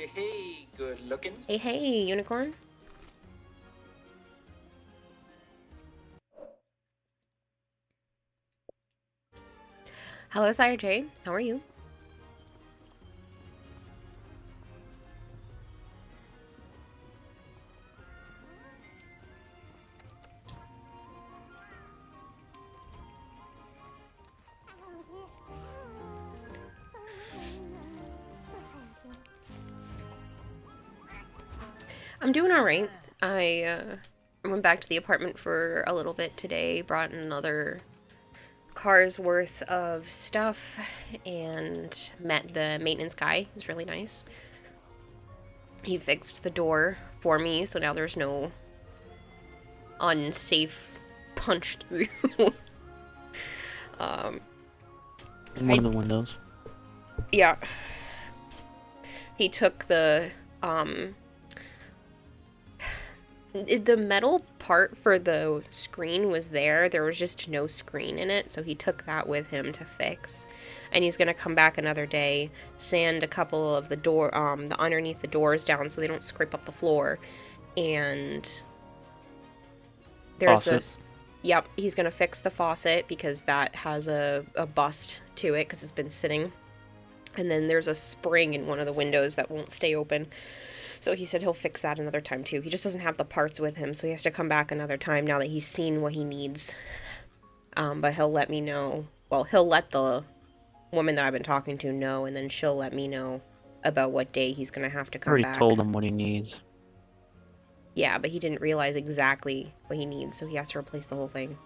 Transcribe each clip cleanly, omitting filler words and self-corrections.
Hey, good looking. Hey, hey, unicorn. Hello, Sire J. How are you? I'm doing alright. I went back to the apartment for a little bit today, brought in another car's worth of stuff, and met the maintenance guy. He's really nice. He fixed the door for me, so now there's no unsafe punch through. In one of the windows. Yeah. He took the metal part for the screen was there was just no screen in it, so he took that with him to fix, and he's gonna come back another day, sand a couple of the underneath the doors down so they don't scrape up the floor, and there's Faucet. yep, he's gonna fix the faucet because that has a bust to it because it's been sitting, and then there's a spring in one of the windows that won't stay open. So he said he'll fix that another time too. He just doesn't have the parts with him, so he has to come back another time now that he's seen what he needs. But he'll let me know. Well, he'll let the woman that I've been talking to know, and then she'll let me know about what day he's gonna have to come Already back. told him what he needs. Yeah, but he didn't realize exactly what he needs, so he has to replace the whole thing.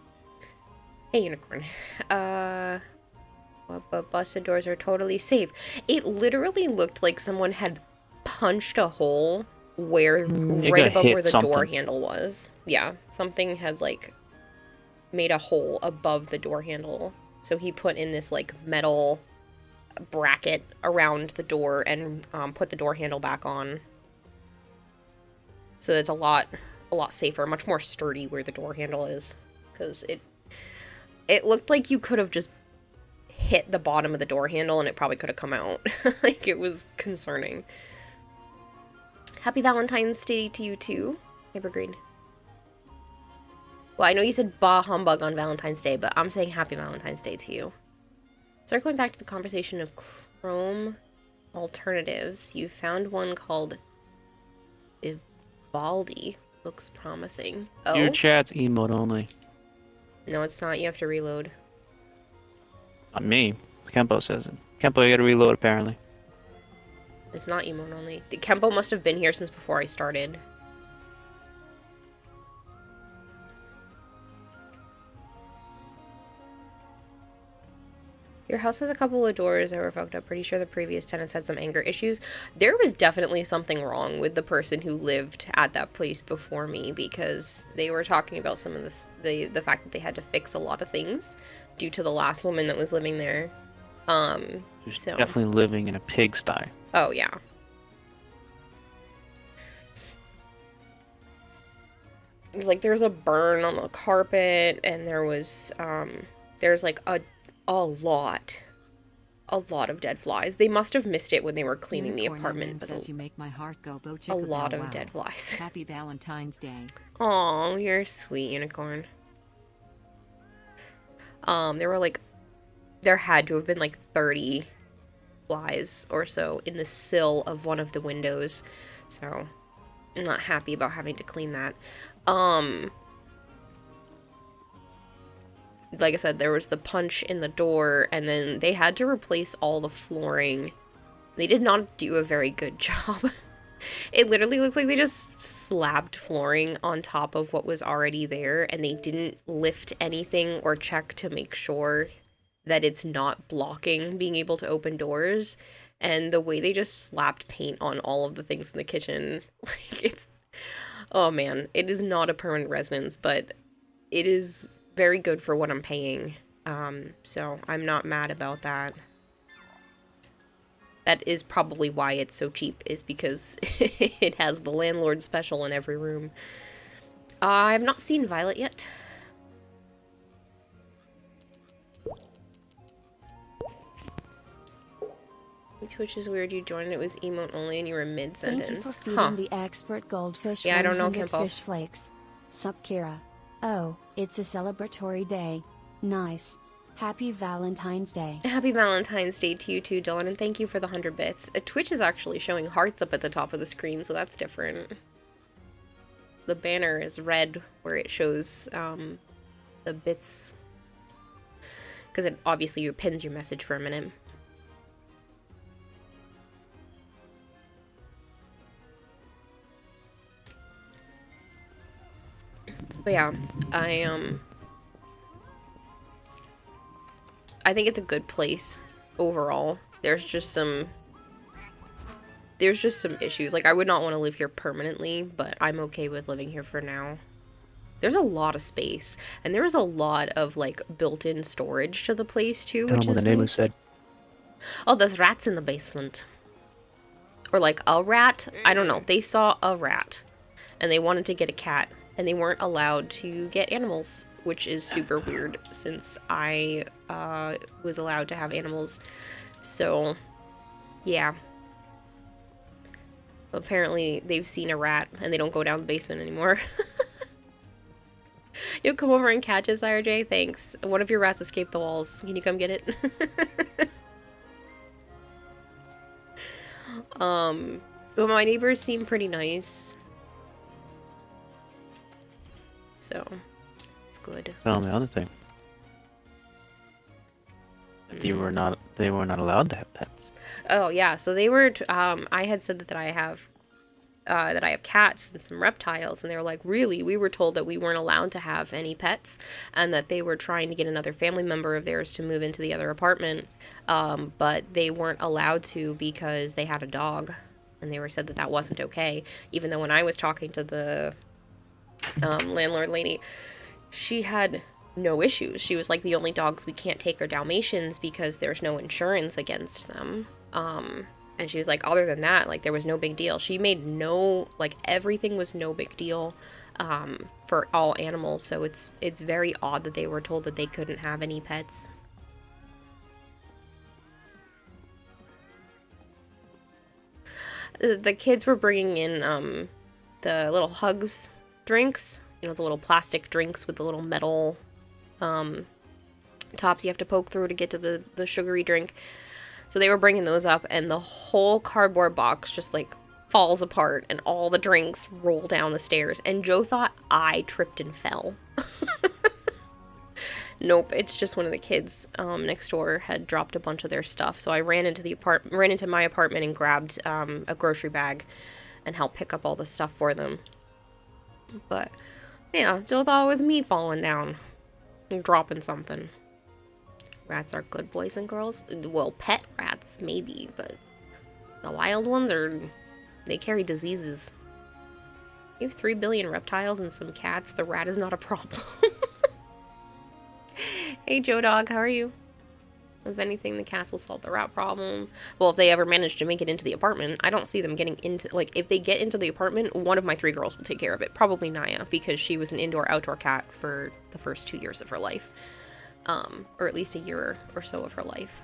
Hey, unicorn. But busted doors are totally safe. It literally looked like someone had punched a hole where right above where the door handle was. Yeah, something had like made a hole above the door handle. So he put in this like metal bracket around the door and put the door handle back on. So it's a lot safer, much more sturdy where the door handle is, because it looked like you could have just hit the bottom of the door handle and it probably could have come out. Like, it was concerning. Happy Valentine's Day to you too, Evergreen. Well, I know you said bah humbug on Valentine's Day, but I'm saying happy Valentine's Day to you. Circling back to the conversation of Chrome alternatives, you found one called Ivaldi. Looks promising. Oh? Your chat's emote only. No, it's not. You have to reload. Not me. Kempo says it. Kempo, you gotta reload apparently. It's not emote only. The Kempo must have been here since before I started. Your house has a couple of doors that were fucked up. Pretty sure the previous tenants had some anger issues. There was definitely something wrong with the person who lived at that place before me, because they were talking about some of this, the fact that they had to fix a lot of things due to the last woman that was living there. She's So definitely living in a pigsty. oh yeah. It was like there's a burn on the carpet, and there's like a lot of dead flies. They must have missed it when they were cleaning the apartment, but says you make my heart go a lot of dead flies. Happy Valentine's Day. Oh, you're sweet, unicorn. There had to have been like 30 flies or so in the sill of one of the windows, so I'm not happy about having to clean that. Like I said, there was the punch in the door, and then they had to replace all the flooring. They did not do a very good job. It literally looks like they just slapped flooring on top of what was already there, and they didn't lift anything or check to make sure that it's not blocking being able to open doors. And the way they just slapped paint on all of the things in the kitchen, like, it's... Oh man, it is not a permanent residence, but it is very good for what I'm paying. So I'm not mad about that. That is probably why it's so cheap, is because it has the landlord special in every room. I've not seen Violet yet. Twitch is weird. You joined and it was emote only and you were mid Thank you for sentence. feeding the expert goldfish Yeah, I don't know, 100 Kimpo. fish flakes. Sup, Kira? Oh, it's a celebratory day. Nice. Happy Valentine's Day. Happy Valentine's Day to you too, Dylan, and thank you for the 100 bits. Twitch is actually showing hearts up at the top of the screen, so that's different. The banner is red where it shows the bits, because it obviously pins your message for a minute. But yeah, I think it's a good place overall. There's just some issues. Like, I would not want to live here permanently, but I'm okay with living here for now. There's a lot of space, and there's a lot of, like, built-in storage to the place, too, Tell which them what is the neighbor nice. said. Oh, there's rats in the basement. Or, like, a rat? I don't know. They saw a rat, and they wanted to get a cat, and they weren't allowed to get animals, which is super weird, since I was allowed to have animals. So, yeah. Apparently, they've seen a rat, and they don't go down the basement anymore. You'll come over and catch us, IRJ? Thanks. One of your rats escaped the walls. Can you come get it? But my neighbors seem pretty nice. So, it's good. Tell them the other thing. They were not allowed to have pets. Oh yeah, so they were. I had said that I have cats and some reptiles, and they were like, "Really? We were told that we weren't allowed to have any pets, and that they were trying to get another family member of theirs to move into the other apartment, but they weren't allowed to because they had a dog, and they were said that that wasn't okay. Even though when I was talking to the landlord lady, she had no issues. She was like, the only dogs we can't take are Dalmatians because there's no insurance against them. And she was like, other than that, like, there was no big deal. She made no, like, everything was no big deal for all animals. So it's very odd that they were told that they couldn't have any pets. The kids were bringing in the little Hugs drinks, you know, the little plastic drinks with the little metal tops you have to poke through to get to the sugary drink. So they were bringing those up, and the whole cardboard box just, like, falls apart, and all the drinks roll down the stairs. And Joe thought I tripped and fell. Nope, it's just one of the kids next door had dropped a bunch of their stuff. So I ran into my apartment and grabbed a grocery bag and helped pick up all the stuff for them. But yeah, Joe thought it was me falling down and dropping something. Rats are good boys and girls. Well, pet rats, maybe, but the wild ones they carry diseases. You have 3 billion reptiles and some cats. The rat is not a problem. Hey, Joe Dog, how are you? If anything, the cats will solve the rat problem. Well, if they ever manage to make it into the apartment, I don't see them getting into, like, if they get into the apartment, one of my 3 girls will take care of it. Probably Naya, because she was an indoor-outdoor cat for the first 2 years of her life. Or at least a year or so of her life.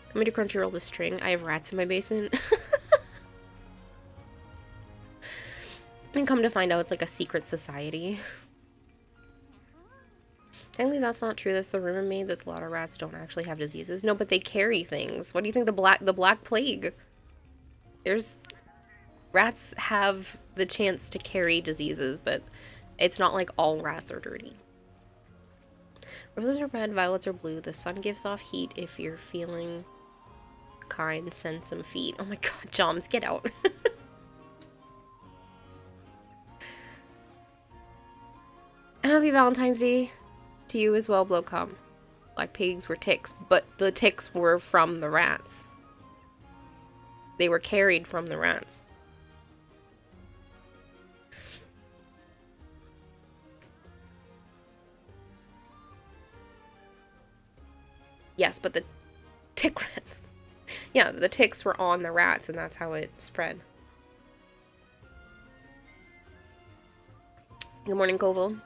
I'm going to Crunchyroll the string. I have rats in my basement. And come to find out, it's like a secret society. Technically, that's not true. That's the rumor made that a lot of rats don't actually have diseases. No, but they carry things. What do you think the Black Plague? Rats have the chance to carry diseases, but it's not like all rats are dirty. Roses are red, violets are blue. The sun gives off heat. If you're feeling kind, send some feet. Oh my god, Joms, get out. Happy Valentine's Day to you as well, Blowcom. Black pigs were ticks, but the ticks were from the rats. They were carried from the rats. Yes, but the tick rats. Yeah, the ticks were on the rats, and that's how it spread. Good morning, Koval.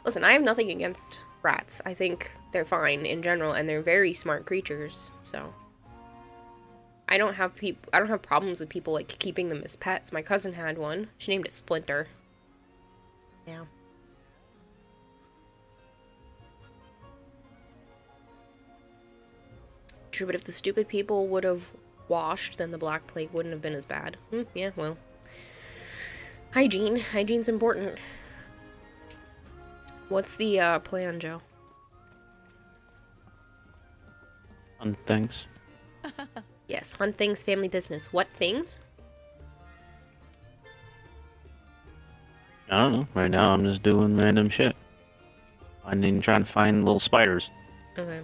Listen, I have nothing against rats. I think they're fine in general, and they're very smart creatures. So I don't have problems with people like keeping them as pets. My cousin had one. She named it Splinter. Yeah. True, but if the stupid people would have washed, then the Black Plague wouldn't have been as bad. Yeah, well. Hygiene. Hygiene's important. What's the plan, Joe? On things. Yes, hunt things, family business. What things? I don't know. Right now, I'm just doing random shit. Trying to find little spiders. Okay.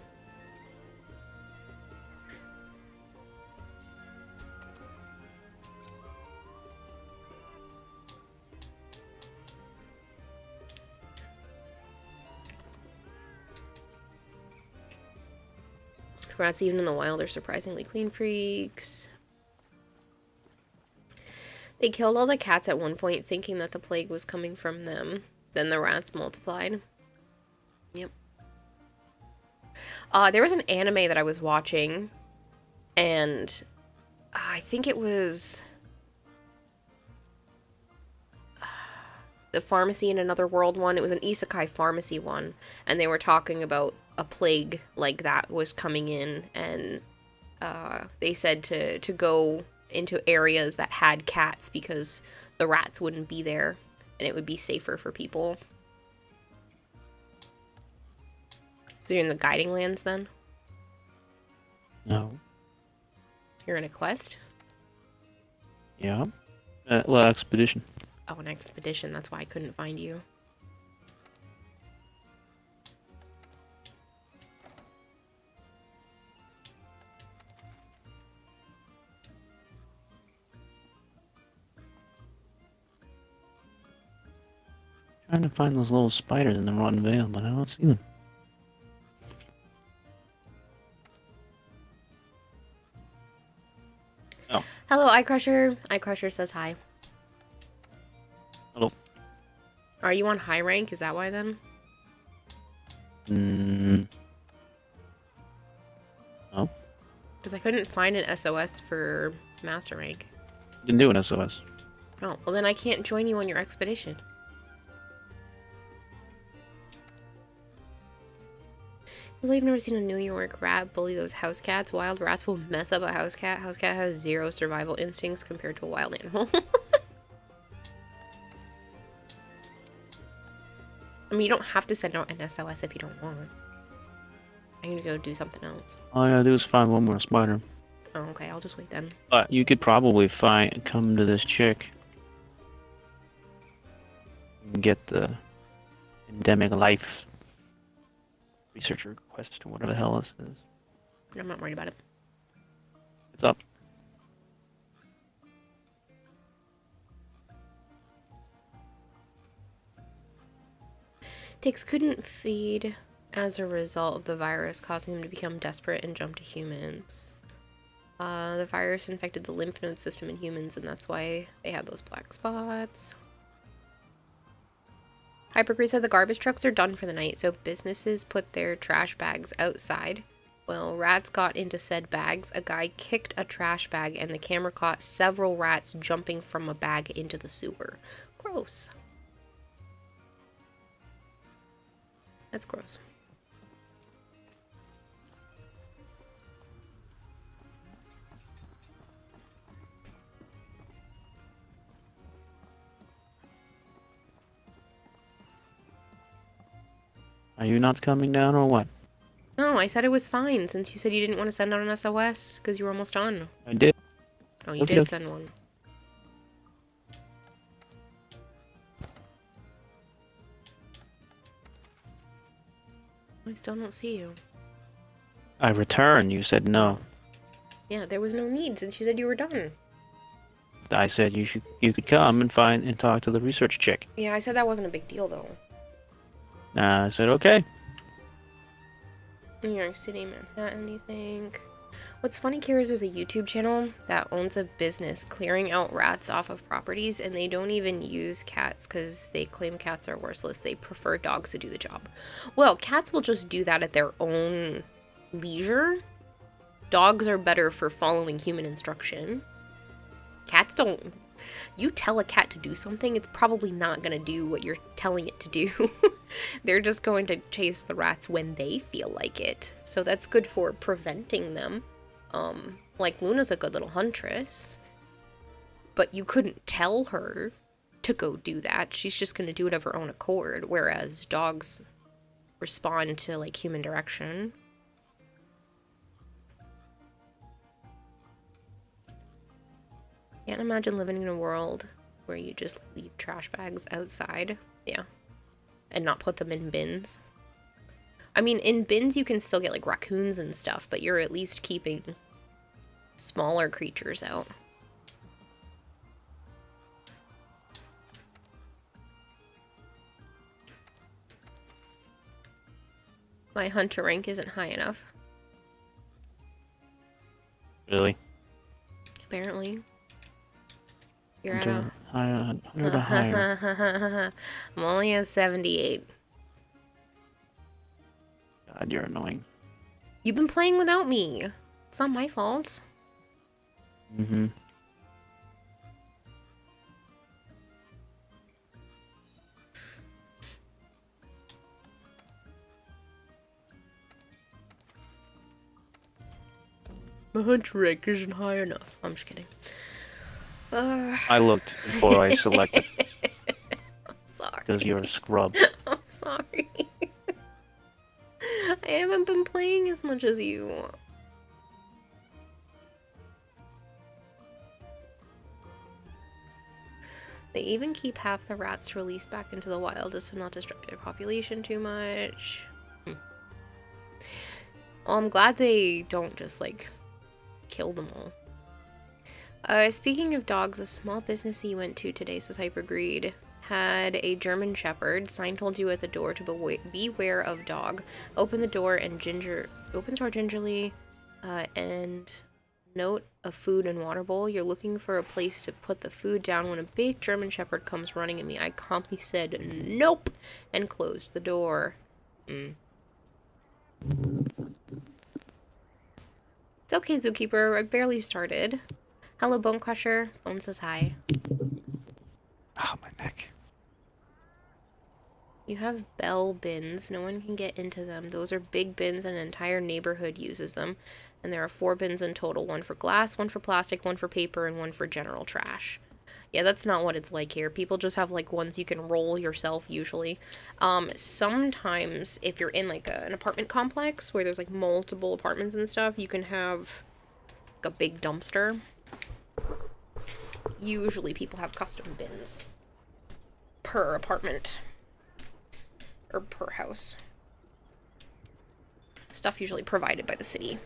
Rats, even in the wild, are surprisingly clean freaks. They killed all the cats at one point, thinking that the plague was coming from them. Then the rats multiplied. Yep. There was an anime that I was watching, and I think it was the Pharmacy in Another World one. It was an isekai pharmacy one, and they were talking about a plague like that was coming in, and they said to go into areas that had cats because the rats wouldn't be there and it would be safer for people. So you're in the Guiding Lands then? No. You're in a quest? Yeah. Well, expedition. Oh, an expedition. That's why I couldn't find you. Trying to find those little spiders in the Rotten Vale, but I don't see them. Oh. Hello, iCrusher. iCrusher says hi. Hello. Are you on high rank? Is that why then? No. Because I couldn't find an SOS for master rank. Didn't do an SOS. Oh, well then I can't join you on your expedition. Well, I've never seen a New York rat bully those house cats. Wild rats will mess up a house cat. House cat has 0 survival instincts compared to a wild animal. I mean, you don't have to send out an SOS if you don't want. I'm gonna go do something else. All I gotta do is find one more spider. Oh, okay, I'll just wait then. But you could probably come to this chick and get the endemic life researcher quest or whatever the hell this is. I'm not worried about it. It's up. Ticks couldn't feed as a result of the virus, causing them to become desperate and jump to humans. The virus infected the lymph node system in humans, and that's why they had those black spots. Hypergrid said the garbage trucks are done for the night, so businesses put their trash bags outside. Well, rats got into said bags. A guy kicked a trash bag, and the camera caught several rats jumping from a bag into the sewer. Gross. That's gross. Are you not coming down or what? No, I said it was fine, since you said you didn't want to send out an SOS, because you were almost done. I did. Oh, you Okay. did send one. I still don't see you. I returned. You said no. Yeah, there was no need, since you said you were done. I said you could come and talk to the research chick. Yeah, I said that wasn't a big deal, though. I said okay. New York City, Manhattan, you think? What's funny here is there's a YouTube channel that owns a business clearing out rats off of properties, and they don't even use cats because they claim cats are worthless. They prefer dogs to do the job. Well, cats will just do that at their own leisure. Dogs are better for following human instruction. Cats don't. You tell a cat to do something, it's probably not going to do what you're telling it to do. They're just going to chase the rats when they feel like it. So that's good for preventing them. Like Luna's a good little huntress, but you couldn't tell her to go do that. She's just going to do it of her own accord, whereas dogs respond to like human direction. Can't imagine living in a world where you just leave trash bags outside. Yeah. And not put them in bins. I mean, in bins you can still get like raccoons and stuff, but you're at least keeping smaller creatures out. My hunter rank isn't high enough. Really? Apparently. You're at Hunter, a... hunter to higher. I'm only at 78. God, you're annoying. You've been playing without me. It's not my fault. Mm-hmm. My hunter rank isn't high enough. I'm just kidding. I looked before I selected I'm sorry. because you're a scrub. I'm sorry. I haven't been playing as much as you. They even keep half the rats released back into the wild just to not disrupt their population too much. Well, I'm glad they don't just, like, kill them all. Speaking of dogs, a small business he went to today, says Hypergreed, had a German Shepherd. Sign told you at the door to beware of dog. Open the door gingerly, and note a food and water bowl. You're looking for a place to put the food down when a big German Shepherd comes running at me. I calmly said nope and closed the door. It's okay, Zookeeper. I barely started. Hello, Bone Crusher. Bone says hi. Oh, my neck. You have bell bins. No one can get into them. Those are big bins and an entire neighborhood uses them. And there are 4 bins in total. 1 for glass, 1 for plastic, 1 for paper, and 1 for general trash. Yeah, that's not what it's like here. People just have, like, ones you can roll yourself, usually. Sometimes, if you're in, like, an apartment complex where there's, like, multiple apartments and stuff, you can have, like, a big dumpster. Usually people have custom bins per apartment. Or per house. Stuff usually provided by the city.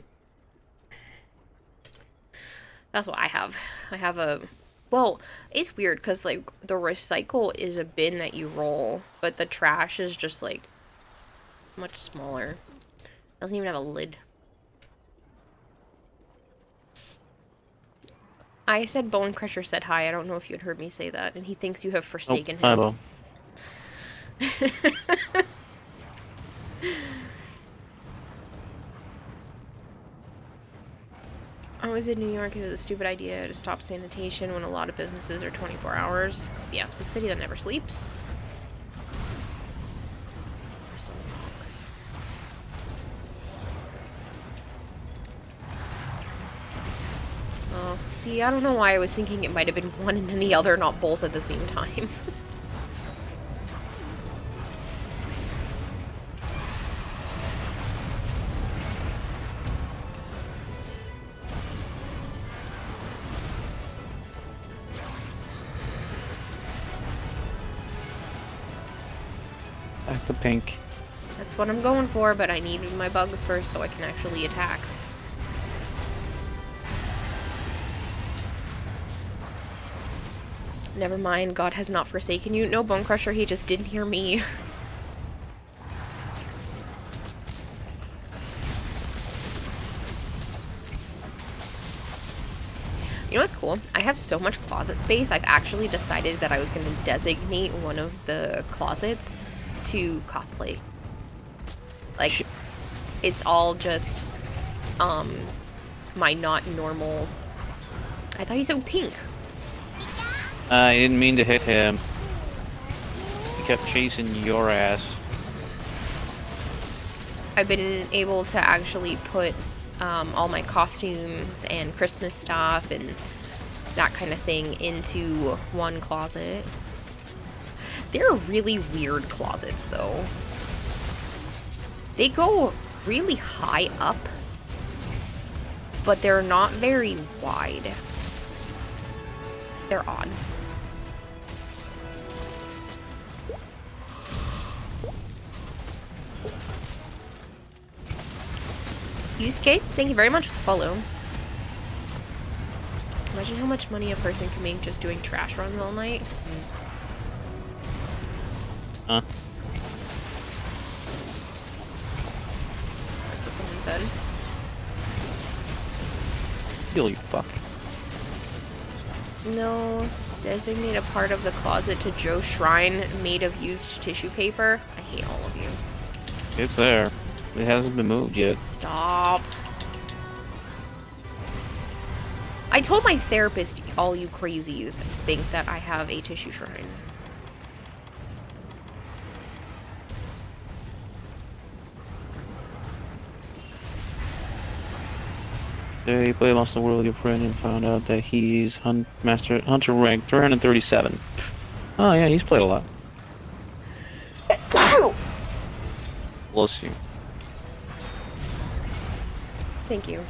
That's what I have. I have a... Well, it's weird because, like, the recycle is a bin that you roll, but the trash is just, like, much smaller. Doesn't even have a lid. I said Bone Crusher said hi. I don't know if you had heard me say that, and he thinks you have forsaken him. Hello. I was in New York. It was a stupid idea to stop sanitation when a lot of businesses are 24 hours. Yeah, it's a city that never sleeps. There's some dogs. Oh, see, I don't know why I was thinking it might have been one and then the other, not both at the same time. Back to pink. That's what I'm going for, but I need my bugs first so I can actually attack. Never mind, God has not forsaken you. No, Bone Crusher, he just didn't hear me. You know what's cool? I have so much closet space, I've actually decided that I was going to designate one of the closets to cosplay. Like, it's all just, my not normal... I thought you said pink. I didn't mean to hit him. He kept chasing your ass. I've been able to actually put all my costumes and Christmas stuff and that kind of thing into one closet. They're really weird closets, though. They go really high up, but they're not very wide. They're odd. Yusuke, thank you very much for the follow. Imagine how much money a person can make just doing trash runs all night. Huh? That's what someone said. Kill you, fuck. No. Designate a part of the closet to Joe's shrine made of used tissue paper. I hate all of you. It's there. It hasn't been moved yet. Stop. I told my therapist all you crazies think that I have a tissue shrine. Today you played Lost in the World with your friend and found out that he's hunter rank 337. Oh yeah, he's played a lot. Bless you. Thank you.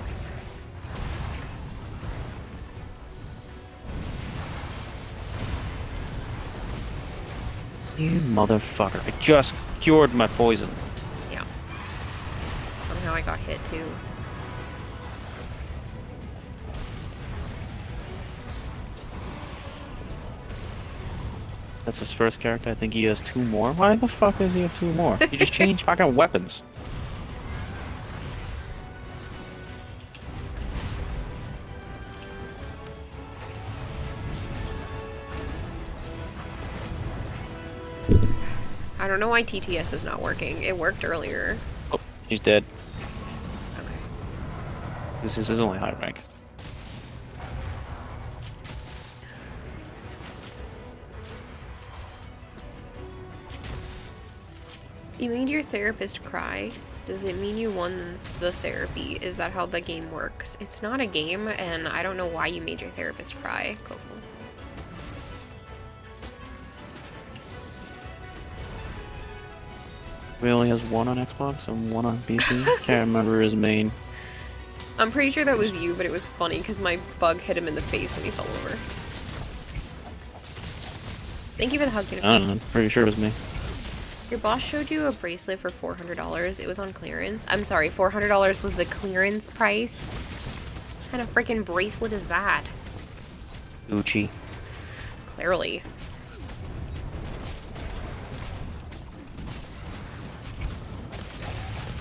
You motherfucker. I just cured my poison. Yeah. Somehow I got hit too. That's his first character. I think he has 2 more. Why the fuck does he have 2 more? He just changed fucking weapons. I don't know why TTS is not working. It worked earlier. Oh, he's dead. Okay. This is his only high rank. You made your therapist cry? Does it mean you won the therapy? Is that how the game works? It's not a game, and I don't know why you made your therapist cry, Kofu. He only has 1 on Xbox and 1 on PC. Can't remember his main. I'm pretty sure that was you, but it was funny because my bug hit him in the face when he fell over. Thank you for the hug, Kid. I don't know. I'm pretty sure it was me. Your boss showed you a bracelet for $400. It was on clearance. I'm sorry, $400 was the clearance price? What kind of freaking bracelet is that? Gucci. Clearly.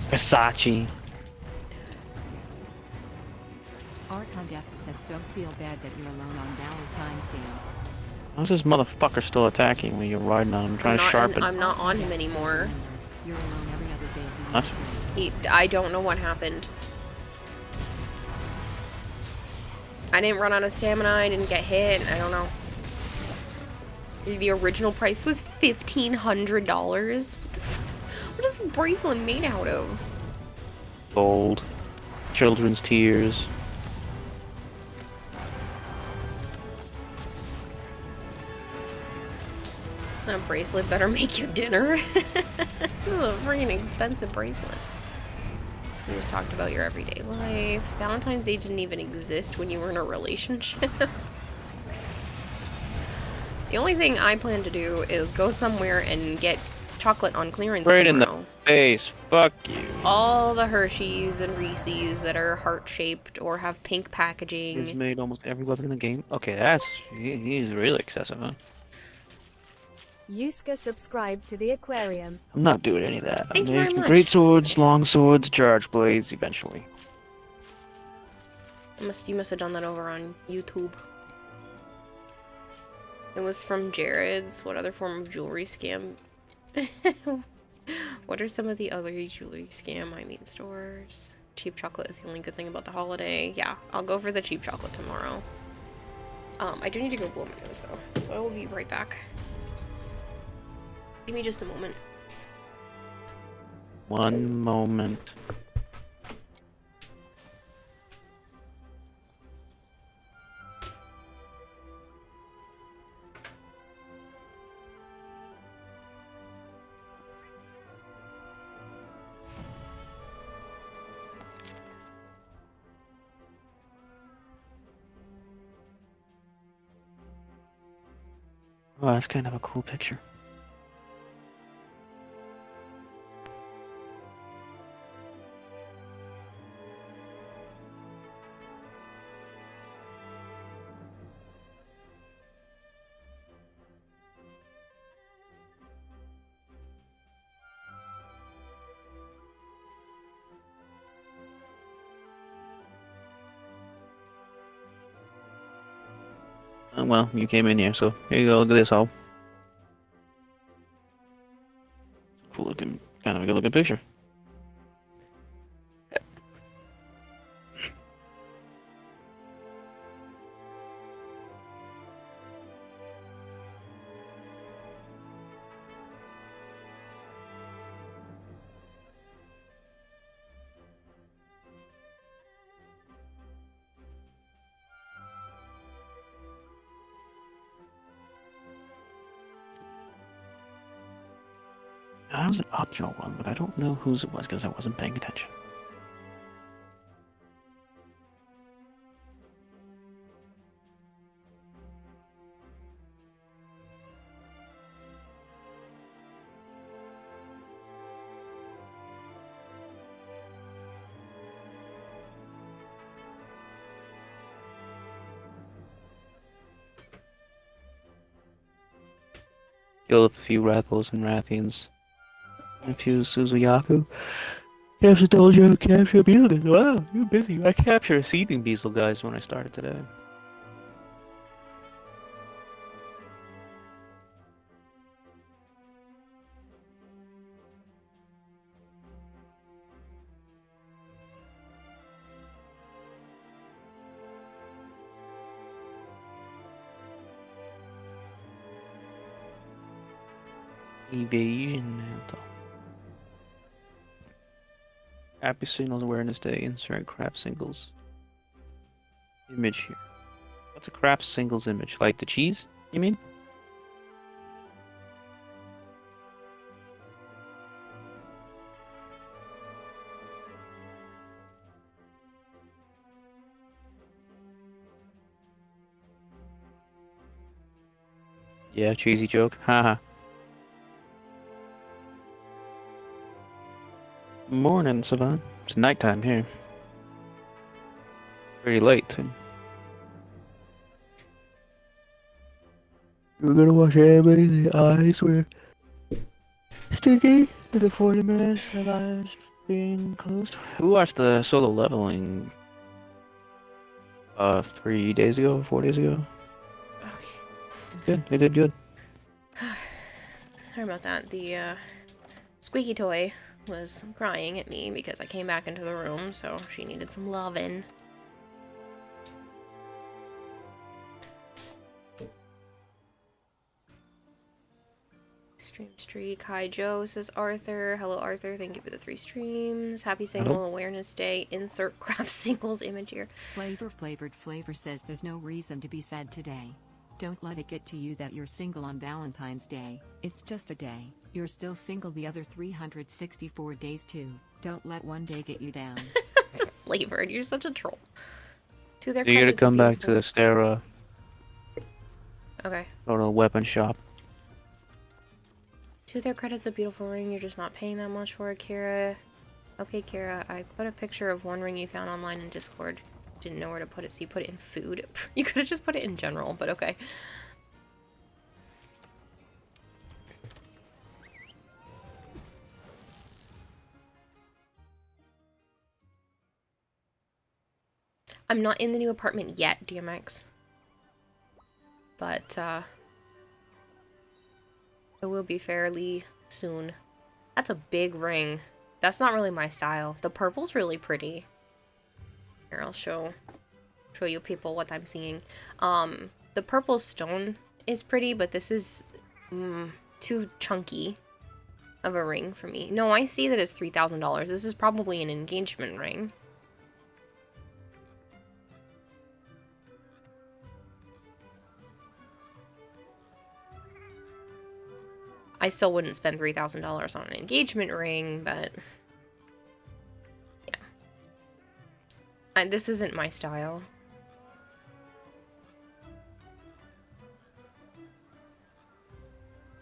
Versace. Art on Death says don't feel bad that you're alone on Valentine's Day. How's this motherfucker still attacking when you're riding on him, trying to sharpen? I'm not on him anymore. You're alone every other day of the What? year, too. I don't know what happened. I didn't run out of stamina, I didn't get hit, I don't know. The original price was $1,500. What is this bracelet made out of? Gold. Children's tears. That bracelet better make you dinner. This is a freaking expensive bracelet. We just talked about your everyday life. Valentine's Day didn't even exist when you were in a relationship. The only thing I plan to do is go somewhere and get chocolate on clearance Right in the tomorrow. face. Fuck you. All the Hershey's and Reese's that are heart-shaped or have pink He's packaging. made almost every weapon in the game. Okay, that's... he's really excessive, huh? Yusuke subscribed to the aquarium. I'm not doing any of that. Thank I'm you very making much. great swords, long swords, charge blades, eventually. You must have done that over on YouTube. It was from Jared's. What other form of jewelry scam? What are some of the other jewelry scam stores? Cheap chocolate is the only good thing about the holiday. Yeah, I'll go for the cheap chocolate tomorrow. I do need to go blow my nose though, so I will be right back. Give me just a moment. One moment. Oh, that's kind of a cool picture. Well, you came in here, so here you go. Look at this hole. Cool looking, kind of a good looking picture. That was an optional one, but I don't know whose it was because I wasn't paying attention. Killed a few Rathos and Rathians. And a few Suzuyaku. Capture Dojo, capture Beetle. Wow, you're busy. I captured a seething Beetle, guys, when I started today. Evasion mantle. Happy Signals Awareness Day. Insert craft singles image here. What's a craft singles image? Like the cheese, you mean? Yeah, cheesy joke. Haha. Morning, Savant. It's nighttime here. Pretty late, too. We're gonna wash everybody's eyes. We're sticky to the 40 minutes of eyes being closed. We watched the solo leveling 3 days ago, 4 days ago. Okay. Good, they did good. Sorry about that. The squeaky toy was crying at me because I came back into the room, so she needed some lovin'. Stream streak. Hi Joe, says Arthur. Hello Arthur, thank you for the 3 streams. Happy Single Awareness Day. Insert craft singles image here. Flavored Flavor says there's no reason to be sad today. Don't let it get to you that you're single on Valentine's Day. It's just a day. You're still single the other 364 days too. Don't let one day get you down. Flavored, you're such a troll. To their You gotta credits, come back beautiful- to the Stera. Okay. Go to a weapon shop. To their credits, a beautiful ring. You're just not paying that much for it, Kira. Okay, Kira, I put a picture of one ring you found online in Discord. Didn't know where to put it, so you put it in food. You could have just put it in general, but okay. I'm not in the new apartment yet, DMX. But, it will be fairly soon. That's a big ring. That's not really my style. The purple's really pretty. Here, I'll show you people what I'm seeing. The purple stone is pretty, but this is too chunky of a ring for me. No, I see that it's $3,000. This is probably an engagement ring. I still wouldn't spend $3,000 on an engagement ring, but yeah. This isn't my style.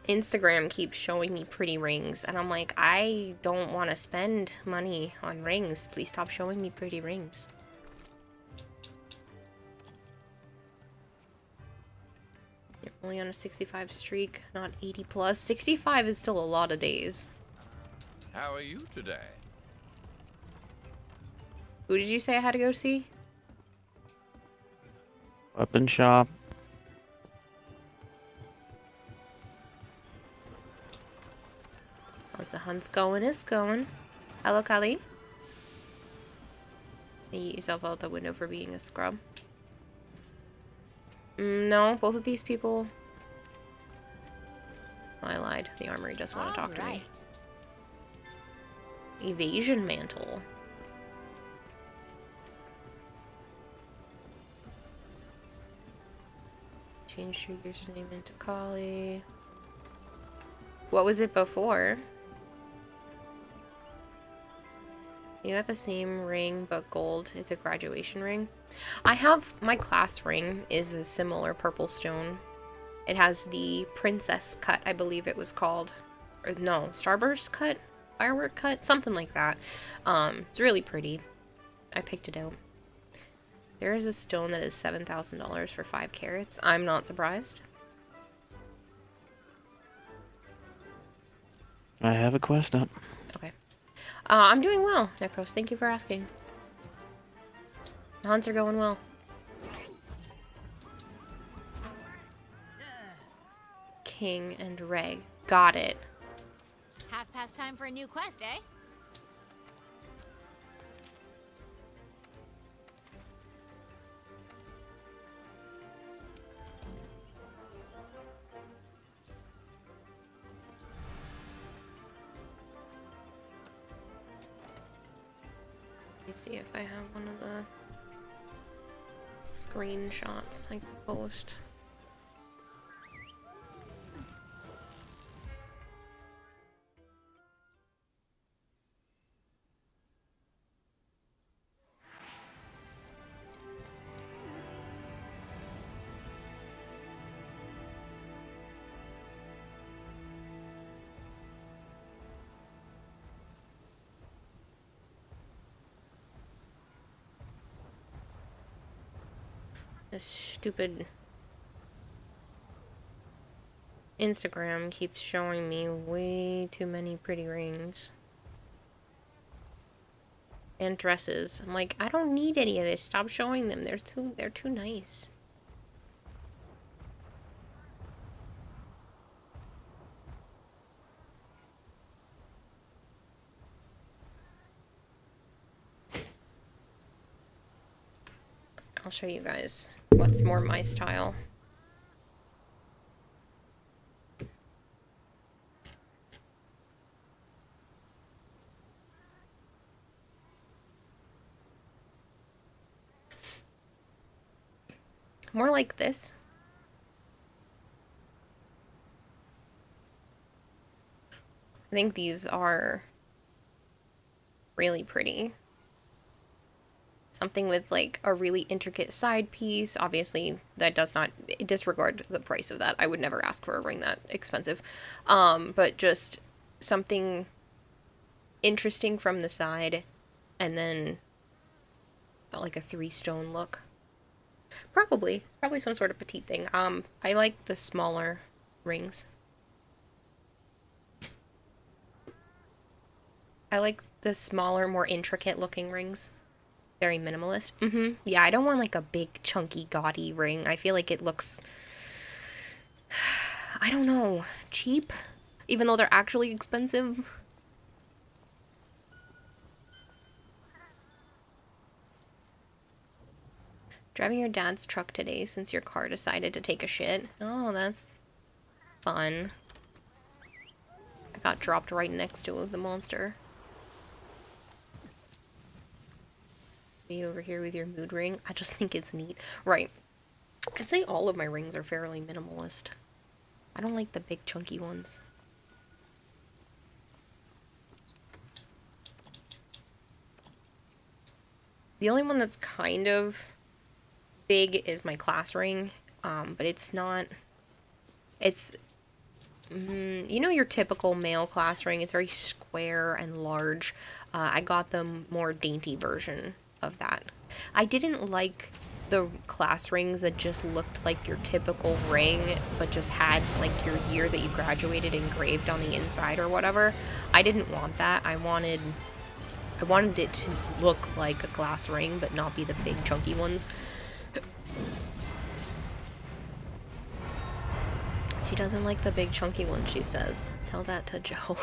Instagram keeps showing me pretty rings, and I'm like, I don't want to spend money on rings. Please stop showing me pretty rings. You're only on a 65 streak, not 80 plus. 65 is still a lot of days. How are you today? Who did you say I had to go see? Weapon shop. How's the hunt's going? It's going. Hello, Kali. You yourself out the window for being a scrub. No, both of these people... I lied. The armory doesn't want to talk to me. Evasion mantle. Change your username into Kali. What was it before? You got the same ring, but gold. It's a graduation ring. I have... my class ring is a similar purple stone. It has the princess cut, I believe it was called. Or no, starburst cut? Firework cut? Something like that. It's really pretty. I picked it out. There is a stone that is $7,000 for 5 carats. I'm not surprised. I have a quest up. Okay. I'm doing well, Necros. Thank you for asking. The hunts are going well. King and Reg. Got it. Half past time for a new quest, eh? Let's see if I have one of the screenshots I can post. This stupid Instagram keeps showing me way too many pretty rings. And dresses. I'm like, I don't need any of this. Stop showing them. They're too nice. I'll show you guys what's more my style. More like this. I think these are really pretty. Something with like a really intricate side piece. Obviously, that does not disregard the price of that. I would never ask for a ring that expensive. But just something interesting from the side, and then like a 3-stone look. Probably some sort of petite thing. I like the smaller rings. I like the smaller, more intricate looking rings. Very minimalist. Yeah, I don't want like a big, chunky, gaudy ring. I feel like it looks, I don't know, cheap? Even though they're actually expensive. Driving your dad's truck today since your car decided to take a shit. Oh, that's fun. I got dropped right next to the monster. Me over here with your mood ring. I just think it's neat. Right. I'd say all of my rings are fairly minimalist. I don't like the big chunky ones. The only one that's kind of big is my class ring, but it's not, it's, you know, your typical male class ring. It's very square and large. I got the more dainty version of that. I didn't like the class rings that just looked like your typical ring, but just had like your year that you graduated engraved on the inside or whatever. I didn't want that. I wanted it to look like a glass ring, but not be the big chunky ones. She doesn't like the big chunky ones, she says. Tell that to Joe.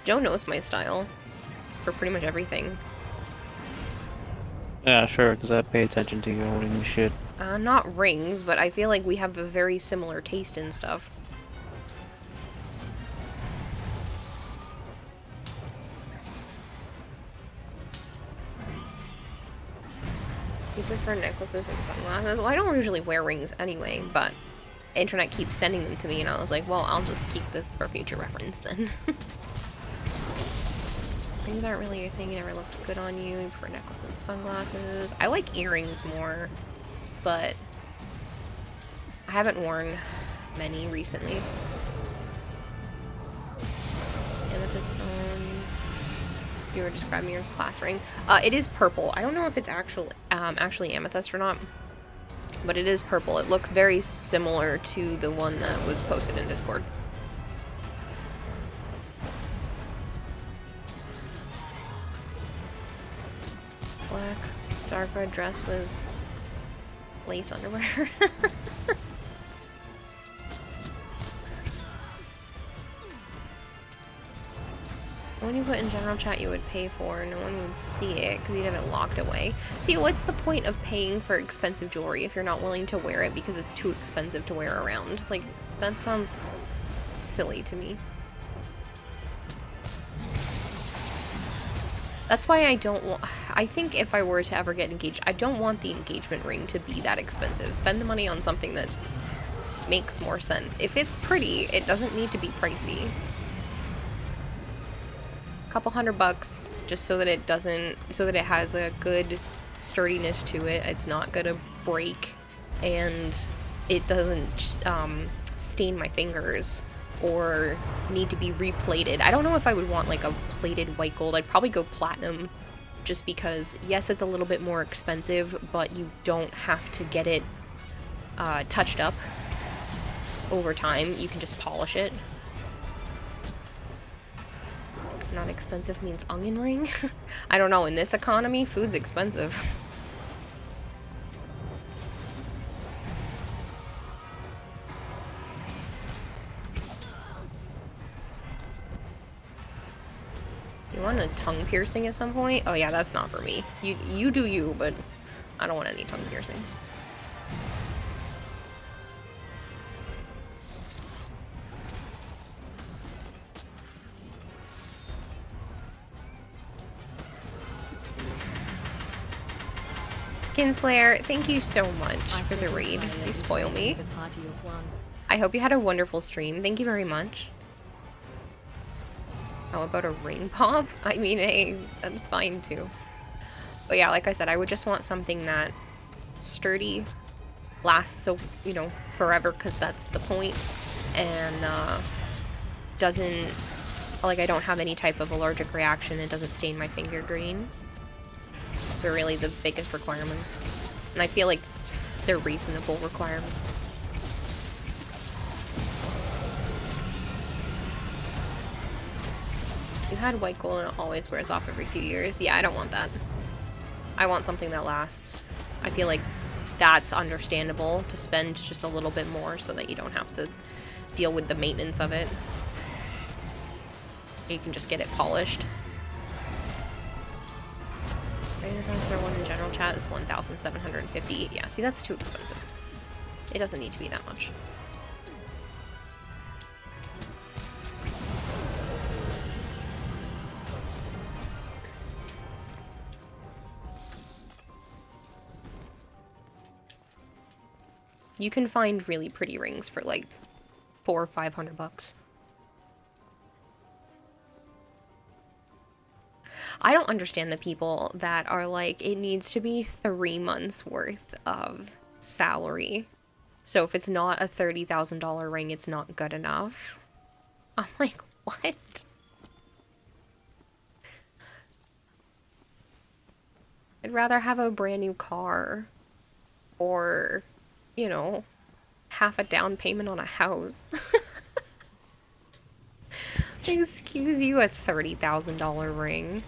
Joe knows my style for pretty much everything. Yeah, sure, because I pay attention to you holding the shit. Not rings, but I feel like we have a very similar taste in stuff. You prefer necklaces and sunglasses? Well, I don't usually wear rings anyway, but internet keeps sending them to me, and I was like, well, I'll just keep this for future reference then. Rings aren't really your thing. You never looked good on you. You prefer necklaces and sunglasses. I like earrings more, but I haven't worn many recently. Amethyst stone. You were describing your class ring. It is purple. I don't know if it's actually amethyst or not, but it is purple. It looks very similar to the one that was posted in Discord. Black, dark red dress with lace underwear. When you put in general chat you would pay for, no one would see it because you'd have it locked away. See, what's the point of paying for expensive jewelry if you're not willing to wear it because it's too expensive to wear around? Like, that sounds silly to me. That's why I don't want... I think if I were to ever get engaged, I don't want the engagement ring to be that expensive. Spend the money on something that makes more sense. If it's pretty, it doesn't need to be pricey. Couple $100 just so that it doesn't, so that it has a good sturdiness to it. It's not gonna break and it doesn't stain my fingers or need to be replated. I don't know if I would want like a plated white gold. I'd probably go platinum just because yes, it's a little bit more expensive, but you don't have to get it touched up over time. You can just polish it. Not expensive means onion ring? I don't know, in this economy, food's expensive. You want a tongue piercing at some point? Oh yeah, that's not for me. You do you, but I don't want any tongue piercings. Kinslayer, thank you so much for the raid. You spoil me. I hope you had a wonderful stream. Thank you very much. How about a ring pop? I mean, hey, that's fine too. But yeah, like I said, I would just want something that sturdy, lasts, so, you know, forever, because that's the point, and doesn't, like, I don't have any type of allergic reaction. It doesn't stain my finger green. Those are really the biggest requirements. And I feel like they're reasonable requirements. You had white gold and it always wears off every few years. Yeah, I don't want that. I want something that lasts. I feel like that's understandable to spend just a little bit more so that you don't have to deal with the maintenance of it. You can just get it polished. There one in general chat is 1,750. Yeah, see, that's too expensive. It doesn't need to be that much. You can find really pretty rings for like $400 or $500. I don't understand the people that are like, it needs to be 3 months worth of salary. So if it's not a $30,000 ring, it's not good enough. I'm like, what? I'd rather have a brand new car or, you know, half a down payment on a house. Excuse you, a $30,000 ring.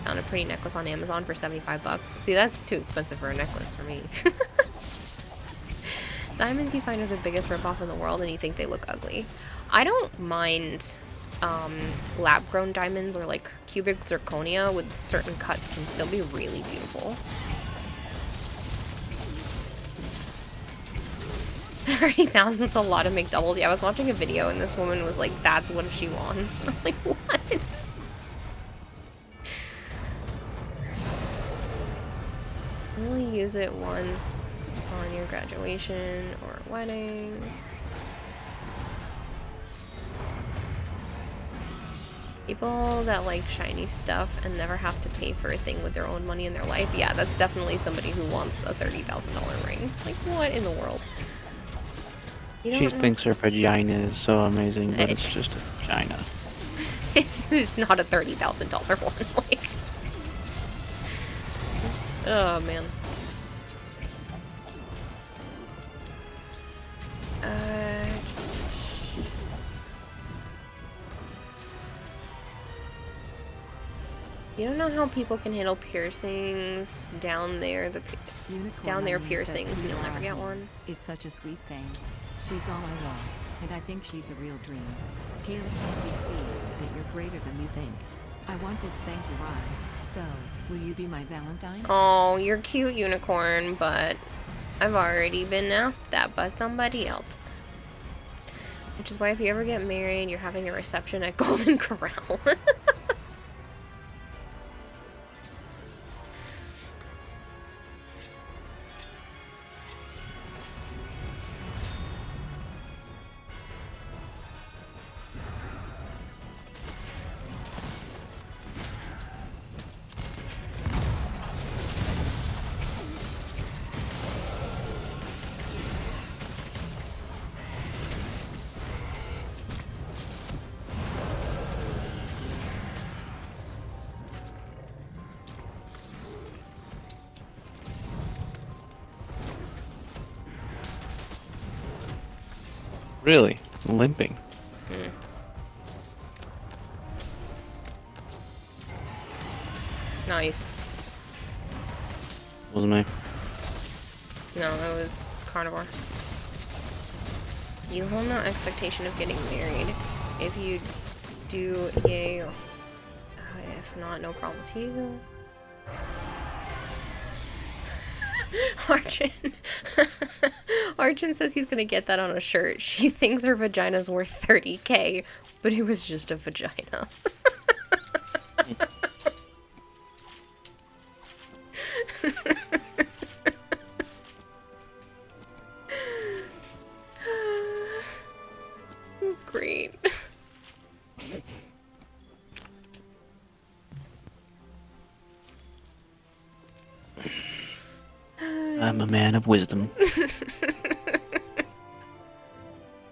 Found a pretty necklace on Amazon for 75 bucks. See, that's too expensive for a necklace for me. Diamonds you find are the biggest ripoff in the world and you think they look ugly. I don't mind lab-grown diamonds or like cubic zirconia with certain cuts can still be really beautiful. 30,000 is a lot to make doubles. Yeah, I was watching a video and this woman was like, that's what she wants. I'm like, what? Only use it once on your graduation or wedding. People that like shiny stuff and never have to pay for a thing with their own money in their life. Yeah, that's definitely somebody who wants a $30,000 ring. Like, what in the world? She thinks her vagina is so amazing, but it's just a vagina. It's not a $30,000 one. Like, oh man. You don't know how people can handle piercings down there. Down there piercings, and you'll never get one. Is such a sweet thing. She's all I want, and I think she's a real dream. Kayla, can't you see that you're greater than you think? I want this thing to ride. So, will you be my Valentine? Oh, you're cute, unicorn, but I've already been asked that by somebody else. Which is why if you ever get married, you're having a reception at Golden Corral. Really? Limping? Nice. Wasn't I? No, it was carnivore. You hold no expectation of getting married. If you do, yay. If not, no problem to you. Arjun. Arjun says he's gonna get that on a shirt. She thinks her vagina's worth 30K, but it was just a vagina. It was great. I'm a man of wisdom.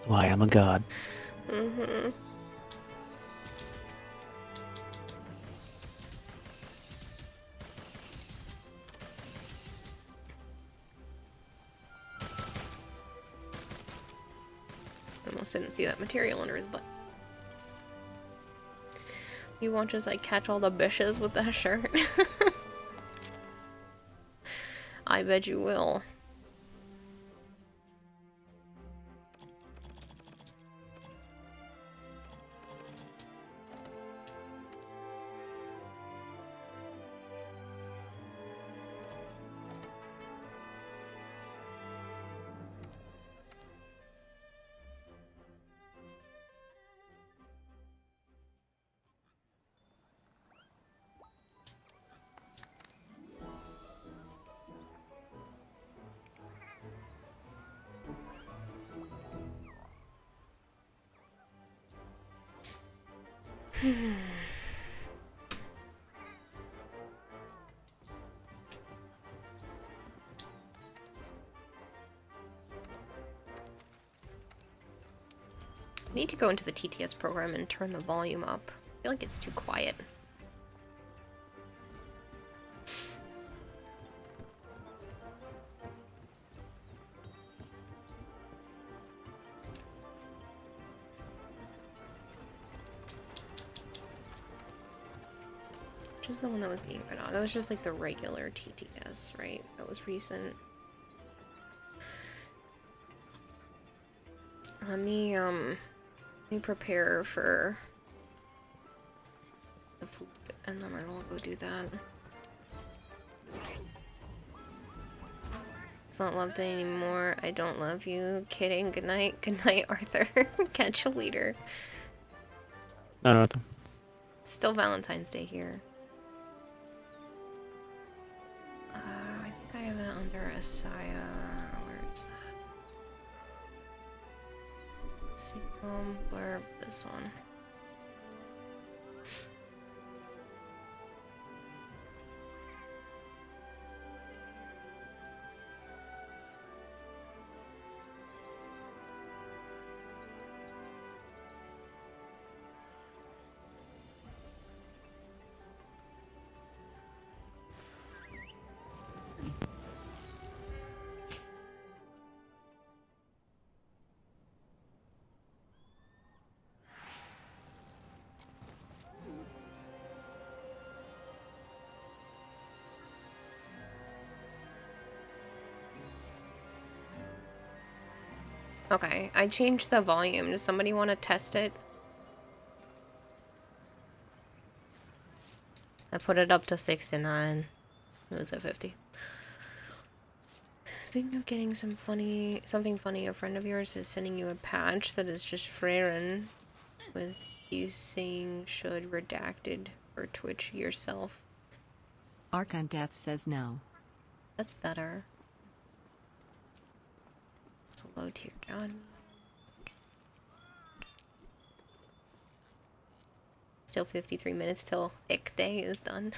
Why, I'm a god. Mm-hmm. Almost didn't see that material under his butt. You watch as I catch all the bitches with that shirt. I bet you will. I need to go into the TTS program and turn the volume up. I feel like it's too quiet. Which was the one that was being read on? That was just like the regular TTS, right? That was recent. Let me prepare for the food, and then I will go do that. It's not loved anymore. I don't love you. Kidding. Good night. Good night, Arthur. Catch you later. No, no. Still Valentine's Day here. I think I have it under Asaya. Where is that? Blurb, this one. Okay, I changed the volume. Does somebody want to test it? I put it up to 69. It was at 50. Speaking of getting something funny, a friend of yours is sending you a patch that is just Freren with you saying should redacted for Twitch yourself. Archon Death says no. That's better. It's a low tier god. Still 53 minutes till Ick Day is done.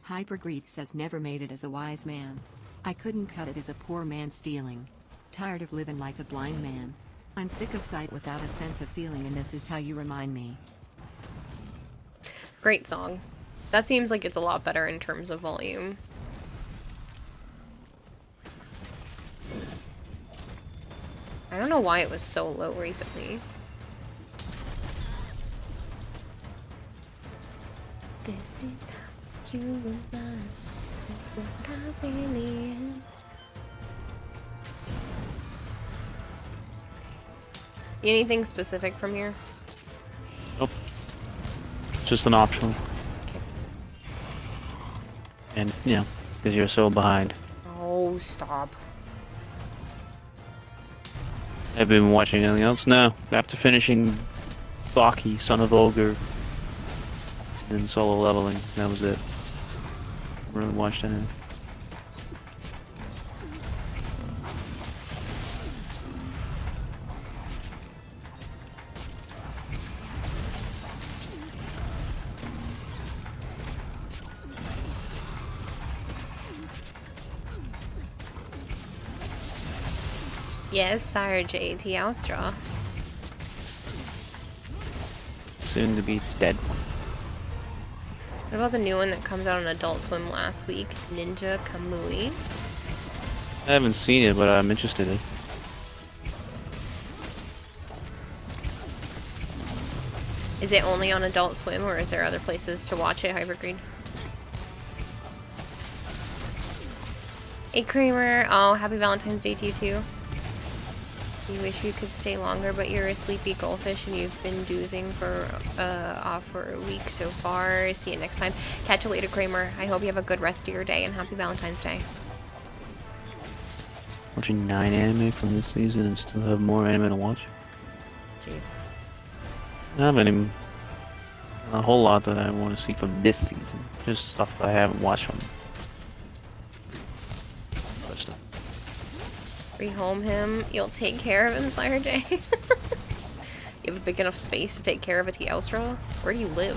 Hypergreed says never made it as a wise man. I couldn't cut it as a poor man stealing. Tired of living like a blind man. I'm sick of sight without a sense of feeling, and this is how you remind me. Great song. That seems like it's a lot better in terms of volume. I don't know why it was so low recently. This is how you remind me what I really am. Anything specific from here? Nope. Just an optional. Okay. And, you know, because you're so behind. Oh, stop. Have you been watching anything else? No. After finishing Baki, Son of Ogre, and then solo leveling, that was it. Really watched anything. Yes, sire, J.T. Austra. Soon to be dead one. What about the new one that comes out on Adult Swim last week? Ninja Kamui. I haven't seen it, but I'm interested in it. Is it only on Adult Swim, or is there other places to watch it, Hypergreen? Hey, Kramer. Oh, happy Valentine's Day to you, too. You wish you could stay longer, but you're a sleepy goldfish and you've been doozing for off for a week so far. See you next time. Catch you later, Kramer. I hope you have a good rest of your day and happy Valentine's Day. Watching 9 anime from this season and still have more anime to watch. Jeez. I haven't even a whole lot that I want to see from this season. Just stuff I haven't watched from. Other stuff. Rehome him. You'll take care of him, Sire J. You have a big enough space to take care of a T. Elstra? Where do you live?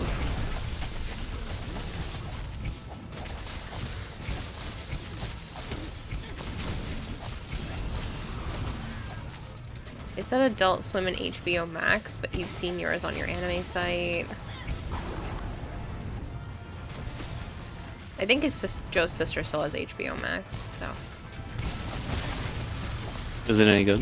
They said Adult Swim and HBO Max, but you've seen yours on your anime site. I think his Joe's sister still has HBO Max, so. Is it any good?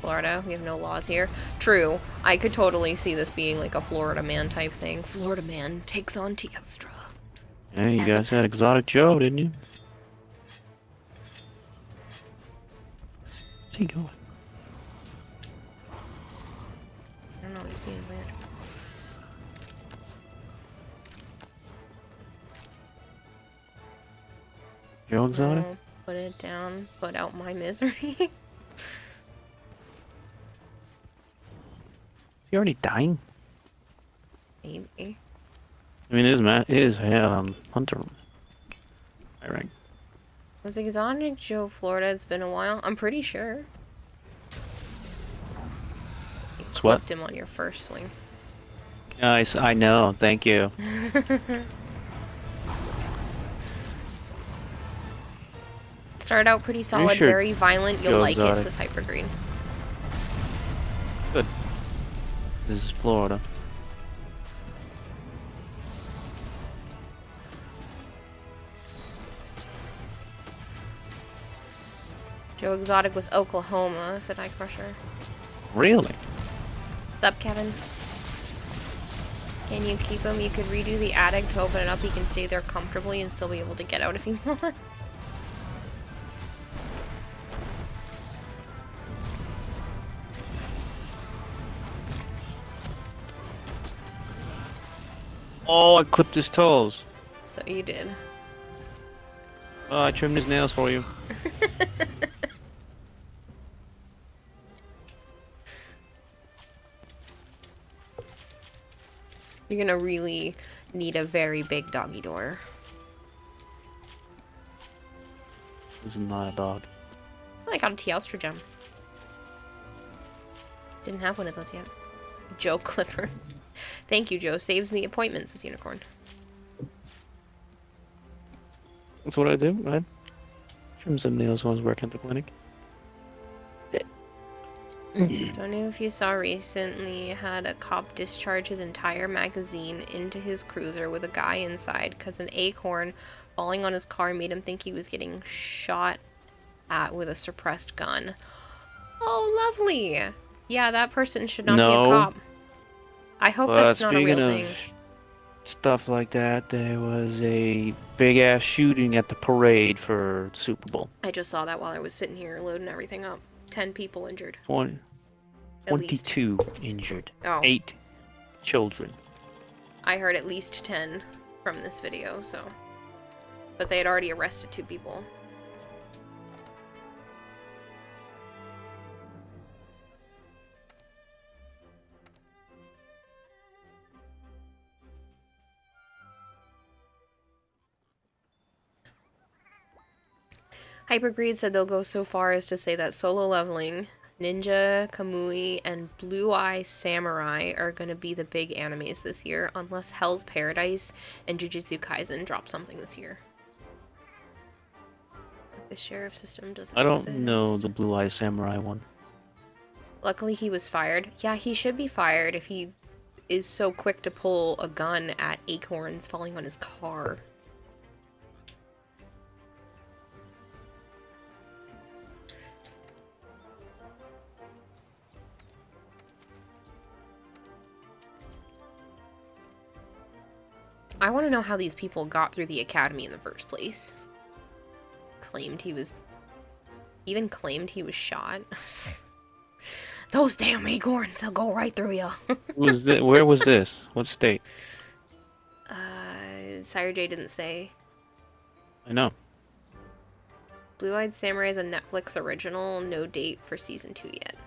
Florida, we have no laws here. True, I could totally see this being like a Florida man type thing. Florida man takes on T. Elstra. Yeah, you guys had Exotic Joe, didn't you? Where's he going? I don't know, he's being weird. Joe Exotic? No, put it down, put out my misery. Is he already dying? Maybe. I mean, his Hunter. I rank. Was Exotic Joe Florida? It's been a while. I'm pretty sure. You It's what? clipped him on your first swing. Nice, I know, thank you. Started out pretty solid, sure very violent. You'll Joe like it, Exotic. says Hypergreen. Good. This is Florida. Joe Exotic was Oklahoma, said I Crusher. Really? What's up, Kevin? Can you keep him? You could redo the attic to open it up. He can stay there comfortably and still be able to get out if he wants. Oh, I clipped his toes. So you did. Oh, I trimmed his nails for you. You're gonna really need a very big doggy door. This is not a dog. Oh, I got a Teostra gem. Didn't have one of those yet. Joe Clippers. Thank you, Joe. Saves the appointments, says Unicorn. That's what I do. I trim some nails when I was working at the clinic. Don't know if you saw recently had a cop discharge his entire magazine into his cruiser with a guy inside because an acorn falling on his car made him think he was getting shot at with a suppressed gun. Oh, lovely. Yeah, that person should not be a cop. I hope that's not a real thing. Stuff like that, there was a big ass shooting at the parade for the Super Bowl. I just saw that while I was sitting here loading everything up. 10 people injured. 22 injured. Oh. 8 children. I heard at least 10 from this video, so. But they had already arrested 2 people. Hypergreed said they'll go so far as to say that Solo Leveling, Ninja, Kamui, and Blue Eye Samurai are going to be the big animes this year, unless Hell's Paradise and Jujutsu Kaisen drop something this year. The sheriff system doesn't I don't exist. know the Blue Eye Samurai one. Luckily he was fired. Yeah, he should be fired if he is so quick to pull a gun at acorns falling on his car. I want to know how these people got through the academy in the first place. Even claimed he was shot. Those damn acorns, they'll go right through you. Where was this? What state? Sire J didn't say. I know. Blue-Eyed Samurai is a Netflix original, no date for season 2 yet.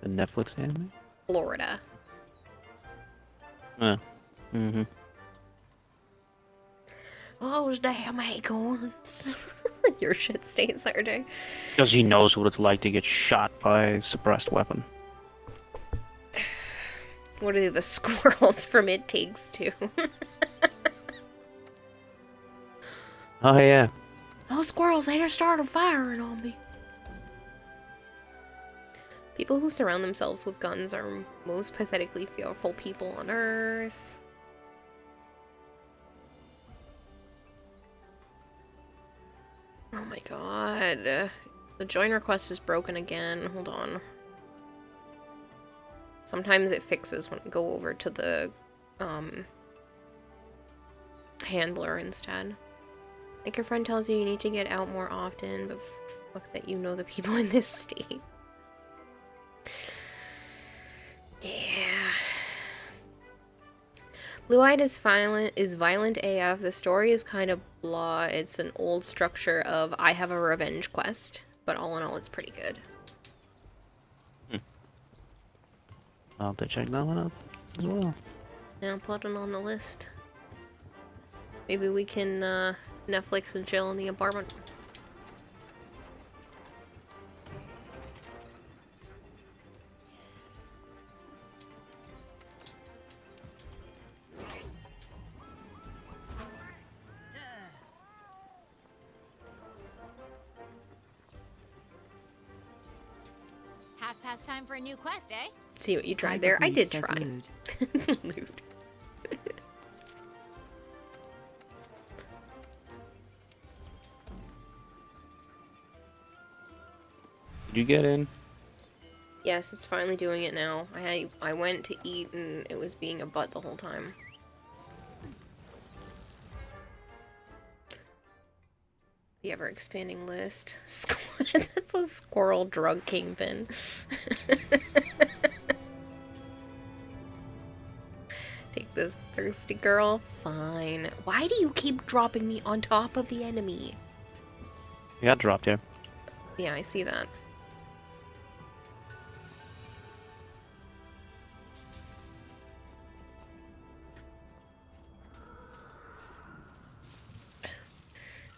The Netflix anime? Florida. Mm-hmm. Those damn acorns. Your shit state, Sire J. Because he knows what it's like to get shot by a suppressed weapon. What are the squirrels from It Takes Two? Oh yeah. Those squirrels, they just started firing on me. People who surround themselves with guns are most pathetically fearful people on Earth. Oh my god. The join request is broken again. Hold on. Sometimes it fixes when I go over to the handler instead. Like your friend tells you you need to get out more often, but fuck that you know the people in this state. Yeah. Blue-Eyed is violent AF. The story is kind of blah. It's an old structure of I have a revenge quest, but all in all, it's pretty good. I'll have to check that one out as well. Now put it on the list. Maybe we can Netflix and chill in the apartment. Half past time for a new quest, eh? See what you tried Tiger there. I Beat did says try. lewd. Lewd. Did you get in? Yes, it's finally doing it now. I went to eat and it was being a butt the whole time. The ever-expanding list. That's a squirrel drug kingpin. Take this, thirsty girl. Fine. Why do you keep dropping me on top of the enemy? You got dropped here. Yeah, I see that.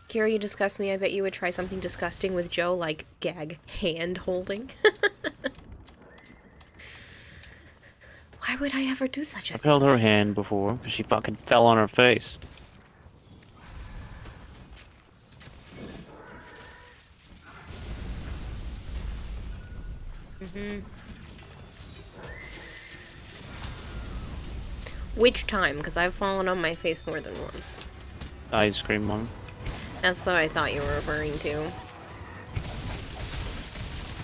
Kira, you disgust me. I bet you would try something disgusting with Joe, like gag hand holding. Why would I ever do such a I've thing? held her hand before because she fucking fell on her face. Which time? Because I've fallen on my face more than once. Ice cream one. That's what I thought you were referring to.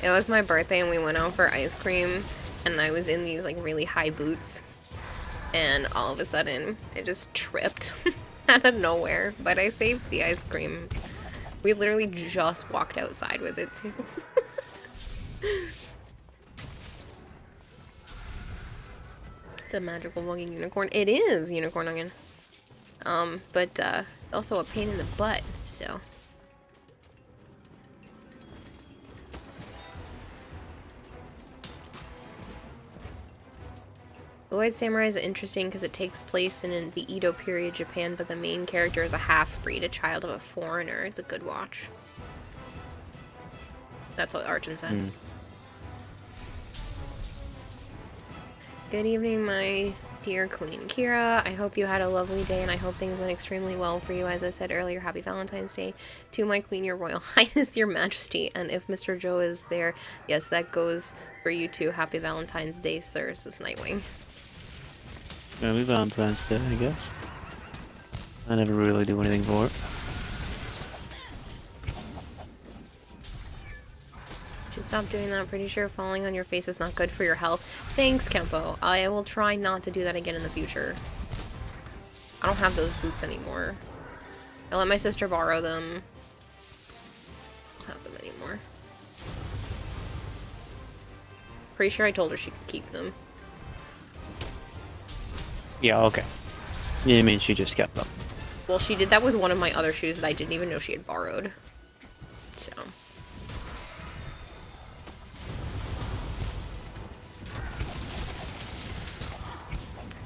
It was my birthday and we went out for ice cream and I was in these like really high boots and all of a sudden I just tripped out of nowhere, but I saved the ice cream. We literally just walked outside with it too. It's a magical looking unicorn. It is unicorn onion. But also a pain in the butt, so. The White Samurai is interesting because it takes place in the Edo period Japan, but the main character is a half-breed, a child of a foreigner. It's a good watch. That's what Archon said. Good evening, my dear Queen Kira. I hope you had a lovely day, and I hope things went extremely well for you. As I said earlier, happy Valentine's Day to my Queen, your Royal Highness, your Majesty. And if Mr. Joe is there, yes, that goes for you too. Happy Valentine's Day, sir, says Nightwing. Happy Valentine's Day, I guess. I never really do anything for it. Should stop doing that. I'm pretty sure falling on your face is not good for your health. Thanks, Kempo. I will try not to do that again in the future. I don't have those boots anymore. I let my sister borrow them. I don't have them anymore. Pretty sure I told her she could keep them. Yeah, okay. Yeah, I mean, she just kept them. Well, she did that with one of my other shoes that I didn't even know she had borrowed. So.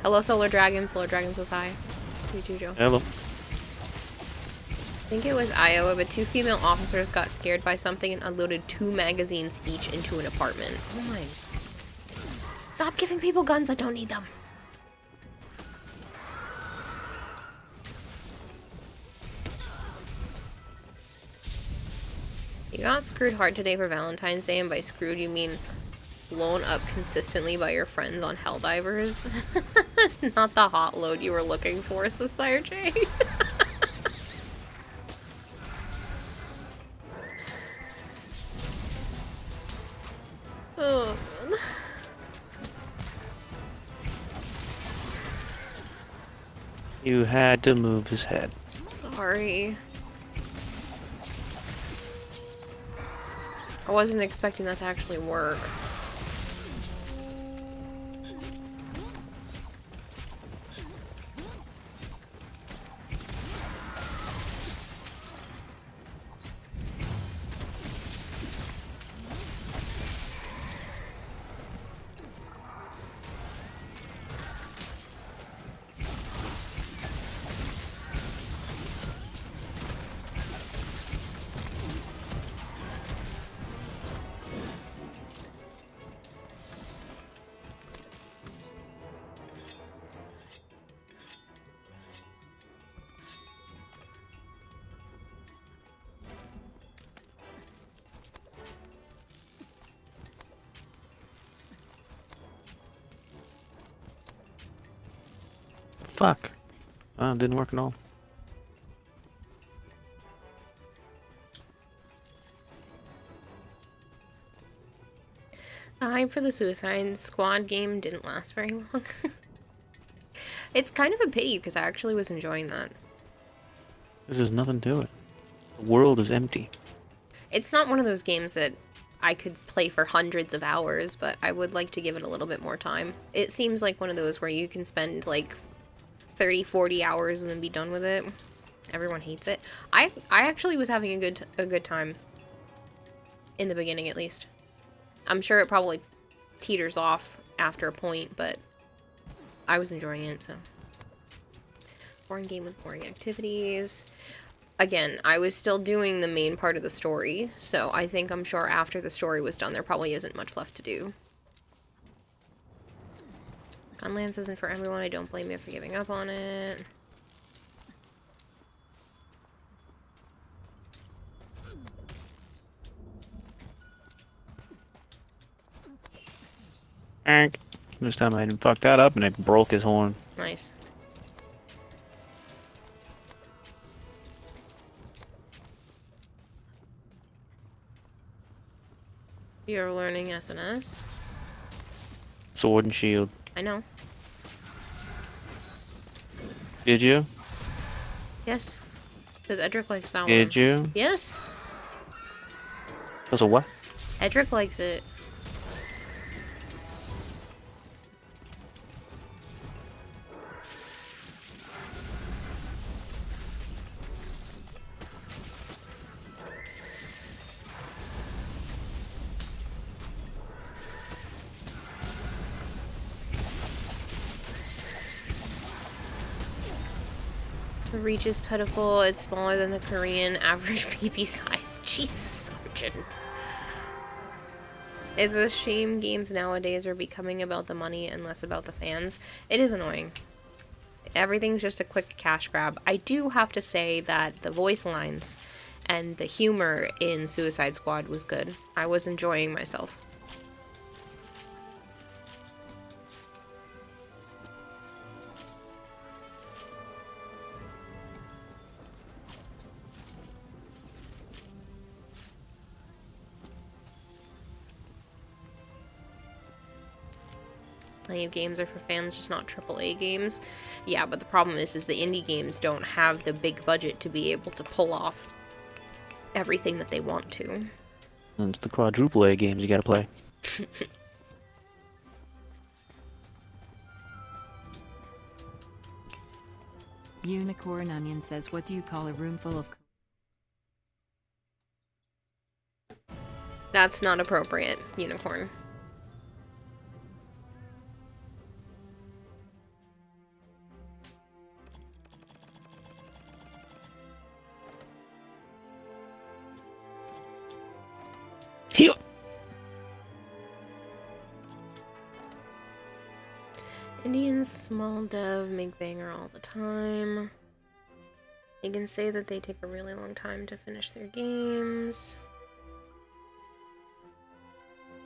Hello, Solar Dragon. Solar Dragon says hi. You too, Joe. Hello. I think it was Iowa, but 2 female officers got scared by something and unloaded 2 magazines each into an apartment. Oh my. Stop giving people guns, I don't need them. You got screwed hard today for Valentine's Day, and by screwed you mean blown up consistently by your friends on Helldivers. Not the hot load you were looking for, says Sire J. Oh, man. You had to move his head. Sorry. I wasn't expecting that to actually work. Fuck. Oh, it didn't work at all. The hype for the Suicide Squad game didn't last very long. It's kind of a pity because I actually was enjoying that. There's nothing to it. The world is empty. It's not one of those games that I could play for hundreds of hours, but I would like to give it a little bit more time. It seems like one of those where you can spend like 30, 40 hours and then be done with it. Everyone hates it. I actually was having a good time. In the beginning, at least. I'm sure it probably teeters off after a point, but I was enjoying it, so. Boring game with boring activities. Again, I was still doing the main part of the story, so I'm sure after the story was done, there probably isn't much left to do. Gunlance isn't for everyone. I don't blame you for giving up on it. This time I didn't fuck that up and it broke his horn. Nice. You're learning SNS. Sword and shield. I know. Did you? Yes. Because Edric likes that one. Did you? Yes. Because of what? Edric likes it. The reach is pitiful. It's smaller than the Korean average PP size. Jesus, Sergeant. It's a shame games nowadays are becoming about the money and less about the fans. It is annoying. Everything's just a quick cash grab. I do have to say that the voice lines and the humor in Suicide Squad was good. I was enjoying myself. Plenty of games are for fans, just not AAA games. Yeah, but the problem is the indie games don't have the big budget to be able to pull off everything that they want to. And it's the quadruple A games you gotta play. Unicorn Onion says, what do you call a room full of... That's not appropriate, Unicorn. Here. Indians, small dev, make banger all the time. You can say that they take a really long time to finish their games.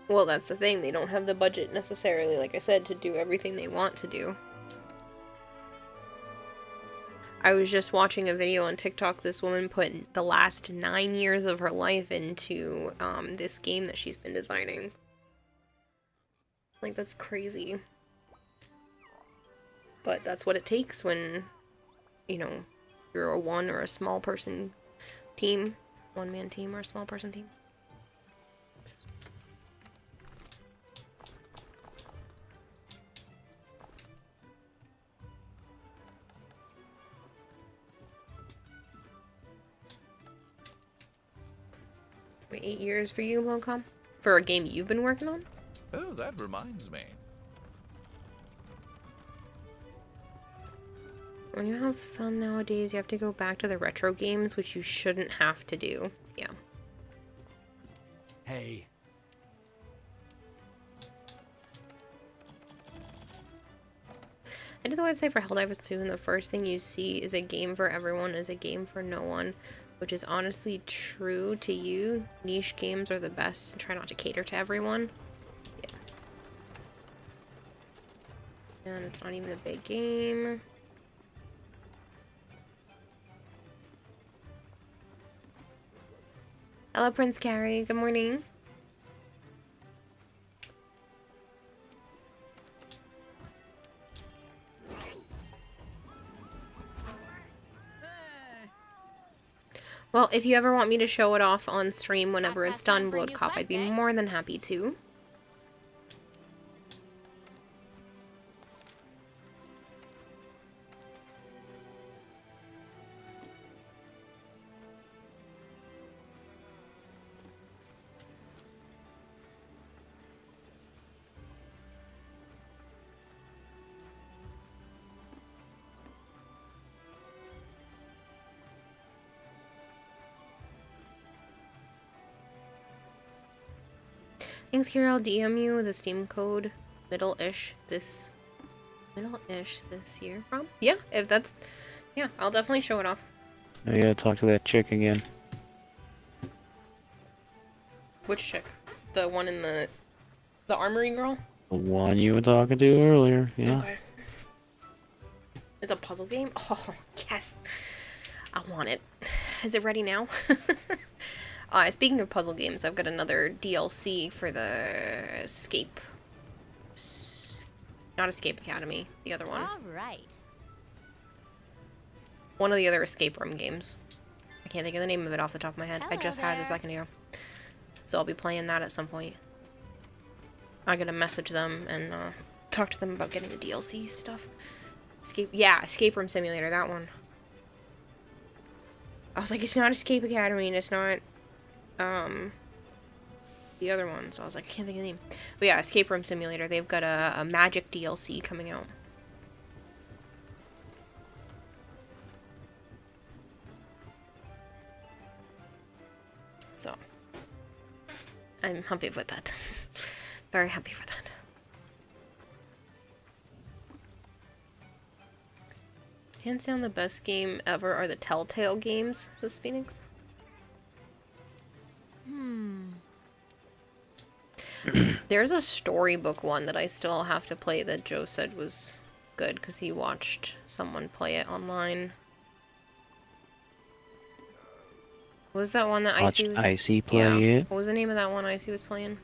Well, that's the thing. They don't have the budget necessarily, like I said, to do everything they want to do. I was just watching a video on TikTok. This woman put the last 9 years of her life into this game that she's been designing. Like, that's crazy. But that's what it takes when, you know, you're a one or a small person team. One-man team or a small person team. Wait, 8 years for you, Locom? For a game you've been working on? Oh, that reminds me. When you have fun nowadays, you have to go back to the retro games, which you shouldn't have to do. Yeah. Hey. I did the website for Helldivers 2, and the first thing you see is a game for everyone is a game for no one, which is honestly true to you. Niche games are the best, and try not to cater to everyone. Yeah. And it's not even a big game. Hello, Prince Carrie. Good morning. Well, if you ever want me to show it off on stream whenever it's done, Blood Cop, I'd be more than happy to. Thanks, Kira. I'll DM you the Steam code middle-ish this year. Yeah, if that's... Yeah, I'll definitely show it off. I gotta talk to that chick again. Which chick? The one in the armory girl? The one you were talking to earlier, yeah. Okay. It's a puzzle game? Oh, yes. I want it. Is it ready now? Speaking of puzzle games, I've got another DLC for the Escape. Not Escape Academy, the other one. All right. One of the other escape room games. I can't think of the name of it off the top of my head. I just had it a second ago. So I'll be playing that at some point. I gotta message them and talk to them about getting the DLC stuff. Escape Room Simulator, that one. I was like, it's not Escape Academy and it's not the other one, so I was like, I can't think of the name. But yeah, Escape Room Simulator, they've got a Magic DLC coming out. So, I'm happy with that. Very happy for that. Hands down, the best game ever are the Telltale games, says Phoenix. There's a storybook one that I still have to play that Joe said was good because he watched someone play it online. What was that one that Watched Icy? Icy play it. What was the name of that one Icy was playing?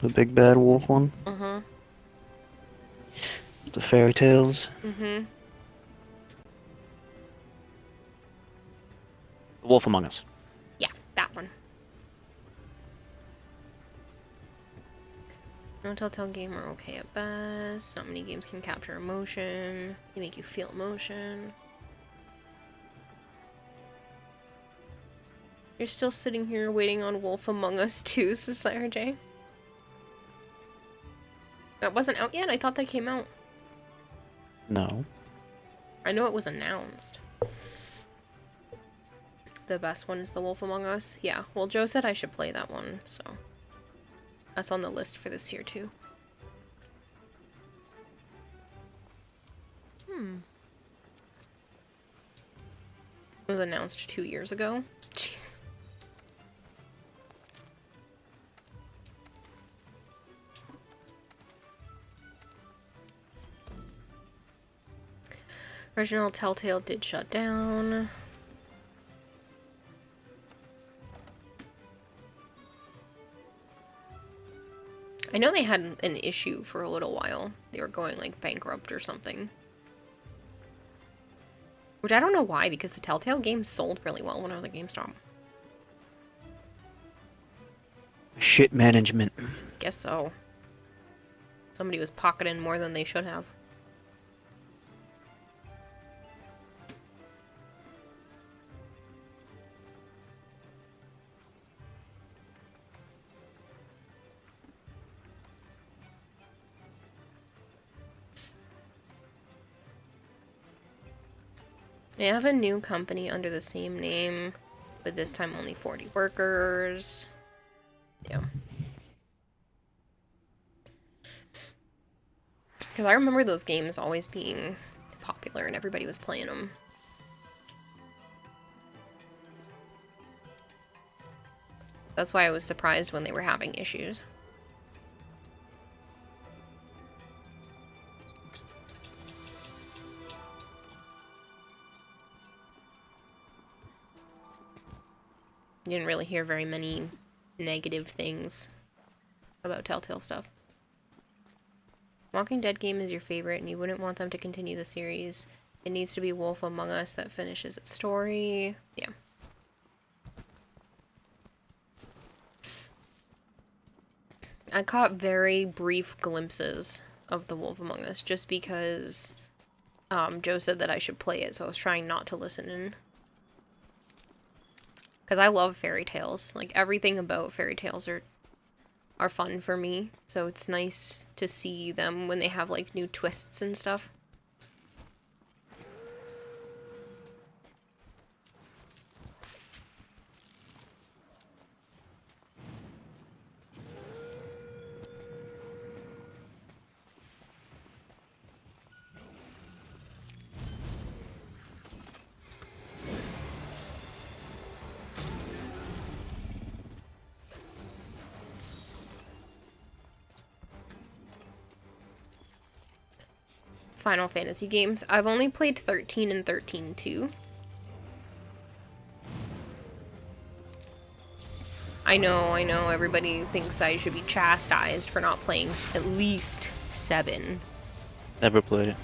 The big bad wolf one. Uh-huh. The fairy tales. Mm-hmm. The Wolf Among Us. Yeah, that one. No Telltale game are okay at best. Not many games can capture emotion. They make you feel emotion. You're still sitting here waiting on Wolf Among Us 2, says Sarah J. That wasn't out yet? I thought that came out. No. I know it was announced. The best one is The Wolf Among Us. Yeah, well, Joe said I should play that one, so that's on the list for this year, too. It was announced 2 years ago. Jeez. Original Telltale did shut down. I know they had an issue for a little while. They were going like bankrupt or something. Which I don't know why, because the Telltale games sold really well when I was at GameStop. Shit management. Guess so. Somebody was pocketing more than they should have. They have a new company under the same name, but this time only 40 workers. Yeah. Because I remember those games always being popular and everybody was playing them. That's why I was surprised when they were having issues. You didn't really hear very many negative things about Telltale stuff. Walking Dead game is your favorite and you wouldn't want them to continue the series. It needs to be Wolf Among Us that finishes its story. Yeah. I caught very brief glimpses of the Wolf Among Us just because Joe said that I should play it, so I was trying not to listen in. Because I love fairy tales. Like, everything about fairy tales are fun for me. So it's nice to see them when they have, like, new twists and stuff. Final Fantasy games. I've only played 13 and 13-2. I know, everybody thinks I should be chastised for not playing at least 7. Never played it.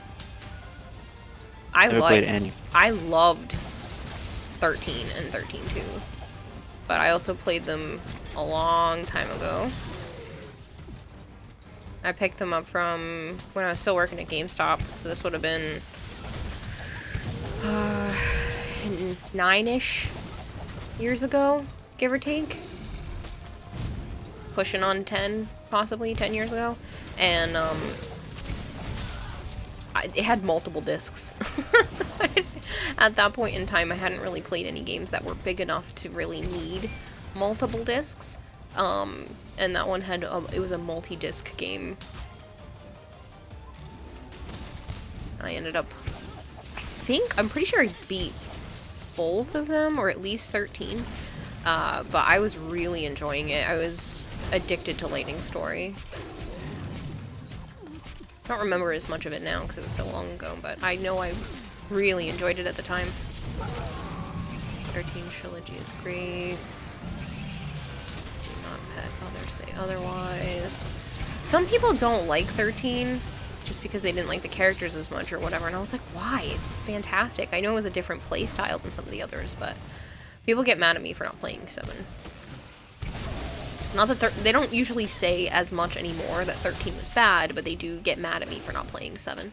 I Never played any. I loved 13 and 13-2. But I also played them a long time ago. I picked them up from when I was still working at GameStop, so this would have been 9-ish years ago, give or take. Pushing on 10, possibly 10 years ago. And it had multiple discs. At that point in time, I hadn't really played any games that were big enough to really need multiple discs. And that one had, it was a multi-disc game. I ended up, I'm pretty sure I beat both of them, or at least 13. But I was really enjoying it. I was addicted to Lightning Story. I don't remember as much of it now because it was so long ago, but I know I really enjoyed it at the time. 13 Trilogy is great. Do not pet, others say otherwise. Some people don't like 13 just because they didn't like the characters as much or whatever, and I was like, why? It's fantastic. I know it was a different play style than some of the others, but people get mad at me for not playing 7. Not that they don't usually say as much anymore that 13 was bad, but they do get mad at me for not playing 7.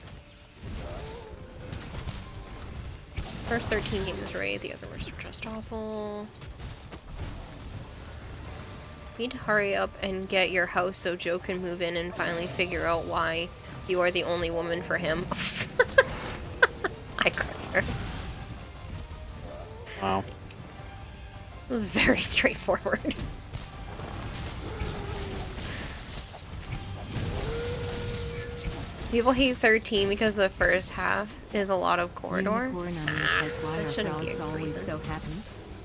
First 13 game was great, the others were just awful. Need to hurry up and get your house so Joe can move in and finally figure out why you are the only woman for him. I cried. Wow. It was very straightforward. People hate 13 because the first half is a lot of corridor. Says, why That are shouldn't be a frogs always reason. so happy?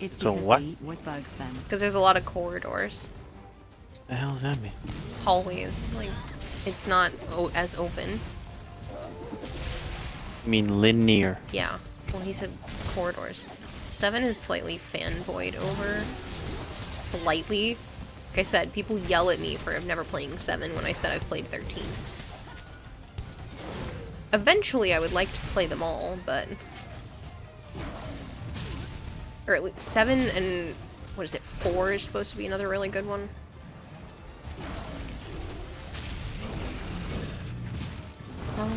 It's So because what? they eat what bugs them. Because there's a lot of corridors. The hell does that mean? Hallways. Like, it's not as open. I mean linear. Yeah. Well, he said corridors. 7 is slightly fanboyed over. Slightly. Like I said, people yell at me for never playing 7 when I said I've played 13. Eventually, I would like to play them all, but... Or at least 7 and... What is it? 4 is supposed to be another really good one.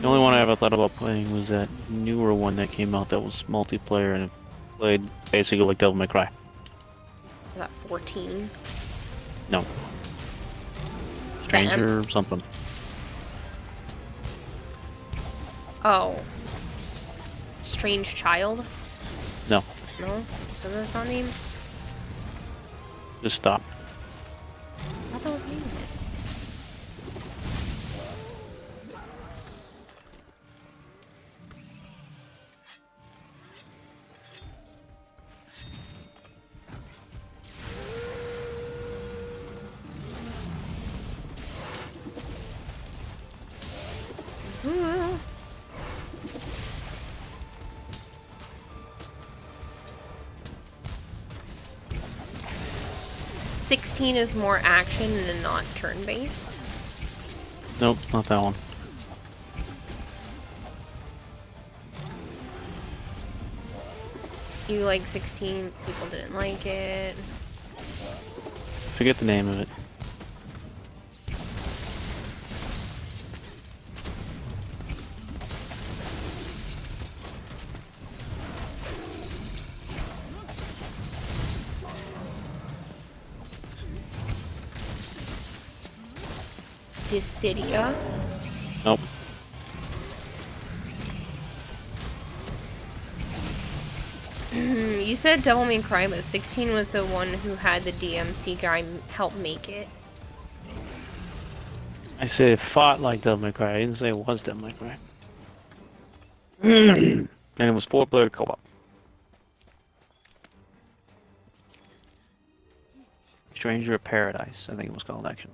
The only one I ever thought about playing was that newer one that came out that was multiplayer and it played basically like Devil May Cry. Was that 14? No. Stranger something. Oh. Strange Child? No. No? Is that not name? Just stop. I thought that was the name of it. Hmm. 16 is more action and not turn-based. Nope, not that one. You like 16, people didn't like it. Forget the name of it. Dissidia. Nope. You said Devil May Cry, but 16 was the one who had the DMC guy help make it. I said it fought like Devil May Cry. I didn't say it was Devil May Cry. And it was 4-player co-op. Stranger of Paradise, I think it was called actually.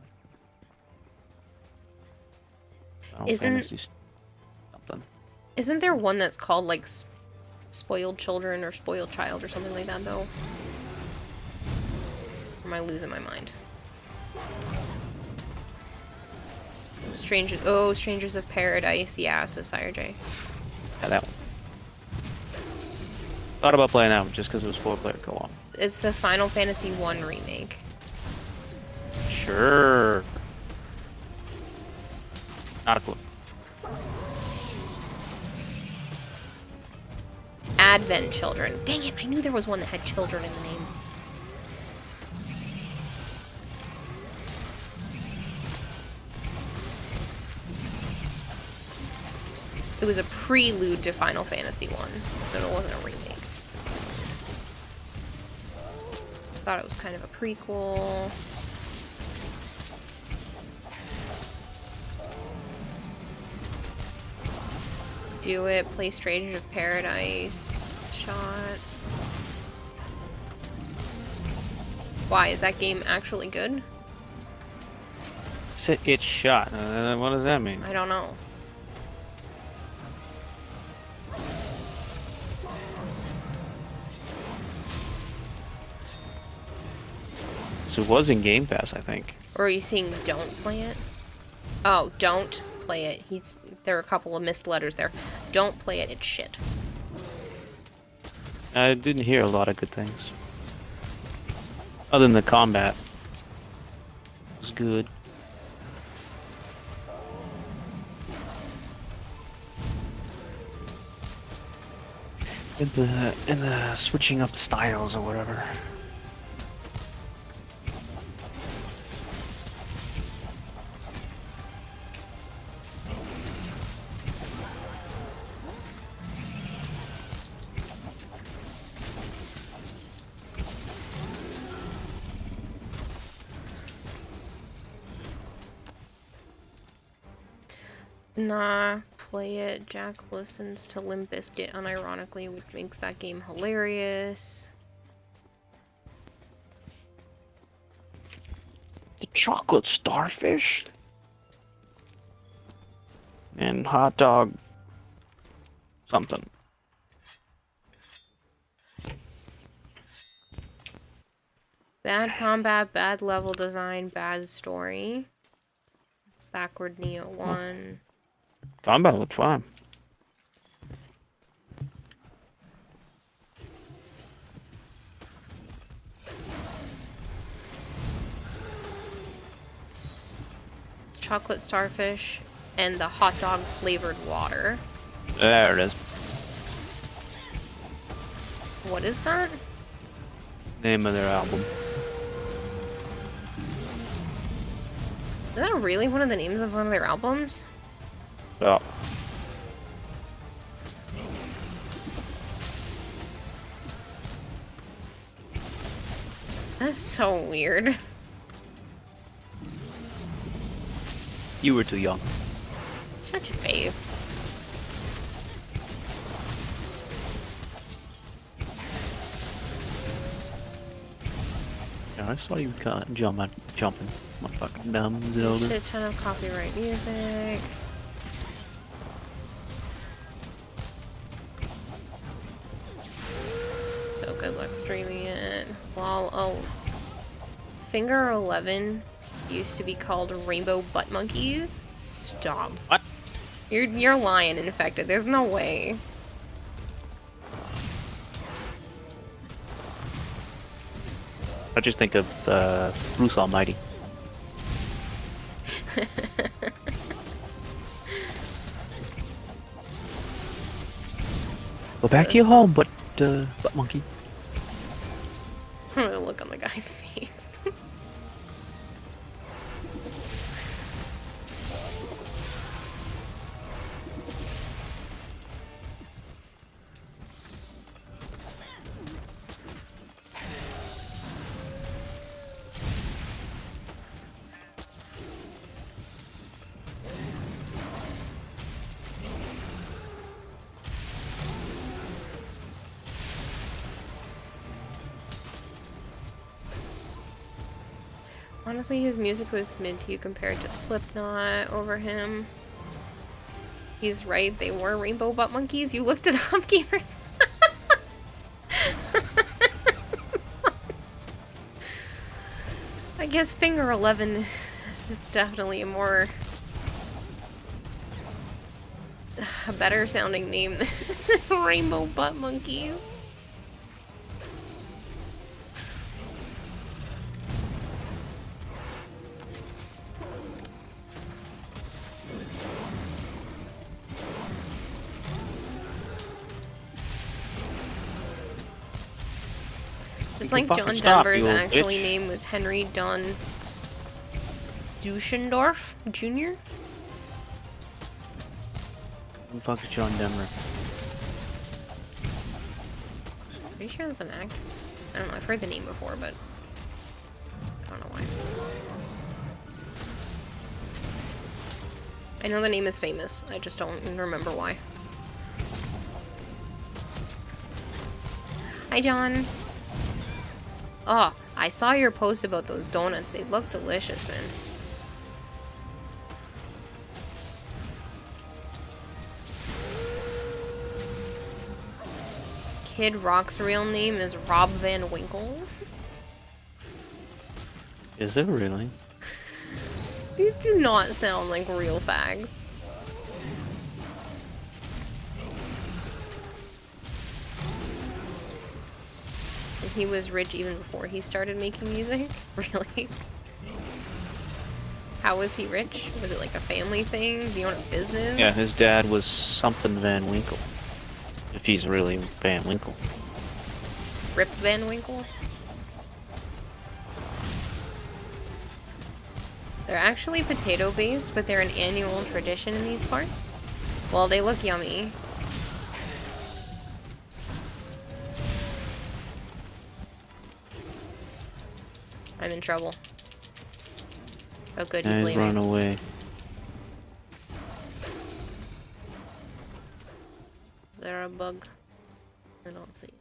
Final Fantasy something. Isn't there one that's called like Spoiled Children or Spoiled Child or something like that though? Or am I losing my mind? Strangers of Paradise, yeah, says Sire J. Yeah, that one. Thought about playing that one just because it was 4-player co-op. It's the Final Fantasy 1 remake. Sure. Not a clue. Advent Children. Dang it, I knew there was one that had children in the name. It was a prelude to Final Fantasy 1, so it wasn't a remake. Thought it was kind of a prequel. Do it. Play Strangers of Paradise. Shot. Why? Is that game actually good? It's shot. What does that mean? I don't know. So it was in Game Pass, I think. Or are you seeing don't play it? Oh, don't play it. There are a couple of missed letters there. Don't play it, it's shit. I didn't hear a lot of good things. Other than the combat. It was good. In the switching up the styles or whatever. Nah, play it. Jack listens to Limp Bizkit unironically, which makes that game hilarious. The chocolate starfish? And hot dog something. Bad combat, bad level design, bad story. It's backward Neo 1. Combat looked fine. Chocolate starfish and the hot dog flavored water. There it is. What is that? Name of their album. Is that really one of the names of one of their albums? Oh. That's so weird. You were too young. Shut your face. Yeah, I saw you kind of jumping. My fucking dumb Zelda. Shit ton of copyright music. So good luck streaming it. Lol. Oh. Finger 11 used to be called Rainbow Butt Monkeys. Stop. What? You're lying, Infected. There's no way. I just think of Bruce Almighty. Go back to your home, but monkey. Look on the guy's face. Honestly, his music was mid-tier compared to Slipknot over him. He's right, they were rainbow butt monkeys. You looked it up, gamers. I guess Finger 11 is definitely a better sounding name than Rainbow Butt Monkeys. Just like John Denver's actually name was Henry Don Duschendorf Jr. Who the fuck is John Denver? Pretty sure that's an actor. I don't know, I've heard the name before, but I don't know why. I know the name is famous, I just don't remember why. Hi, John. Oh, I saw your post about those donuts. They look delicious, man. Kid Rock's real name is Rob Van Winkle. Is it really? These do not sound like real fags. And he was rich even before he started making music? Really? How was he rich? Was it like a family thing? Did he own a business? Yeah, his dad was something Van Winkle. If he's really Van Winkle. Rip Van Winkle? They're actually potato based, but they're an annual tradition in these parts. Well, they look yummy. I'm in trouble. Oh good, he's And leaving. run away. Is there a bug? I don't see it.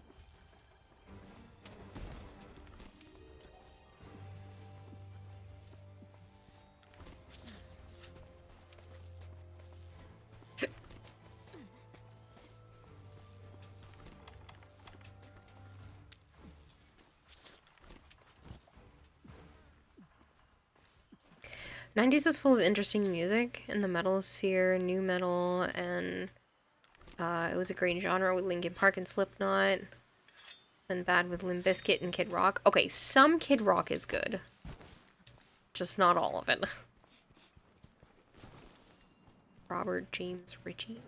'90s was full of interesting music in the metal sphere, new metal, and it was a great genre with Linkin Park and Slipknot, and bad with Limp Bizkit and Kid Rock. Okay, some Kid Rock is good, just not all of it. Robert James Ritchie.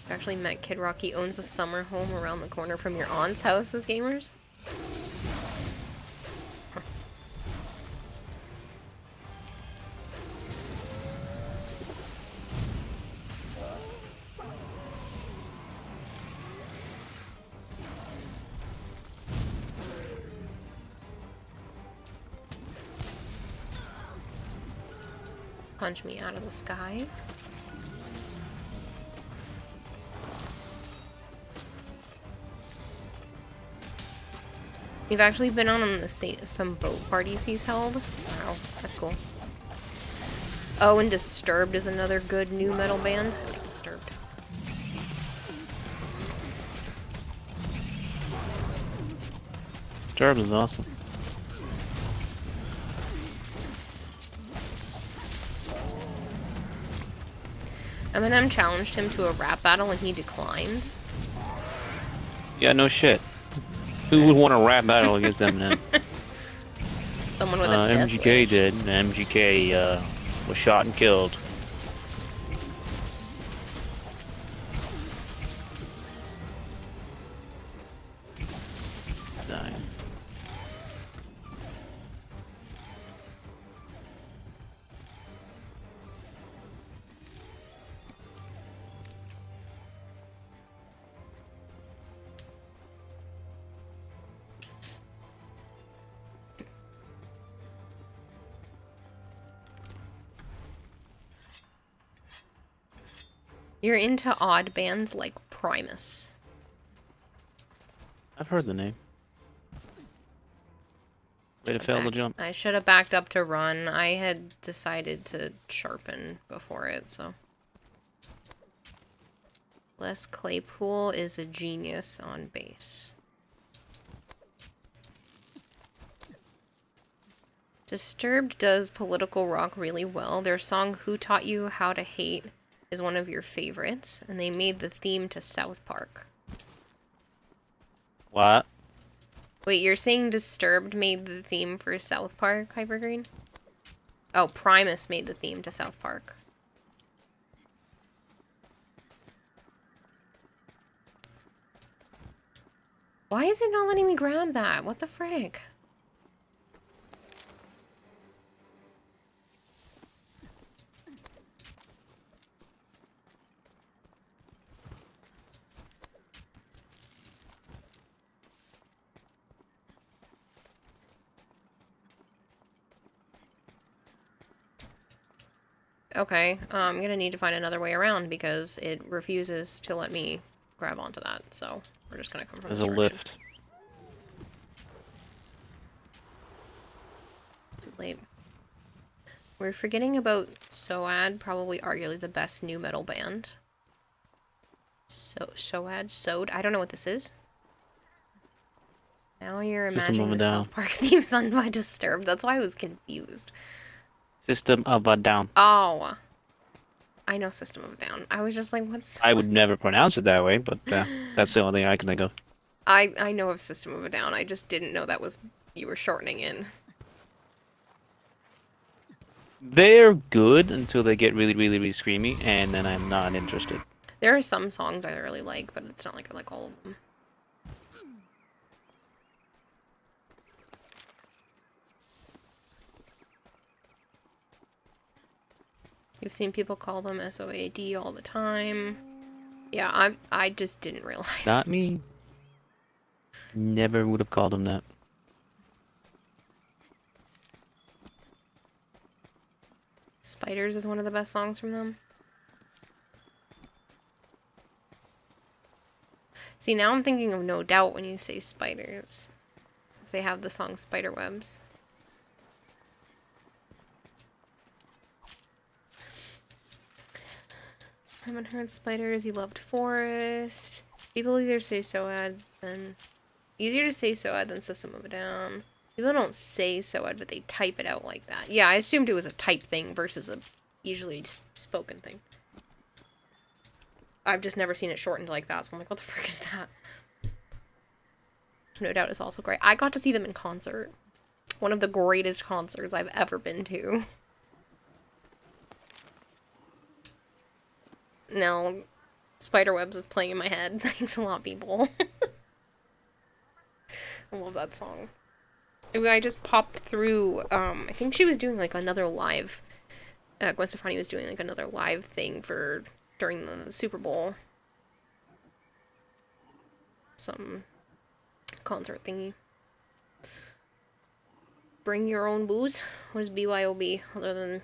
I actually met Kid Rock. He owns a summer home around the corner from your aunt's house as gamers. Punch me out of the sky. We've actually been on some boat parties he's held. Wow, that's cool. Oh, and Disturbed is another good new metal band. I like Disturbed. Disturbed is awesome. Eminem challenged him to a rap battle and he declined. Yeah, no shit. Who would want a rap battle against Eminem? Someone with a death MGK wish. did. And MGK was shot and killed. Dying. You're into odd bands like Primus. I've heard the name. Way to fail the jump. I should have backed up to run. I had decided to sharpen before it, so. Les Claypool is a genius on bass. Disturbed does political rock really well. Their song Who Taught You How to Hate is one of your favorites, and they made the theme to South Park. What? Wait, you're saying Disturbed made the theme for South Park, Hypergreen? Oh, Primus made the theme to South Park. Why is it not letting me grab that? What the frick? Okay, I'm gonna need to find another way around because it refuses to let me grab onto that, so we're just gonna come from There's this a direction. lift. Too late. We're forgetting about Soad, probably arguably the best new metal band. Sode? I don't know what this is. Now you're System imagining of a the Down. South Park theme sung by Disturbed. That's why I was confused. System of a Down. Oh. I know System of a Down. I was just like, what's... I would never pronounce it that way, but that's the only thing I can think of. I know of System of a Down. I just didn't know that was... You were shortening in. They're good until they get really, really, really screamy, and then I'm not interested. There are some songs I really like, but it's not like I like all of them. You've seen people call them SOAD all the time. Yeah, I just didn't realize. Not me. Never would have called them that. Spiders is one of the best songs from them. See, now I'm thinking of No Doubt when you say spiders. 'Cause they have the song Spiderwebs. Haven't heard Spiders, you loved Forest. People either say Soad than... Easier to say Soad than System of a Down. People don't say Soad, but they type it out like that. Yeah, I assumed it was a type thing versus a usually spoken thing. I've just never seen it shortened like that, so I'm like, what the frick is that? No Doubt is also great. I got to see them in concert. One of the greatest concerts I've ever been to. Now, Spiderwebs is playing in my head. Thanks a lot, people. I love that song. I just popped through, I think she was doing like another live, Gwen Stefani was doing like another live thing for, during the Super Bowl. Some concert thingy. Bring your own booze? What is BYOB other than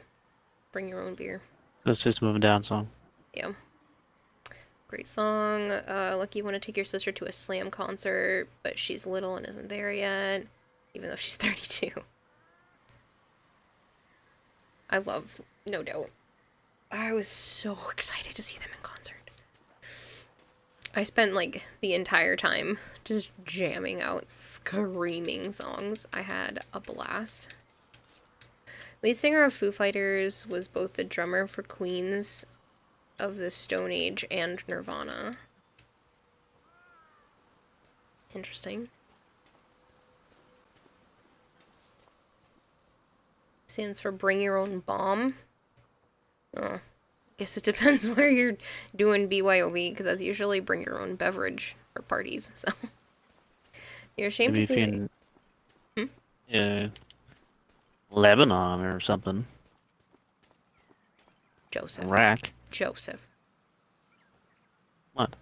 bring your own beer? The System of a Down song. Yeah. Great song. Lucky you want to take your sister to a Slam concert, but she's little and isn't there yet, even though she's 32. I love No Doubt. I was so excited to see them in concert. I spent like the entire time just jamming out screaming songs. I had a blast. Lead singer of Foo Fighters was both the drummer for Queens of the Stone Age and Nirvana. Interesting. Stands for Bring Your Own Bomb. Oh, guess it depends where you're doing BYOB, because that's usually bring your own beverage for parties, so. You're ashamed Maybe to if say you're in Lebanon or something. Joseph. Iraq. Joseph. What?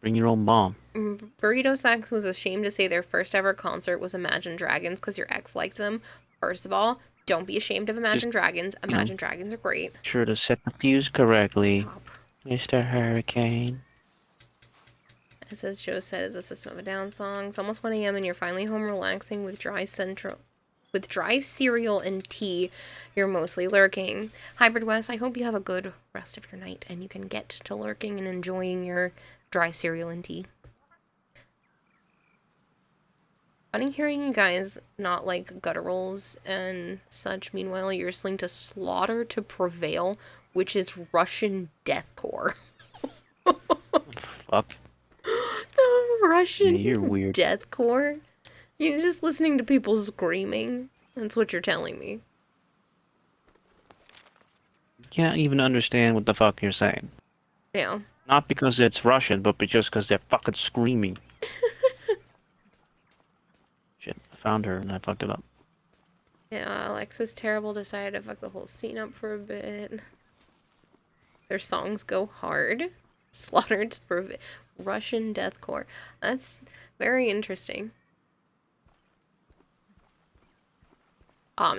Bring your own bomb. Burrito Sacks was ashamed to say their first ever concert was Imagine Dragons because your ex liked them. First of all, don't be ashamed of Imagine Dragons. Imagine Dragons are great. Sure to set the fuse correctly. Stop. Mr. Hurricane. It says Joe said it's a System of a Down song. It's almost 1 a.m. and you're finally home relaxing with dry cereal and tea. You're mostly lurking. Hybrid West, I hope you have a good rest of your night and you can get to lurking and enjoying your dry cereal and tea. Funny hearing you guys not like gutturals and such. Meanwhile, you're listening to Slaughter to Prevail, which is Russian deathcore. Fuck. The Russian You're weird. deathcore? You're just listening to people screaming. That's what you're telling me. Can't even understand what the fuck you're saying. Yeah. Not because it's Russian, but just because they're fucking screaming. Shit, I found her and I fucked it up. Yeah, Alexa's terrible decided to fuck the whole scene up for a bit. Their songs go hard. Slaughtered to Prevail. Russian deathcore. That's very interesting.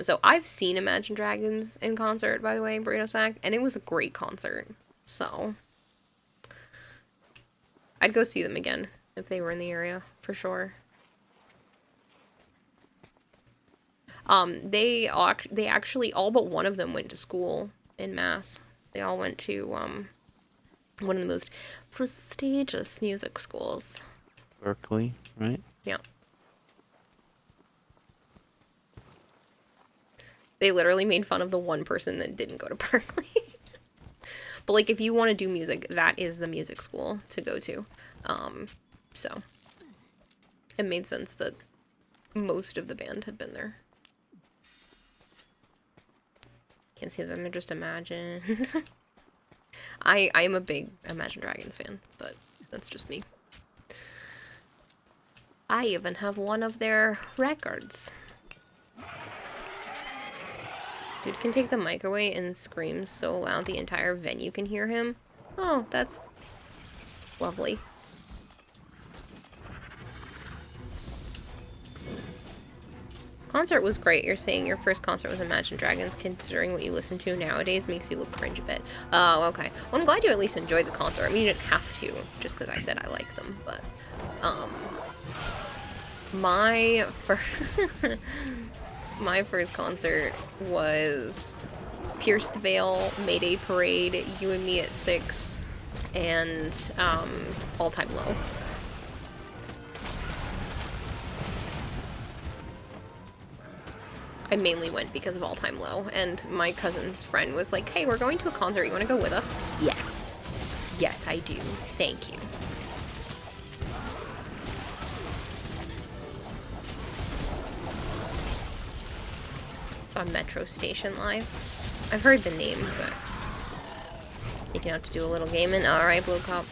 So I've seen Imagine Dragons in concert, by the way, Burrito Sack, and it was a great concert. So I'd go see them again if they were in the area, for sure. They actually, all but one of them went to school in Mass. They all went to, one of the most prestigious music schools. Berkeley, right? Yeah. They literally made fun of the one person that didn't go to Berkeley. But, like, if you want to do music, that is the music school to go to. So it made sense that most of the band had been there. Can't see them, they're just imagined. I am a big Imagine Dragons fan, but that's just me. I even have one of their records. Dude can take the mic away and screams so loud the entire venue can hear him. Oh, that's lovely. Concert was great. You're saying your first concert was Imagine Dragons, considering what you listen to nowadays makes you look cringe a bit. Oh, okay. Well, I'm glad you at least enjoyed the concert. I mean, you didn't have to, just because I said I like them, but, my first concert was Pierce the Veil, Mayday Parade, You and Me at 6, and, All Time Low. I mainly went because of All Time Low, and my cousin's friend was like, hey, we're going to a concert, you want to go with us? I was like, yes. Yes, I do. Thank you. Saw Metro Station live. I've heard the name, but sneaking out to do a little gaming. Alright, Blue Cop.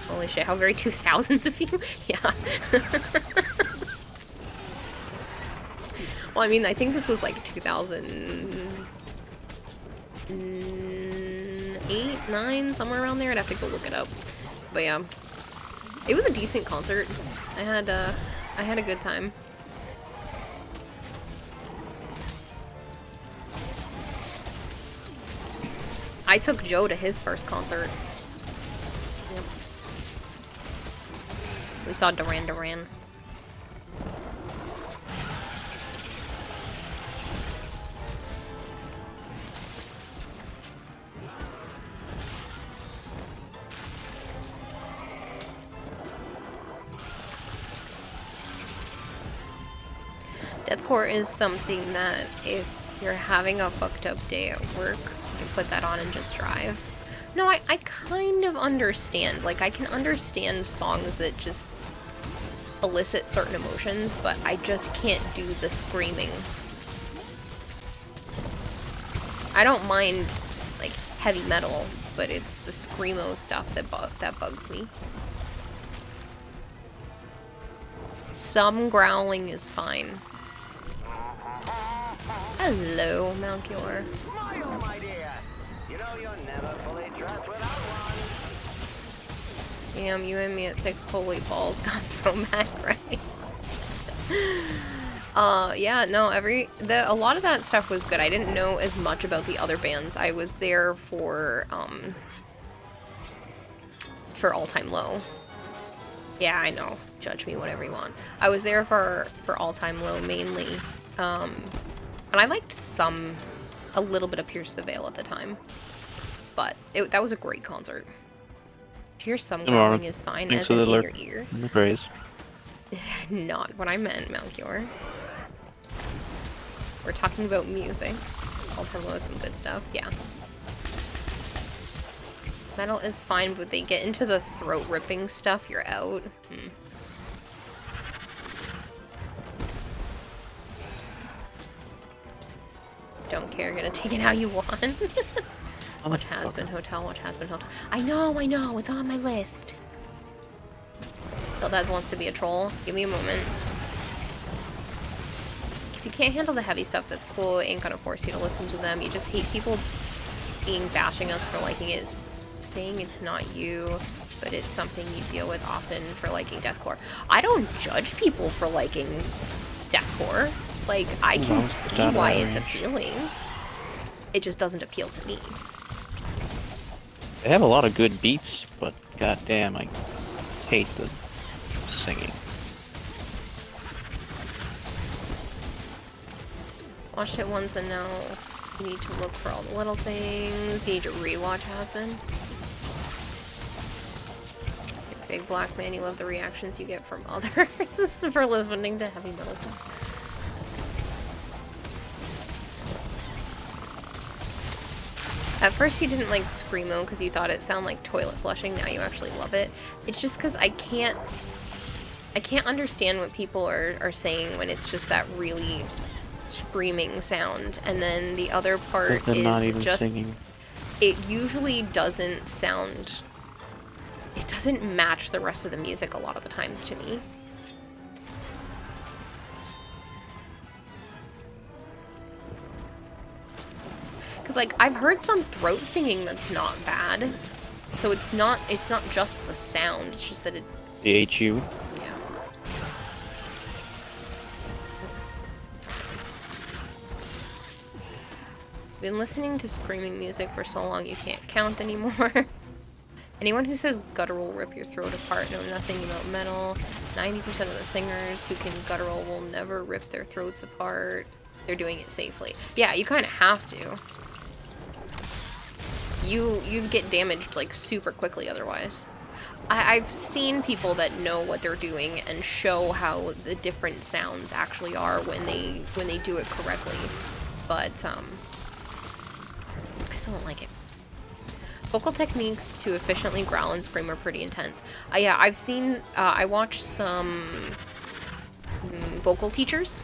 Holy shit, how very 2000s of you. Yeah. Well, I mean, I think this was like 2008, 9, somewhere around there. I'd have to go look it up. But yeah, it was a decent concert. I had a good time. I took Joe to his first concert. Yep. We saw Duran Duran. Deathcore is something that if you're having a fucked up day at work, you can put that on and just drive. No, I kind of understand. Like, I can understand songs that just elicit certain emotions, but I just can't do the screaming. I don't mind, like, heavy metal, but it's the screamo stuff that bugs me. Some growling is fine. Hello, Melchior. My, oh my dear. You know you're never fully dressed without one. Damn, you and me at 6, holy balls, got throwback, right? Yeah, no, a lot of that stuff was good. I didn't know as much about the other bands. I was there for All Time Low. Yeah, I know. Judge me whatever you want. I was there for All Time Low mainly. And I liked a little bit of Pierce the Veil at the time. But that was a great concert. To hear some growling is fine, as in your ear. The praise. Not what I meant, Melchior. We're talking about music. All Time Low is some good stuff, yeah. Metal is fine, but they get into the throat-ripping stuff, you're out. Don't care, gonna take it how you want. Watch Has-Been Hotel, watch Has-Been Hotel. I know, it's on my list. Bill Dad wants to be a troll. Give me a moment. If you can't handle the heavy stuff, that's cool. It ain't gonna force you to listen to them. You just hate people bashing us for liking it, saying it's not you, but it's something you deal with often for liking deathcore. I don't judge people for liking deathcore. Like, I can Most see got why out of it's range. appealing. It just doesn't appeal to me. They have a lot of good beats, but goddamn, I hate the singing. Watched it once and now you need to look for all the little things. You need to rewatch Has-Been. Big black man, you love the reactions you get from others for listening to heavy metal stuff. At first you didn't like Screamo because you thought it sounded like toilet flushing. Now you actually love it. It's just because I can't understand what people are saying when it's just that really screaming sound. And then the other part They're not is even just singing. it usually doesn't sound. It doesn't match the rest of the music a lot of the times to me. Because like I've heard some throat singing that's not bad. So it's not just the sound, it's just that it The HU. yeah. Been listening to screaming music for so long you can't count anymore. Anyone who says guttural rip your throat apart know nothing about metal. 90% of the singers who can guttural will never rip their throats apart. They're doing it safely. Yeah, you kind of have to. You'd get damaged like super quickly otherwise. I've seen people that know what they're doing and show how the different sounds actually are when they do it correctly. But I still don't like it. Vocal techniques to efficiently growl and scream are pretty intense. Yeah, I've seen, I watch some vocal teachers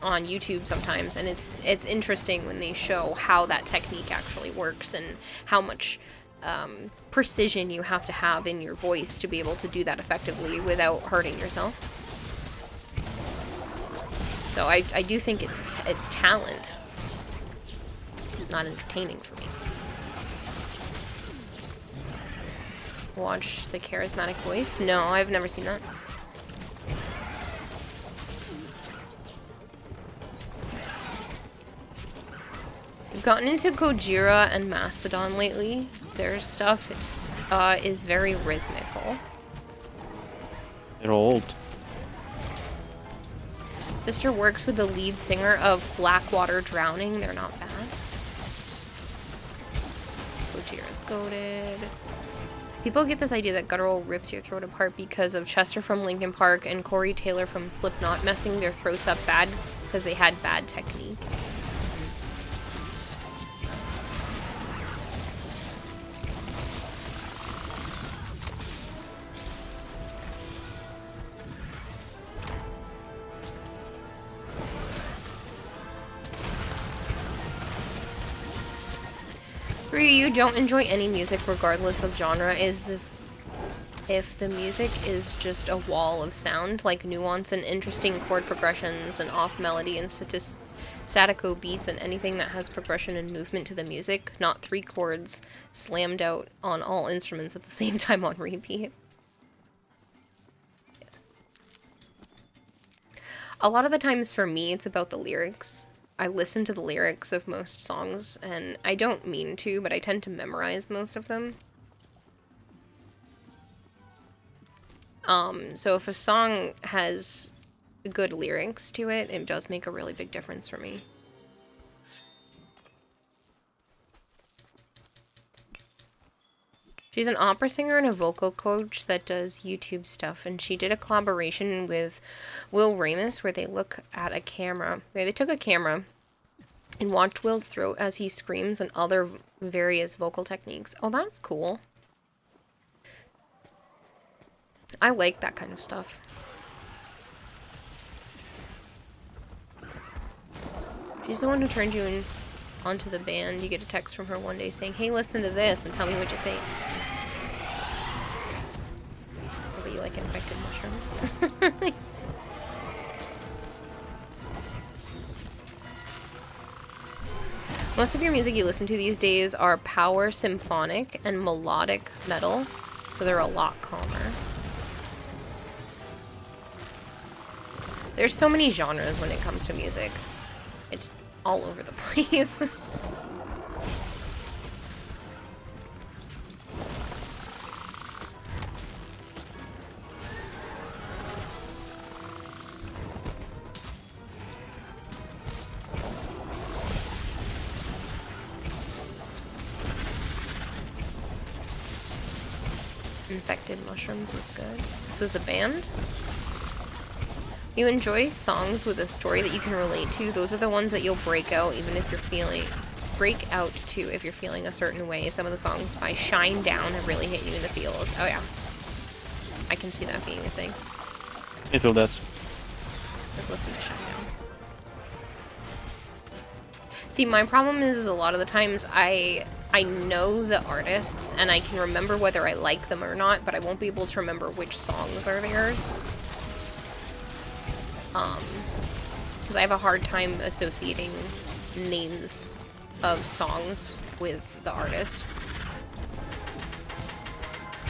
on YouTube sometimes, and it's interesting when they show how that technique actually works and how much precision you have to have in your voice to be able to do that effectively without hurting yourself. So I do think it's talent. It's just not entertaining for me. Watch The Charismatic Voice? No, I've never seen that. I've gotten into Gojira and Mastodon lately. Their stuff is very rhythmical. They're old. Sister works with the lead singer of Blackwater Drowning. They're not bad. Gojira's goated. People get this idea that guttural rips your throat apart because of Chester from Linkin Park and Corey Taylor from Slipknot messing their throats up bad because they had bad technique. You don't enjoy any music regardless of genre if the music is just a wall of sound, like nuance and interesting chord progressions and off melody and staccato beats and anything that has progression and movement to the music, not 3 chords slammed out on all instruments at the same time on repeat. A lot of the times for me it's about the lyrics. I listen to the lyrics of most songs, and I don't mean to, but I tend to memorize most of them. So if a song has good lyrics to it, it does make a really big difference for me. She's an opera singer and a vocal coach that does YouTube stuff, and she did a collaboration with Will Ramus where they look at a camera. They took a camera and watched Will's throat as he screams and other various vocal techniques. Oh, that's cool. I like that kind of stuff. She's the one who turned you onto the band. You get a text from her one day saying, "Hey, listen to this and tell me what you think." Maybe you like infected mushrooms. Most of your music you listen to these days are power symphonic and melodic metal, so they're a lot calmer. There's so many genres when it comes to music. It's all over the place. Infected mushrooms is good. This is a band. You enjoy songs with a story that you can relate to. Those are the ones that you'll break out even if you're feeling if you're feeling a certain way. Some of the songs by Shine Down have really hit you in the feels. Oh yeah. I can see that being a thing. I feel that. Let's listen to Shine Down. See, my problem is a lot of the times I know the artists and I can remember whether I like them or not, but I won't be able to remember which songs are theirs. Because I have a hard time associating names of songs with the artist.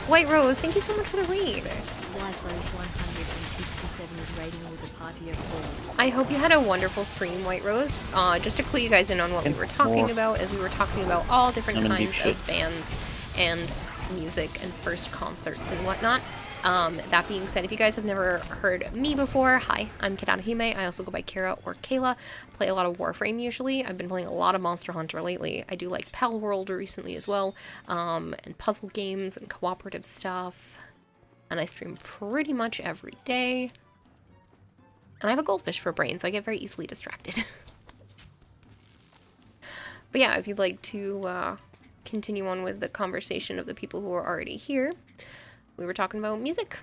White Rose, thank you so much for the raid. White Rose 167 is raiding with a party of 4. I hope you had a wonderful stream, White Rose. Just to clue you guys in on what we were talking about, is we were talking about all different kinds of bands and music and first concerts and whatnot. That being said, if you guys have never heard me before, hi, I'm Kitana Hime. I also go by Kira or Kayla. Play a lot of Warframe usually. I've been playing a lot of Monster Hunter lately. I do like Pal World recently as well, and puzzle games and cooperative stuff. And I stream pretty much every day. And I have a goldfish for a brain, so I get very easily distracted. But yeah, if you'd like to continue on with the conversation of the people who are already here, we were talking about music.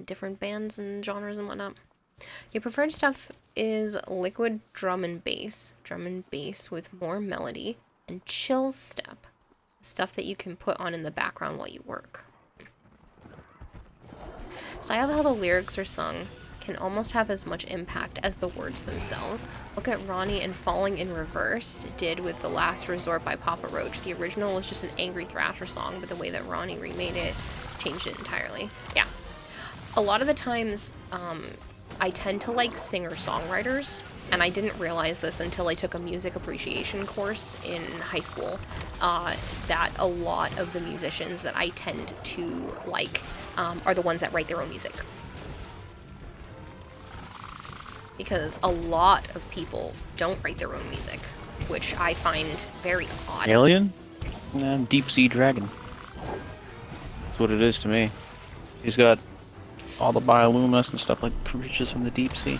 Different bands and genres and whatnot. Your preferred stuff is liquid drum and bass. Drum and bass with more melody. And chill step. Stuff that you can put on in the background while you work. Style of how the lyrics are sung can almost have as much impact as the words themselves. Look at Ronnie and Falling in Reverse did with The Last Resort by Papa Roach. The original was just an angry thrasher song, but the way that Ronnie remade it changed it entirely. Yeah. A lot of the times, I tend to like singer-songwriters, and I didn't realize this until I took a music appreciation course in high school, that a lot of the musicians that I tend to like are the ones that write their own music. Because a lot of people don't write their own music, which I find very odd. Alien? Deep Sea Dragon. That's what it is to me. He's got all the bioluminescent stuff like creatures from the deep sea.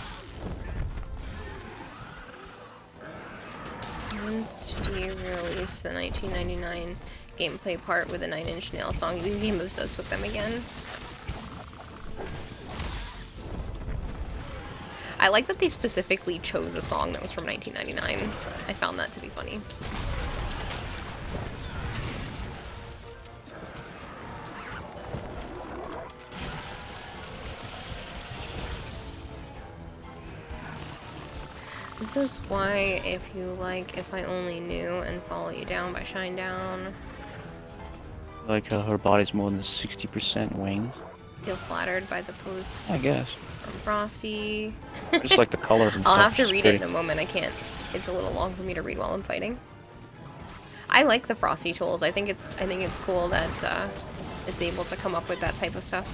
Studio released the 1999 gameplay part with a 9 Inch Nails song. You became obsessed with them again. I like that they specifically chose a song that was from 1999. I found that to be funny. This is why if you like If I Only Knew and Follow You Down by Shine Down. Like her body's more than 60% wings. Feel flattered by the post. I guess. From Frosty. I just like the colors and I'll stuff. have to read it in a moment. I can't. It's a little long for me to read while I'm fighting. I like the Frosty tools. I think it's cool that it's able to come up with that type of stuff.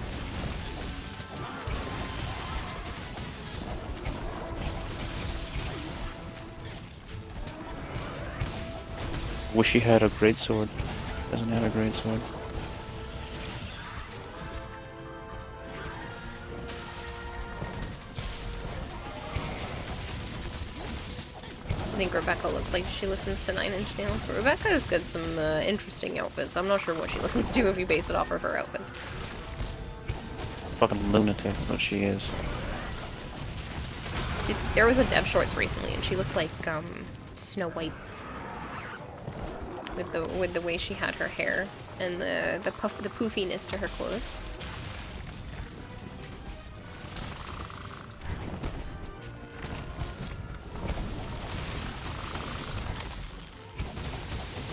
Wish he had a great sword. Doesn't have a great sword. I think Rebecca looks like she listens to 9 Inch Nails. Rebecca has got some interesting outfits. I'm not sure what she listens to if you base it off of her outfits. Fucking lunatic, what she is. There was a Dev Shorts recently, and she looked like Snow White with the way she had her hair and the poofiness to her clothes.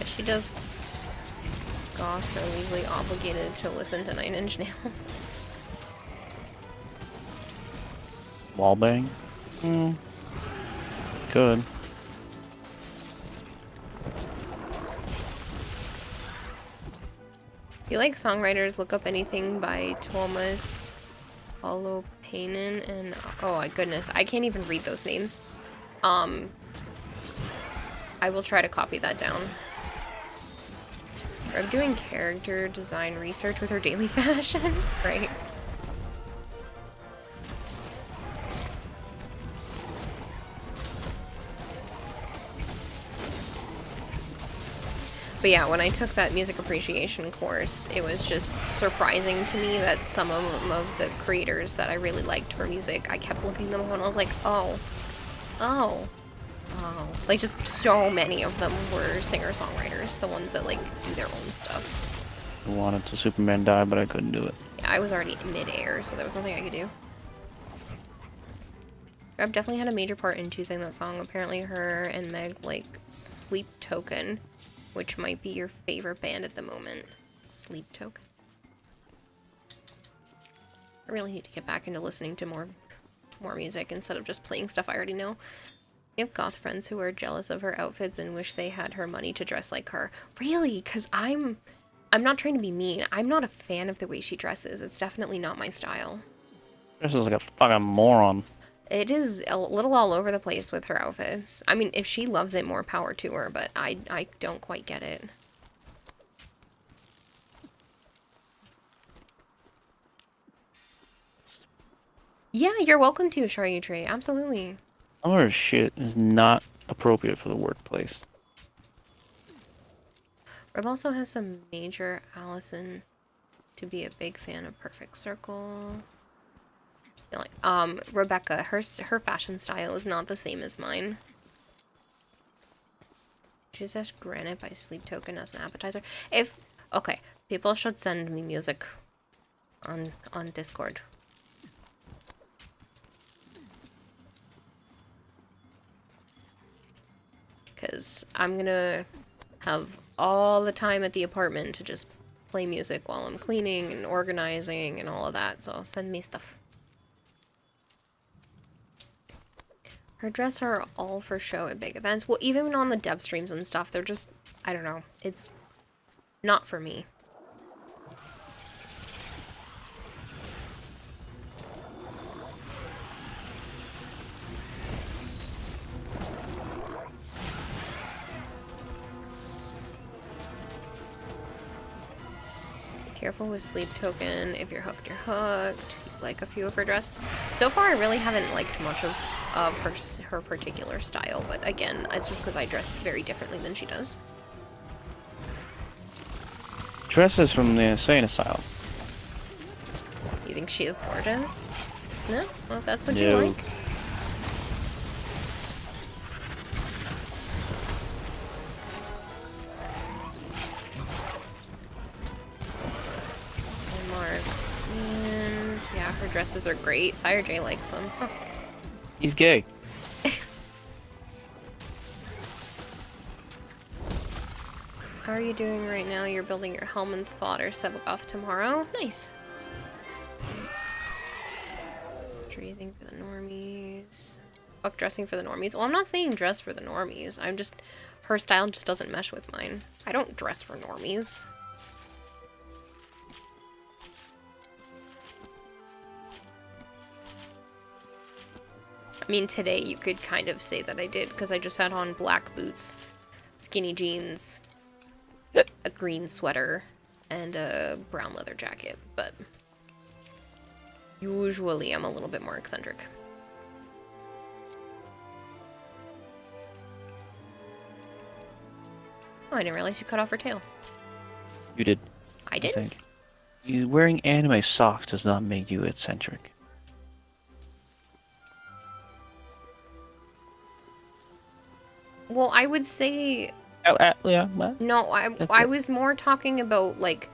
She does goths are legally obligated to listen to 9 Inch Nails. Wallbang? Hmm. Could. If you like songwriters, look up anything by Tuomas Holopainen and oh my goodness, I can't even read those names. I will try to copy that down. I'm doing character design research with her daily fashion, right? But yeah, when I took that music appreciation course, it was just surprising to me that some of the creators that I really liked for music, I kept looking them up and I was like, oh, oh, oh. Like, just so many of them were singer-songwriters, the ones that, like, do their own stuff. I wanted to Superman die, but I couldn't do it. Yeah, I was already mid-air, so there was nothing I could do. I've definitely had a major part in choosing that song. Apparently her and Meg like Sleep Token, which might be your favorite band at the moment. Sleep Token. I really need to get back into listening to more music instead of just playing stuff I already know. I have goth friends who are jealous of her outfits and wish they had her money to dress like her. Really? Because I'm not trying to be mean. I'm not a fan of the way she dresses. It's definitely not my style. Dresses like a fucking moron. It is a little all over the place with her outfits. I mean, if she loves it, more power to her, but I don't quite get it. Yeah, you're welcome to, Charcuterie. Absolutely. Some of her shit is not appropriate for the workplace. Reb also has some major Allison to be a big fan of Perfect Circle. Rebecca, her fashion style is not the same as mine. She says Granite by Sleep Token as an appetizer. Okay, people should send me music on Discord. Because I'm gonna have all the time at the apartment to just play music while I'm cleaning and organizing and all of that, so send me stuff. Her dress are all for show at big events. Well, even on the dev streams and stuff, they're just, I don't know, it's not for me. Careful with Sleep Token. If you're hooked, you're hooked. Like a few of her dresses. So far, I really haven't liked much of her particular style, but again, it's just because I dress very differently than she does. Dresses from the insane asylum. You think she is gorgeous? No? Well, if that's what No. you like. And yeah, her dresses are great. Sire J likes them. Huh. He's gay. How are you doing right now? You're building your Helmand fodder Sebagoth tomorrow. Nice. Dressing for the normies. Fuck dressing for the normies. Well, I'm not saying dress for the normies. I'm just... Her style just doesn't mesh with mine. I don't dress for normies. I mean, today you could kind of say that I did, because I just had on black boots, skinny jeans, a green sweater, and a brown leather jacket, but usually I'm a little bit more eccentric. Oh, I didn't realize you cut off her tail. You did. I did? think. You wearing anime socks does not make you eccentric. Well, I would say... Yeah. No, I was more talking about, like,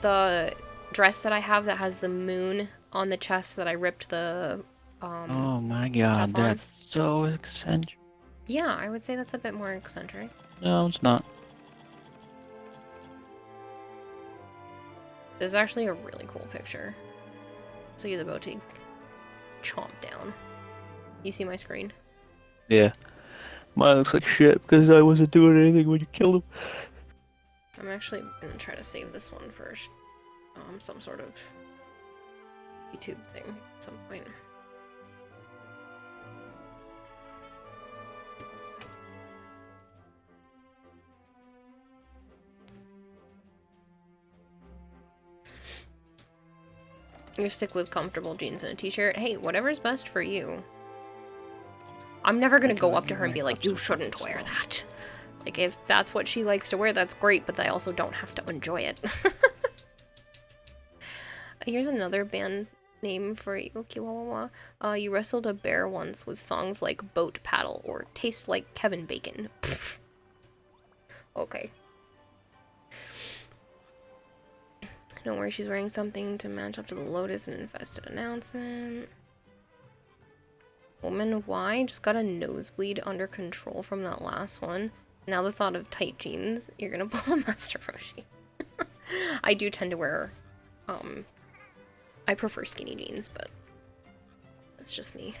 the dress that I have that has the moon on the chest that I ripped the, oh my god, that's so eccentric. Yeah, I would say that's a bit more eccentric. No, it's not. There's actually a really cool picture. So you're about to chomp down. You see my screen? Yeah. Mine looks like shit because I wasn't doing anything when you killed him. I'm actually gonna try to save this one first. Some sort of YouTube thing at some point. You stick with comfortable jeans and a t-shirt. Hey, whatever's best for you. I'm never gonna go up to her and be like, you shouldn't wear that. Like, if that's what she likes to wear, that's great, but I also don't have to enjoy it. Here's another band name for you, Kiwawa. You wrestled a bear once with songs like Boat Paddle or Tastes Like Kevin Bacon. Okay. Don't worry, she's wearing something to match up to the Lotus and Infested announcement. Woman, why? Just got a nosebleed under control from that last one. Now the thought of tight jeans, you're gonna pull a Master Roshi. I do tend to wear, I prefer skinny jeans, but that's just me.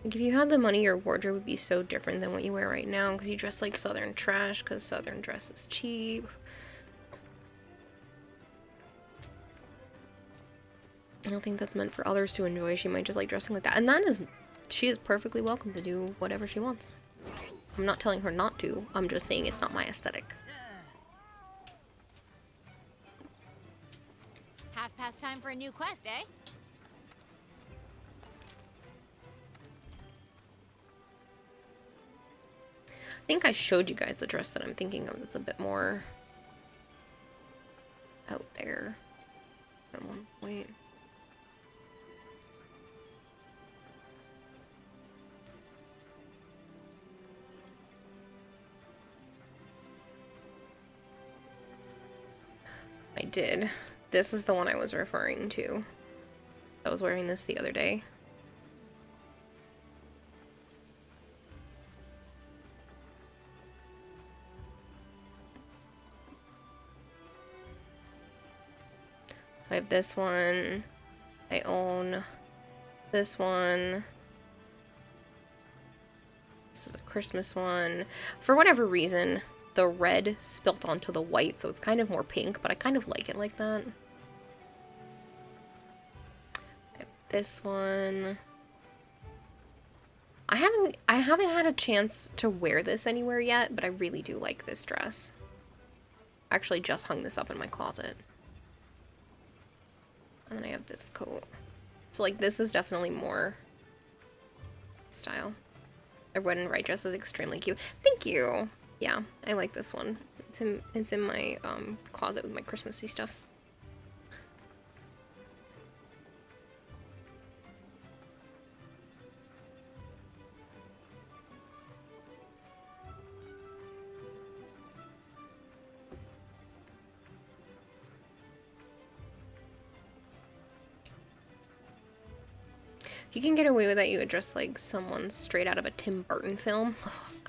Like, if you had the money, your wardrobe would be so different than what you wear right now, because you dress like Southern trash, because Southern dress is cheap. I don't think that's meant for others to enjoy. She might just like dressing like that. And that is, she is perfectly welcome to do whatever she wants. I'm not telling her not to. I'm just saying it's not my aesthetic. Half past time for a new quest, eh? I think I showed you guys the dress that I'm thinking of that's a bit more out there at one point. I did. This is the one I was referring to. I was wearing this the other day. So I have this one. I own this one. This is a Christmas one. For whatever reason, the red spilt onto the white, so it's kind of more pink, but I kind of like it like that. I have this one. I haven't had a chance to wear this anywhere yet, but I really do like this dress. I actually just hung this up in my closet. And then I have this coat. So like this is definitely more style. A red and white dress is extremely cute. Thank you. Yeah, I like this one. It's in my closet with my Christmassy stuff. If you can get away with that, you would dress like someone straight out of a Tim Burton film.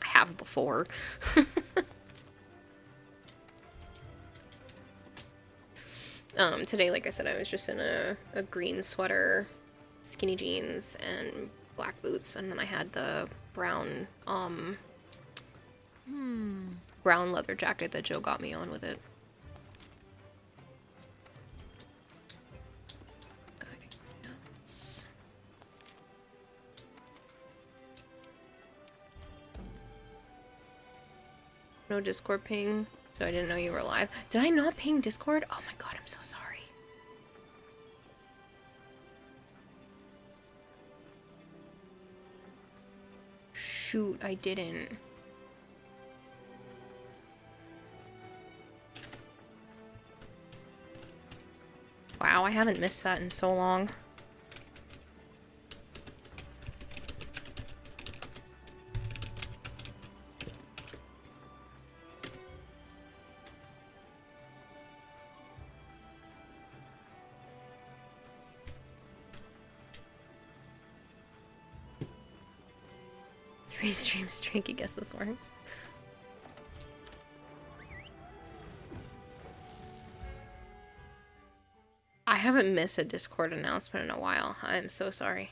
I have before. Today, like I said, I was just in a green sweater, skinny jeans, and black boots, and then I had the brown, brown leather jacket that Joe got me on with it. No Discord ping, so I didn't know you were live. Did I not ping Discord? Oh my god, I'm so sorry. Shoot, I didn't. Wow, I haven't missed that in so long. Stream streak, I guess this works. I haven't missed a Discord announcement in a while. I am so sorry.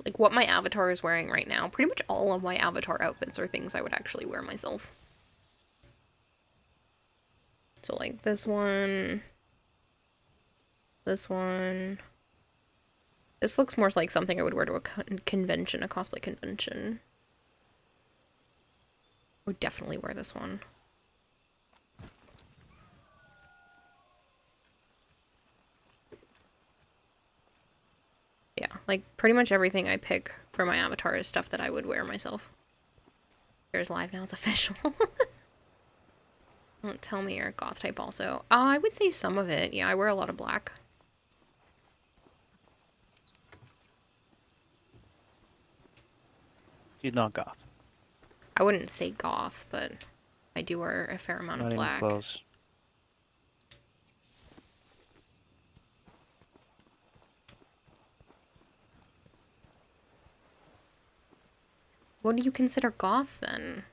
Like what my avatar is wearing right now, pretty much all of my avatar outfits are things I would actually wear myself. So like this one. This one. This looks more like something I would wear to a convention, a cosplay convention. I would definitely wear this one. Yeah, like pretty much everything I pick for my avatar is stuff that I would wear myself. Here's live now, it's official. Don't tell me you're a goth type also. I would say some of it. Yeah, I wear a lot of black. She's not goth. I wouldn't say goth, but I do wear a fair amount Not of black. even close. What do you consider goth then?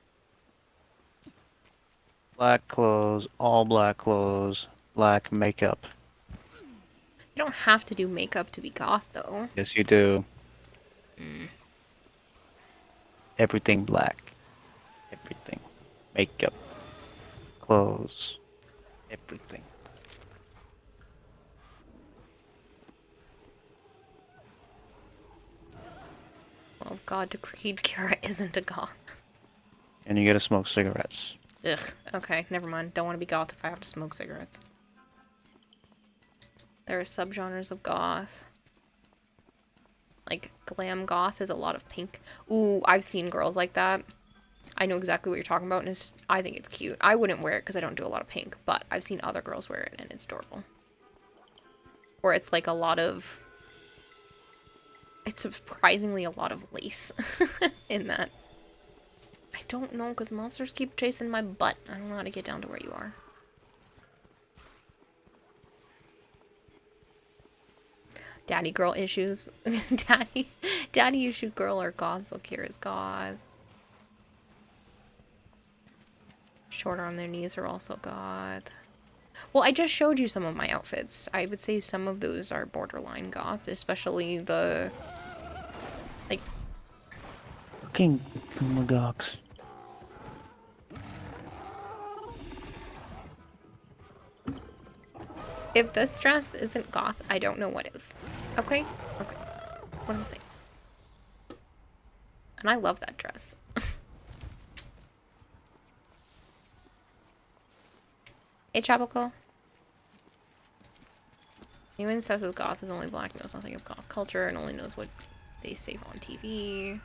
Black clothes, all black clothes, black makeup. You don't have to do makeup to be goth though. Yes, you do. Mm. Everything black. Everything. Makeup. Clothes. Everything. Well, God decreed Kara isn't a goth. And you gotta smoke cigarettes. Ugh. Okay, never mind. Don't want to be goth if I have to smoke cigarettes. There are subgenres of goth. Like, glam goth is a lot of pink. Ooh, I've seen girls like that. I know exactly what you're talking about, and I think it's cute. I wouldn't wear it because I don't do a lot of pink, but I've seen other girls wear it, and it's adorable. Or it's like a lot of... It's surprisingly a lot of lace in that. I don't know, because monsters keep chasing my butt. I don't know how to get down to where you are. Daddy girl issues. Daddy issue girl or goth, so Kira's goth. Shorter on their knees are also goth. Well, I just showed you some of my outfits. I would say some of those are borderline goth, especially the... like... Fucking Kumagox. If this dress isn't goth, I don't know what is. Okay? Okay. That's what I'm saying. And I love that dress. Hey, Tropical. Anyone says is goth is only black, knows nothing of goth culture, and only knows what they save on TV.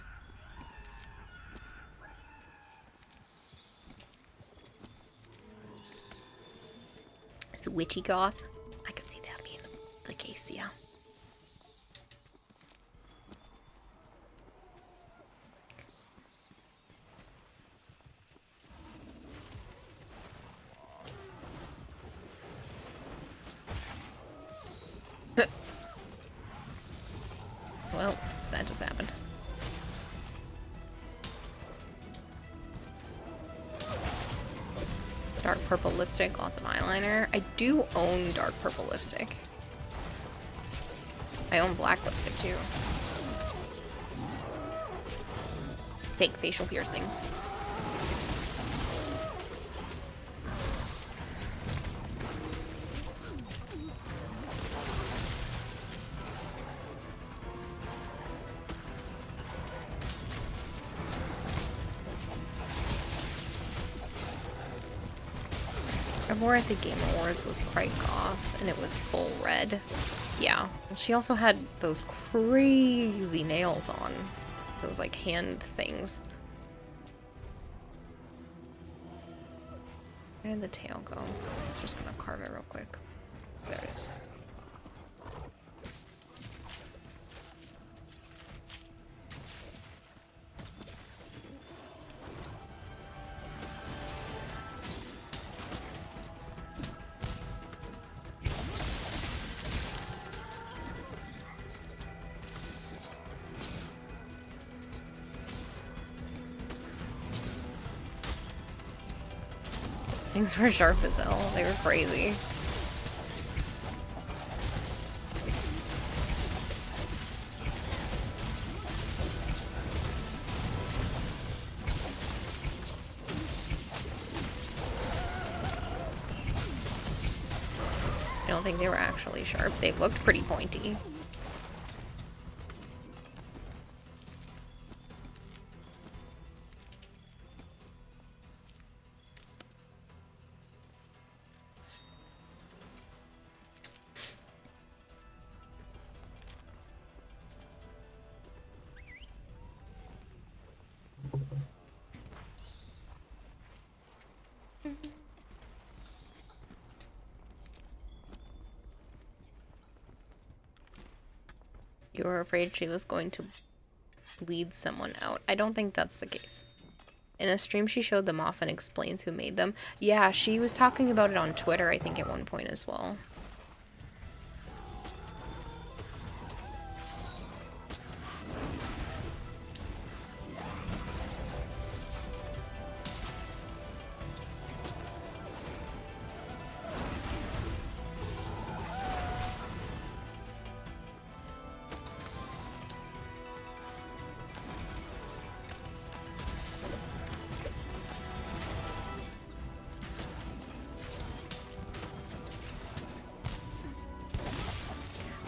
It's witchy goth. I could see that being the case, yeah. Well, that just happened. Dark purple lipstick, lots of eyeliner. I do own dark purple lipstick. I own black lipstick too. Fake facial piercings. I wore at the Game Awards was quite goth, and it was full red. Yeah. And she also had those crazy nails on. Those, like, hand things. Where did the tail go? I'm just gonna carve it real quick. There it is. things were sharp as hell. They were crazy. I don't think they were actually sharp. They looked pretty pointy. You were afraid she was going to bleed someone out. I don't think that's the case. In a stream, she showed them off and explains who made them. Yeah, she was talking about it on Twitter, I think, at one point as well.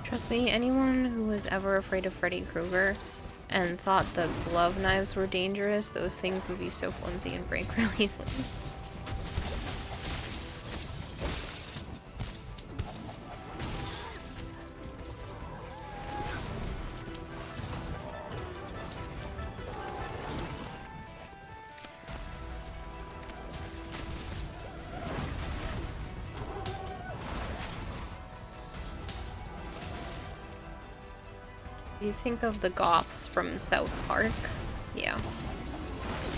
Trust me, anyone who was ever afraid of Freddy Krueger and thought the glove knives were dangerous, those things would be so flimsy and break really easily. You think of the goths from South Park? Yeah.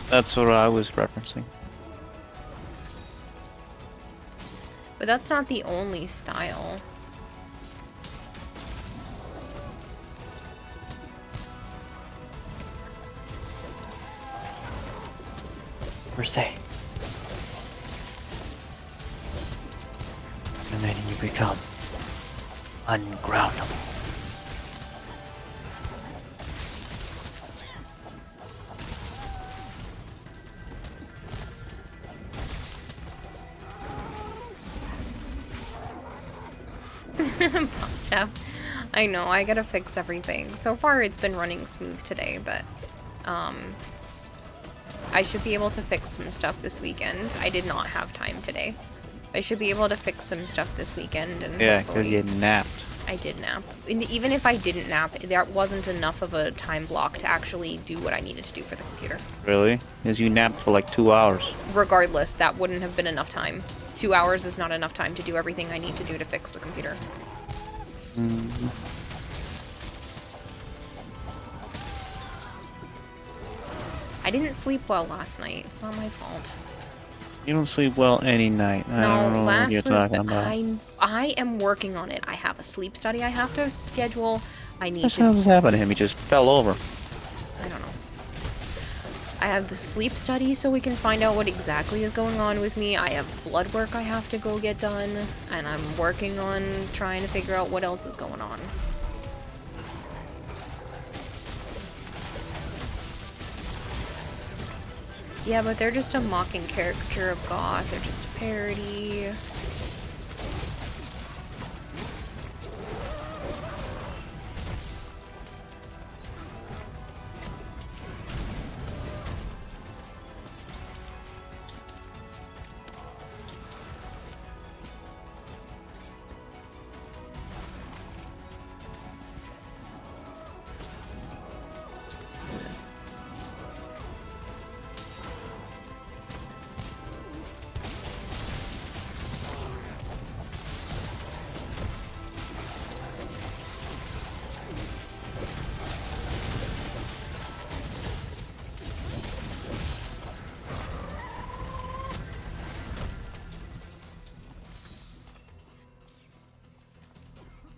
That's what I was referencing. But that's not the only style. Per se. And then you become ungroundable. Jeff, I know, I gotta fix everything. So far it's been running smooth today, but I should be able to fix some stuff this weekend. I did not have time today. I should be able to fix some stuff this weekend, and Yeah, because you napped. I did nap. And even if I didn't nap, there wasn't enough of a time block to actually do what I needed to do for the computer. Really? Because you napped for like 2 hours. Regardless, that wouldn't have been enough time. 2 hours is not enough time to do everything I need to do to fix the computer. Mm-hmm. I didn't sleep well last night. It's not my fault. You don't sleep well any night. I don't know what you're talking about. I am working on it. I have a sleep study I have to schedule. I need What to... the hell happened to him? He just fell over. I don't know. I have the sleep study so we can find out what exactly is going on with me. I have blood work I have to go get done. And I'm working on trying to figure out what else is going on. Yeah, but they're just a mocking caricature of goth. They're just a parody.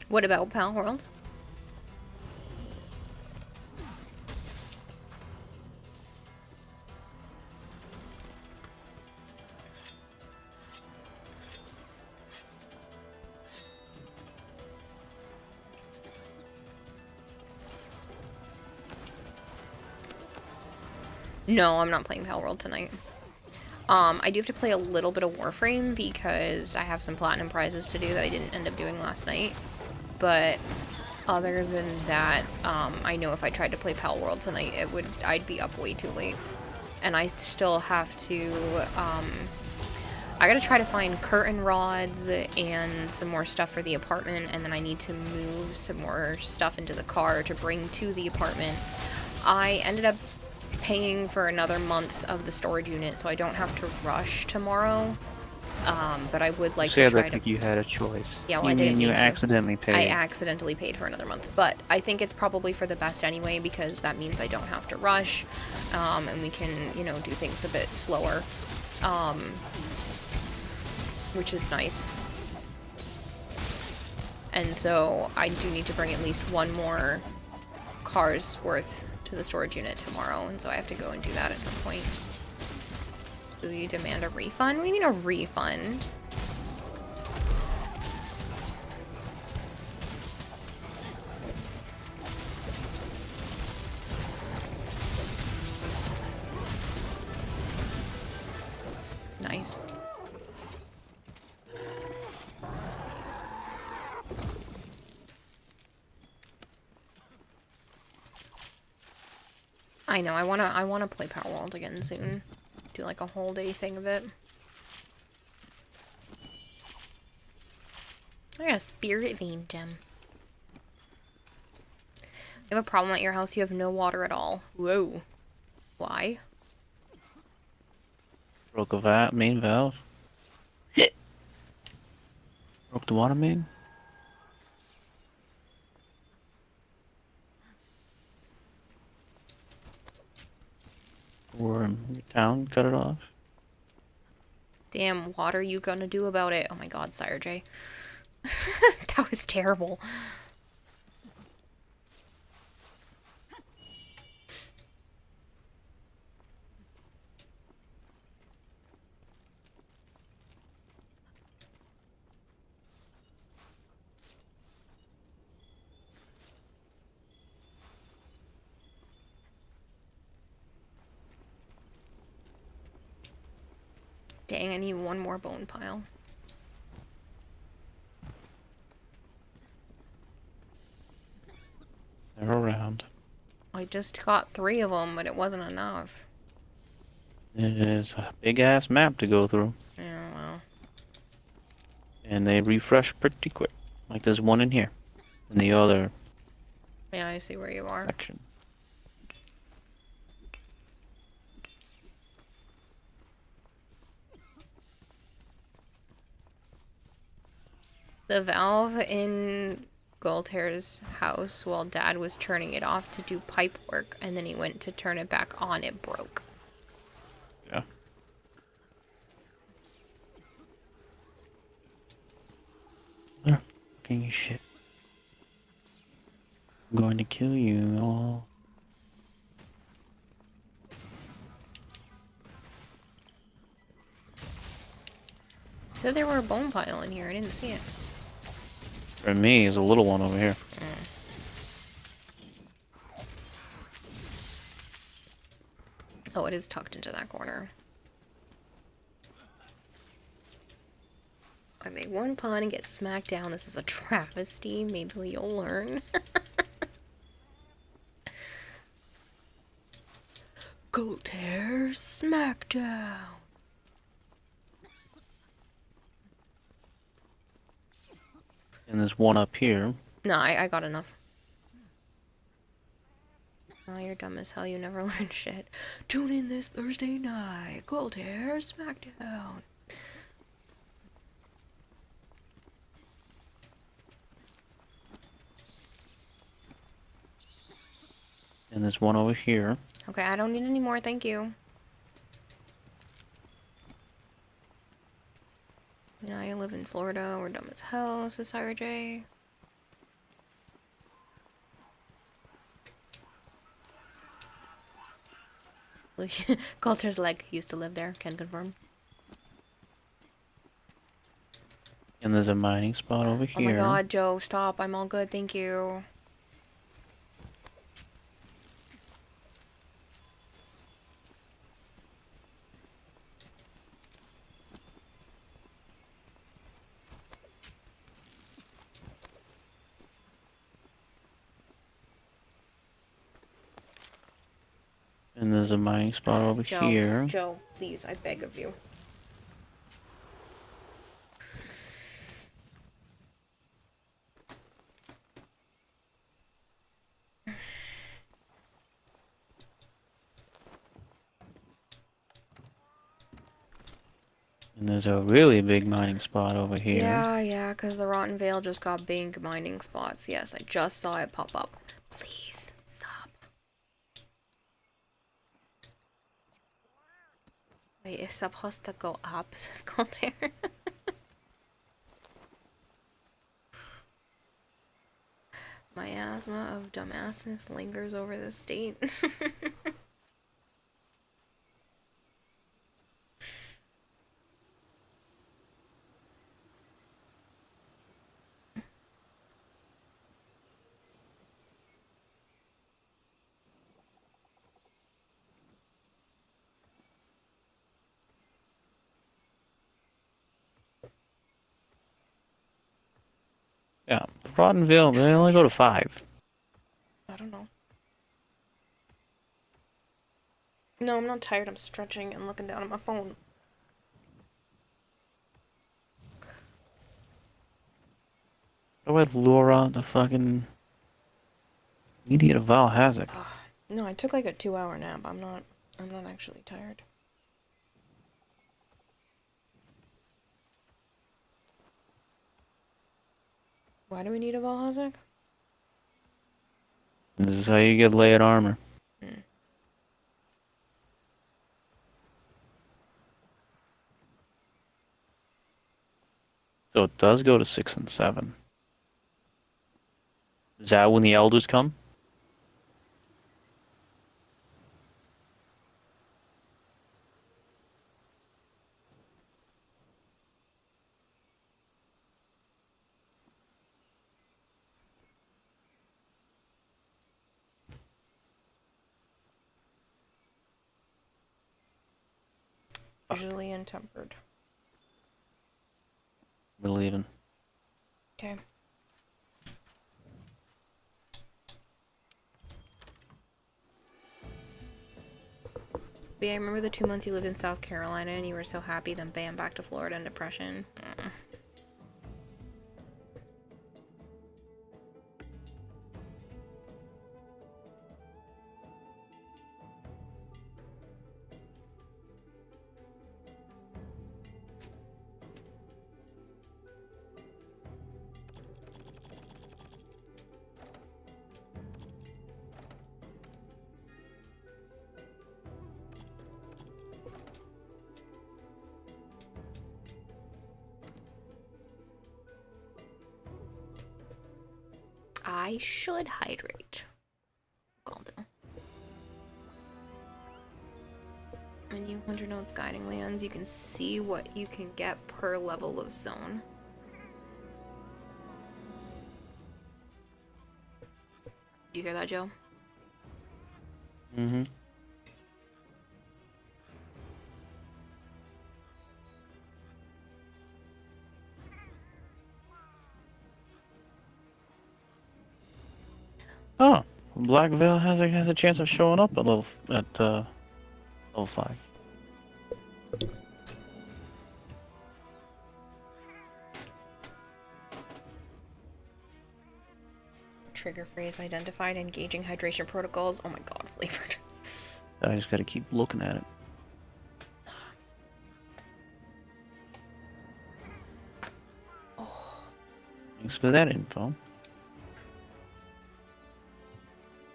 What about Pal World? No, I'm not playing Pal World tonight. I do have to play a little bit of Warframe because I have some platinum prizes to do that I didn't end up doing last night. But other than that, I know if I tried to play Pal World tonight, I'd be up way too late. And I still have to, I gotta try to find curtain rods and some more stuff for the apartment, and then I need to move some more stuff into the car to bring to the apartment. I ended up paying for another month of the storage unit, so I don't have to rush tomorrow. But I would like to try like to... you had a choice. Yeah, well, I You didn't mean you need to. accidentally paid? I accidentally paid for another month, but I think it's probably for the best anyway, because that means I don't have to rush, and we can, you know, do things a bit slower, which is nice. And so I do need to bring at least one more car's worth to the storage unit tomorrow, and so I have to go and do that at some point. Do you demand a refund? What do you mean a refund? Nice. I know, I wanna play Power World again soon. Do like a whole day thing of it. I got a spirit vein gem. You have a problem at your house, you have no water at all. Whoa. Why? Broke a main valve. Broke the water main. Or your town cut it off. Damn, what are you gonna do about it? Oh my god, Sire J. That was terrible. Dang, I need one more bone pile. They're around. I just got 3 of them, but it wasn't enough. It is a big ass map to go through. Yeah, well. And they refresh pretty quick. Like there's one in here. In the other Yeah, I see where you are. section. The valve in Gualter's house while Dad was turning it off to do pipe work, and then he went to turn it back on, it broke. Yeah. Fucking shit. I'm going to kill you all. So there were a bone pile in here, I didn't see it. For me, is a little one over here. Oh, it is tucked into that corner. I make one pun and get smacked down. This is a travesty. Maybe you'll learn. Gualter Smackdown. And there's one up here. No, I got enough. Oh, you're dumb as hell. You never learn shit. Tune in this Thursday night. Gualter Smackdown. And there's one over here. Okay, I don't need any more. Thank you. You know, you live in Florida. We're dumb as hell, says Sire J. Coulter's like, used to live there. Can confirm. And there's a mining spot over here. Oh my god, Joe, stop. I'm all good. Thank you. And there's a mining spot over Joe, here. Joe, please, I beg of you. And there's a really big mining spot over here. Yeah, because the Rotten Vale just got big mining spots. Yes, I just saw it pop up. Please, stop. Wait, it's supposed to go up. Is this called there? Miasma of dumbassness lingers over the state. Yeah, Rottenville, they only go to 5. I don't know. No, I'm not tired. I'm stretching and looking down at my phone. How do I lure out the fucking idiot of Valhazak? No, I took like a 2-hour nap. I'm not actually tired. Why do we need a Valhazak? This is how you get layered armor. Hmm. So it does go to 6 and 7. Is that when the elders come? Usually intempered. We're leaving. Okay. But yeah, I remember the 2 months you lived in South Carolina and you were so happy, then bam, back to Florida and depression. I should hydrate. Golden. Menu 100 notes guiding lands. You can see what you can get per level of zone. Did you hear that, Joe? Mm-hmm. Oh, Black Veil has a chance of showing up at level 5. Trigger phrase identified. Engaging hydration protocols. Oh my god, flavored. I just gotta keep looking at it. Thanks for that info.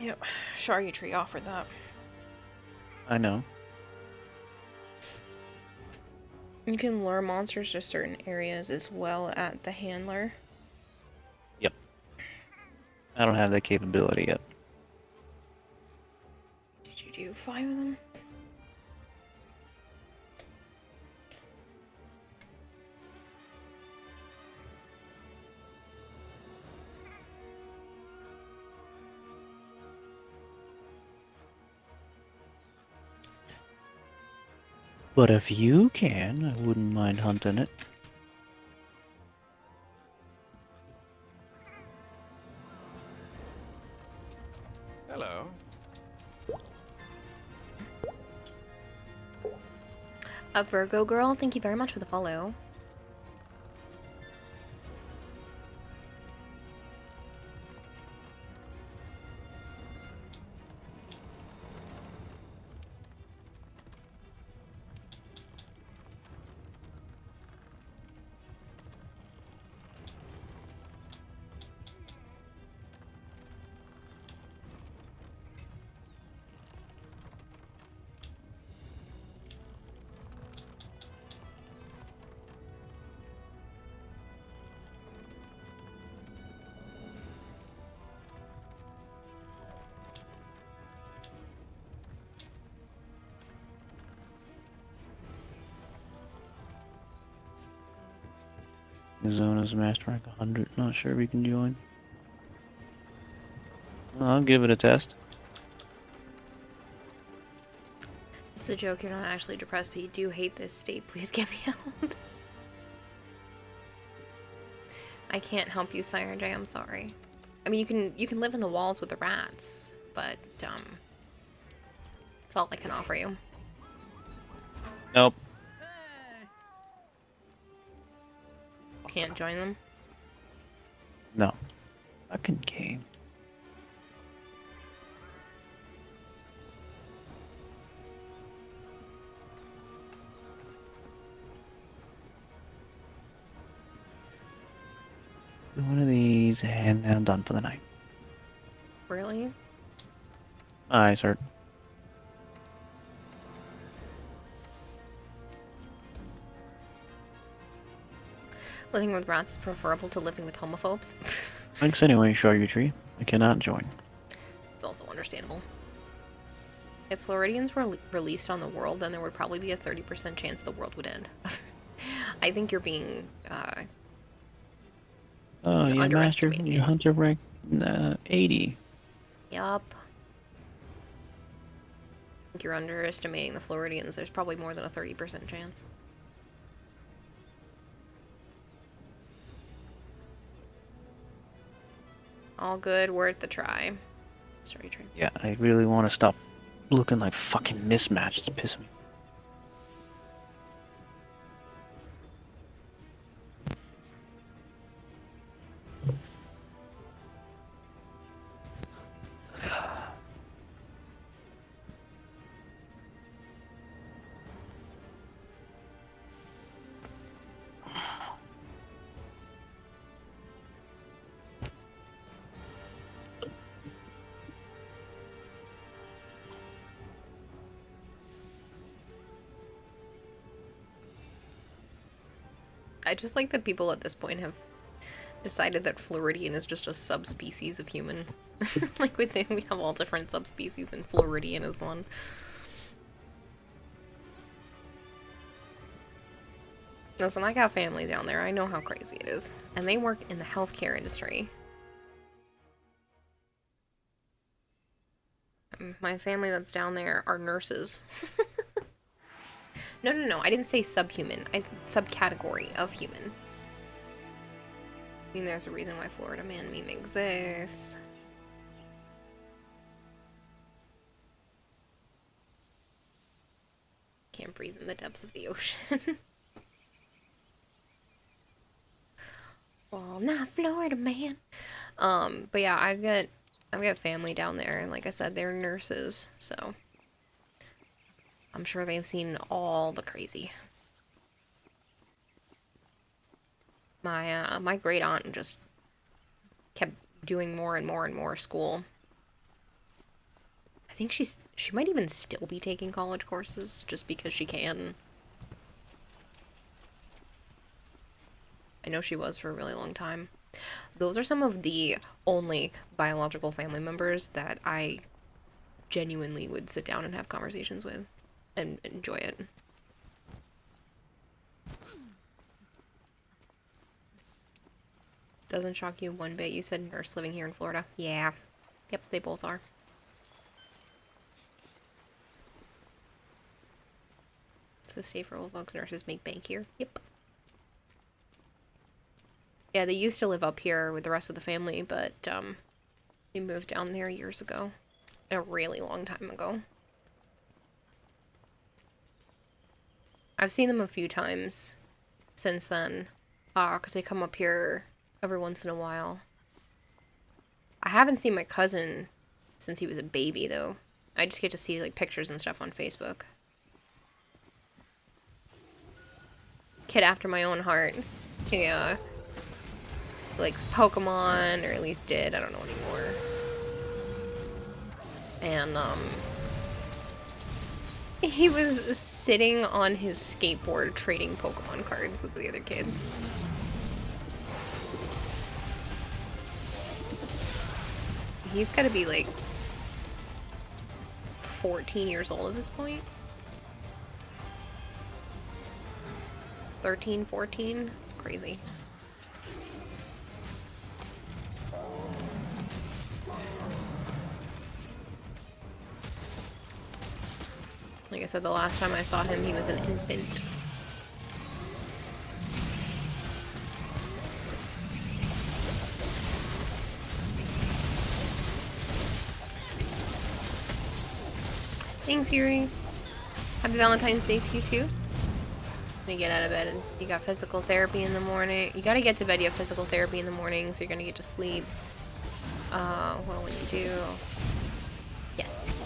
Yep. Sharia Tree offered that. I know. You can lure monsters to certain areas as well at the handler. Yep. I don't have that capability yet. Did you do 5 of them? But if you can, I wouldn't mind hunting it. Hello. A Virgo girl, thank you very much for the follow. Zona's Master Rank 100. Not sure we can join. I'll give it a test. It's a joke, you're not actually depressed, but you do hate this state. Please get me out. I can't help you, Sire J, I'm sorry. I mean, you can live in the walls with the rats, but, that's all I can offer you. Nope. Can't join them? No. Fucking game. One of these, and now I'm done for the night. Really? Aye, sir. Living with rats is preferable to living with homophobes. Thanks anyway, Shaggy Tree. I cannot join. It's also understandable. If Floridians were released on the world, then there would probably be a 30% chance the world would end. I think you're being, Oh, yeah, Master, underestimating your it. Hunter rank 80. Yup. I think you're underestimating the Floridians. There's probably more than a 30% chance. All good, worth the try. Sorry, train. Yeah, I really want to stop looking like fucking mismatched. It's pissing me. I just like that people at this point have decided that Floridian is just a subspecies of human. Like we have all different subspecies and Floridian is one. Listen, I got family down there. I know how crazy it is. And they work in the healthcare industry. My family that's down there are nurses. No. I didn't say subhuman. I said subcategory of human. I mean, there's a reason why Florida Man meme exists. Can't breathe in the depths of the ocean. Well, not Florida Man. But yeah, I've got family down there, and like I said, they're nurses, so I'm sure they've seen all the crazy. My great aunt just kept doing more and more and more school. I think she might even still be taking college courses just because she can. I know she was for a really long time. Those are some of the only biological family members that I genuinely would sit down and have conversations with and enjoy it. Doesn't shock you one bit. You said nurse living here in Florida. Yeah. Yep, they both are. It's a state for old folks. Nurses make bank here. Yep. Yeah, they used to live up here with the rest of the family, but we moved down there years ago. A really long time ago. I've seen them a few times since then. Because they come up here every once in a while. I haven't seen my cousin since he was a baby, though. I just get to see, like, pictures and stuff on Facebook. Kid after my own heart. Yeah. Likes Pokemon, or at least did. I don't know anymore. And, he was sitting on his skateboard trading Pokemon cards with the other kids. He's gotta be, like, 14 years old at this point. 13, 14? It's crazy. Like I said, the last time I saw him, he was an infant. Thanks, Yuri. Happy Valentine's Day to you, too. When you get out of bed and you got physical therapy in the morning. You gotta get to bed, you have physical therapy in the morning, so you're gonna get to sleep. Well, when you do... Yes.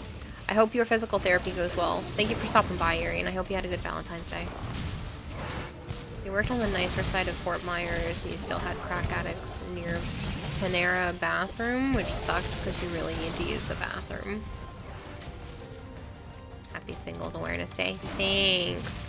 I hope your physical therapy goes well. Thank you for stopping by, Yuri, and I hope you had a good Valentine's Day. You worked on the nicer side of Fort Myers, and you still had crack addicts in your Panera bathroom, which sucked because you really need to use the bathroom. Happy Singles Awareness Day. Thanks.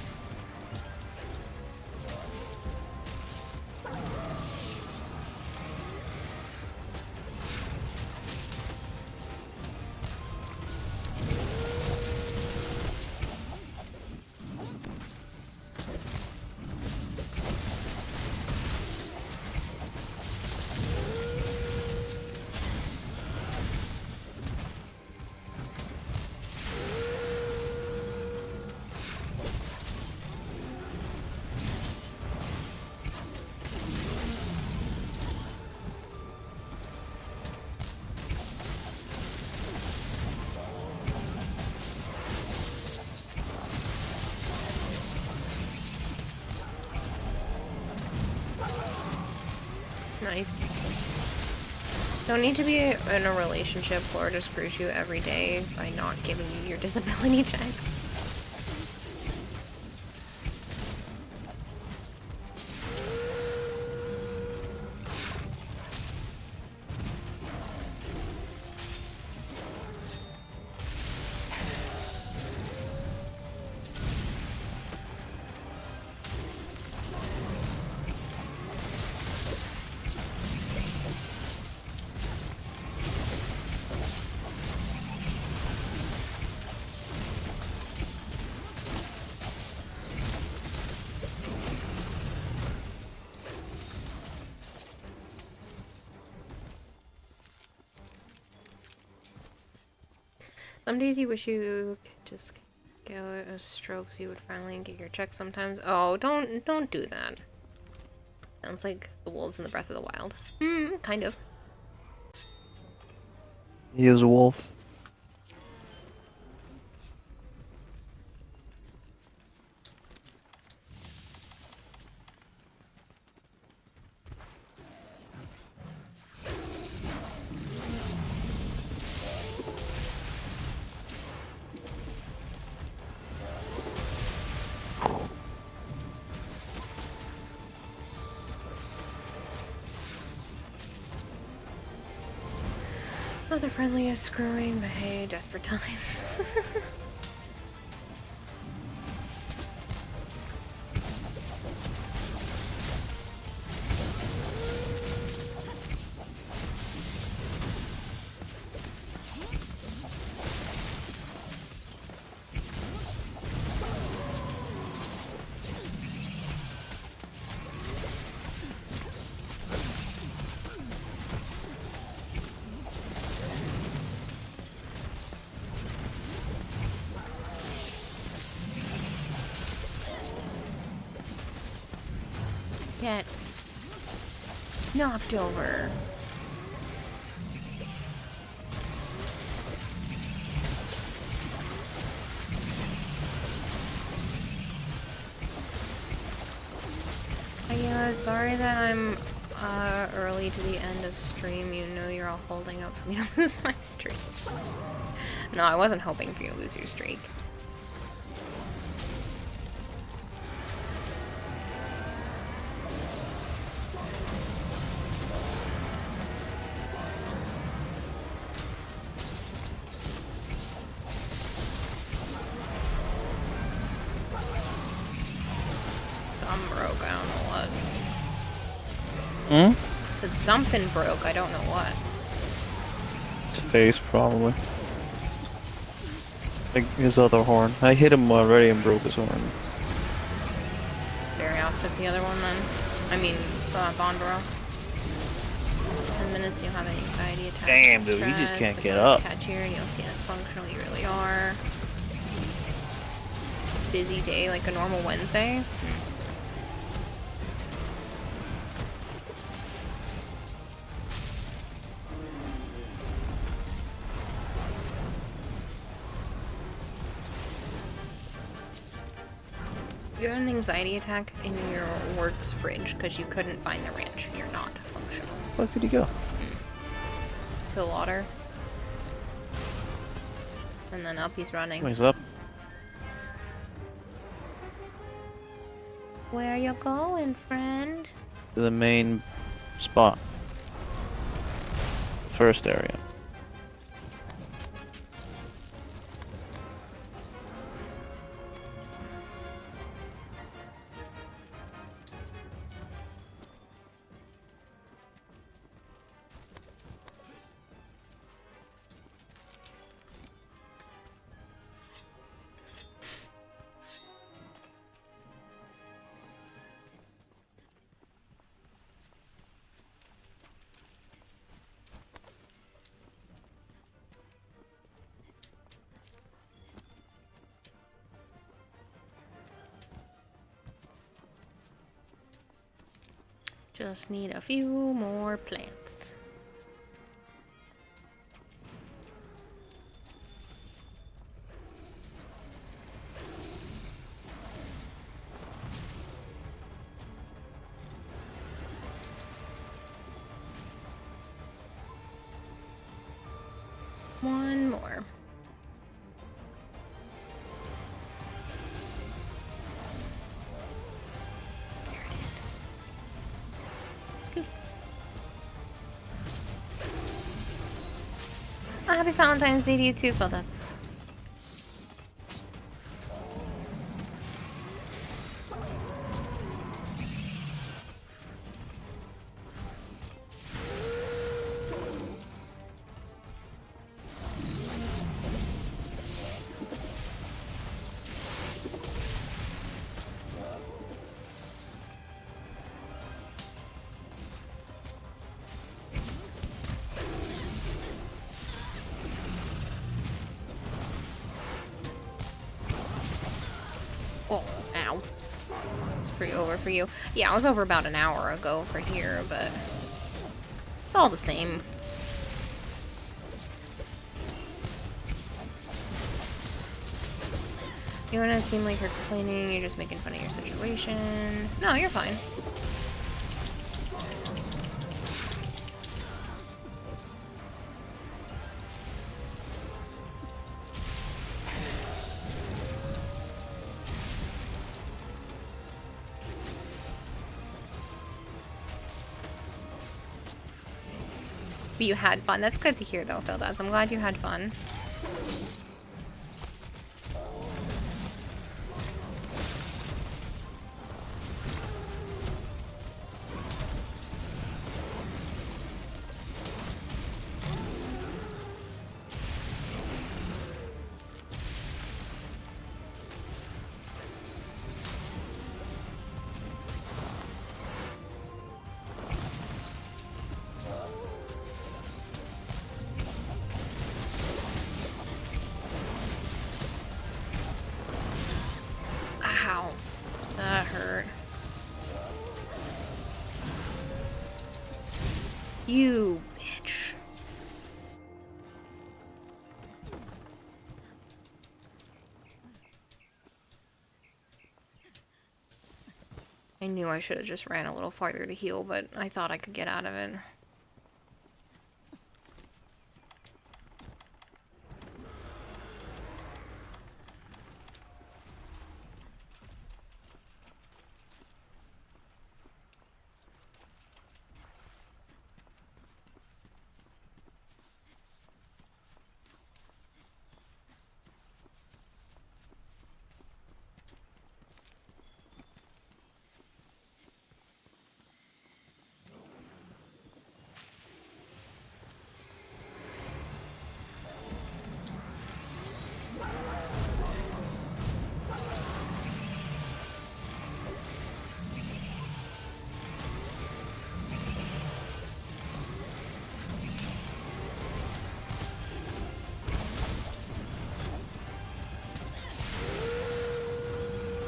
Nice. Don't need to be in a relationship. Florida screws you every day by not giving you your disability check. Some days you wish you could just get a stroke so you would finally get your check sometimes. Oh, don't do that. Sounds like the wolves in the Breath of the Wild. Kind of. He is a wolf. Not the friendliest screwing, but hey, desperate times. Get knocked over. Yeah, sorry that I'm early to the end of stream. You know you're all holding up for me to lose my streak. No, I wasn't hoping for you to lose your streak. I'm broke, I don't know what. Said something broke, I don't know what. His face, probably. Like his other horn. I hit him already and broke his horn. Very opposite the other one then. I mean, Bondborough. 10 minutes, you'll have an anxiety attack. Damn, dude, you just can't get up. Catchier, and you'll see how functional you really are. Busy day, like a normal Wednesday. You had an anxiety attack in your work's fridge because you couldn't find the ranch. You're not functional. Where did he go? To the water. And then up he's running. Oh, he's up. Where you going, friend? To the main spot. First area. Just need a few more plants. One more. There it is. Scoop. Oh, happy Valentine's Day to you too, Phil. That's oh, ow. It's pretty over for you. Yeah, I was over about an hour ago for here, but it's all the same. You wanna seem like you're complaining, you're just making fun of your situation. No, you're fine. But you had fun. That's good to hear though, Phil. I'm glad you had fun. Ow. That hurt. You bitch. I knew I should have just ran a little farther to heal, but I thought I could get out of it.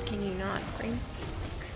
Can you not scream? Thanks.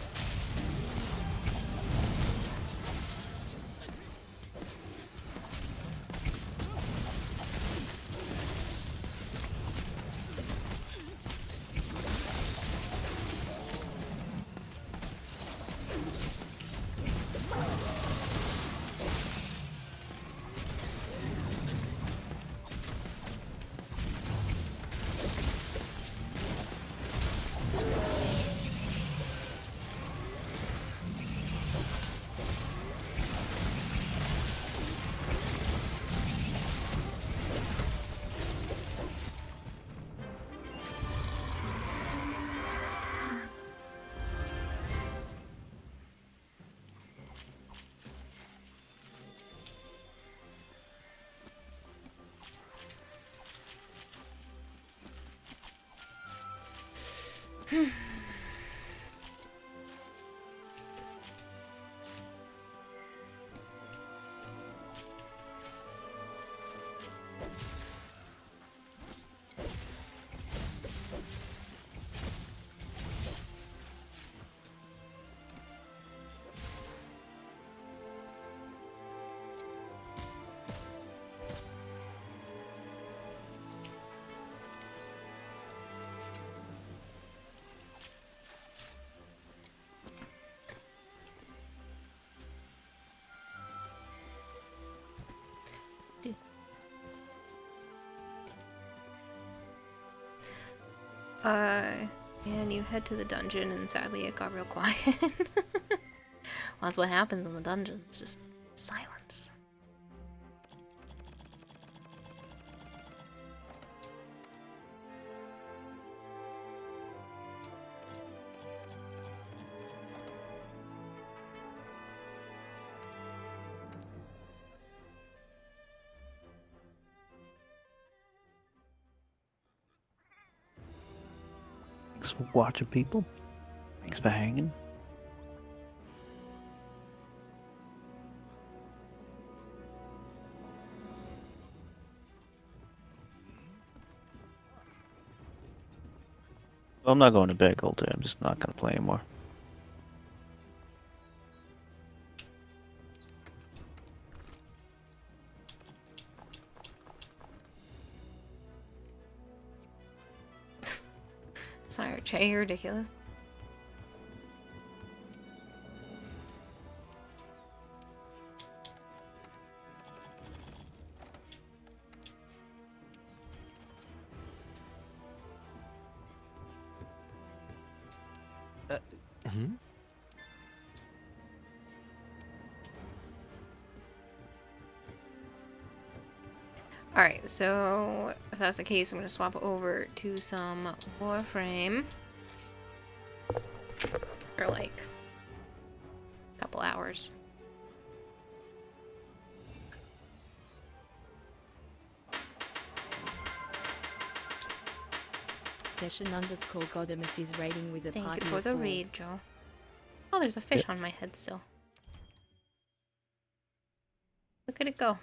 And you head to the dungeon, and sadly it got real quiet. Well, that's what happens in the dungeons, just silence. Thanks for watching, people. Thanks for hanging. Well, I'm not going to bed all day. I'm just not going to play anymore. Sorry, Jay, you're ridiculous. Alright, so if that's the case, I'm going to swap over to some Warframe for like a couple hours. Session_Godamus is raiding with a Thank party you for of the 4. raid, Joe. Oh, there's a fish on my head still. Look at it go.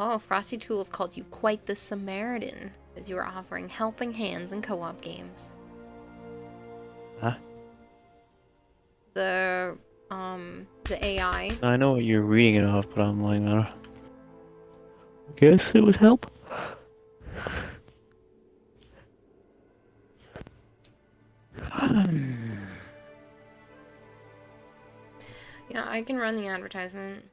Oh, Frosty Tools called you quite the Samaritan, as you were offering helping hands in co-op games. Huh? The AI. I know what you're reading it off, but I'm like, Guess it would help. Yeah, I can run the advertisement.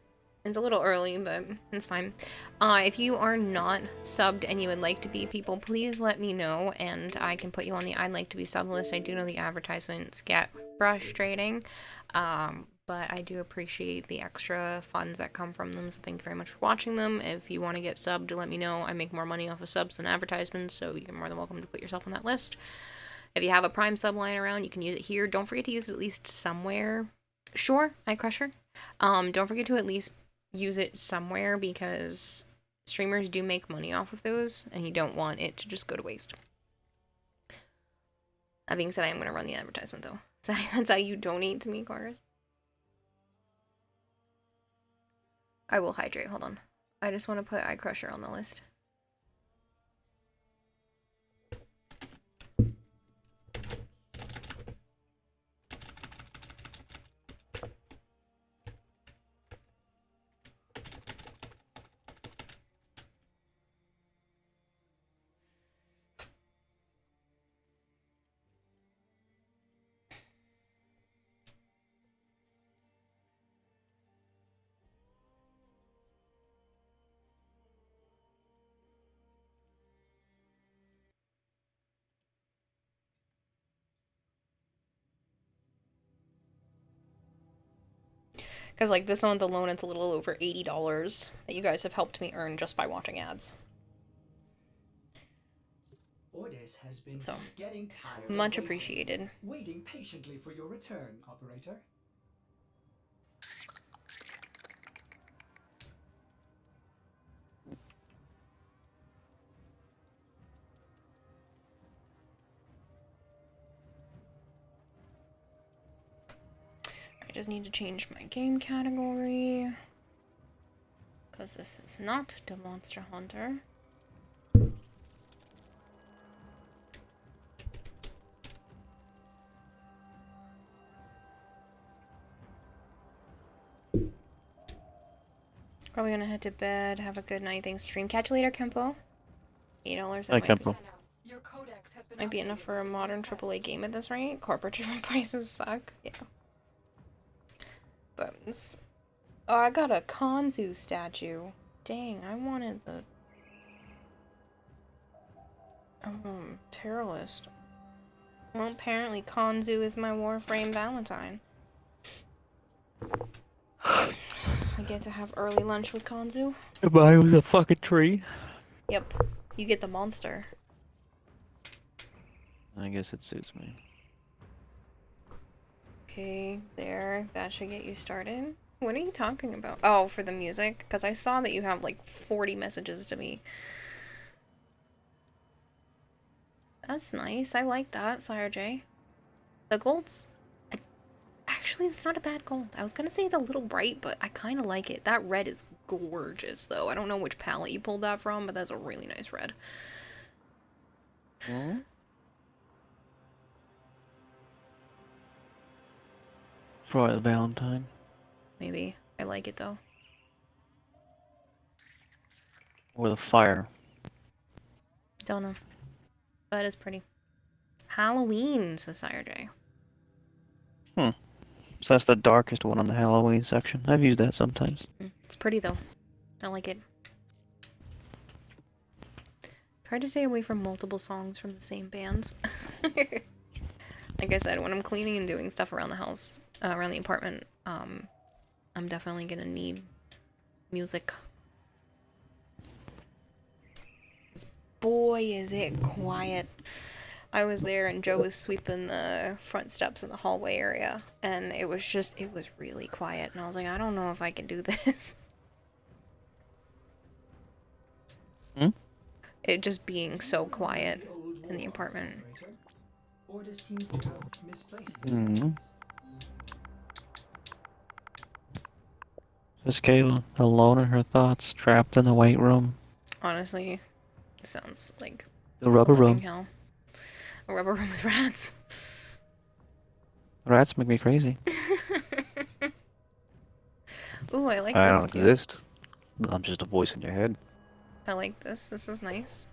It's a little early, but it's fine. If you are not subbed and you would like to be, people, please let me know, and I can put you on the I'd like to be sub list. I do know the advertisements get frustrating, but I do appreciate the extra funds that come from them, so thank you very much for watching them. If you want to get subbed, let me know. I make more money off of subs than advertisements, so you're more than welcome to put yourself on that list. If you have a Prime sub lying around, you can use it here. Don't forget to use it at least somewhere. Sure, iCrusher. Don't forget to at least use it somewhere, because streamers do make money off of those, and you don't want it to just go to waste. That being said, I am going to run the advertisement, though. That's how you donate to me, Cars. I will hydrate. Hold on. I just want to put iCrusher on the list. Because, like, this month alone, it's a little over $80 that you guys have helped me earn just by watching ads. So, much appreciated. Waiting patiently for your return, operator. I just need to change my game category, because this is not the Monster Hunter. Probably gonna head to bed. Have a good night. Thanks, stream. Catch you later, Kempo. $8. Hi, Kempo. Might be enough for a modern AAA game at this rate. Corporate driven prices suck. Yeah. But it's... Oh, I got a Kanzu statue. Dang, I wanted the... Terrorist. Well, apparently Kanzu is my Warframe Valentine. I get to have early lunch with Kanzu. Goodbye with a fucking tree. Yep. You get the monster. I guess it suits me. Okay, there. That should get you started. What are you talking about? Oh, for the music? Because I saw that you have like 40 messages to me. That's nice. I like that, Sire J. The gold's... Actually, it's not a bad gold. I was gonna say it's a little bright, but I kind of like it. That red is gorgeous, though. I don't know which palette you pulled that from, but that's a really nice red. Hmm? Probably the Valentine. Maybe. I like it, though. Or the fire. Don't know. But it's pretty. Halloween, says Sire J. So that's the darkest one on the Halloween section. I've used that sometimes. It's pretty, though. I like it. Try to stay away from multiple songs from the same bands. Like I said, when I'm cleaning and doing stuff around the house, around the apartment, I'm definitely gonna need music. Boy, is it quiet. I was there and Joe was sweeping the front steps in the hallway area, and it was really quiet, and I was like, I don't know if I can do this. Hmm? It just being so quiet in the apartment. Hmm. Just Kayla, alone in her thoughts, trapped in the white room. Honestly, it sounds like The rubber a living room. hell. A rubber room with rats. Rats make me crazy. Ooh, I like I this don't too. exist. I'm just a voice in your head. I like this. This is nice.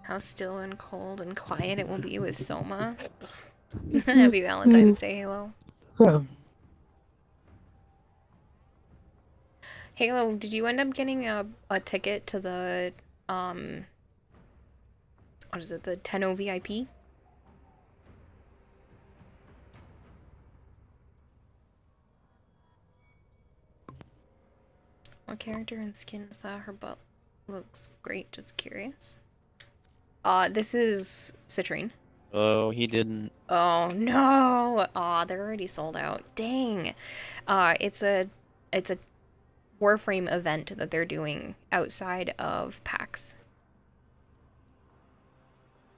How still and cold and quiet it will be with Soma. Happy Valentine's Day, Halo. Halo, did you end up getting a ticket to the, what is it, the 10 VIP? What character and skin is that? Her butt looks great, just curious. This is Citrine. Oh, he didn't. Oh no! Aw, they're already sold out. Dang. It's a Warframe event that they're doing outside of PAX.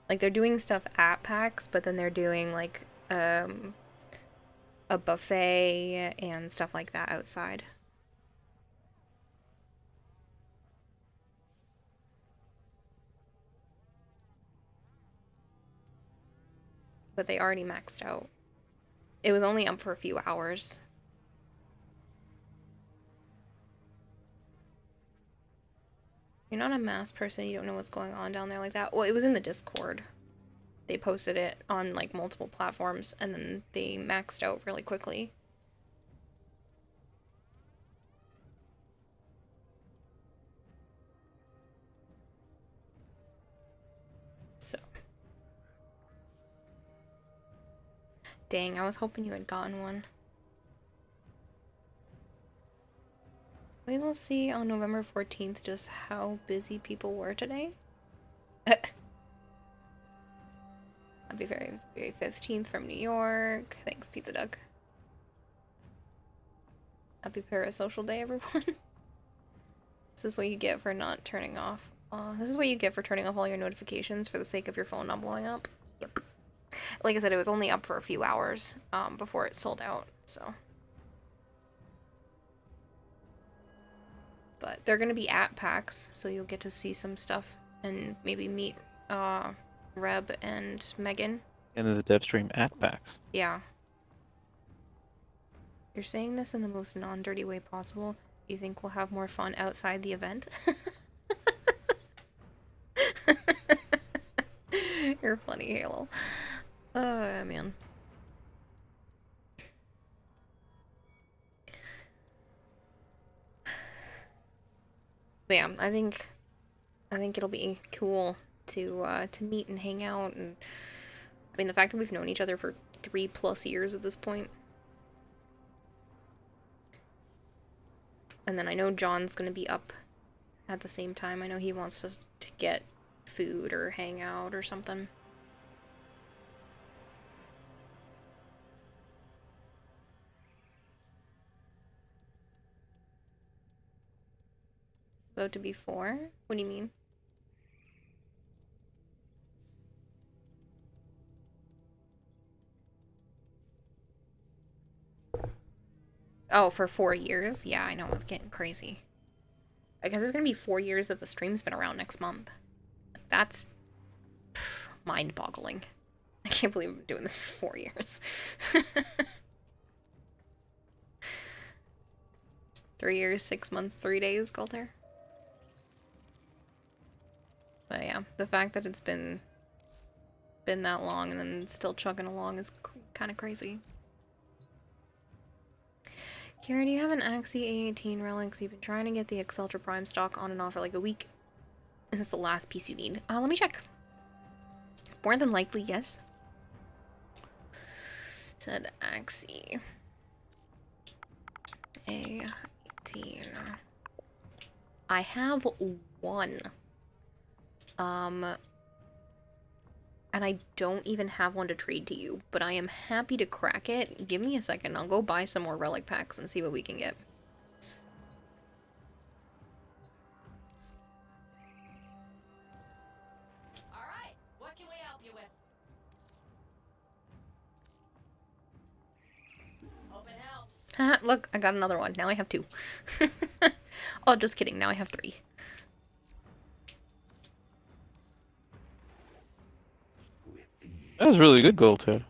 Like, they're doing stuff at PAX, but then they're doing, like, a buffet and stuff like that outside. But they already maxed out. It was only up for a few hours. You're not a mass person, you don't know what's going on down there like that. Well, it was in the Discord. They posted it on, like, multiple platforms, and then they maxed out really quickly. So. Dang, I was hoping you had gotten one. We will see on November 14th just how busy people were today. Happy very 15th from New York. Thanks, Pizza Duck. Happy Parasocial Day, everyone. This is what you get for not turning off. This is what you get for turning off all your notifications for the sake of your phone not blowing up. Yep. Like I said, it was only up for a few hours before it sold out, so. But they're gonna be at PAX, so you'll get to see some stuff and maybe meet Reb and Megan. And there's a dev stream at PAX. Yeah. You're saying this in the most non-dirty way possible. You think we'll have more fun outside the event? You're funny, Halo. Oh, man. But yeah, I think it'll be cool to meet and hang out, and I mean the fact that we've known each other for 3+ years at this point. And then I know John's gonna be up at the same time. I know he wants us to get food or hang out or something. About to be 4? What do you mean? Oh, for 4 years? Yeah, I know, it's getting crazy. I guess it's gonna be 4 years that the stream's been around next month. That's mind-boggling. I can't believe I'm doing this for 4 years. 3 years, 6 months, 3 days, Coulter. But yeah, the fact that it's been that long and then still chugging along is kind of crazy. Kira, do you have an Axie A18 relics? You've been trying to get the Exceltra Prime stock on and off for like a week. And it's the last piece you need. Let me check. More than likely, yes. Said Axie A18. I have one. And I don't even have one to trade to you, but I am happy to crack it. Give me a second, I'll go buy some more relic packs and see what we can get. Alright, what can we help you with? Hope it helps. Haha, look, I got another one. Now I have 2. Oh, just kidding, now I have 3. That was really good gold too.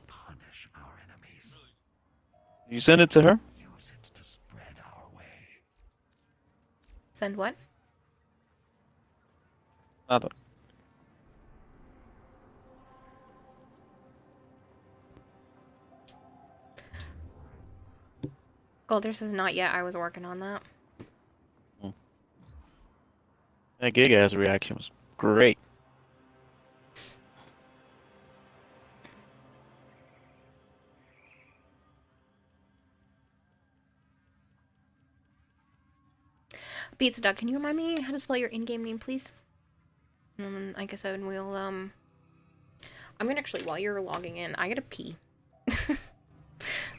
You send it to her? Send what? Nada. Golder says not yet. I was working on that. That Giga's reaction was great. Pizza Duck, can you remind me how to spell your in-game name, please? And then, like I said, we'll, I'm gonna actually, while you're logging in, I gotta pee.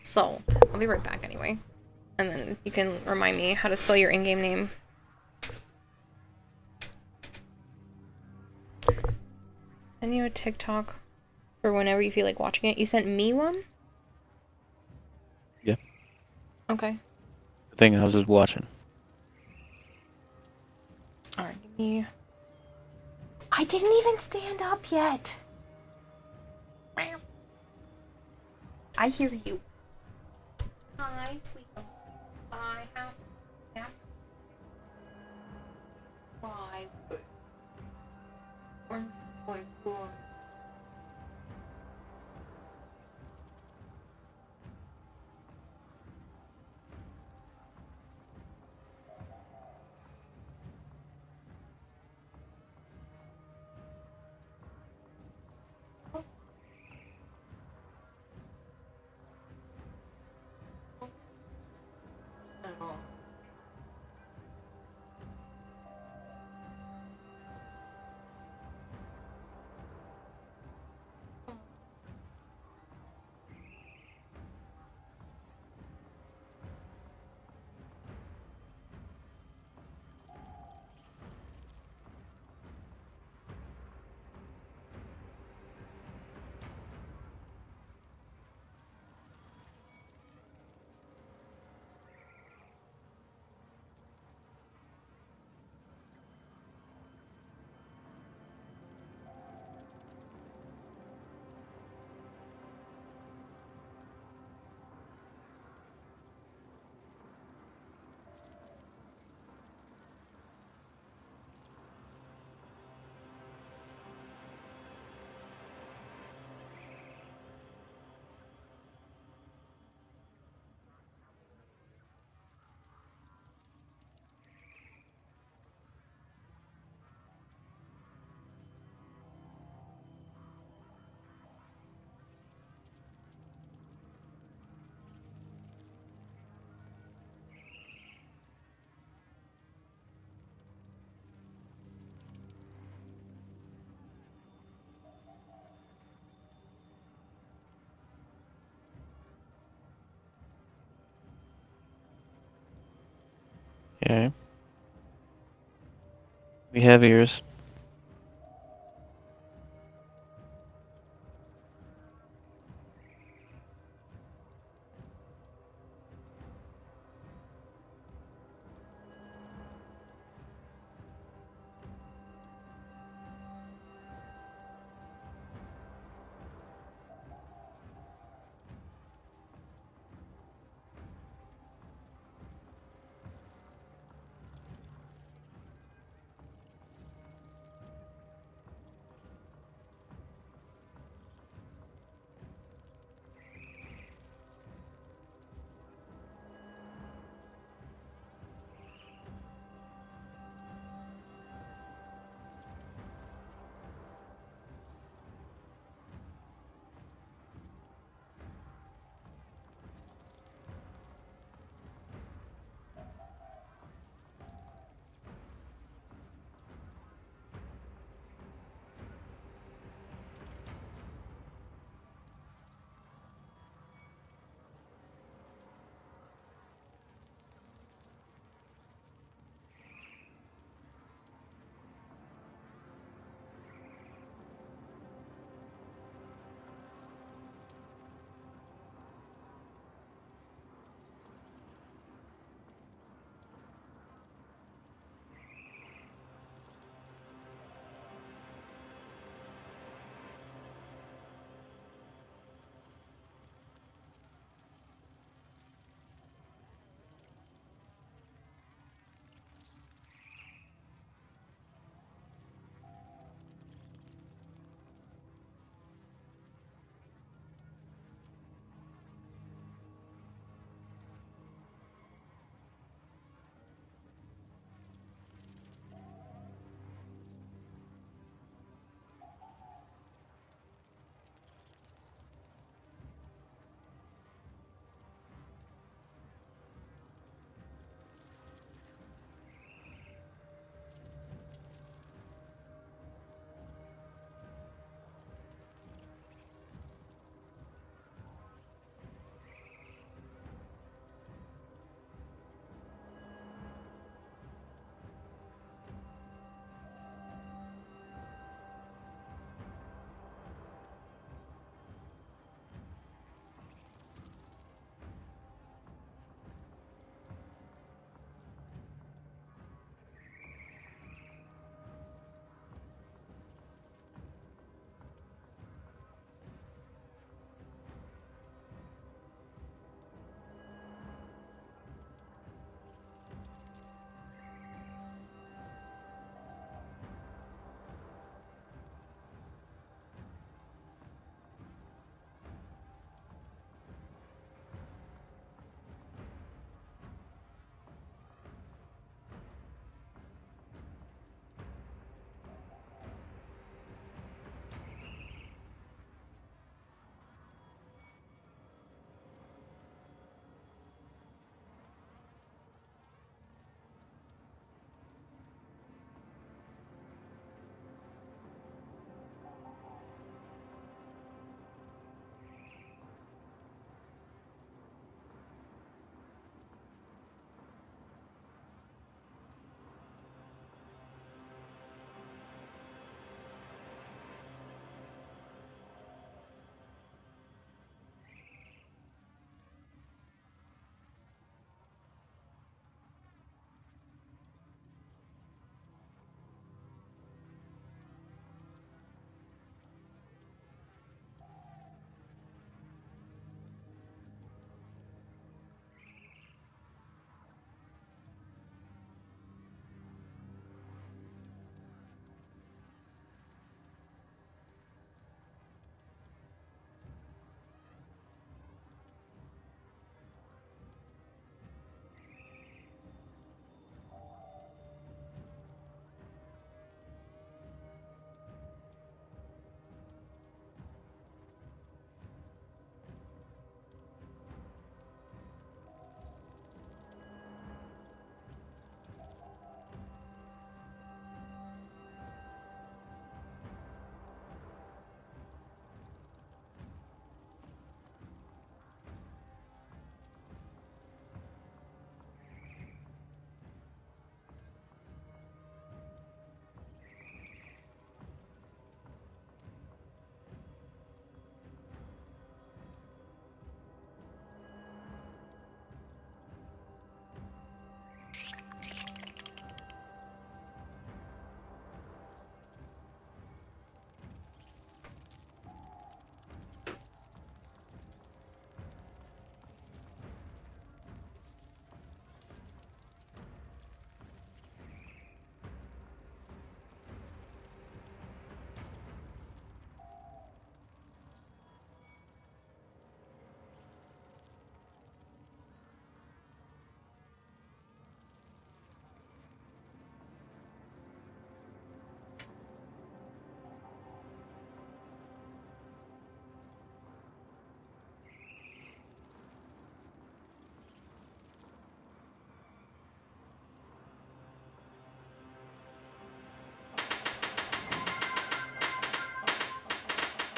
So, I'll be right back anyway. And then you can remind me how to spell your in-game name. Send you a TikTok for whenever you feel like watching it. You sent me one? Yeah. Okay. The thing I was just watching. Alright, give me... I didn't even stand up yet! I hear you. Hi, sweet. I have... Yeah. Why? Okay. We have ears.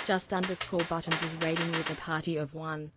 Just underscore buttons is raiding with a party of 1.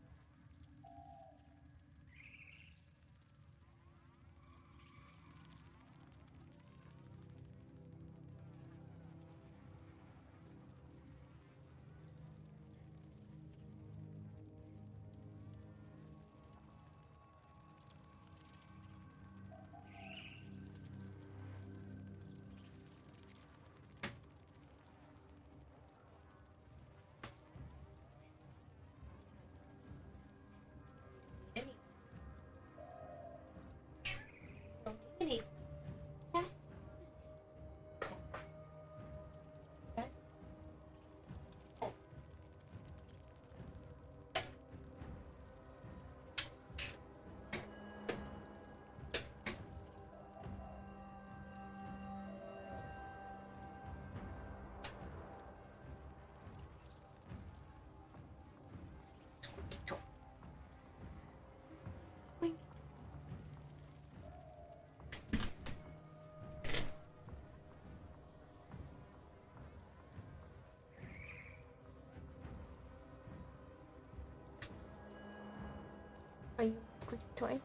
Are you a squeaky toy?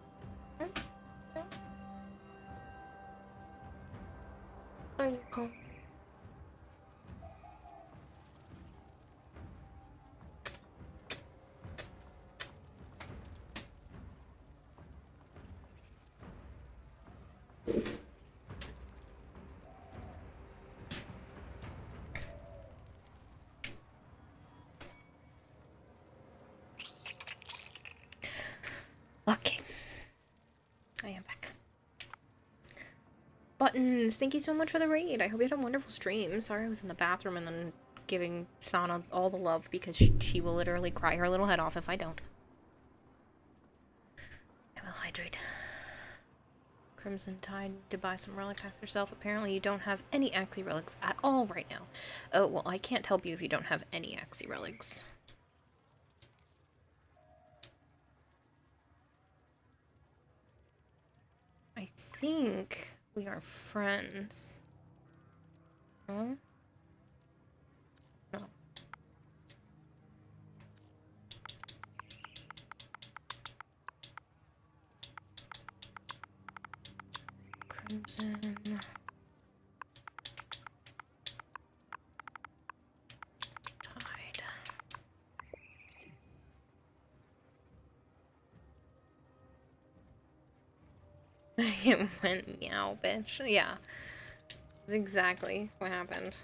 Are you calm? Okay. I am back. Buttons, thank you so much for the raid. I hope you had a wonderful stream. Sorry I was in the bathroom and then giving Sana all the love because she will literally cry her little head off if I don't. I will hydrate. Crimson Tide to buy some relics after yourself. Apparently you don't have any Axie relics at all right now. Oh, well, I can't help you if you don't have any Axie relics. I think we are friends. No? No. Crimson. Tide. It went meow, bitch. Yeah. That's exactly what happened.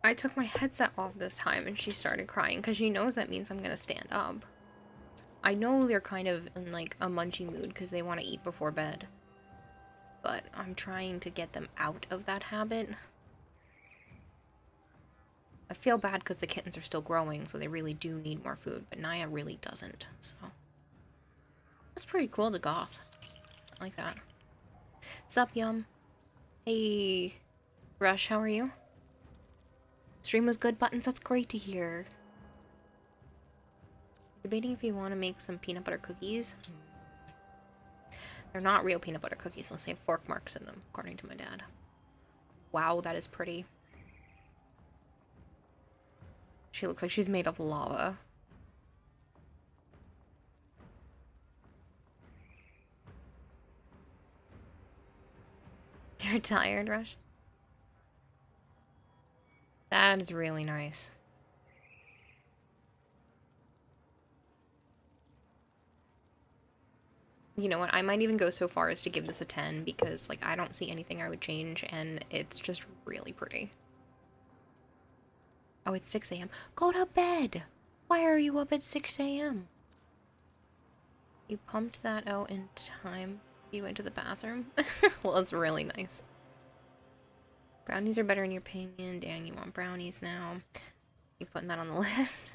I took my headset off this time and she started crying because she knows that means I'm gonna stand up. I know they're kind of in like a munchy mood because they want to eat before bed. But I'm trying to get them out of that habit. I feel bad because the kittens are still growing, so they really do need more food, but Naya really doesn't, so. That's pretty cool, the goth. I like that. Sup, Yum? Hey, Rush, how are you? Stream was good, Buttons, that's great to hear. Debating if you want to make some peanut butter cookies. They're not real peanut butter cookies unless they have fork marks in them, according to my dad. Wow, that is pretty. She looks like she's made of lava. You're tired, Rush? That is really nice. You know what, I might even go so far as to give this a 10 because, like, I don't see anything I would change and it's just really pretty. Oh, it's 6 a.m. Go to bed! Why are you up at 6 a.m.? You pumped that out in time you went to the bathroom? Well, it's really nice. Brownies are better in your opinion. Dan, you want brownies now. You putting that on the list?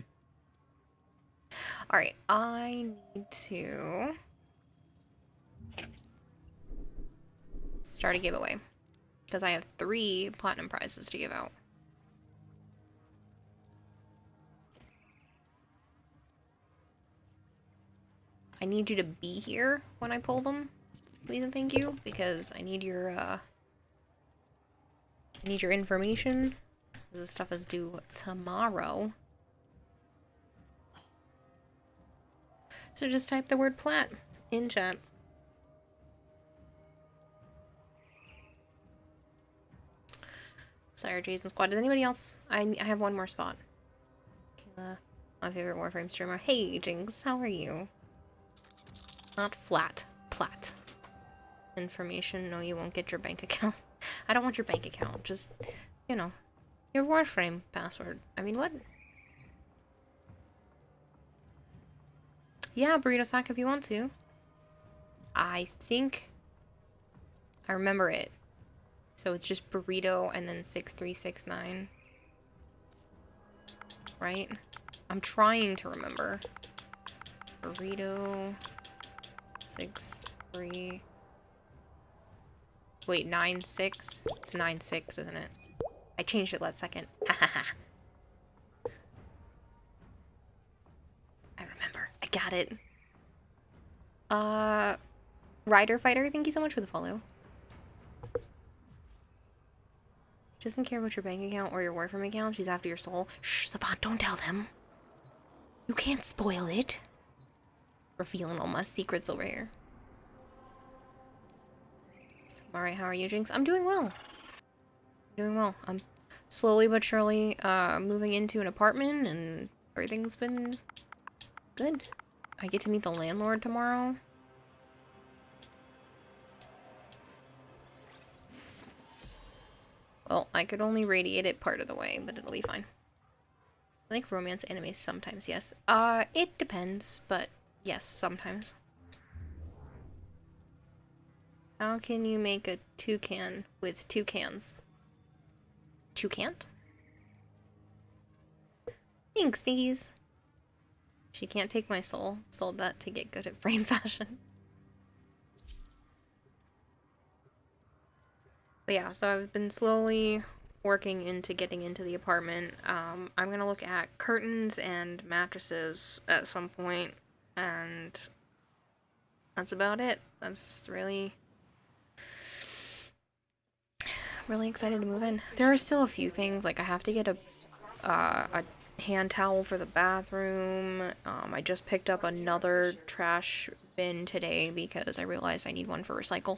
Alright, I need to start a giveaway. Because I have 3 platinum prizes to give out. I need you to be here when I pull them, please and thank you, because I need your information This stuff is due tomorrow. So just type the word plat in chat. Sorry, Jason Squad. Does anybody else? I have one more spot. Kayla, my favorite Warframe streamer. Hey, Jinx, how are you? Not flat. Plat. Information. No, you won't get your bank account. I don't want your bank account. Just, you know, your Warframe password. I mean, what? Yeah, Burrito Sack if you want to. I think I remember it. So it's just burrito and then 6369. Right? I'm trying to remember. Burrito 63. Wait, 96? It's 96, isn't it? I changed it last second. I remember. I got it. Rider Fighter, thank you so much for the follow. She doesn't care about your bank account or your Warframe account. She's after your soul. Shh, Savant, don't tell them. You can't spoil it. Revealing all my secrets over here. Alright, how are you, Jinx? I'm doing well. Doing well. I'm slowly but surely moving into an apartment and everything's been good. I get to meet the landlord tomorrow. Well, I could only radiate it part of the way, but it'll be fine. I think romance anime sometimes, yes. It depends, but yes, sometimes. How can you make a toucan with two cans? Toucan? Thanks, Sneakies. She can't take my soul. Sold that to get good at frame fashion. But yeah, so I've been slowly working into getting into the apartment. I'm gonna look at curtains and mattresses at some point, and that's about it. That's really excited to move in. There are still a few things, like I have to get a hand towel for the bathroom. I just picked up another trash bin today because I realized I need one for recycle.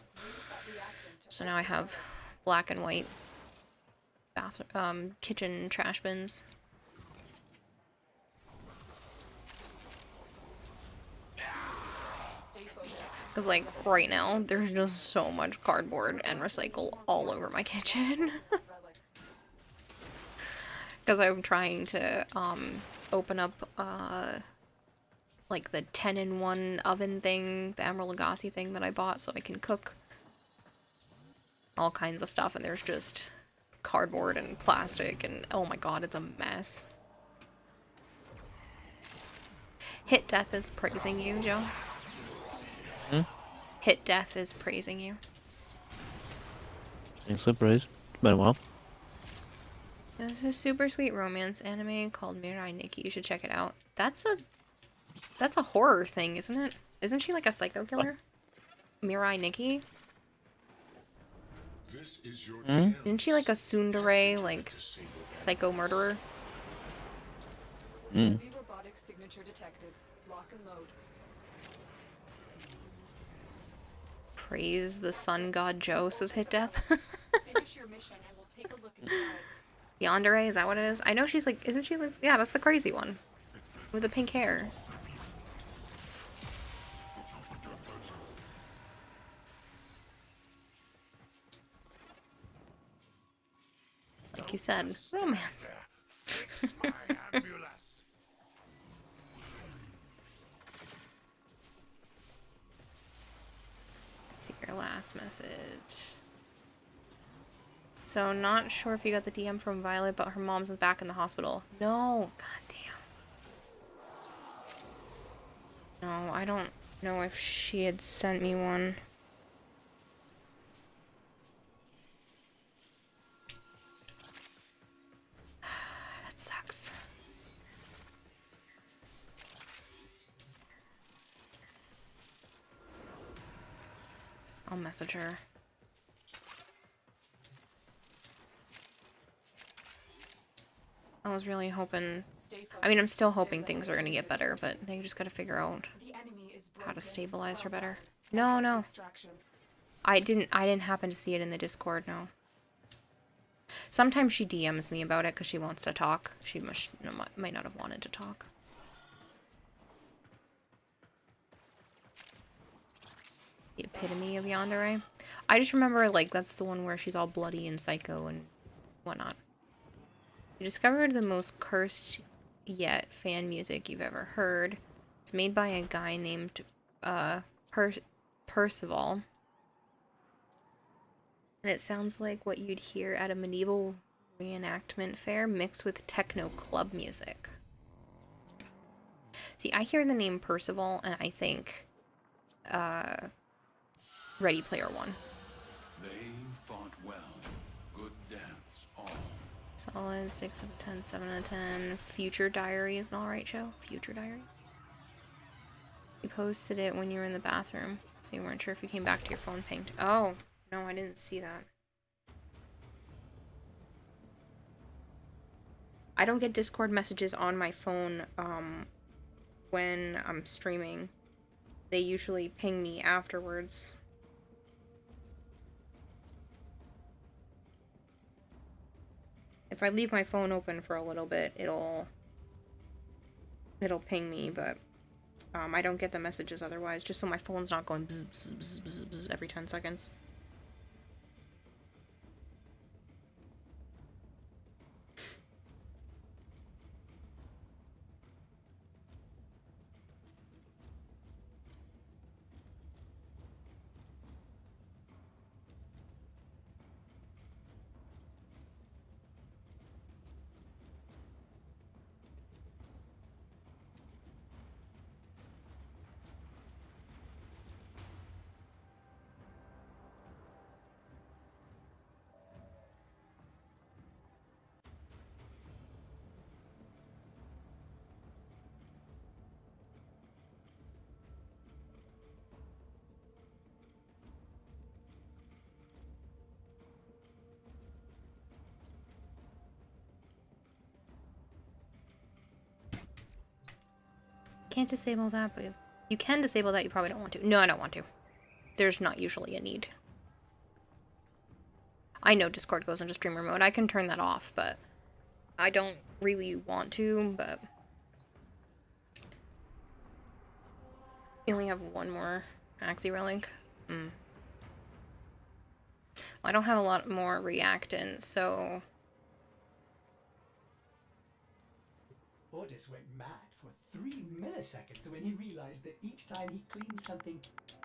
So now I have black and white kitchen trash bins. Because, like, right now, there's just so much cardboard and recycle all over my kitchen. Because I'm trying to, open up, like, the 10-in-1 oven thing, the Emerald Lagasse thing that I bought so I can cook all kinds of stuff, and there's just cardboard and plastic, and oh my god, it's a mess. Hit Death is praising you, Joe. Hmm? Hit Death is praising you. Thanks for praise. It's been a while. There's a super sweet romance anime called Mirai Nikki. You should check it out. That's a horror thing, isn't it? Isn't she like a psycho killer? Mirai Nikki? Isn't she like a tsundere, like, psycho murderer? Robotic signature detected. Lock and load. Praise the sun god Joe, says Hit Death. Finish your mission and we'll take a look inside. Yandere, is that what it is? I know she's like, isn't she like, yeah, that's the crazy one. With the pink hair. Like you said, romance. See your last message. So, not sure if you got the DM from Violet, but her mom's back in the hospital. No, goddamn. No, I don't know if she had sent me one. That sucks. I'll message her. was really hoping... Stay I mean, I'm focused. still hoping There's a things are heavy gonna get better, unit but they just gotta figure out The enemy is how to broken. stabilize her Well better. done. No, Now to no. extraction. I didn't happen to see it in the Discord, no. Sometimes she DMs me about it because she wants to talk. She might not have wanted to talk. The epitome of yandere. I just remember, like, that's the one where she's all bloody and psycho and whatnot. You discovered the most cursed yet fan music you've ever heard. It's made by a guy named Percival. And it sounds like what you'd hear at a medieval reenactment fair mixed with techno club music. See, I hear the name Percival and I think Ready Player One. They fought well. Good dance, all. Solid 6 out of 10, 7 out of 10. Future Diary is an alright show. Future Diary. You posted it when you were in the bathroom, so you weren't sure if you came back to your phone pinged. Oh, no, I didn't see that. I don't get Discord messages on my phone when I'm streaming. They usually ping me afterwards. If I leave my phone open for a little bit, it'll ping me, but I don't get the messages otherwise, just so my phone's not going bzz, bzz, bzz, bzz, bzz every 10 seconds. Can't disable that, but you can disable that. You probably don't want to. No, I don't want to. There's not usually a need. I know Discord goes into streamer mode. I can turn that off, but I don't really want to, but you only have one more Axie Relic. I don't have a lot more reactants, so... Ordis went mad for 3 milliseconds when he realized that each time he cleans something,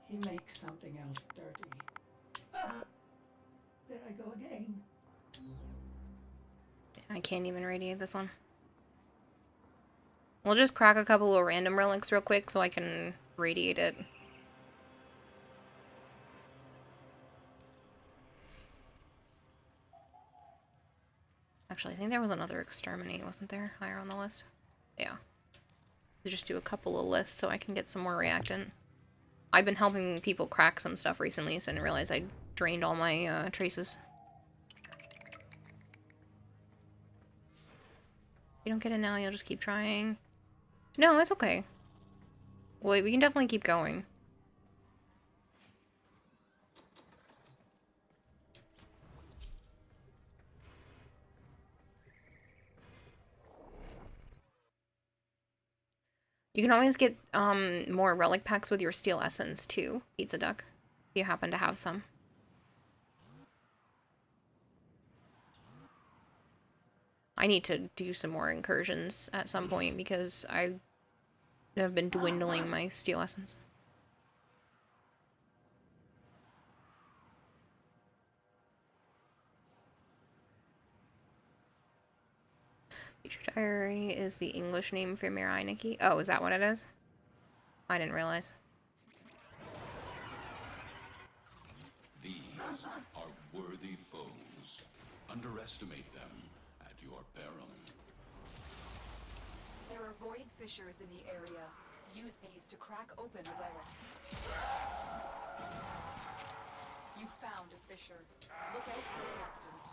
he makes something else dirty. Ah, there I go again. I can't even radiate this one. We'll just crack a couple of random relics real quick so I can radiate it. Actually, I think there was another exterminate, wasn't there? Higher on the list? Yeah. So just do a couple of lists so I can get some more reactant. I've been helping people crack some stuff recently, so I didn't realize I drained all my traces. If you don't get it now, you'll just keep trying. No, it's okay. Well, we can definitely keep going. You can always get more relic packs with your steel essence too, Pizza Duck, if you happen to have some. I need to do some more incursions at some point because I have been dwindling my steel essence. Future Diary is the English name for Mirai Nikki. Oh, is that what it is? I didn't realize. These are worthy foes. Underestimate them at your peril. There are void fissures in the area. Use these to crack open a relic. You found a fissure. Look out for reactant.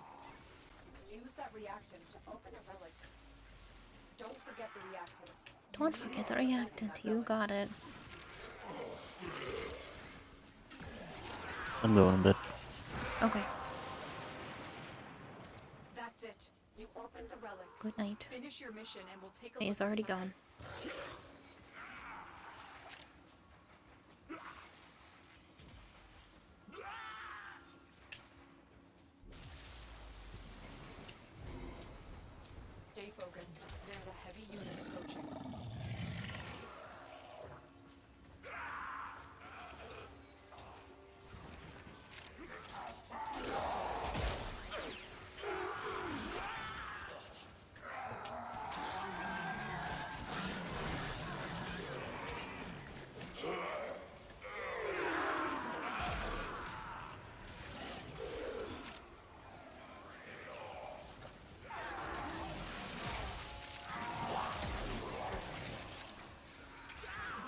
Use that reactant to open a relic. Don't forget the reactant. Don't forget the reactant. You got it. I'm going a bit. Okay. That's it. You opened the relic. Good night. Finish your mission and we'll take a He's look already inside. gone. Stay focused. There's a heavy unit approaching.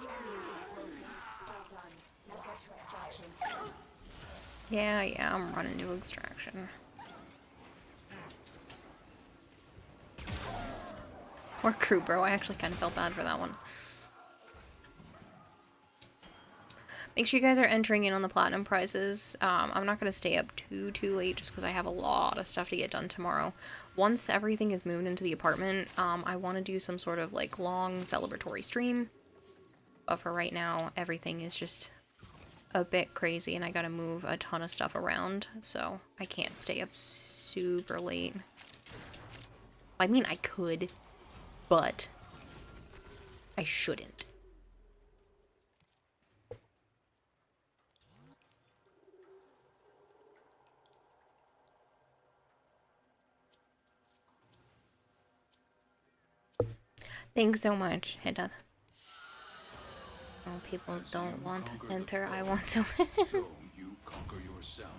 The enemy is broken. Well done. Now get to extraction. Yeah, I'm running to extraction. Poor crew, bro. I actually kind of felt bad for that one. Make sure you guys are entering in on the platinum prizes. I'm not going to stay up too late just because I have a lot of stuff to get done tomorrow. Once everything is moved into the apartment, I want to do some sort of like long celebratory stream. But for right now, everything is just a bit crazy and I got to move a ton of stuff around. So I can't stay up super late. I mean, I could, but I shouldn't. Thanks so much, Hida. Oh, people don't want to enter. I want to win. So you conquer yourself.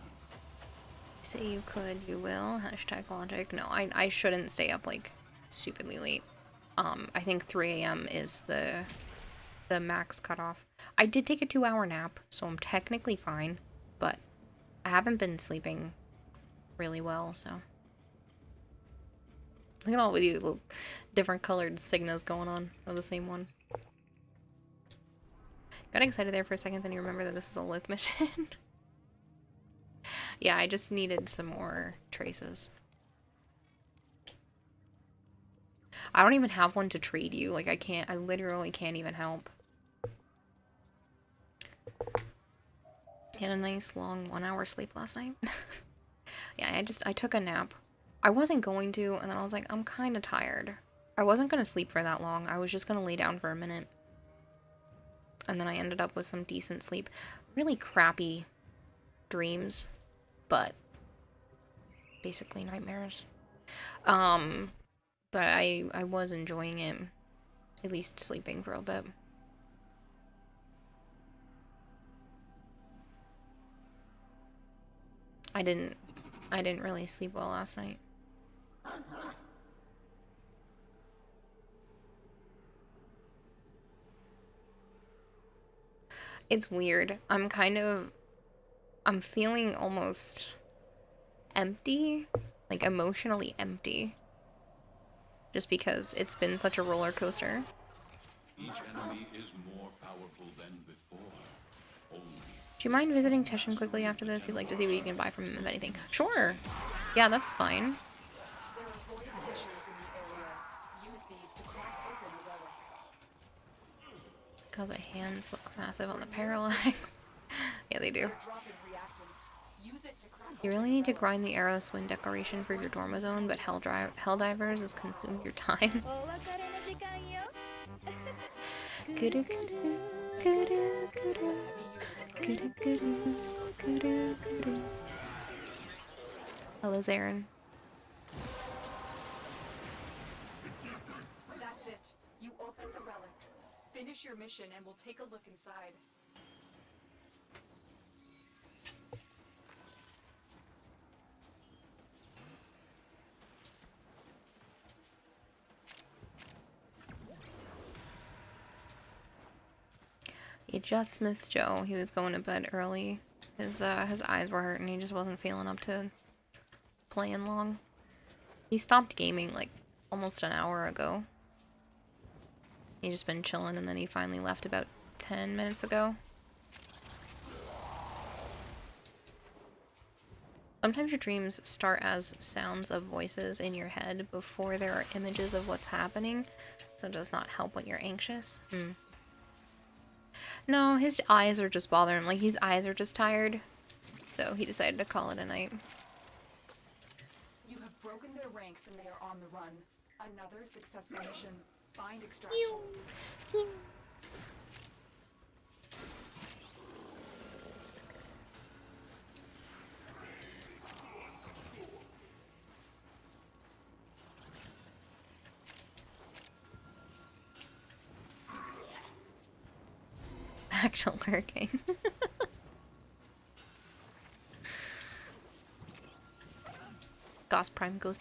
Say you could, you will. Hashtag logic. No, I shouldn't stay up like stupidly late. I think 3 a.m. is the max cutoff. I did take a 2-hour nap, so I'm technically fine, but I haven't been sleeping really well, so. Look at all with you little different colored signas going on of the same one. Got excited there for a second, then you remember that this is a Lith mission. Yeah, I just needed some more traces. I don't even have one to trade you. Like, I literally can't even help. Had a nice long 1-hour sleep last night. Yeah, I took a nap. I wasn't going to, and then I was like, I'm kind of tired. I wasn't going to sleep for that long. I was just going to lay down for a minute. And then I ended up with some decent sleep. Really crappy dreams, but basically nightmares. But I was enjoying it, at least sleeping for a bit. I didn't really sleep well last night. It's weird. I'm feeling almost empty, like emotionally empty. Just because it's been such a roller coaster. Each enemy is more powerful than before. Only Do you mind visiting Teshin quickly after this? You'd like to see what you can buy from him, if anything. Sure! Yeah, that's fine. There are void fissures in the area. Use these to crack open a relic. God, the hands look massive on the parallax. Yeah, they do. They're dropping reactant. Use it to crack You really need to grind the arrow swing decoration for your Dorma Zone, but Helldivers has consumed your time. Kudu kudu, kudu kudu, kudu kudu, kudu kudu. Hello, Zarin. That's it. You opened the relic. Finish your mission and we'll take a look inside. You just missed Joe. He was going to bed early. His eyes were hurting. He just wasn't feeling up to playing long. He stopped gaming like almost an hour ago. He's just been chilling, and then he finally left about 10 minutes ago. Sometimes your dreams start as sounds of voices in your head before there are images of what's happening, so it does not help when you're anxious. No, his eyes are just bothering him. Like, his eyes are just tired, so he decided to call it a night. You have broken their ranks and they are on the run. Another successful mission. Find extraction. Actual hurricane. Gauss Prime goes.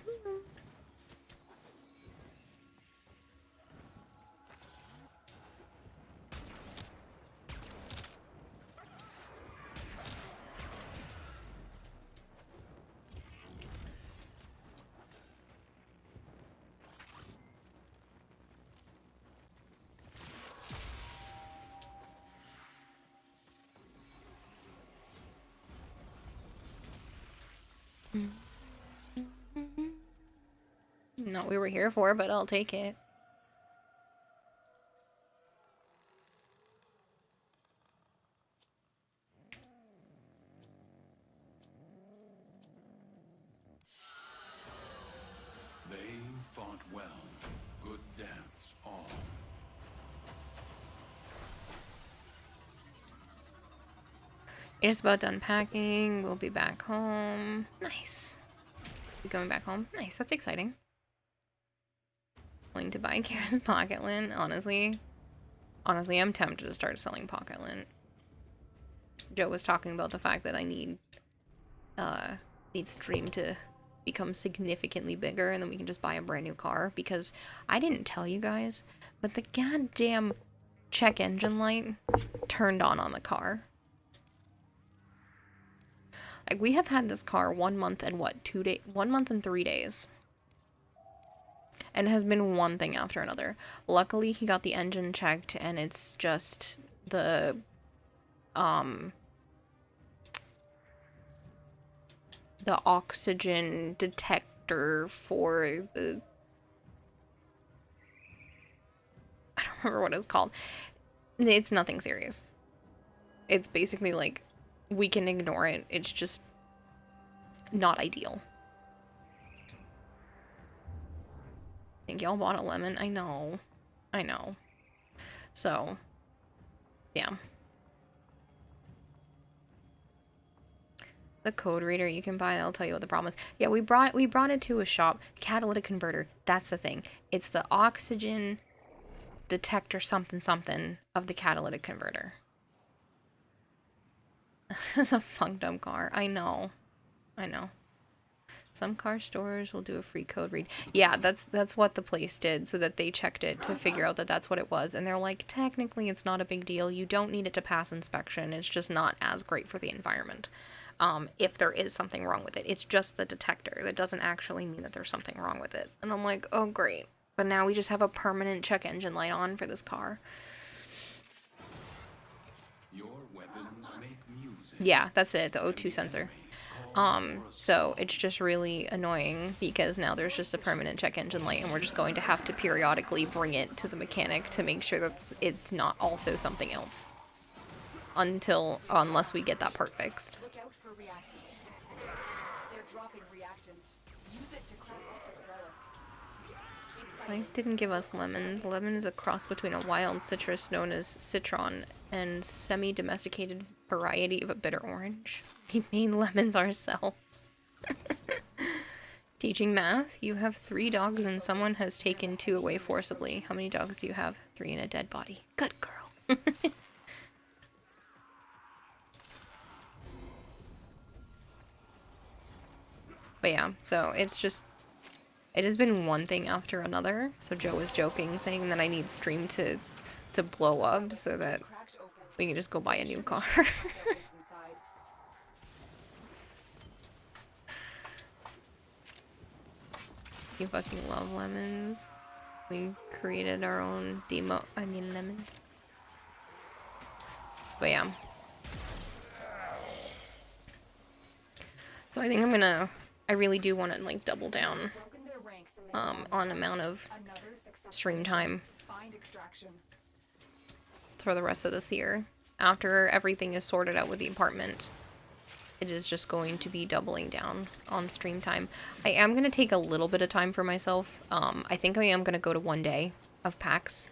Not what we were here for, but I'll take it. They fought well. Good dance, all. You're just about done packing. We'll be back home. Nice. You going back home? Nice. That's exciting. Going to buy Kara's pocket lint. Honestly, I'm tempted to start selling pocket lint. Joe was talking about the fact that I need stream to become significantly bigger, and then we can just buy a brand new car. Because I didn't tell you guys, but the goddamn check engine light turned on the car. Like, we have had this car 1 month and what, 2 days? 1 month and 3 days. And it has been one thing after another. Luckily, he got the engine checked, and it's just the, the oxygen detector for the... I don't remember what it's called. It's nothing serious. It's basically like, we can ignore it. It's just not ideal. I think y'all bought a lemon. I know. So, yeah. The code reader you can buy, I'll tell you what the problem is. Yeah, we brought it to a shop. Catalytic converter, that's the thing. It's the oxygen detector something of the catalytic converter. It's a funked up car. I know. Some car stores will do a free code read. Yeah, that's what the place did, so that they checked it to figure out that that's what it was. And they're like, technically it's not a big deal. You don't need it to pass inspection. It's just not as great for the environment. If there is something wrong with it. It's just the detector. That doesn't actually mean that there's something wrong with it. And I'm like, oh great. But now we just have a permanent check engine light on for this car. Your weapons make music. Yeah, that's it, the O2 sensor. So it's just really annoying because now there's just a permanent check engine light, and we're just going to have to periodically bring it to the mechanic to make sure that it's not also something else. Unless we get that part fixed. Look out for reactants. They're dropping reactant. Use it to crack open the relic. Life didn't give us lemon. Lemon is a cross between a wild citrus known as citron and semi-domesticated variety of a bitter orange. We made lemons ourselves. Teaching math. You have 3 dogs and someone has taken 2 away forcibly. How many dogs do you have? 3 in a dead body. Good girl. But yeah, so it's just... It has been one thing after another. So Joe was joking, saying that I need stream to blow up so that we can just go buy a new car. You fucking love lemons. We created our own lemons. But yeah. So I think I really do want to like double down on amount of stream time for the rest of this year. After everything is sorted out with the apartment, it is just going to be doubling down on stream time. I am going to take a little bit of time for myself. I think I am going to go to 1 day of PAX.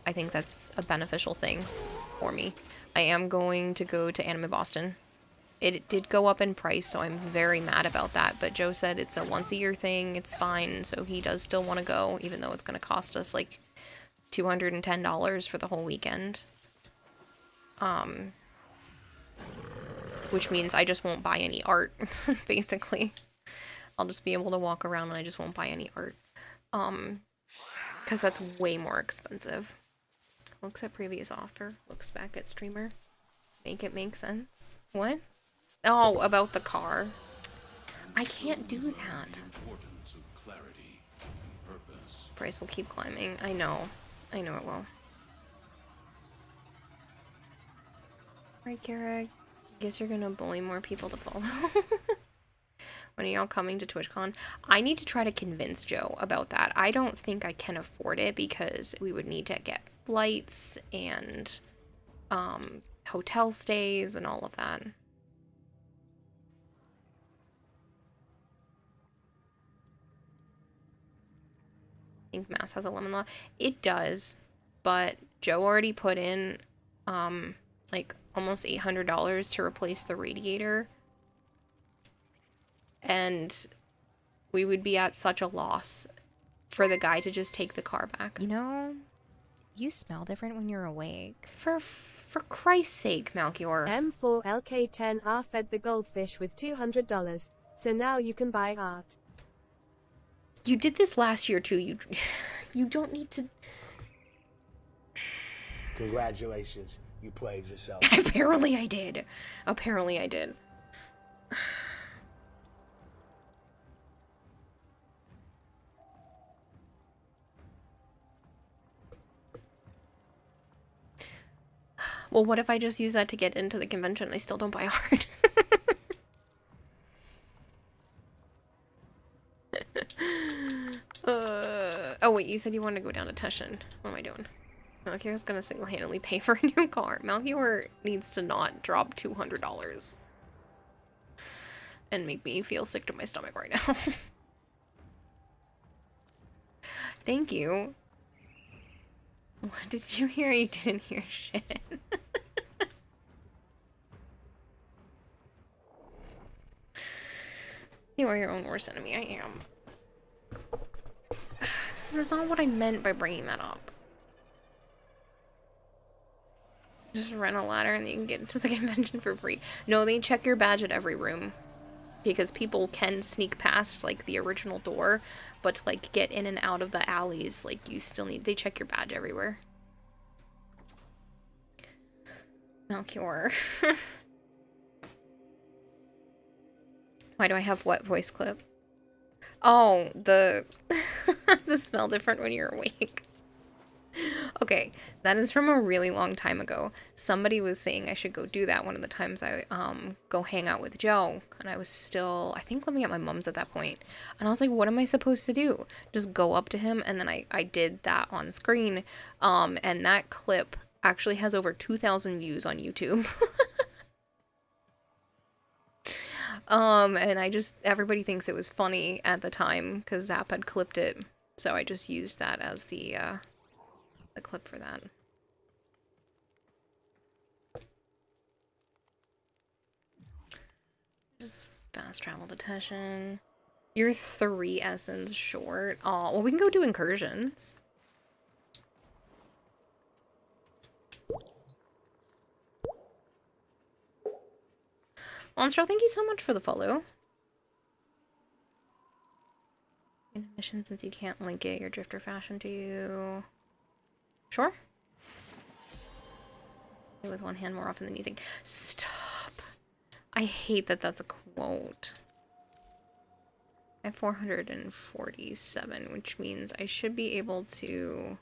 I think that's a beneficial thing for me. I am going to go to Anime Boston. It did go up in price, so I'm very mad about that. But Joe said it's a once-a-year thing. It's fine, so he does still want to go, even though it's going to cost us like $210 for the whole weekend. Which means I just won't buy any art, basically. I'll just be able to walk around and I just won't buy any art. Because that's way more expensive. Looks at previous offer. Looks back at streamer. Make it make sense. What? Oh, about the car. I can't do that. Price will keep climbing. I know. I know it will. Right, Garrett. Guess you're gonna bully more people to follow. When are y'all coming to TwitchCon? I need to try to convince Joe about that. I don't think I can afford it because we would need to get flights and hotel stays and all of that. I think Mass has a lemon law. It does, but Joe already put in like almost $800 to replace the radiator. And we would be at such a loss for the guy to just take the car back. You know, you smell different when you're awake. For Christ's sake, Malchior. M4LK10R fed the goldfish with $200, so now you can buy art. You did this last year too. You don't need to. Congratulations, you played yourself. Apparently I did. Apparently I did. Well, what if I just use that to get into the convention and I still don't buy art? Oh wait, you said you wanted to go down to Teshin. What am I doing? Malchior's gonna single-handedly pay for a new car. Malchior needs to not drop $200 and make me feel sick to my stomach right now. Thank you. What did you hear? You didn't hear shit. You are your own worst enemy. I am. This is not what I meant by bringing that up. Just rent a ladder and you can get into the convention for free. No, they check your badge at every room. Because people can sneak past, like, the original door. But to, like, get in and out of the alleys, like, you still need... They check your badge everywhere. Malchior. Why do I have what voice clip? Oh, the smell different when you're awake. Okay, that is from a really long time ago. Somebody was saying I should go do that one of the times I go hang out with Joe, and I was still, I think, living at my mom's at that point. And I was like, what am I supposed to do? Just go up to him? And then I did that on screen, and that clip actually has over 2,000 views on YouTube. And everybody thinks it was funny at the time because Zap had clipped it, so I just used that as the clip for that. Just fast travel to Teshin. You're 3 essence short. Oh, well, we can go do incursions. Monstro, thank you so much for the follow. Mission, since you can't link it, your drifter fashion to you. Sure. With one hand more often than you think. Stop. I hate that that's a quote. I I have 447, which means I should be able to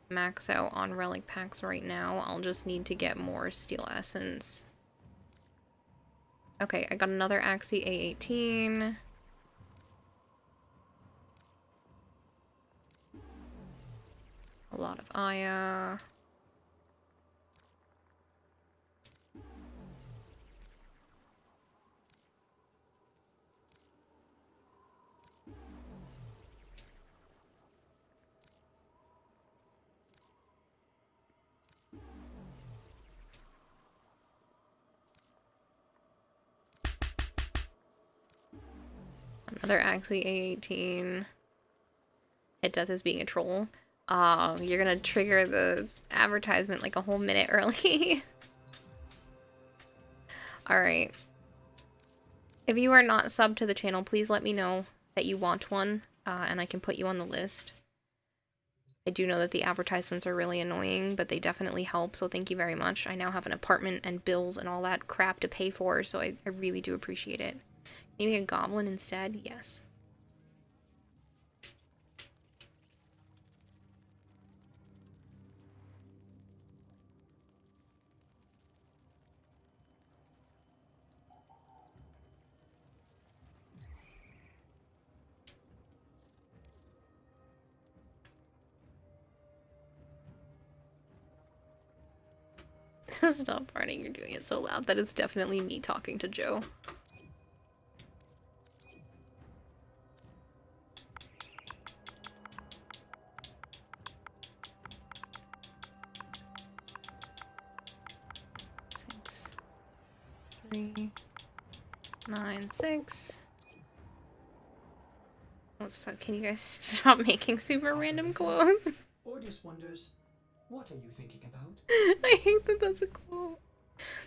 max out on relic packs right now. I'll just need to get more steel essence. Okay, I got another Axie A18. A lot of Aya. Another Axie A18. Hit death as being a troll. You're gonna trigger the advertisement like a whole minute early. Alright. If you are not subbed to the channel, please let me know that you want one, and I can put you on the list. I do know that the advertisements are really annoying, but they definitely help, so thank you very much. I now have an apartment and bills and all that crap to pay for, so I really do appreciate it. Maybe a goblin instead? Yes. Stop running, you're doing it so loud. That is definitely me talking to Joe. Six, 3, 9, 6. Oh, stop. Can you guys stop making super random quotes? Ordis wonders, what are you thinking about? I hate that that's a quote.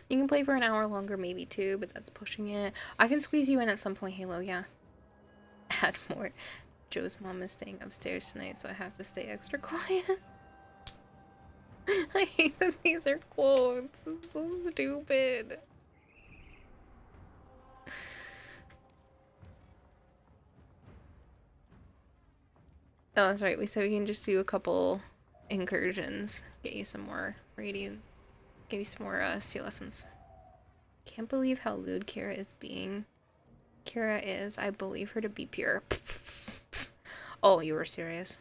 You can play for an hour longer, maybe 2, but that's pushing it. I can squeeze you in at some point, Halo, yeah. Add more. Joe's mom is staying upstairs tonight, so I have to stay extra quiet. I hate that these are quotes. It's so stupid. Oh, that's right. We said we can just do a couple incursions. Get you some more radiant. Give you some more steel essence. Can't believe how lewd Kira is being. Kira is. I believe her to be pure. Oh, you were serious?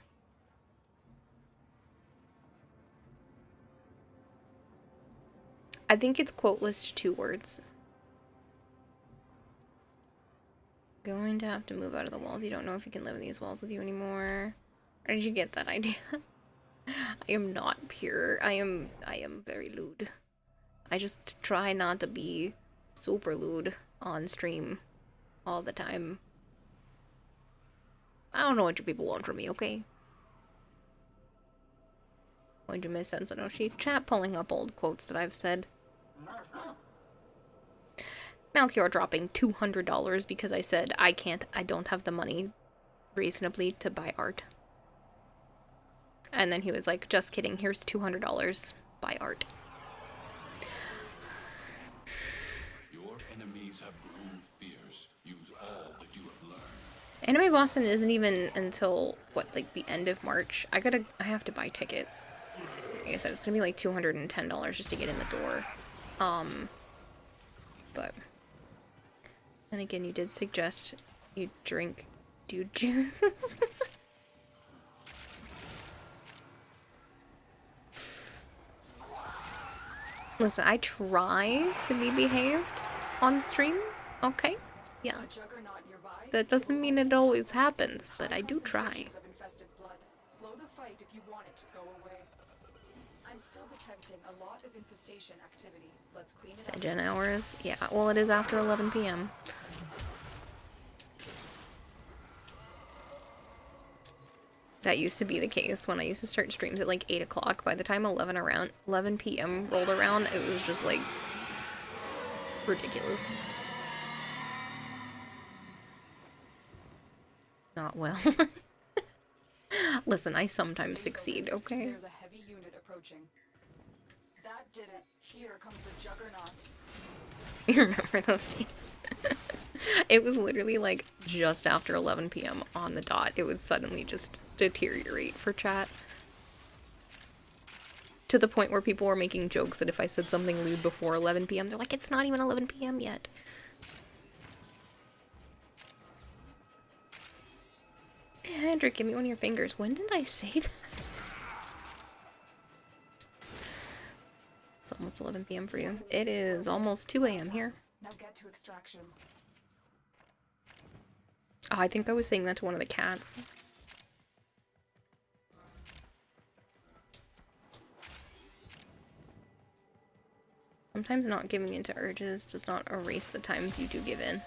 I think it's quote list 2 words. Going to have to move out of the walls. You don't know if you can live in these walls with you anymore. Where did you get that idea? I am not pure. I am very lewd. I just try not to be super lewd on stream all the time. I don't know what you people want from me, okay? Going to miss sense. I know she chat pulling up old quotes that I've said. Malchior dropping $200 because I said I don't have the money reasonably to buy art. And then he was like, just kidding, here's $200, buy art. Your enemies have grown fierce. Use all that you have learned. Anime Boston isn't even until, what, like the end of March? I have to buy tickets. Like I said, it's gonna be like $210 just to get in the door. But then again, you did suggest you drink dude juices. Listen, I try to be behaved on stream, okay? Yeah. That doesn't mean it always happens, but I do try. Slow the fight if you want it to go away. I'm still detecting a lot of infestation activity. Let's clean it up. Gen hours? Yeah, well, it is after 11 p.m. That used to be the case when I used to start streams at like 8 o'clock. By the time 11 p.m. rolled around, it was just like ridiculous. Not well. Listen, I sometimes succeed, okay? There's a heavy unit approaching. That did it. Here comes the juggernaut. You remember those days? It was literally like just after 11 p.m. on the dot. It would suddenly just deteriorate for chat. To the point where people were making jokes that if I said something lewd before 11 p.m., they're like, it's not even 11 p.m. yet. Hendrik, give me one of your fingers. When did I say that? It's almost 11 p.m. for you. It is almost 2 a.m. here. Now get to extraction. Oh, I think I was saying that to one of the cats. Sometimes not giving in to urges does not erase the times you do give in.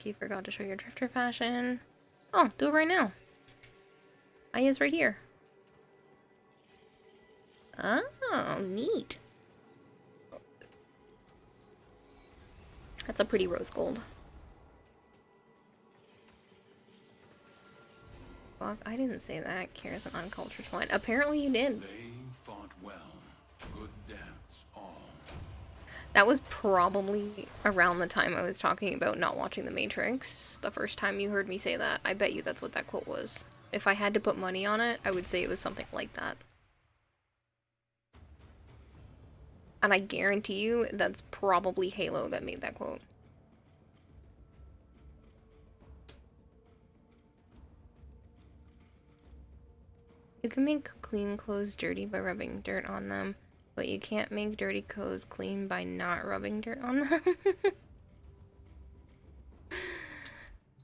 You forgot to show your drifter fashion. Oh, do it right now. I is right here. Oh, neat. That's a pretty rose gold. Fuck, I didn't say that. Cares an uncultured swine. Apparently you did. They fought well. Good dance, all. That was probably around the time I was talking about not watching The Matrix. The first time you heard me say that. I bet you that's what that quote was. If I had to put money on it, I would say it was something like that. And I guarantee you that's probably Halo that made that quote. You can make clean clothes dirty by rubbing dirt on them, but you can't make dirty clothes clean by not rubbing dirt on them.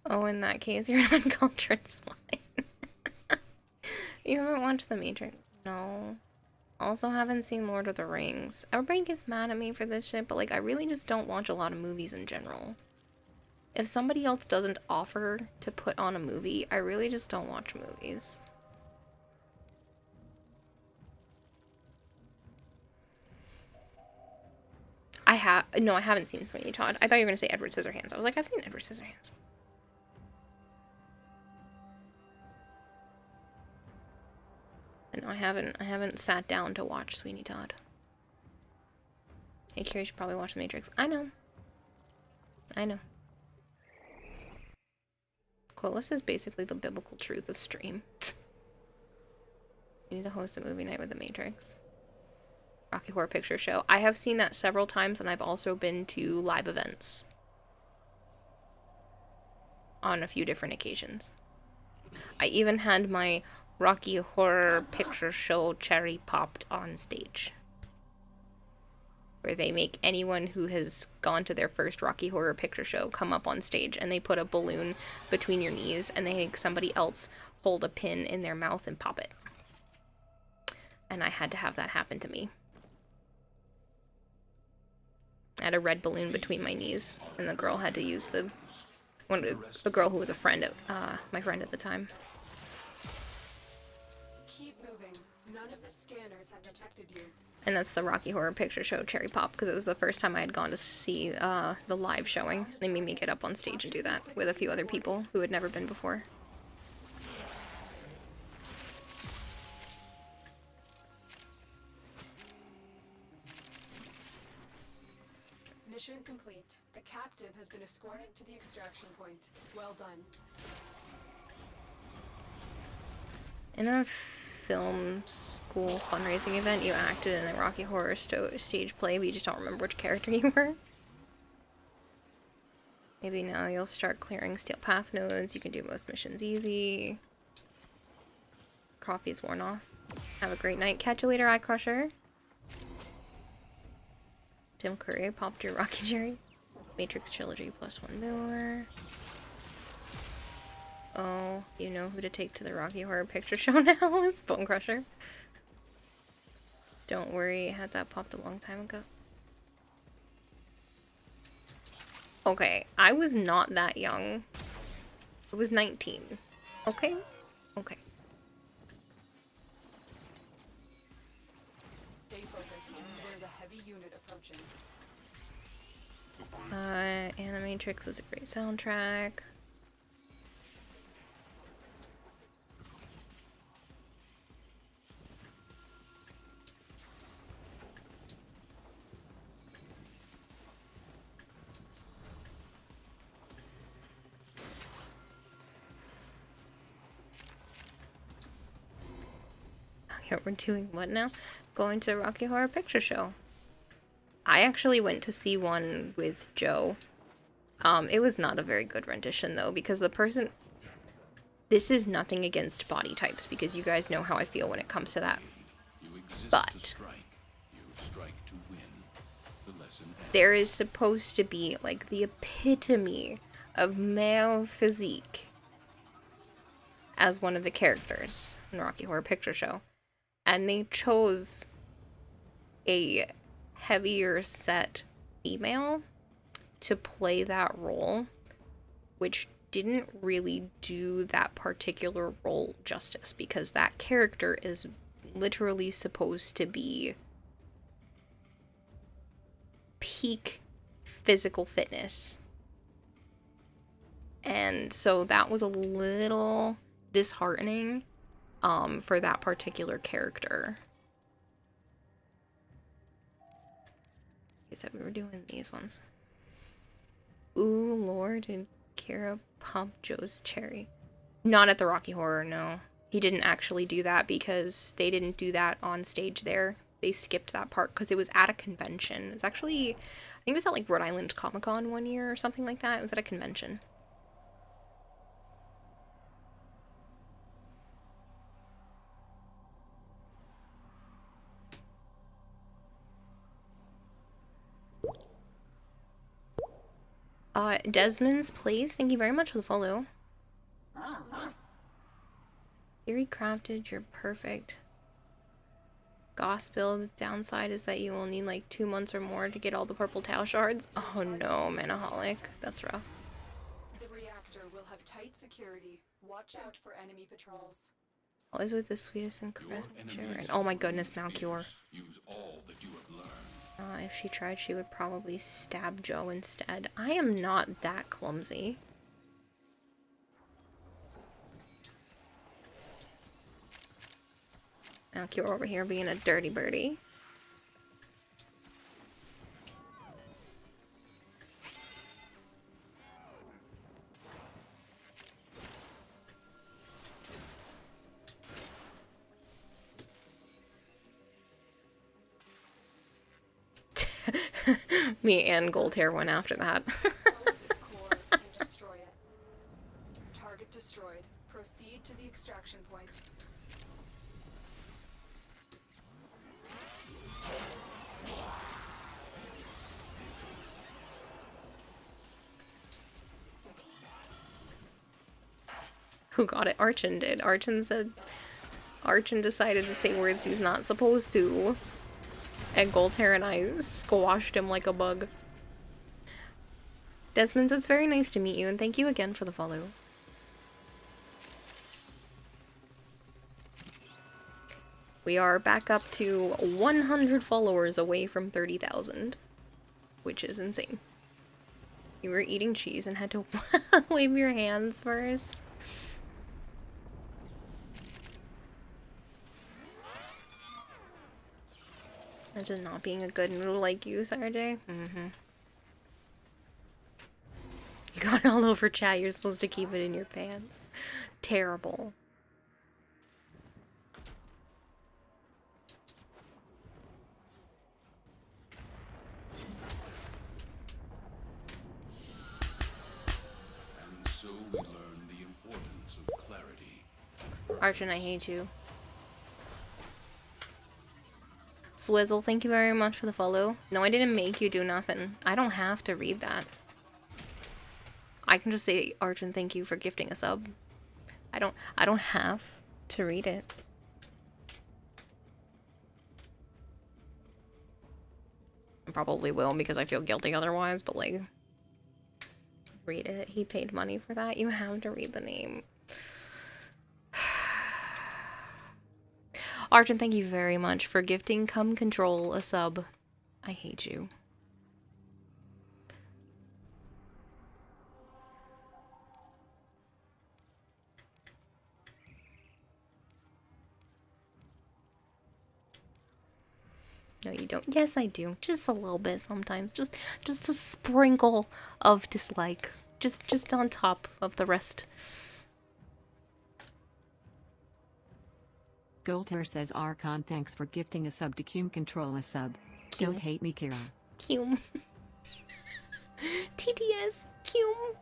Oh, in that case, you're an uncultured swine. You haven't watched The Matrix? No. Also haven't seen Lord of the Rings. Everybody gets mad at me for this shit, but like, I really just don't watch a lot of movies in general. If somebody else doesn't offer to put on a movie, I really just don't watch movies. No, I haven't seen Sweeney Todd. I thought you were gonna say Edward Scissorhands. I was like, I've seen Edward Scissorhands. But no, I haven't sat down to watch Sweeney Todd. Hey, Kira, you should probably watch The Matrix. I know. I know. Quoteless is basically the biblical truth of stream. You need to host a movie night with The Matrix. Rocky Horror Picture Show. I have seen that several times, and I've also been to live events on a few different occasions. I even had my Rocky Horror Picture Show cherry popped on stage, where they make anyone who has gone to their first Rocky Horror Picture Show come up on stage, and they put a balloon between your knees, and they make somebody else hold a pin in their mouth and pop it. And I had to have that happen to me. I had a red balloon between my knees, and the girl had to use the girl who was a friend of my friend at the time. Keep moving. None of the scanners have detected you. And that's the Rocky Horror Picture Show cherry pop, because it was the first time I had gone to see the live showing. They made me get up on stage and do that with a few other people who had never been before. Mission complete. The captive has been escorted to the extraction point. Well done. In a film school fundraising event, you acted in a Rocky Horror stage play, but you just don't remember which character you were. Maybe now you'll start clearing steel path nodes. You can do most missions easy. Coffee's worn off. Have a great night. Catch you later, Eye Crusher. Tim Curry popped your Rocky Jerry. Matrix Trilogy plus one more. Oh, you know who to take to the Rocky Horror Picture Show now? It's Bone Crusher. Don't worry, I had that popped a long time ago. Okay, I was not that young. I was 19. Okay? Okay. Stay focused. There's a heavy unit approaching. Animatrix is a great soundtrack. Okay, we're doing what now? Going to Rocky Horror Picture Show. I actually went to see one with Joe. It was not a very good rendition though, because the person... This is nothing against body types, because you guys know how I feel when it comes to that. But there is supposed to be like the epitome of male physique as one of the characters in Rocky Horror Picture Show. And they chose a heavier set female to play that role, which didn't really do that particular role justice, because that character is literally supposed to be peak physical fitness. And so that was a little disheartening for that particular character. Okay, so we were doing these ones. Ooh, Lord, did Kira pump Joe's cherry? Not at the Rocky Horror, no. He didn't actually do that because they didn't do that on stage there. They skipped that part because it was at a convention. It was actually, I think it was at like Rhode Island Comic Con one year or something like that. It was at a convention. Desmond's Place, thank you very much for the follow. Theory crafted, you're perfect. Gospel, downside is that you will need like 2 months or more to get all the purple tau shards. Oh no, Manaholic. That's rough. The reactor will have tight security. Watch out for enemy patrols. Always with the sweetest and caressing shiver. And oh my goodness, Malcure. Use all that you have learned. If she tried, she would probably stab Joe instead. I am not that clumsy. Malcure over here being a dirty birdie. Me and Goldhair went after that. Target destroyed. Proceed to the extraction point. Who got it? Archon did. Archon decided to say words he's not supposed to. And Goldhair and I squashed him like a bug. Desmond, it's very nice to meet you, and thank you again for the follow. We are back up to 100 followers away from 30,000, which is insane. You were eating cheese and had to wave your hands first. Imagine not being a good noodle like you, Saturday. You got it all over chat. You're supposed to keep it in your pants. Terrible. And so we learn the importance of clarity. Archon, I hate you. Swizzle, thank you very much for the follow. No, I didn't make you do nothing. I don't have to read that. I can just say, Archon, thank you for gifting a sub. I don't have to read it. I probably will because I feel guilty otherwise, but like, read it. He paid money for that. You have to read the name. Archon, thank you very much for gifting Come Control a sub. I hate you. No, you don't. Yes, I do. Just a little bit sometimes. Just a sprinkle of dislike. Just on top of the rest. Golter says Archon, thanks for gifting a sub to Cume. Control a sub. Don't hate me, Kira. Cume. TTS. Cume.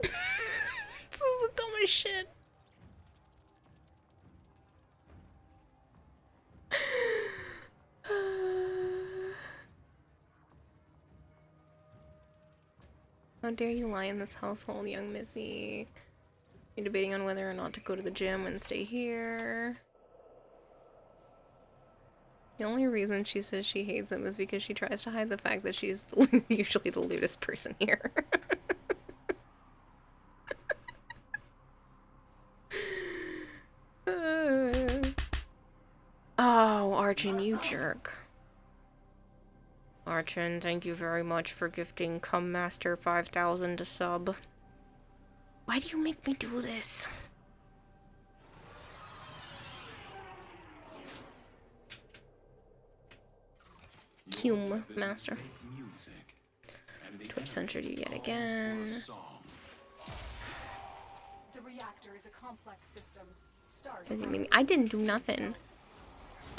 This is the dumbest shit. How dare you lie in this household, young Missy? You're debating on whether or not to go to the gym and stay here. The only reason she says she hates him is because she tries to hide the fact that she's usually the lewdest person here. Oh, Archon, you jerk. Archon, thank you very much for gifting Come Master 5,000 to sub. Why do you make me do this? Cume Master. Twitch censored you yet again. The reactor is a complex system. I didn't do nothing.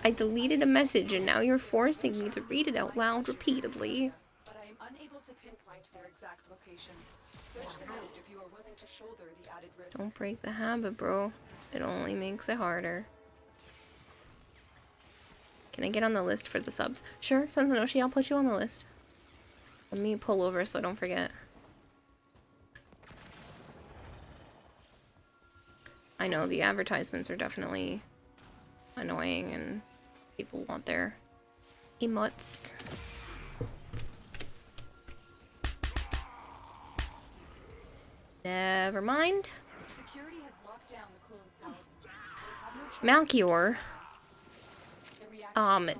I deleted a message and now you're forcing me to read it out loud repeatedly. But I am unable to pinpoint their exact location. Search the note if you are willing to shoulder the added risk. Don't break the habit, bro. It only makes it harder. Can I get on the list for the subs? Sure, Sensanoshi, I'll put you on the list. Let me pull over so I don't forget. I know the advertisements are definitely annoying and people want their emotes. Never mind. Security has locked down the cooling cells. Malchior.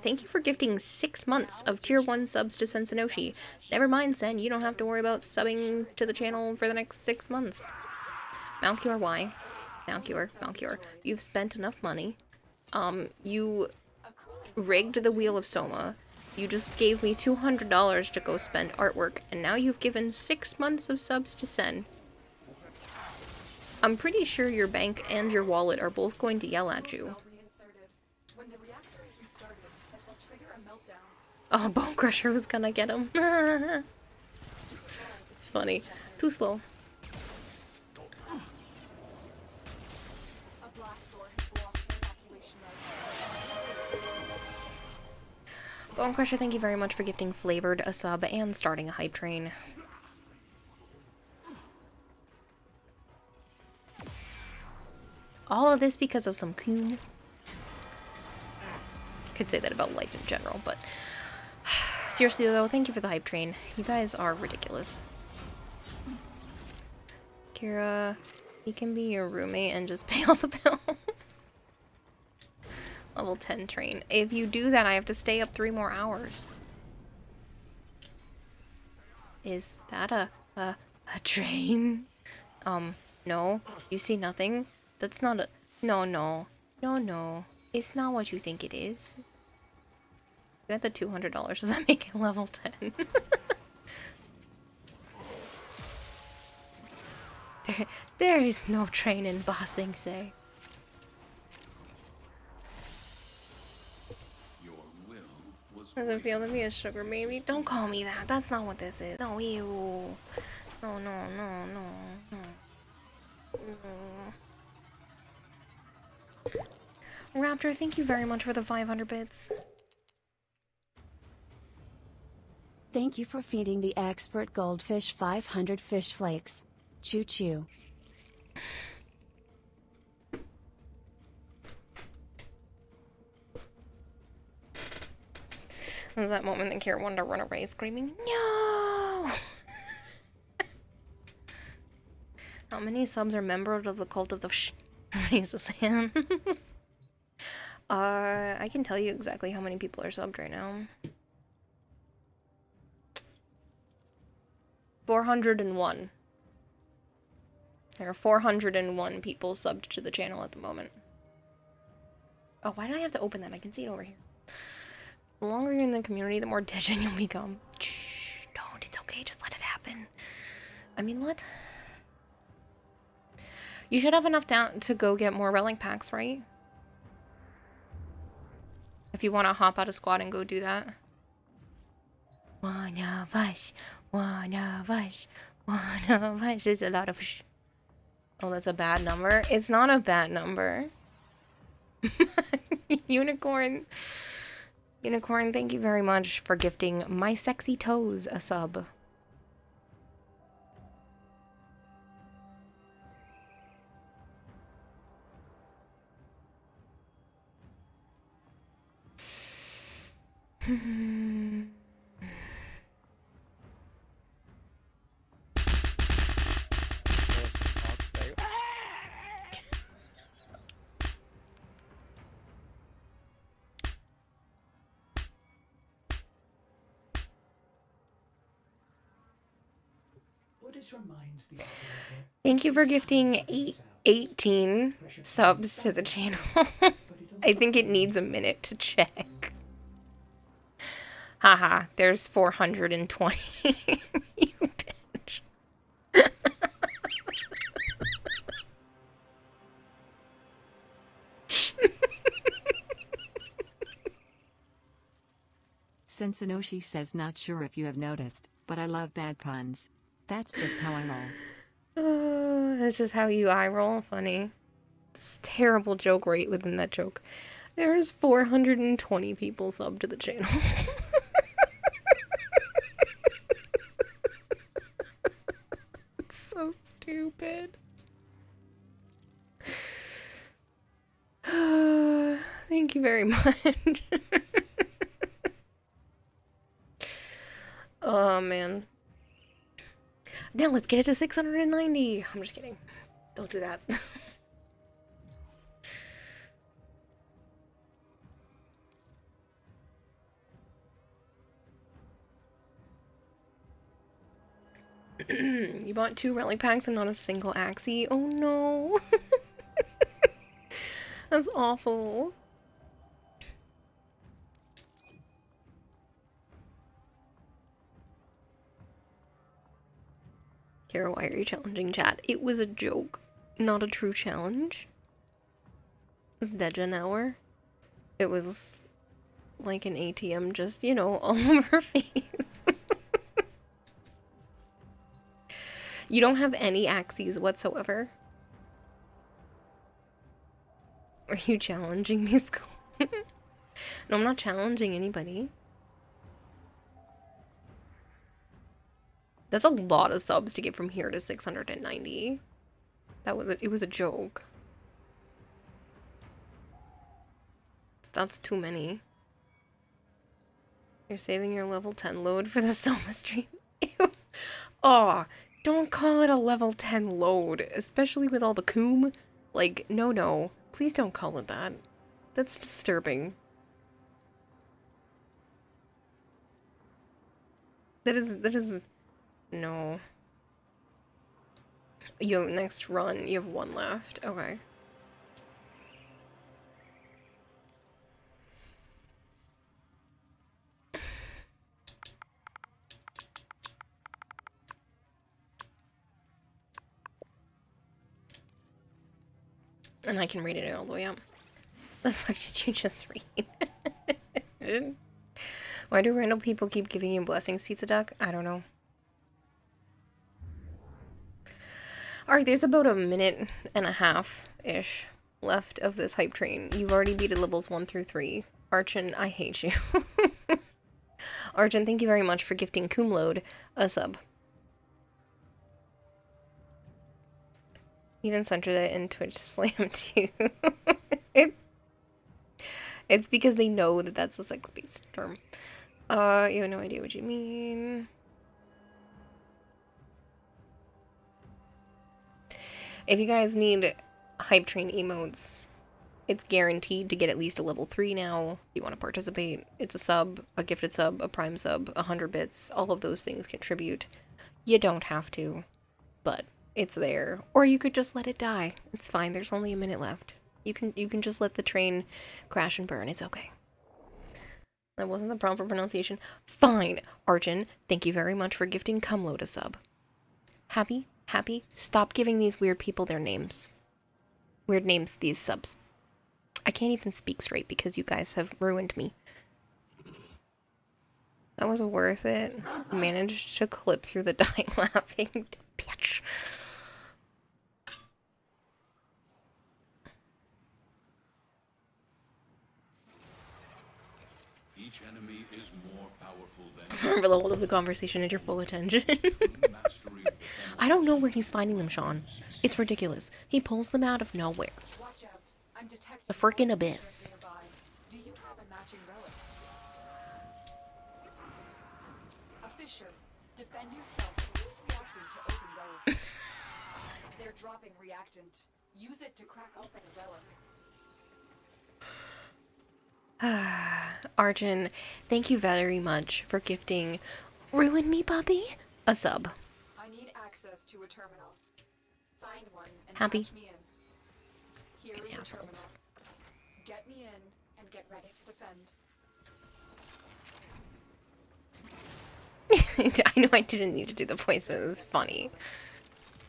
Thank you for gifting 6 months of tier 1 subs to Sensanoshi. Never mind, Sen, you don't have to worry about subbing to the channel for the next 6 months. Malchior, why? Malchior, you've spent enough money. You rigged the Wheel of Soma. You just gave me $200 to go spend artwork, and now you've given 6 months of subs to Sen. I'm pretty sure your bank and your wallet are both going to yell at you. Oh, Bone Crusher was gonna get him. It's funny. Too slow. Bone Crusher, thank you very much for gifting Flavored a sub and starting a hype train. All of this because of some coon. Could say that about life in general, but seriously though, thank you for the hype train. You guys are ridiculous. Kira, he can be your roommate and just pay all the bills. Level 10 train. If you do that, I have to stay up 3 more hours. Is that a train? No. You see nothing? That's not a... No. It's not what you think it is. You got the $200. Does that make it level 10? There is no train in Bossing, say. Does it feel to be a sugar baby? Don't call me that. That's not what this is. No, ew. No. Raptor, thank you very much for the 500 bits. Thank you for feeding the expert goldfish 500 fish flakes. Choo choo. Was that moment that Kira wanted to run away screaming, no! How many subs are members of the cult of the Jesus hands? I can tell you exactly how many people are subbed right now. 401. There are 401 people subbed to the channel at the moment. Oh, why did I have to open that? I can see it over here. The longer you're in the community, the more degenerate you'll become. Shh, don't. It's okay. Just let it happen. I mean, what? You should have enough down to go get more relic packs, right? If you want to hop out of squad and go do that. One of us. One of us. One of us is a lot of sh. Oh, that's a bad number. It's not a bad number. Unicorn. Unicorn, thank you very much for gifting my sexy toes a sub. Otis reminds the operator. Thank you for gifting 18 subs to the channel. I think it needs a minute to check. Haha, there's 420. You bitch. Sensinoshi says not sure if you have noticed, but I love bad puns. That's just how I roll. That's just how you eye roll. Funny. It's a terrible joke right within that joke. There's 420 people subbed to the channel. It's so stupid. Thank you very much. Oh, man. Now let's get it to 690. I'm just kidding. Don't do that. You bought 2 relic packs and not a single Axie? Oh no. That's awful. Kara, why are you challenging chat? It was a joke, not a true challenge. It's Deja hour. It was like an ATM just, you know, all over her face. You don't have any Axies whatsoever. Are you challenging me, Skull? No, I'm not challenging anybody. That's a lot of subs to get from here to 690. It was a joke. That's too many. You're saving your level 10 load for the Soma stream. Ew. Oh, don't call it a level 10 load, especially with all the coom. Like, no. Please don't call it that. That's disturbing. That is no. Yo, next run, you have 1 left. Okay. And I can read it all the way up. The fuck did you just read? Why do random people keep giving you blessings, Pizza Duck? I don't know. Alright, there's about a minute and a half-ish left of this hype train. You've already beaten levels 1 through 3. Archon, I hate you. Archon, thank you very much for gifting Coomload a sub. Even centered it in Twitch Slam too. It's because they know that that's a sex-based term. You have no idea what you mean. If you guys need hype train emotes, it's guaranteed to get at least a level 3 now. If you want to participate, it's a sub, a gifted sub, a prime sub, 100 bits. All of those things contribute. You don't have to, but it's there. Or you could just let it die. It's fine. There's only a minute left. You can just let the train crash and burn. It's okay. That wasn't the proper pronunciation. Fine, Arjun. Thank you very much for gifting Cumload a sub. Happy? Happy? Stop giving these weird people their names. Weird names, these subs. I can't even speak straight because you guys have ruined me. That was worth it. Managed to clip through the dying laughing. Bitch. Each enemy is more powerful than Remember the whole of the conversation at your full attention. I don't know where he's finding them, Sean. It's ridiculous. He pulls them out of nowhere. The freaking abyss. Do you have a matching relic? A fisher. Defend yourself. Who's reacting to open relic? They're dropping reactant. Use it to crack open a relic. Arjun, thank you very much for gifting Ruin Me Puppy a sub. I need access to a terminal. Find one and Happy? patch me in. Here is a terminal. Get me in and get ready to defend. I know I didn't need to do the voice, but it was funny.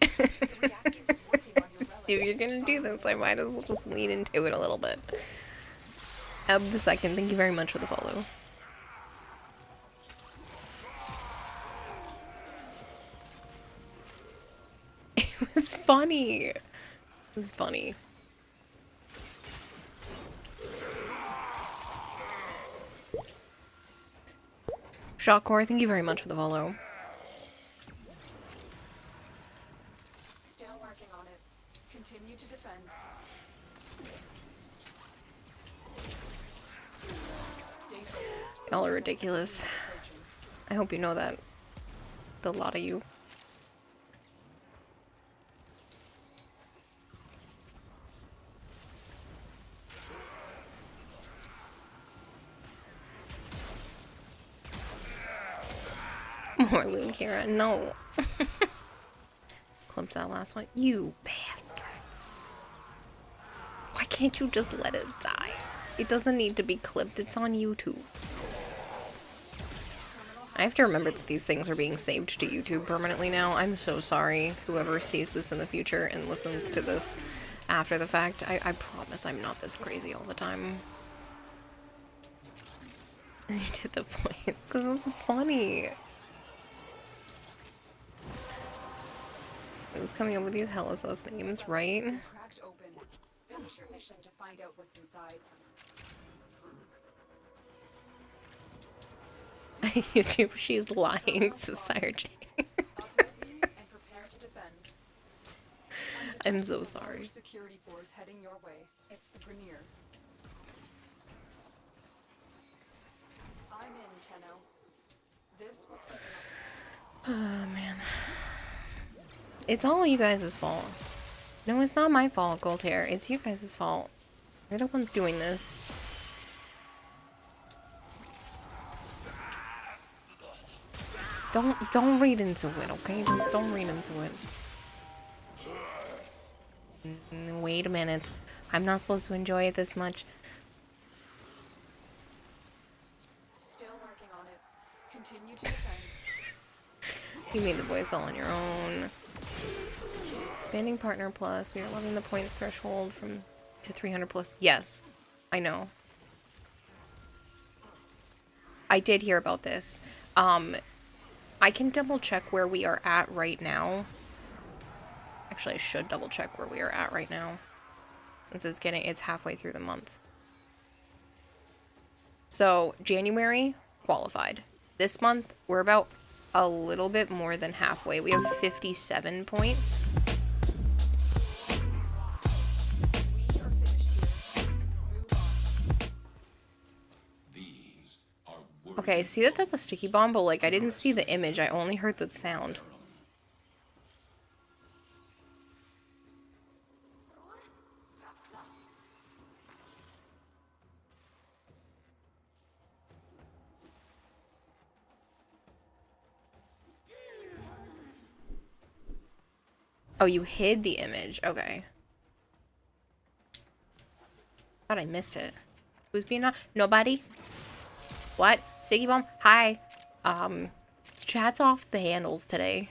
If you're gonna do this, I might as well just lean into it a little bit. The second, thank you very much for the follow. It was funny. It was funny. Shockcore, thank you very much for the follow. Still working on it. Continue to defend. Stay focused. Y'all are ridiculous. I hope you know that. The lot of you. More Loon Kira. No. Clip that last one. You bastards. Why can't you just let it die? It doesn't need to be clipped. It's on YouTube. I have to remember that these things are being saved to YouTube permanently now. I'm so sorry, whoever sees this in the future and listens to this after the fact. I promise I'm not this crazy all the time. You did the voice, because it was funny. It was coming up with these hella sus names, right? Cracked open. Finish your mission to find out what's inside. YouTube, she's lying, Society Jane. I'm so sorry. Security force heading your way. It's the Grenier. I'm in, Tenno. This what's keeping up. Oh man. It's all you guys' fault. No, it's not my fault, Goldhair. It's you guys' fault. You're the ones doing this. Don't read into it, okay? Just don't read into it. Wait a minute. I'm not supposed to enjoy it this much. Still working on it. Continue to defend. You made the voice all on your own. Expanding partner plus. We are loving the points threshold from to 300 plus. Yes, I know. I did hear about this. I can double check where we are at right now. Actually, I should double check where we are at right now. Since it's halfway through the month. So, January, qualified. This month, we're about a little bit more than halfway. We have 57 points. Okay, see that that's a sticky bomb, but like I didn't see the image, I only heard the sound. Oh, you hid the image. Okay. Thought I missed it. Who's being on? Nobody? What? Sticky Bomb? Hi. Chat's off the handles today.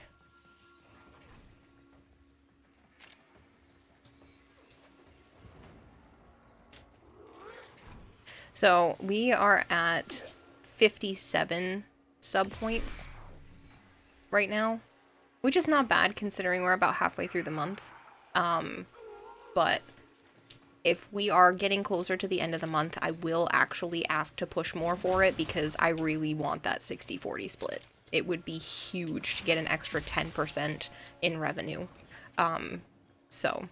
So we are at 57 sub points right now, which is not bad considering we're about halfway through the month. But if we are getting closer to the end of the month, I will actually ask to push more for it because I really want that 60-40 split. It would be huge to get an extra 10% in revenue. So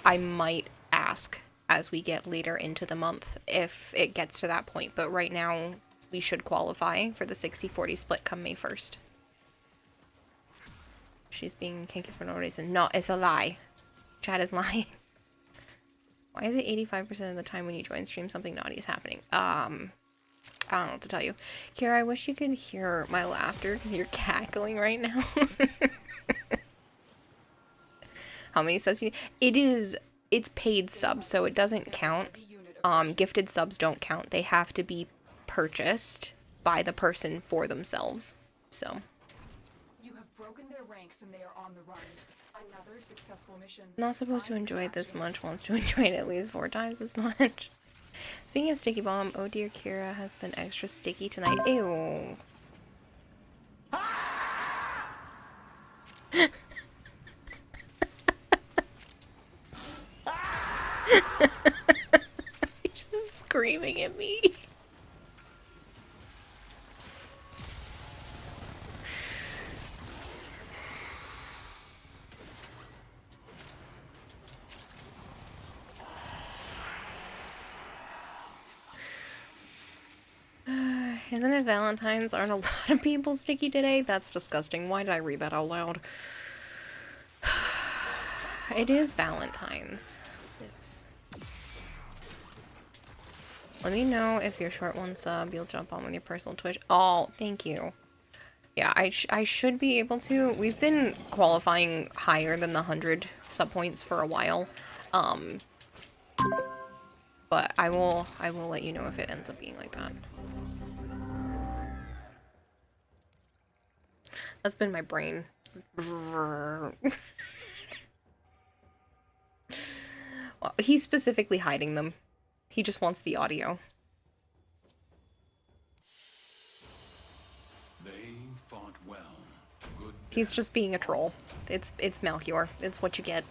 I might ask as we get later into the month if it gets to that point, but right now we should qualify for the 60-40 split come May 1st. She's being kinky for no reason. No, it's a lie. Chat is lying. Why is it 85% of the time when you join stream something naughty is happening? I don't know what to tell you. Kira, I wish you could hear my laughter because you're cackling right now. How many subs you need? It's paid subs, so it doesn't count. Gifted subs don't count. They have to be purchased by the person for themselves. So. You have broken their ranks and they are on the run. Another successful mission. Not supposed to enjoy it this much, wants to enjoy it at least 4 times as much. Speaking of Sticky Bomb, oh dear, Kira has been extra sticky tonight. Ew. He's just screaming at me. Isn't it Valentine's? Aren't a lot of people sticky today? That's disgusting. Why did I read that out loud? It is Valentine's. Let me know if you're short one sub. You'll jump on with your personal Twitch. Oh, thank you. Yeah, I should be able to. We've been qualifying higher than the 100 sub points for a while. But I will let you know if it ends up being like that. That's been my brain. Well, he's specifically hiding them. He just wants the audio. They fought well. Good. He's just being a troll. It's Malchior. It's what you get.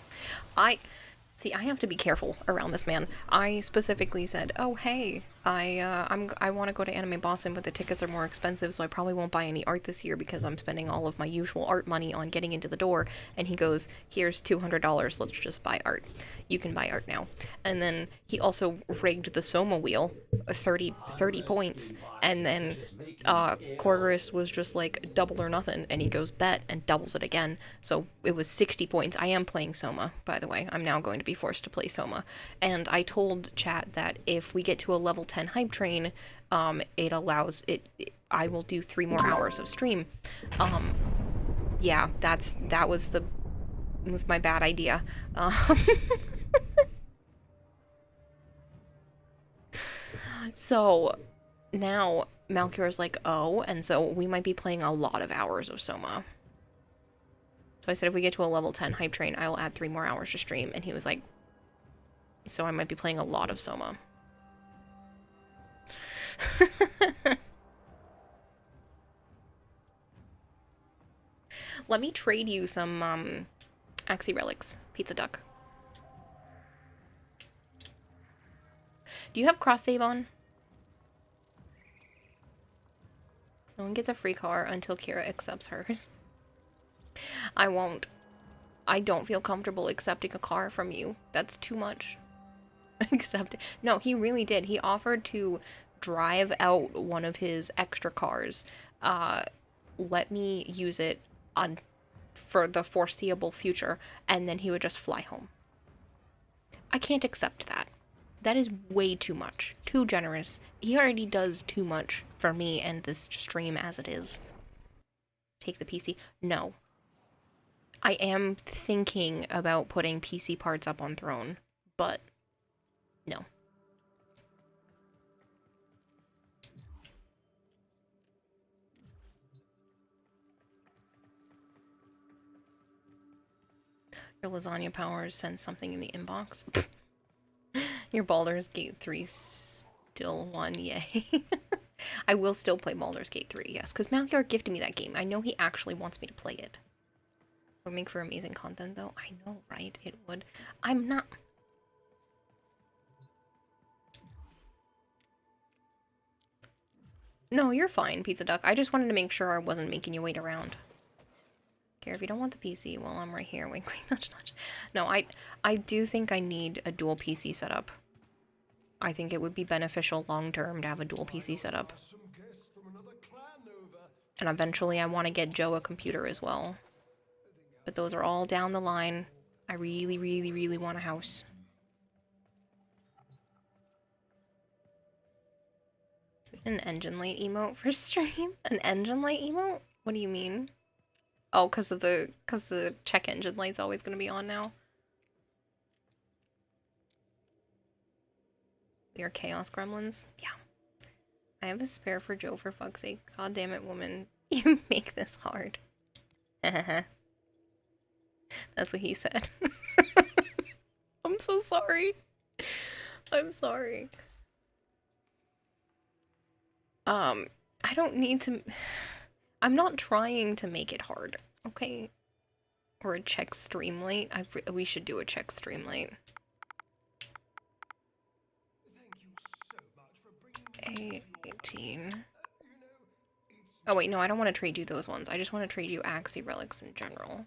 See, I have to be careful around this man. I specifically said, "Oh, hey, I want to go to Anime Boston, but the tickets are more expensive, so I probably won't buy any art this year because I'm spending all of my usual art money on getting into the door." And he goes, "Here's $200. Let's just buy art. You can buy art now." And then he also rigged the Soma wheel, 30 points, and then Corgorus was just like double or nothing, and he goes bet and doubles it again. So it was 60 points. I am playing Soma, by the way. I'm now going to be forced to play Soma. And I told chat that if we get to a level 10 hype train, it allows it I will do 3 more hours of stream. Yeah, that was my bad idea. So now Malchior's like, oh, and so we might be playing a lot of hours of Soma. So I said if we get to a level 10 hype train, I will add 3 more hours to stream. And he was like, so I might be playing a lot of Soma. Let me trade you some Axie Relics, Pizza Duck. Do you have cross save on? No one gets a free car until Kira accepts hers. I won't. I don't feel comfortable accepting a car from you. That's too much. Accept it. No, he really did. He offered to drive out one of his extra cars. Let me use it for the foreseeable future, and then he would just fly home. I can't accept that. That is way too much. Too generous. He already does too much for me and this stream as it is. Take the PC. No. I am thinking about putting PC parts up on Throne, but no. Your lasagna powers sent something in the inbox. Your Baldur's Gate 3 still won, yay. I will still play Baldur's Gate 3, yes, because Malkior gifted me that game. I know he actually wants me to play it. It would make for amazing content, though. I know, right? It would. I'm not... No, you're fine, Pizza Duck. I just wanted to make sure I wasn't making you wait around. Okay, if you don't want the PC, well, I'm right here. Wink, wink, nudge, nudge. No, I do think I need a dual PC setup. I think it would be beneficial long-term to have a dual PC setup. And eventually I want to get Joe a computer as well. But those are all down the line. I really, really, really want a house. An engine light emote for stream? An engine light emote? What do you mean? Oh, because the check engine light's always going to be on now. We are chaos gremlins? Yeah. I have a spare for Joe, for fuck's sake. God damn it, woman. You make this hard. That's what he said. I'm so sorry. I'm sorry. I don't need to... I'm not trying to make it hard, okay? Or a check streamlight. We should do a check streamlight. 18. Oh wait, no, I don't want to trade you those ones. I just want to trade you Axie relics in general.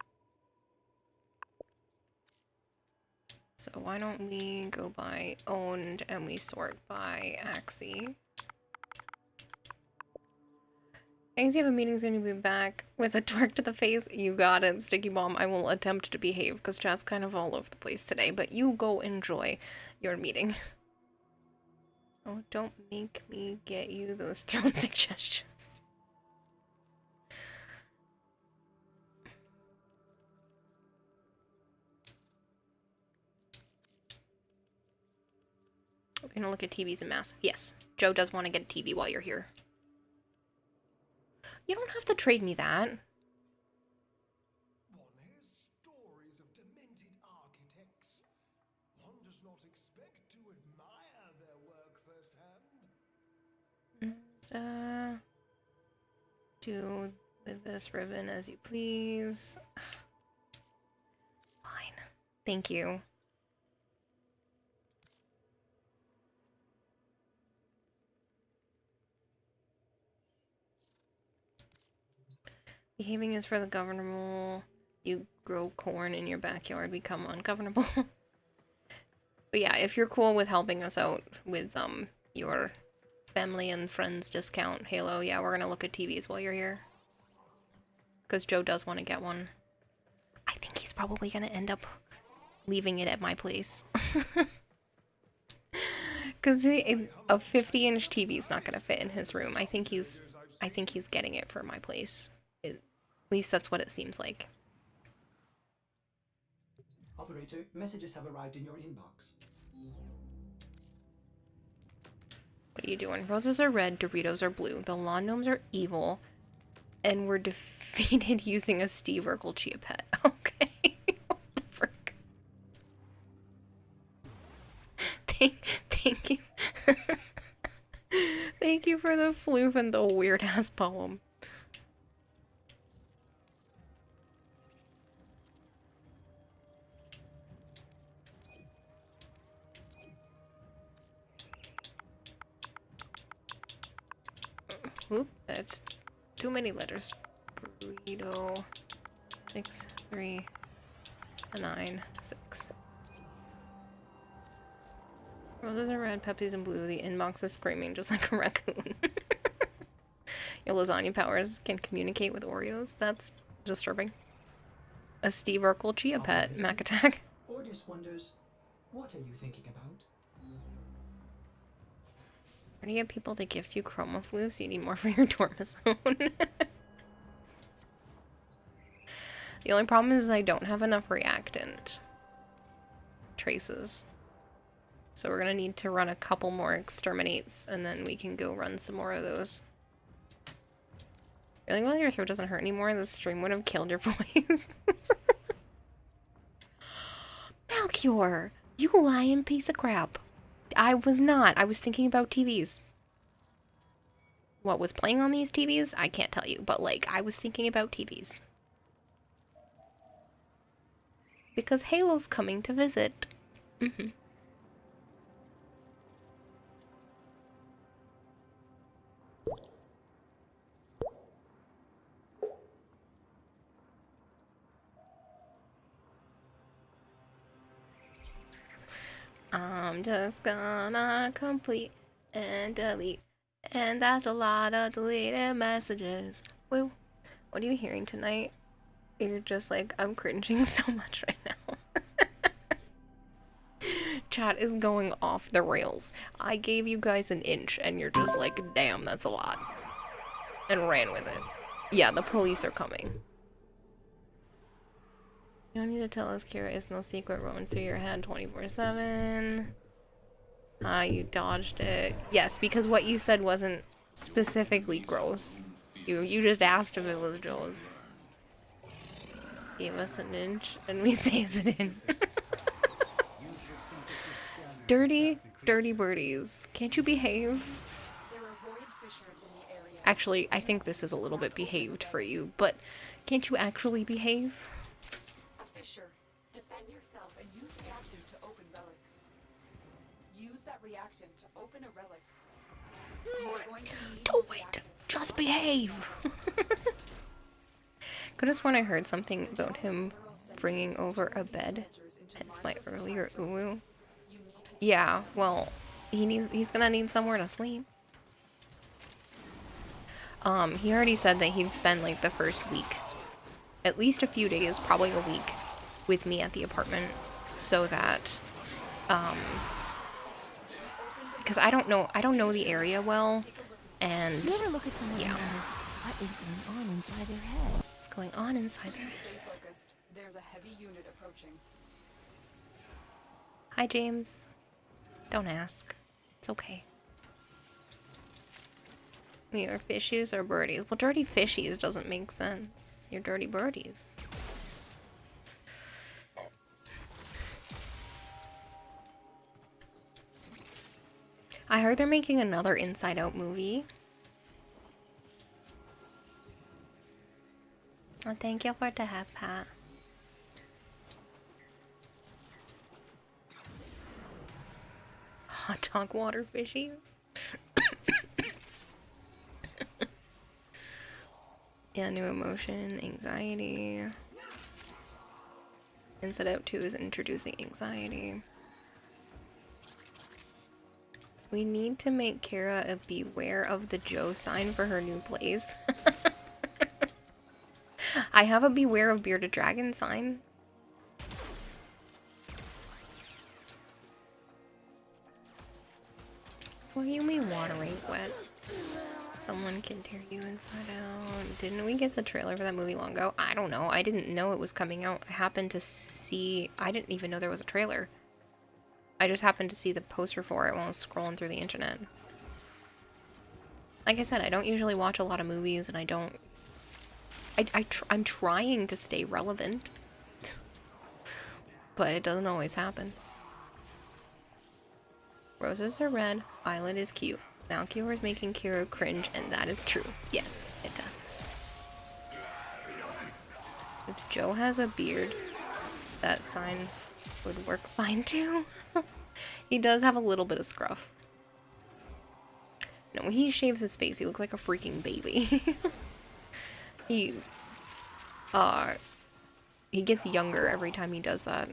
So why don't we go by owned and we sort by Axie. Thanks, you have a meeting soon. You'll be back with a twerk to the face. You got it, Sticky Bomb. I will attempt to behave because chat's kind of all over the place today, but you go enjoy your meeting. Oh, don't make me get you those throne suggestions. We're gonna look at TVs in massive. Yes, Joe does want to get a TV while you're here. You don't have to trade me that. One hears stories of demented architects. One does not expect to admire their work firsthand. Do with this ribbon as you please. Fine. Thank you. Behaving is for the governable. You grow corn in your backyard, become ungovernable. But yeah, if you're cool with helping us out with your family and friends discount Halo, yeah, we're gonna look at TVs while you're here. Because Joe does want to get one. I think he's probably gonna end up leaving it at my place. Because a 50-inch TV is not gonna fit in his room. I think he's getting it for my place. At least that's what it seems like. Operator, messages have arrived in your inbox. What are you doing? Roses are red, Doritos are blue. The lawn gnomes are evil. And we're defeated using a Steve Urkel Chia Pet. Okay. What the frick? Thank you. Thank you for the floof and the weird ass poem. Oop, that's too many letters. Burrito 6 3 9 6. Roses are red, Pepsi's in blue. The inbox is screaming just like a raccoon. Your lasagna powers can communicate with Oreos. That's disturbing. A Steve Urkel Chia Pet, Mac Attack. Ordis wonders, what are you thinking about? Where do you get people to gift you Chroma Flu so you need more for your Dormizone? The only problem is I don't have enough reactant traces. So we're gonna need to run a couple more exterminates and then we can go run some more of those. Really glad your throat doesn't hurt anymore. This stream would have killed your voice. Malchior! You lying piece of crap. I was not. I was thinking about TVs. What was playing on these TVs? I can't tell you, but like, I was thinking about TVs. Because Halo's coming to visit. Mm-hmm. I'm just gonna complete and delete. And that's a lot of deleted messages. Woo. What are you hearing tonight? You're just like, I'm cringing so much right now. Chat is going off the rails. I gave you guys an inch and you're just like, damn, that's a lot. And ran with it. Yeah, the police are coming. You don't need to tell us Kira is no secret rolling through your head 24/7. You dodged it. Yes, because what you said wasn't specifically gross. You just asked if it was Joe's. Gave us an inch and we saves it in. Dirty birdies. Can't you behave? Actually, I think this is a little bit behaved for you, but can't you actually behave? Fisher, defend yourself and use reactant to open relics. Use that reactant to open a relic. You are going to need Do it! Just behave! Could have sworn I heard something about him bringing over a bed. Hence my earlier ooh. Yeah, well, he's gonna need somewhere to sleep. He already said that he'd spend like the first week, at least a few days, probably a week, with me at the apartment, so that, because I don't know the area well, and Never look at someone yeah. and wonder, what is going on inside their head? What's going on inside their head? stay focused. There's a heavy unit approaching. Hi, James. Don't ask. It's okay. Your fishies or birdies? Well, dirty fishies doesn't make sense. You're dirty birdies. I heard they're making another Inside Out movie. Oh, thank you for the hat, Pat. Hot dog water fishies? Yeah, new emotion, anxiety. Inside Out 2 is introducing anxiety. We need to make Kara a beware of the Joe sign for her new place. I have a beware of bearded dragon sign. What do you mean water ain't wet? Someone can tear you inside out. Didn't we get the trailer for that movie long ago? I don't know. I didn't know it was coming out. I happened to see... I didn't even know there was a trailer. I just happened to see the poster for it while I was scrolling through the internet. Like I said, I don't usually watch a lot of movies, and I don't... I'm trying to stay relevant. But it doesn't always happen. Roses are red. Violet is cute. Malchior is making Kiro cringe, and that is true. Yes, it does. If Joe has a beard, that sign would work fine too. He does have a little bit of scruff. No, when he shaves his face, he looks like a freaking baby. He gets younger every time he does that.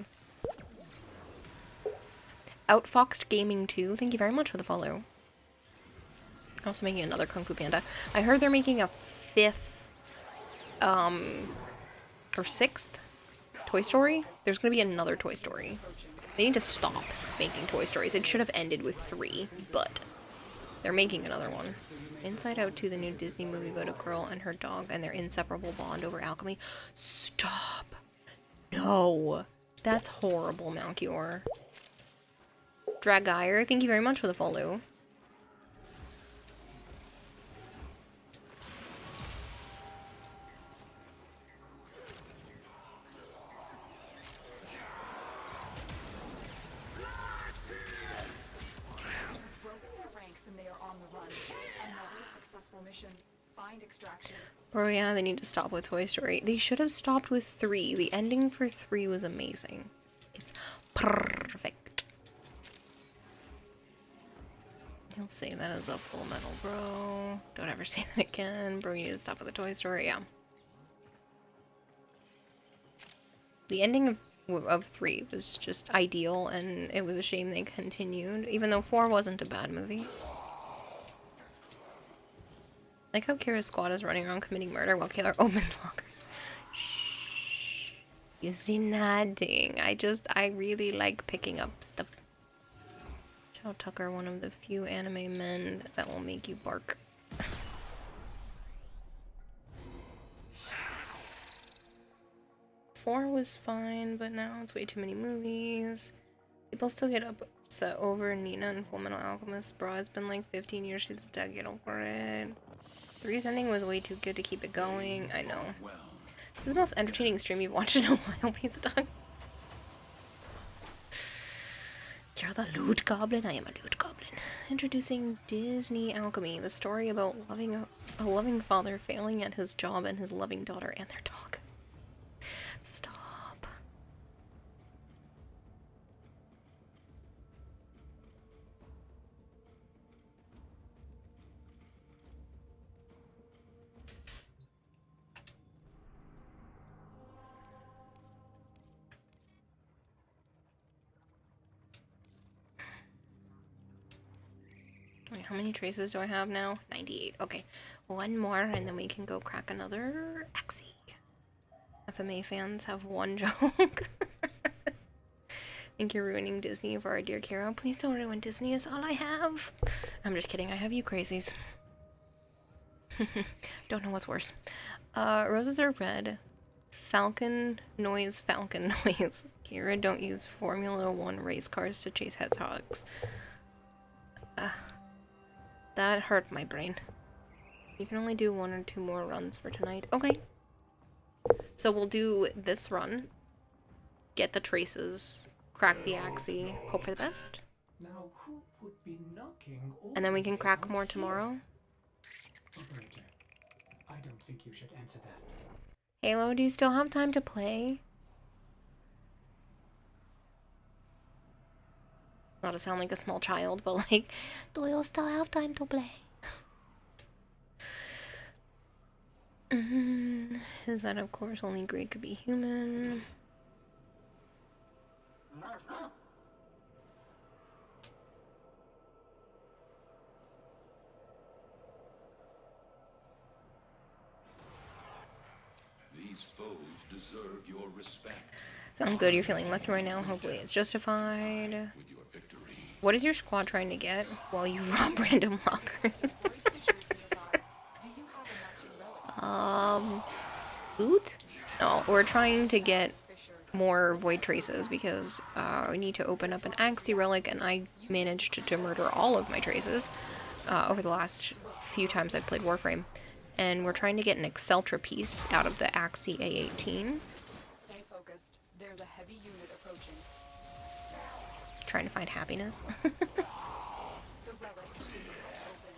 Outfoxed Gaming 2, thank you very much for the follow. Also making another Kung Fu Panda. I heard they're making a 5th, or 6th Toy Story. There's gonna be another Toy Story. They need to stop making Toy Stories. It should have ended with 3, but they're making another one. Inside Out 2, the new Disney movie about a girl and her dog and their inseparable bond over alchemy. Stop! No! That's horrible, Malchior. Dragire, thank you very much for the follow. Bro, yeah, they need to stop with Toy Story. They should have stopped with 3. The ending for 3 was amazing. It's perfect. He'll say that as a Full Metal, bro. Don't ever say that again. Bro, you need to stop with the Toy Story. Yeah. The ending of 3 was just ideal, and it was a shame they continued, even though 4 wasn't a bad movie. Like how Kira's squad is running around committing murder while Kayla opens lockers. Shh. You see nothing. I really like picking up stuff. Chow Tucker, one of the few anime men that will make you bark. 4 was fine, but now it's way too many movies. People still get upset over Nina and Fullmetal Alchemist. Bro, it's been like 15 years since dead. Get over it. 3's ending was way too good to keep it going. I know. This is the most entertaining stream you've watched in a while, Pizza Dog. You're the loot goblin. I am a loot goblin. Introducing Disney Alchemy, the story about a loving father failing at his job and his loving daughter and their dog. Stop. Wait, how many traces do I have now? 98. Okay. One more and then we can go crack another Axie. FMA fans have one joke. Think you're ruining Disney for our dear Kira. Please don't ruin Disney, it's all I have. I'm just kidding, I have you crazies. Don't know what's worse. Roses are red. Falcon noise, falcon noise. Kira, don't use Formula 1 race cars to chase hedgehogs. That hurt my brain. You can only do 1 or 2 more runs for tonight. Okay. So we'll do this run, get the traces, crack the Axie, hope for the best. Now, who would be knocking And then we can crack more tomorrow. Operator, I don't think you should answer that. Halo, do you still have time to play? Not to sound like a small child, but like, do you still have time to play? Is that of course only grade could be human? These foes deserve your respect. Sounds good, you're feeling lucky right now. Hopefully it's justified. What is your squad trying to get while you rob random lockers? Loot? No, we're trying to get more void traces because we need to open up an Axie relic, and I managed to murder all of my traces over the last few times I've played Warframe. And we're trying to get an Exceltra piece out of the Axie A18. Stay focused. There's a heavy unit approaching. Trying to find happiness. The relic is open.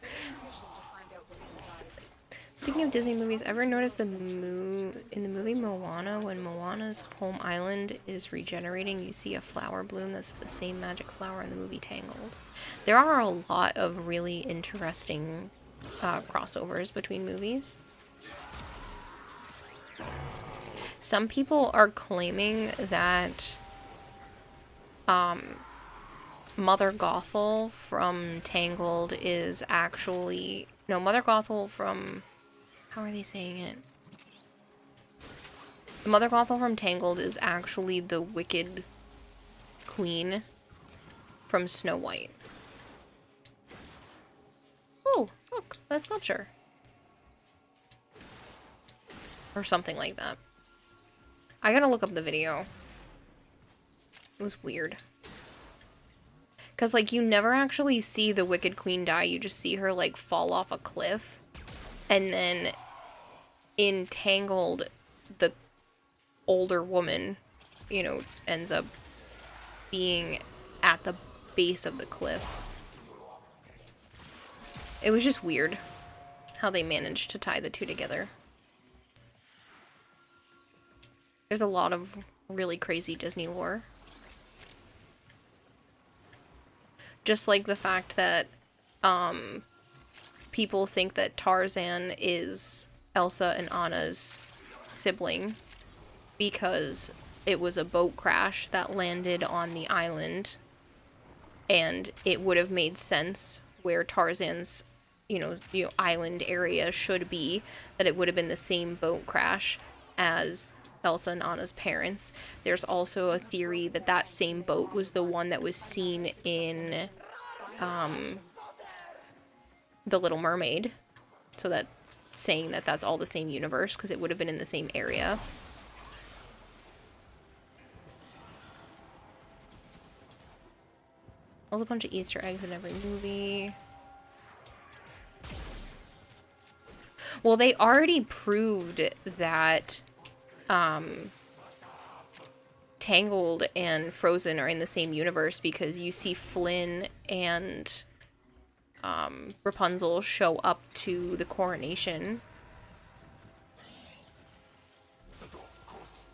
Pay attention to find out what's inside. Speaking of Disney movies, ever noticed in the movie Moana, when Moana's home island is regenerating, you see a flower bloom that's the same magic flower in the movie Tangled. There are a lot of really interesting crossovers between movies. Some people are claiming that Mother Gothel from Tangled is actually... No, Mother Gothel from... How are they saying it? Mother Gothel from Tangled is actually the Wicked Queen from Snow White. Oh, look, a sculpture. Or something like that. I gotta look up the video. It was weird. Because, like, you never actually see the Wicked Queen die. You just see her, like, fall off a cliff. And then in Tangled, the older woman, you know, ends up being at the base of the cliff. It was just weird. how they managed to tie the two together. There's a lot of really crazy Disney lore. Just like the fact that people think that Tarzan is Elsa and Anna's sibling because it was a boat crash that landed on the island, and it would have made sense where Tarzan's island area should be, that it would have been the same boat crash as Elsa and Anna's parents. There's also a theory that that same boat was the one that was seen in The Little Mermaid, so that saying that that's all the same universe because it would have been in the same area. There's a bunch of Easter eggs in every movie. Well, they already proved that Tangled and Frozen are in the same universe because you see Flynn and Rapunzel show up to the coronation.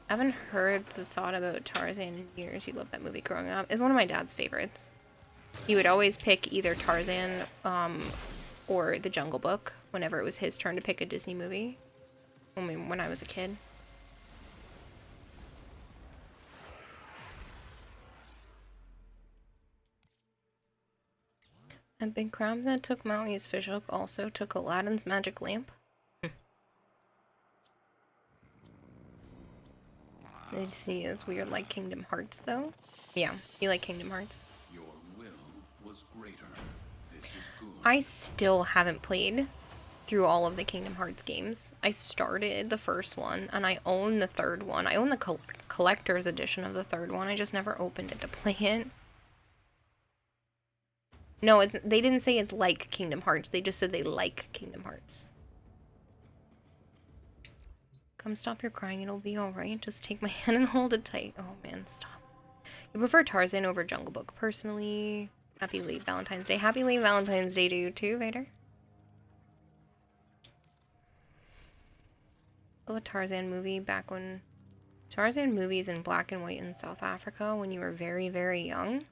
I haven't heard the thought about Tarzan in years. You loved that movie growing up. It's one of my dad's favorites. He would always pick either Tarzan or The Jungle Book whenever it was his turn to pick a Disney movie. When I was a kid. A big crab that took Maui's fishhook also took Aladdin's magic lamp. They see as weird like Kingdom Hearts though. Yeah, you like Kingdom Hearts. Your will was greater. This is good. I still haven't played through all of the Kingdom Hearts games. I started the first one and I own the third one. I own the collector's edition of the third one. I just never opened it to play it. No, they didn't say it's like Kingdom Hearts. They just said they like Kingdom Hearts. Come stop your crying. It'll be alright. Just take my hand and hold it tight. Oh man, stop. You prefer Tarzan over Jungle Book. Personally, happy late Valentine's Day. Happy late Valentine's Day to you too, Vader. The Tarzan movie back when... Tarzan movies in black and white in South Africa when you were very, very young.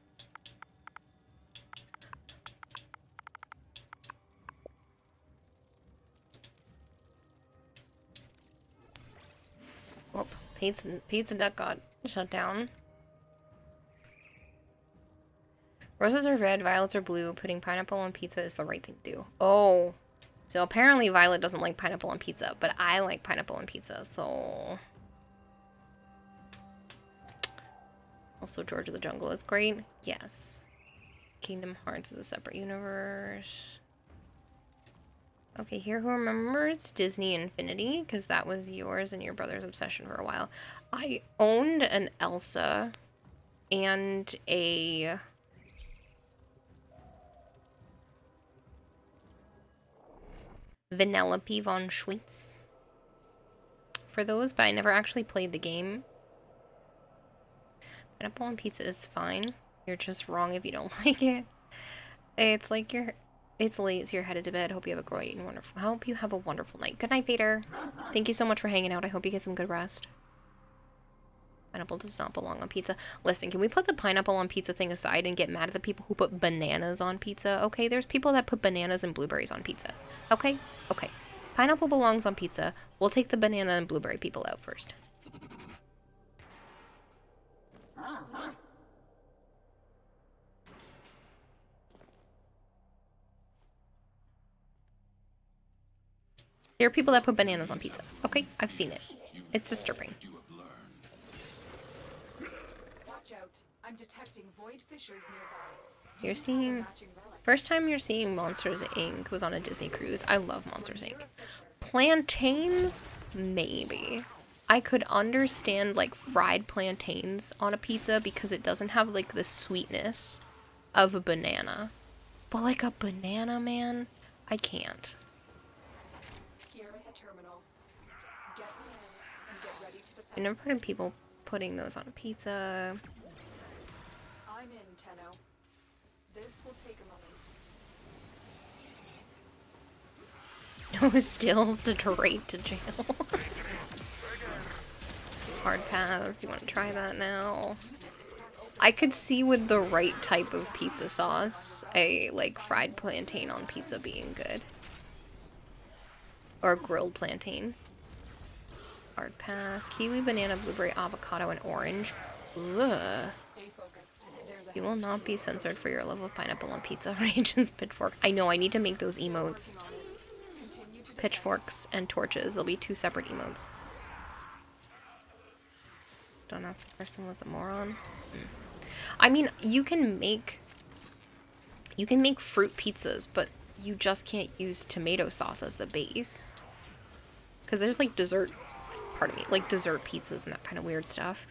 Well, Pizza Duck got shut down. Roses are red, violets are blue. Putting pineapple on pizza is the right thing to do. Oh. So apparently Violet doesn't like pineapple on pizza, but I like pineapple on pizza, so... Also, George of the Jungle is great. Yes. Kingdom Hearts is a separate universe. Okay, here who remembers Disney Infinity, because that was yours and your brother's obsession for a while. I owned an Elsa and a... Vanellope von Schweetz for those, but I never actually played the game. Pineapple on pizza is fine. You're just wrong if you don't like it. It's like it's late, so you're headed to bed. Hope you have a great and wonderful. Hope you have a wonderful night. Good night, Vader. Thank you so much for hanging out. I hope you get some good rest. Pineapple does not belong on pizza. Listen, can we put the pineapple on pizza thing aside and get mad at the people who put bananas on pizza? Okay, there's people that put bananas and blueberries on pizza. Okay? Okay. Pineapple belongs on pizza. We'll take the banana and blueberry people out first. There are people that put bananas on pizza. Okay? I've seen it. It's disturbing. I'm detecting void fissures nearby. You're seeing... First time you're seeing Monsters, Inc. was on a Disney cruise. I love Monsters, Inc. Plantains? Maybe. I could understand, like, fried plantains on a pizza because it doesn't have, like, the sweetness of a banana. But, like, a banana, man? I can't. Here is a terminal. Get in and get ready to defend. I've never heard of people putting those on a pizza. I'm in, Tenno. This will take a moment. Go still straight to jail. Hard pass. You want to try that now? I could see with the right type of pizza sauce, a like fried plantain on pizza being good. Or grilled plantain. Hard pass. Kiwi, banana, blueberry, avocado, and orange. Ugh. You will not be censored for your love of pineapple on pizza. Ranges pitchfork. I know, I need to make those emotes. Pitchforks and torches. There'll be 2 separate emotes. Don't ask the person was a moron. I mean, you can make fruit pizzas, but you just can't use tomato sauce as the base. Because there's like dessert, pardon me, like dessert pizzas and that kind of weird stuff.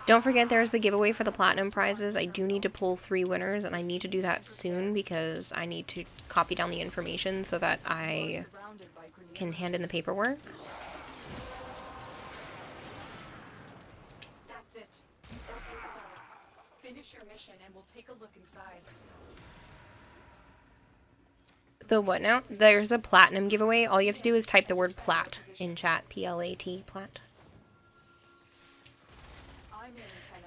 Don't forget there's the giveaway for the platinum prizes. I do need to pull 3 winners, and I need to do that soon because I need to copy down the information so that I can hand in the paperwork. That's it. Finish your mission and we'll take a look inside. The what now? There's a platinum giveaway. All you have to do is type the word plat in chat. P-L-A-T, plat.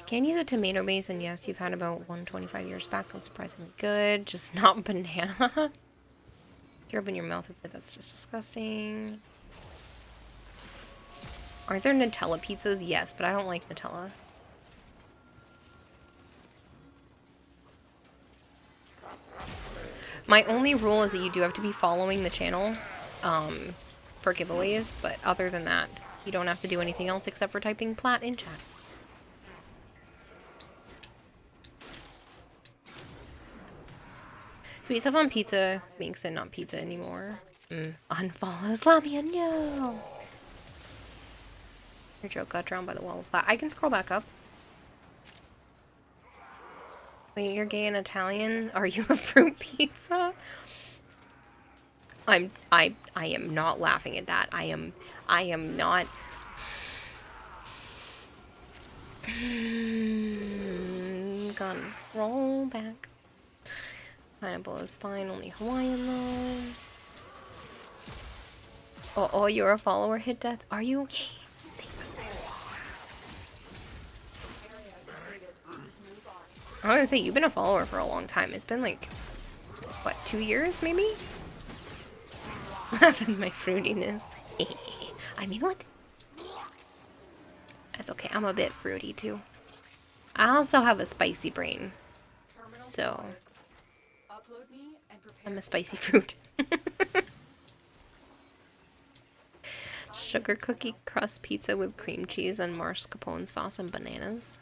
Can use a tomato base, and yes, you've had about 125 years back. That's surprisingly good. Just not banana. You open your mouth with it. That's just disgusting. Aren't there Nutella pizzas? Yes, but I don't like Nutella. My only rule is that you do have to be following the channel for giveaways, but other than that, you don't have to do anything else except for typing plat in chat. Sweet stuff on pizza makes it not pizza anymore. Unfollows Lamia, no! Your joke got drowned by the wall of flat. I can scroll back up. Wait, you're gay and Italian? Are you a fruit pizza? I am not laughing at that. I am not. Gonna roll back. Pineapple is fine, only Hawaiian though. Oh, you're a follower, hit death. Are you okay? Thanks. I was gonna say, you've been a follower for a long time. It's been like, what, 2 years maybe? Laughing my fruitiness. I mean, what? That's okay, I'm a bit fruity too. I also have a spicy brain. So I'm a spicy fruit. Sugar cookie crust pizza with cream cheese and mascarpone sauce and bananas.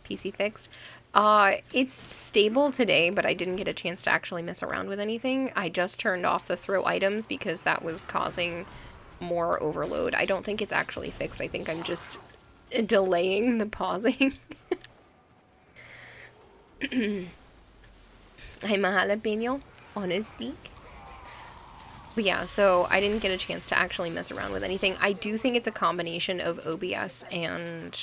PC fixed. It's stable today, but I didn't get a chance to actually mess around with anything. I just turned off the throw items because that was causing more overload. I don't think it's actually fixed. I think I'm just delaying the pausing. I'm a jalapeno on a steak. But yeah, so I didn't get a chance to actually mess around with anything. I do think it's a combination of OBS and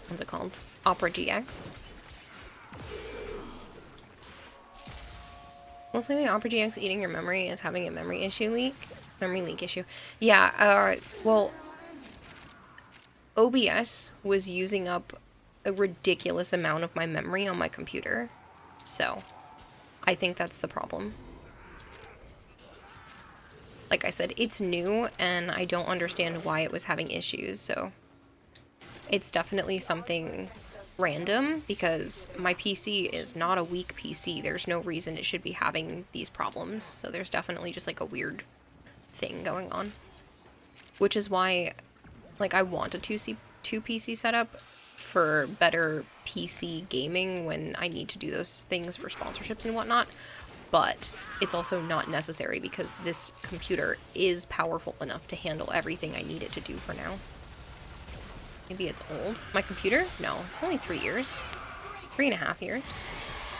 what's it called? Opera GX. Most likely Opera GX eating your memory is having a memory leak issue. Yeah, well, OBS was using up a ridiculous amount of my memory on my computer. So, I think that's the problem. Like I said, it's new, and I don't understand why it was having issues, so it's definitely something random, because my PC is not a weak PC. There's no reason it should be having these problems, so there's definitely just like a weird thing going on. Which is why, like, I want a 2 PC setup for better PC gaming when I need to do those things for sponsorships and whatnot. but it's also not necessary because this computer is powerful enough to handle everything I need it to do for now. Maybe it's old. My computer? No, it's only 3 years. 3.5 years.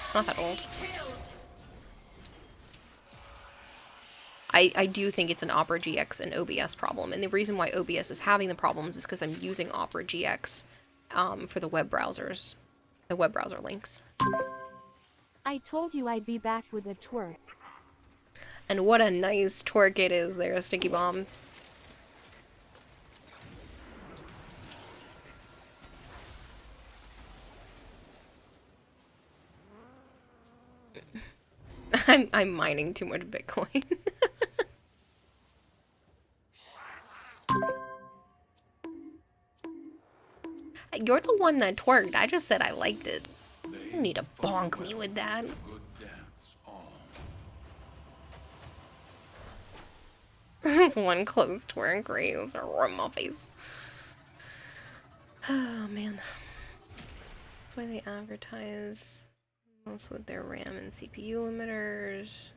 It's not that old. I do think it's an Opera GX and OBS problem, and the reason why OBS is having the problems is because I'm using Opera GX for the web browsers, the web browser links. I told you I'd be back with a twerk. And what a nice twerk it is there, Sticky Bomb. I'm mining too much Bitcoin. You're the one that twerked. I just said I liked it. You need to bonk me with that. That's one close twerk, right? It's right in my face. Oh, man. That's why they advertise most with their RAM and CPU limiters.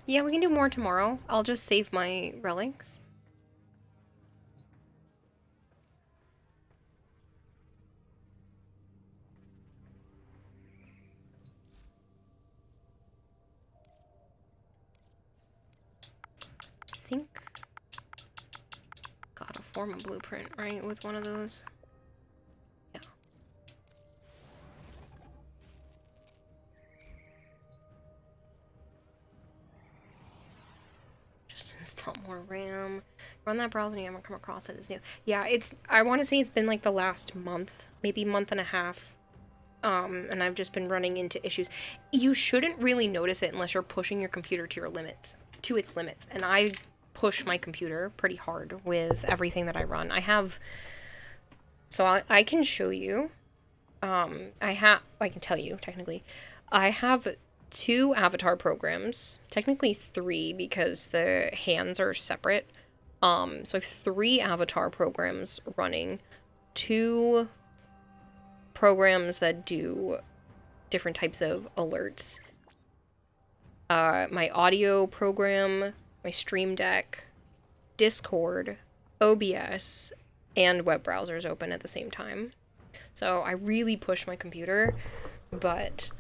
Yeah, we can do more tomorrow. I'll just save my relics. I think gotta form a blueprint, right, with one of those. Yeah. Just install more RAM. Run that browser and you ever come across it as new. Yeah, I want to say it's been like the last month, maybe month and a half. And I've just been running into issues. You shouldn't really notice it unless you're pushing your computer to your limits, to its limits. And I push my computer pretty hard with everything that I run. I have, so I can show you. I can tell you technically. I have 2 avatar programs, technically 3 because the hands are separate. So I have 3 avatar programs running, 2 programs that do different types of alerts. My audio program, my Stream Deck, Discord, OBS, and web browsers open at the same time. So I really push my computer, but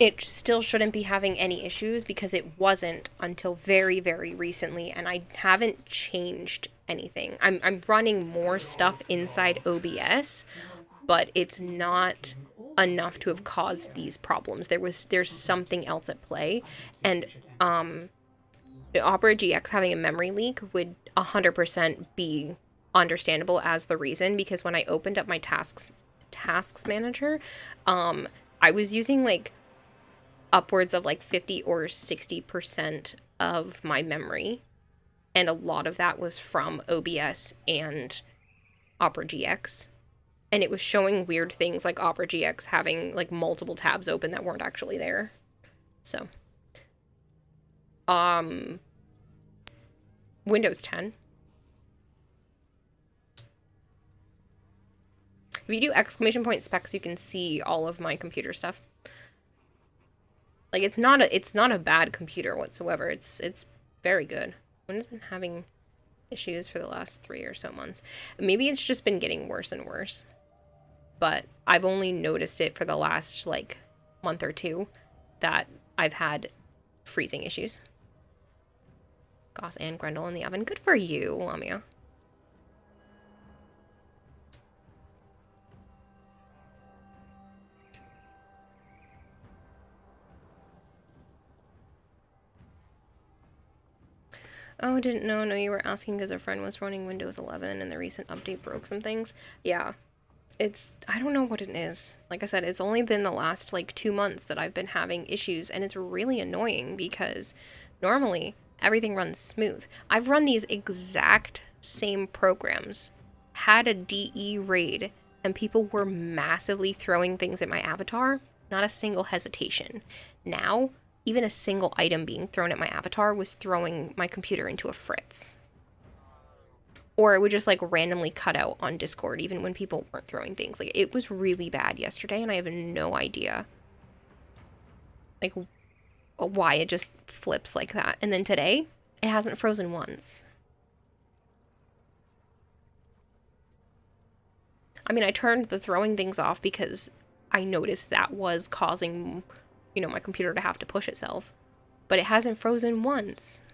it still shouldn't be having any issues because it wasn't until very, very recently, and I haven't changed anything. I'm running more stuff inside OBS, but it's not enough to have caused these problems. There's something else at play, and the Opera GX having a memory leak would 100% be understandable as the reason, because when I opened up my tasks manager, I was using like upwards of like 50 or 60% of my memory, and a lot of that was from OBS and Opera GX. And it was showing weird things like Opera GX having like multiple tabs open that weren't actually there. So, Windows 10. If you do exclamation point specs, you can see all of my computer stuff. Like it's not a bad computer whatsoever. It's very good. Window's been having issues for the last 3 or so months. Maybe it's just been getting worse and worse. But I've only noticed it for the last, like, month or 2 that I've had freezing issues. Goss and Grendel in the oven. Good for you, Lamia. Oh, didn't know. No, you were asking because a friend was running Windows 11 and the recent update broke some things. Yeah. I don't know what it is. Like I said, it's only been the last like 2 months that I've been having issues, and it's really annoying because normally everything runs smooth. I've run these exact same programs, had a DE raid, and people were massively throwing things at my avatar. Not a single hesitation. Now, even a single item being thrown at my avatar was throwing my computer into a fritz. or it would just like randomly cut out on Discord even when people weren't throwing things. Like it was really bad yesterday and I have no idea like why it just flips like that. And then today it hasn't frozen once. I mean, I turned the throwing things off because I noticed that was causing, you know, my computer to have to push itself, but it hasn't frozen once.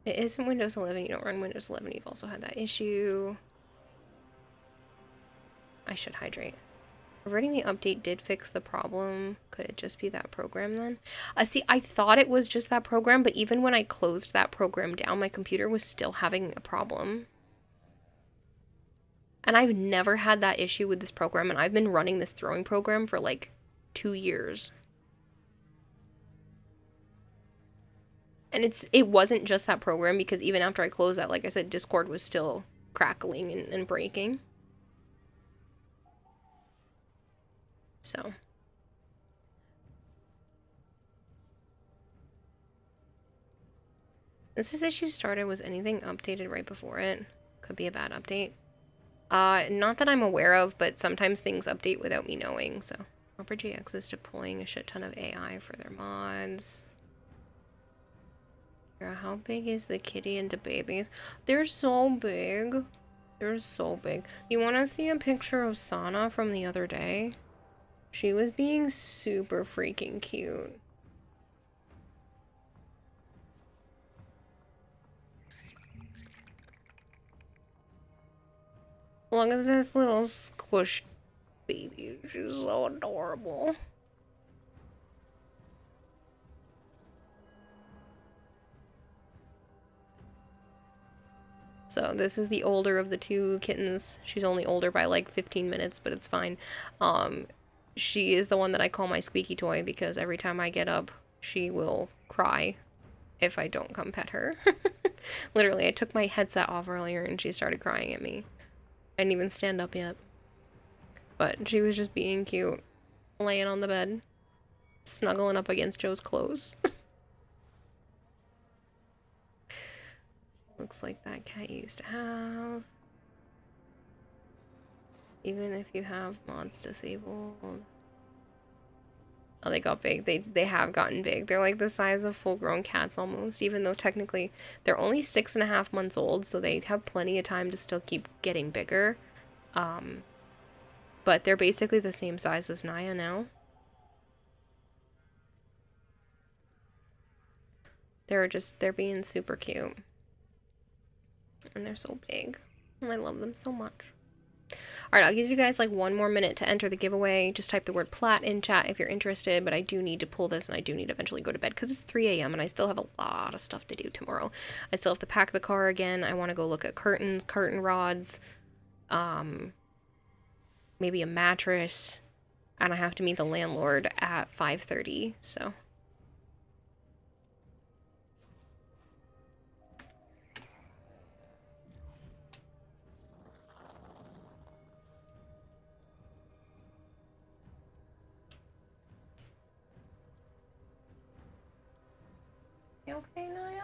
It isn't Windows 11. You don't run Windows 11. You've also had that issue. I should hydrate. Reading the update did fix the problem. Could it just be that program then? See, I thought it was just that program, but even when I closed that program down, my computer was still having a problem. And I've never had that issue with this program, and I've been running this throwing program for like 2 years. And it wasn't just that program, because even after I closed that, like I said, Discord was still crackling and breaking. So. This issue started, was anything updated right before it? Could be a bad update. Not that I'm aware of, but sometimes things update without me knowing, so. Opera GX is deploying a shit ton of AI for their mods. How big is the kitty into babies? They're so big. They're so big. You want to see a picture of Sana from the other day? She was being super freaking cute. Look at this little squished baby. She's so adorable. So this is the older of the two kittens. She's only older by like 15 minutes, but it's fine. She is the one that I call my squeaky toy because every time I get up, she will cry if I don't come pet her. Literally, I took my headset off earlier and she started crying at me. I didn't even stand up yet. But she was just being cute, laying on the bed, snuggling up against Joe's clothes. Looks like that cat you used to have. Even if you have mods disabled. Oh, they got big. They have gotten big. They're like the size of full-grown cats almost, even though technically they're only 6.5 months old, so they have plenty of time to still keep getting bigger. But they're basically the same size as Naya now. They're being super cute. And they're so big. And I love them so much. Alright, I'll give you guys like 1 more minute to enter the giveaway. Just type the word plat in chat if you're interested, but I do need to pull this and I do need to eventually go to bed because it's 3 a.m. and I still have a lot of stuff to do tomorrow. I still have to pack the car again. I want to go look at curtains, curtain rods, maybe a mattress, and I have to meet the landlord at 5:30, so. You okay, Naya?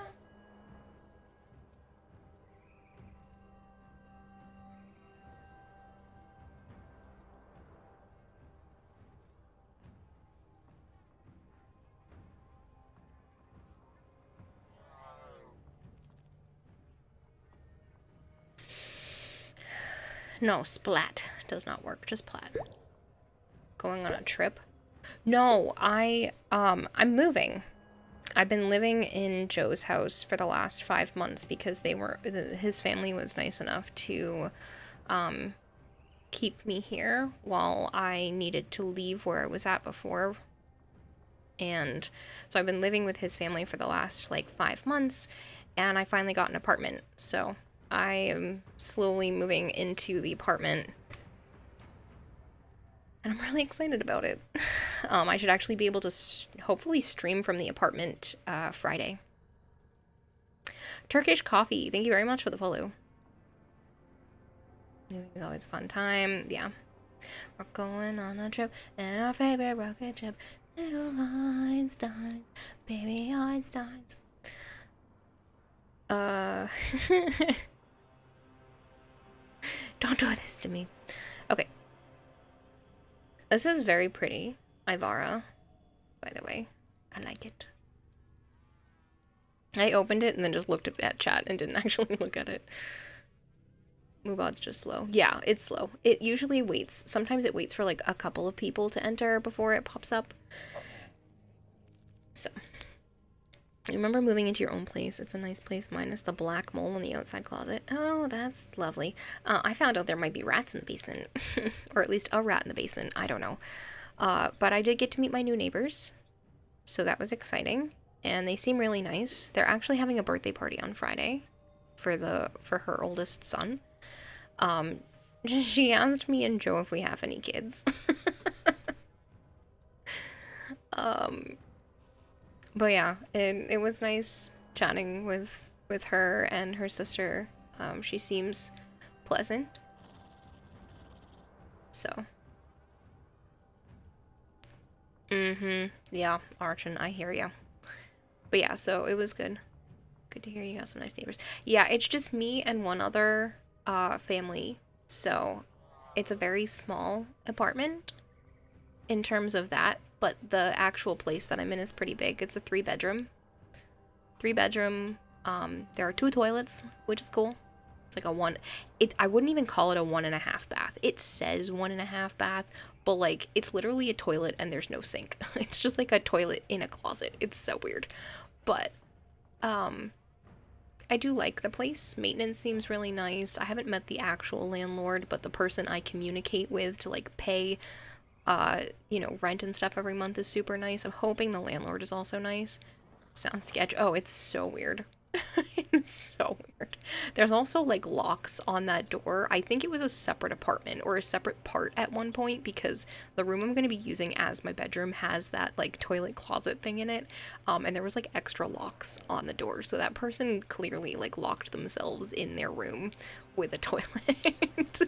No, splat does not work, just plat. Going on a trip? No, I'm moving. I've been living in Joe's house for the last 5 months because his family was nice enough to keep me here while I needed to leave where I was at before. And so I've been living with his family for the last like 5 months, and I finally got an apartment. So I am slowly moving into the apartment. And I'm really excited about it. I should actually be able to hopefully stream from the apartment Friday. Turkish coffee. Thank you very much for the follow. It's always a fun time. Yeah. We're going on a trip in our favorite rocket ship. Little Einstein. Baby Einstein. Don't do this to me. Okay. This is very pretty, Ivara, by the way. I like it. I opened it and then just looked at chat and didn't actually look at it. Moobot's just slow. Yeah, it's slow. It usually waits. Sometimes it waits for like a couple of people to enter before it pops up. So, remember moving into your own place. It's a nice place minus the black mole in the outside closet. Oh, that's lovely. I found out there might be rats in the basement. Or at least a rat in the basement. I don't know. But I did get to meet my new neighbors. So that was exciting. And they seem really nice. They're actually having a birthday party on Friday for her oldest son. She asked me and Joe if we have any kids. But yeah, it was nice chatting with her and her sister. She seems pleasant. So. Yeah, Archon, I hear ya. But yeah, so it was good. Good to hear you got some nice neighbors. Yeah, it's just me and one other family. So it's a very small apartment in terms of that. But the actual place that I'm in is pretty big. It's a 3-bedroom. 3-bedroom. There are 2 toilets, which is cool. It's like a one. I wouldn't even call it a 1.5 bath. It says 1.5 bath, but like it's literally a toilet and there's no sink. It's just like a toilet in a closet. It's so weird. But I do like the place. Maintenance seems really nice. I haven't met the actual landlord, but the person I communicate with to like pay you know, rent and stuff every month is super nice. I'm hoping the landlord is also nice. Sounds sketch. Oh, it's so weird. It's so weird. There's also like locks on that door. I think it was a separate apartment or a separate part at one point because the room I'm going to be using as my bedroom has that like toilet closet thing in it. And there was like extra locks on the door. So that person clearly like locked themselves in their room with a toilet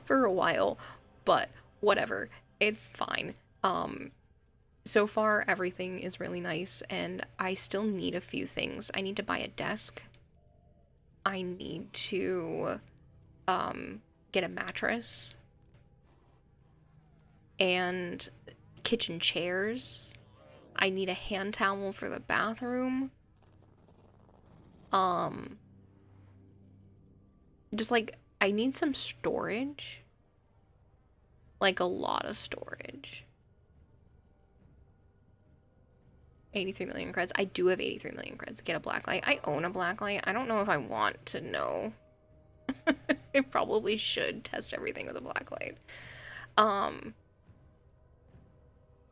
for a while. But whatever. It's fine. So far, everything is really nice, and I still need a few things. I need to buy a desk. I need to get a mattress. And kitchen chairs. I need a hand towel for the bathroom. Just like, I need some storage. Like a lot of storage. 83 million creds. I do have 83 million creds. Get a blacklight. I own a blacklight. I don't know if I want to know. I probably should test everything with a blacklight.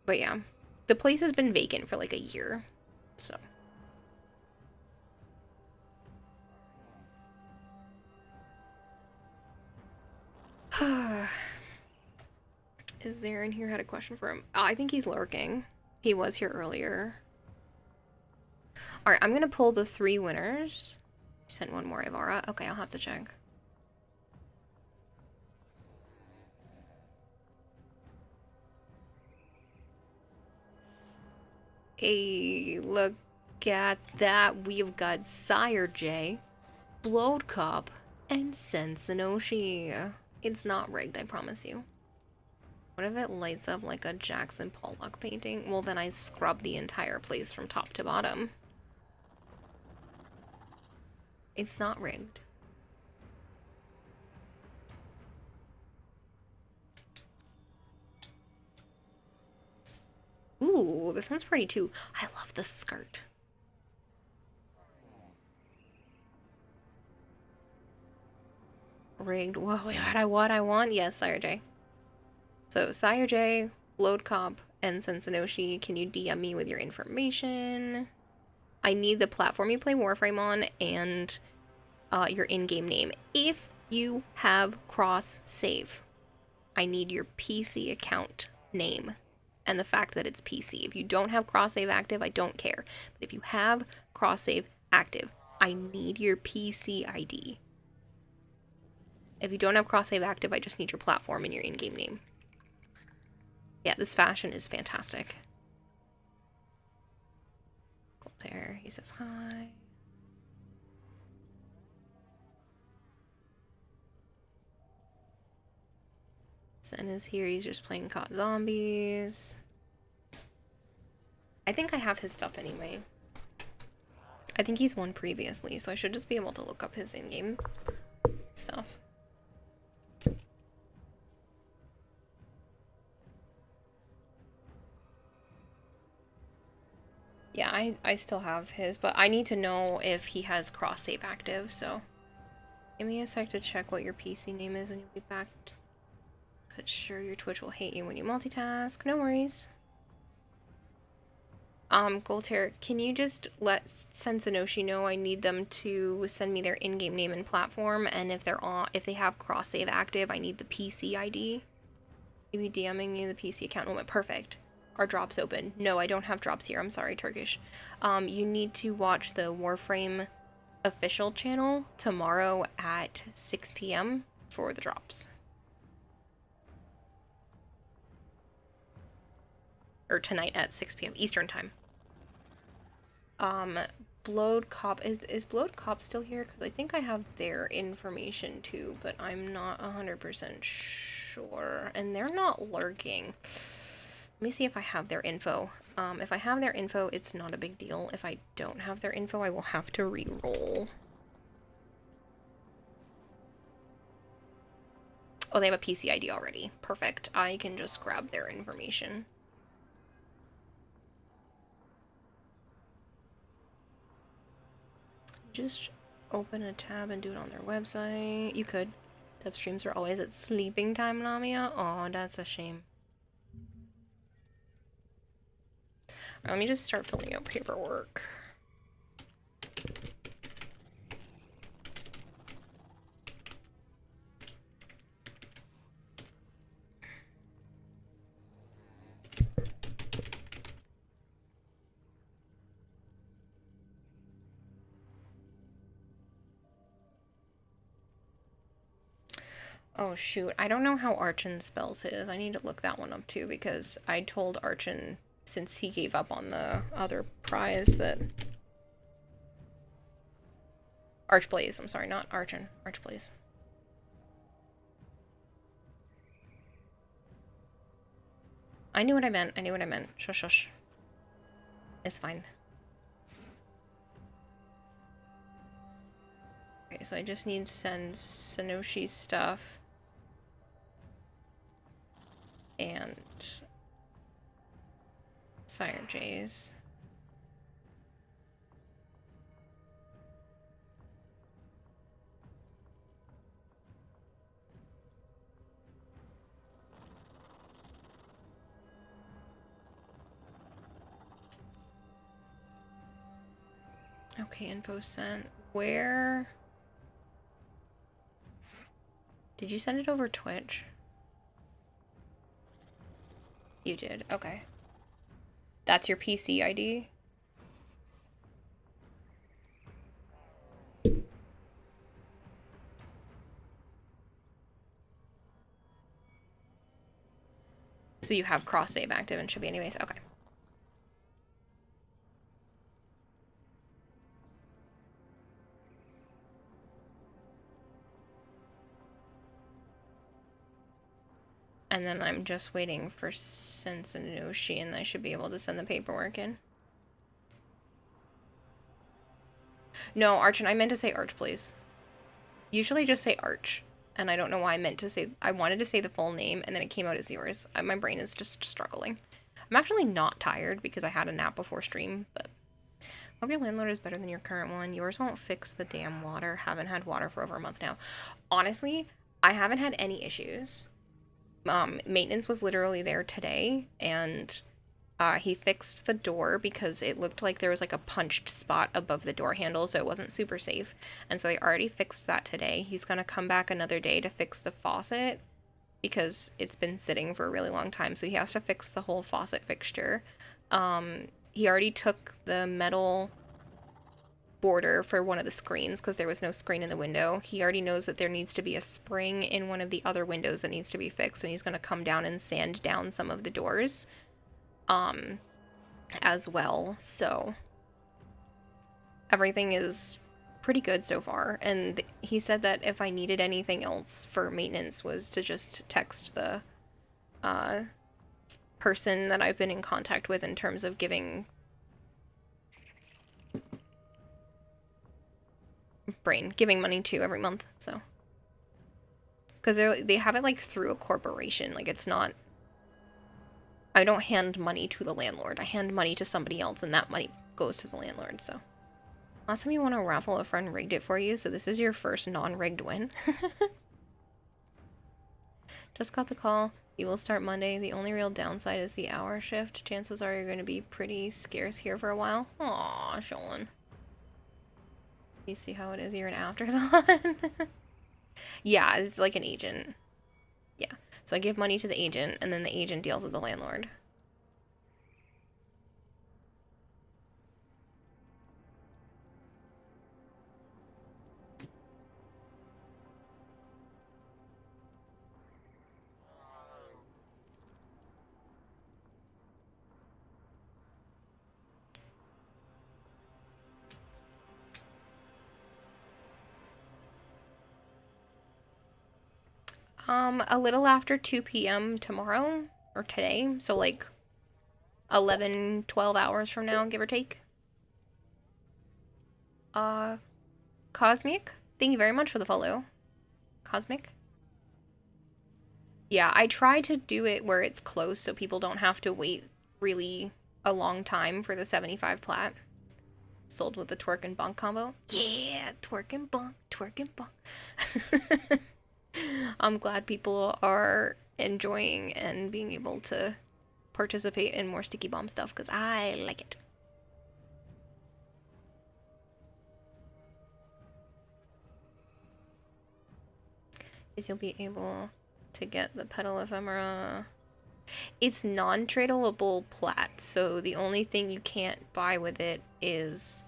But yeah. The place has been vacant for like a year. So. Is there in here had a question for him? I think he's lurking. He was here earlier. Alright, I'm gonna pull the 3 winners. Sent one more, Ivara. Okay, I'll have to check. Hey, look at that. We've got Sire J, Blowed Cop, and Sensinoshi. It's not rigged, I promise you. What if it lights up like a Jackson Pollock painting? Well, then I scrub the entire place from top to bottom. It's not rigged. Ooh, this one's pretty too. I love the skirt. Rigged. Whoa, what I want? Yes, Sire J. So, Sire J, Blowed Cop, and Sensinoshi, can you DM me with your information? I need the platform you play Warframe on and your in-game name. If you have cross-save, I need your PC account name and the fact that it's PC. If you don't have cross-save active, I don't care. But if you have cross-save active, I need your PC ID. If you don't have cross-save active, I just need your platform and your in-game name. Yeah, this fashion is fantastic. There, he says hi. Zen is here. He's just playing COD Zombies. I think I have his stuff anyway. I think he's won previously, so I should just be able to look up his in-game stuff. Yeah, I still have his, but I need to know if he has cross-save active, so... Give me a sec to check what your PC name is and you'll be back. Cause sure, your Twitch will hate you when you multitask. No worries. Goldhair, can you just let Sensanoshi know I need them to send me their in-game name and platform, and if they have cross-save active, I need the PC ID. Maybe DMing you the PC account moment. Perfect. Are drops open? No, I don't have drops here. I'm sorry, Turkish. You need to watch the Warframe official channel tomorrow at 6 p.m. for the drops. Or tonight at 6 p.m. Eastern time. Blowed Cop, is Blowed Cop still here? Because I think I have their information too, but I'm not 100% sure. And they're not lurking. Let me see if I have their info. If I have their info, it's not a big deal. If I don't have their info, I will have to re-roll. Oh, they have a PC ID already. Perfect. I can just grab their information. Just open a tab and do it on their website. You could. Dev streams are always at sleeping time, Lamia. Oh, that's a shame. Right, let me just start filling out paperwork. Oh shoot, I don't know how Archon spells his. I need to look that one up too, because I told Archon, since he gave up on the other prize, that... Archblaze, I'm sorry, not Archon. Archblaze. I knew what I meant. I knew what I meant. Shush, shush. It's fine. Okay, so I just need to send Sanoshi's stuff. And Sire J's. Okay, info sent. Where? Did you send it over Twitch? You did, okay. That's your PC ID? So you have cross save active and should be anyways, okay. And then I'm just waiting for Sensanoshi, and I should be able to send the paperwork in. No, Archon, I meant to say Arch, please. Usually just say Arch. And I don't know why I meant to say... I wanted to say the full name, and then it came out as yours. My brain is just struggling. I'm actually not tired because I had a nap before stream, but... Hope your landlord is better than your current one. Yours won't fix the damn water. Haven't had water for over a month now. Honestly, I haven't had any issues. Maintenance was literally there today, and he fixed the door because it looked like there was like a punched spot above the door handle, so it wasn't super safe. And so they already fixed that today. He's gonna come back another day to fix the faucet because it's been sitting for a really long time, so he has to fix the whole faucet fixture. He already took the metal border for one of the screens because there was no screen in the window. He already knows that there needs to be a spring in one of the other windows that needs to be fixed, and he's going to come down and sand down some of the doors as well. So everything is pretty good so far, and he said that if I needed anything else for maintenance was to just text the person that I've been in contact with in terms of giving money to every month, so. Because they have it, like, through a corporation. Like, it's not... I don't hand money to the landlord. I hand money to somebody else, and that money goes to the landlord, so. Last time you won a raffle, a friend rigged it for you, so this is your first non-rigged win. Just got the call. You will start Monday. The only real downside is the hour shift. Chances are you're going to be pretty scarce here for a while. Aw, Sean. You see how it is? You're an afterthought. Yeah, it's like an agent. Yeah. So I give money to the agent, and then the agent deals with the landlord. A little after 2 p.m. tomorrow, or today, so like 11, 12 hours from now, give or take. Cosmic? Thank you very much for the follow. Cosmic? Yeah, I try to do it where it's close so people don't have to wait really a long time for the 75 plat. Sold with the twerk and bonk combo. Yeah, twerk and bonk, twerk and bonk. I'm glad people are enjoying and being able to participate in more sticky bomb stuff because I like it. Is you'll be able to get the pedal ephemera. It's non-tradable plat, so the only thing you can't buy with it is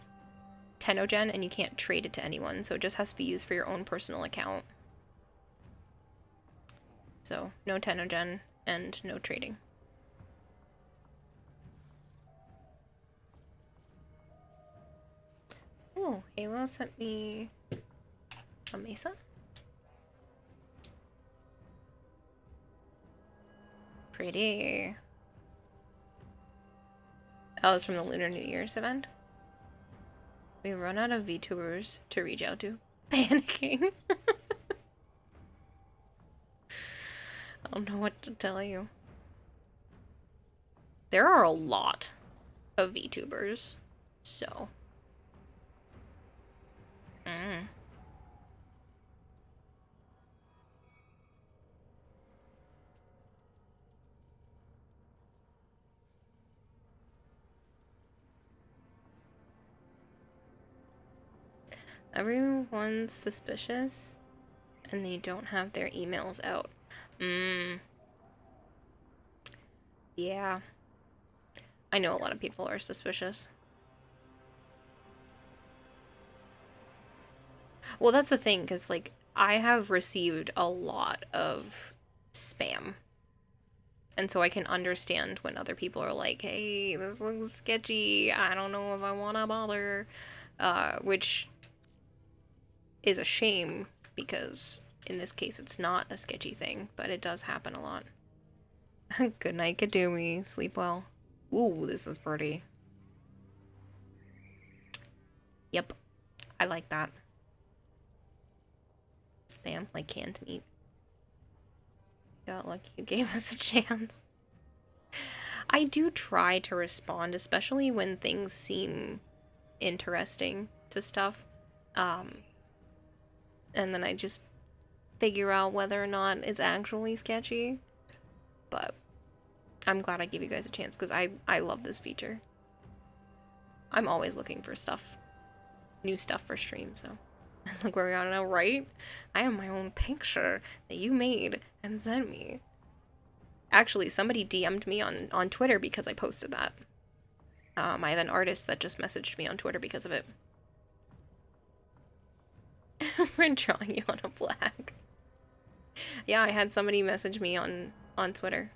Tenogen, and you can't trade it to anyone, so it just has to be used for your own personal account. So, no Tenogen and no trading. Oh, Halo sent me a Mesa? Pretty. Oh, it's from the Lunar New Year's event. We've run out of VTubers to reach out to. Panicking. I don't know what to tell you. There are a lot of VTubers, so. Everyone's suspicious, and they don't have their emails out. Yeah. I know a lot of people are suspicious. Well, that's the thing, because, like, I have received a lot of spam. And so I can understand when other people are like, hey, this looks sketchy. I don't know if I want to bother. Which is a shame, because in this case it's not a sketchy thing, but it does happen a lot. Good night, Kadumi. Sleep well. Ooh, this is pretty. Yep. I like that. Spam like canned meat. Got lucky you gave us a chance. I do try to respond, especially when things seem interesting to stuff. And then I just figure out whether or not it's actually sketchy. But I'm glad I gave you guys a chance, because I love this feature. I'm always looking for stuff. New stuff for stream, so. Look where we are now, right? I have my own picture that you made and sent me. Actually, somebody DM'd me on Twitter because I posted that. I have an artist that just messaged me on Twitter because of it. We're drawing you on a flag. Yeah, I had somebody message me on Twitter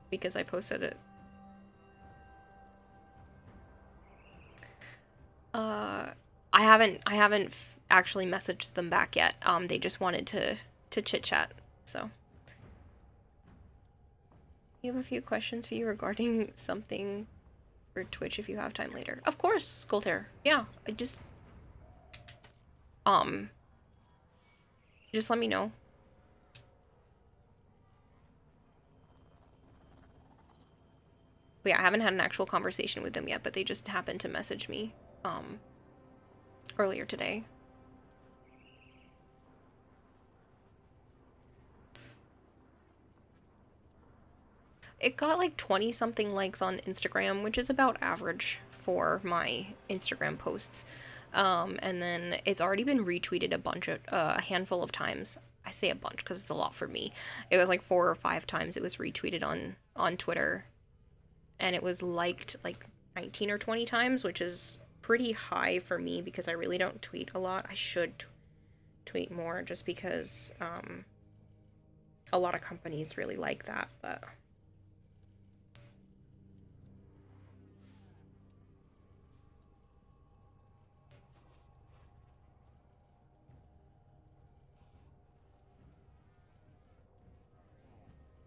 because I posted it. I haven't actually messaged them back yet. They just wanted to chit chat, so You have a few questions for you regarding something for Twitch if you have time later. Of course, Golter. Yeah, I just let me know. But yeah, I haven't had an actual conversation with them yet, but they just happened to message me earlier today. It got like 20 something likes on Instagram, which is about average for my Instagram posts. And then it's already been retweeted a handful of times. I say a bunch because it's a lot for me. It was like 4 or 5 times it was retweeted on Twitter. And it was liked like 19 or 20 times, which is pretty high for me because I really don't tweet a lot. I should tweet more just because a lot of companies really like that, but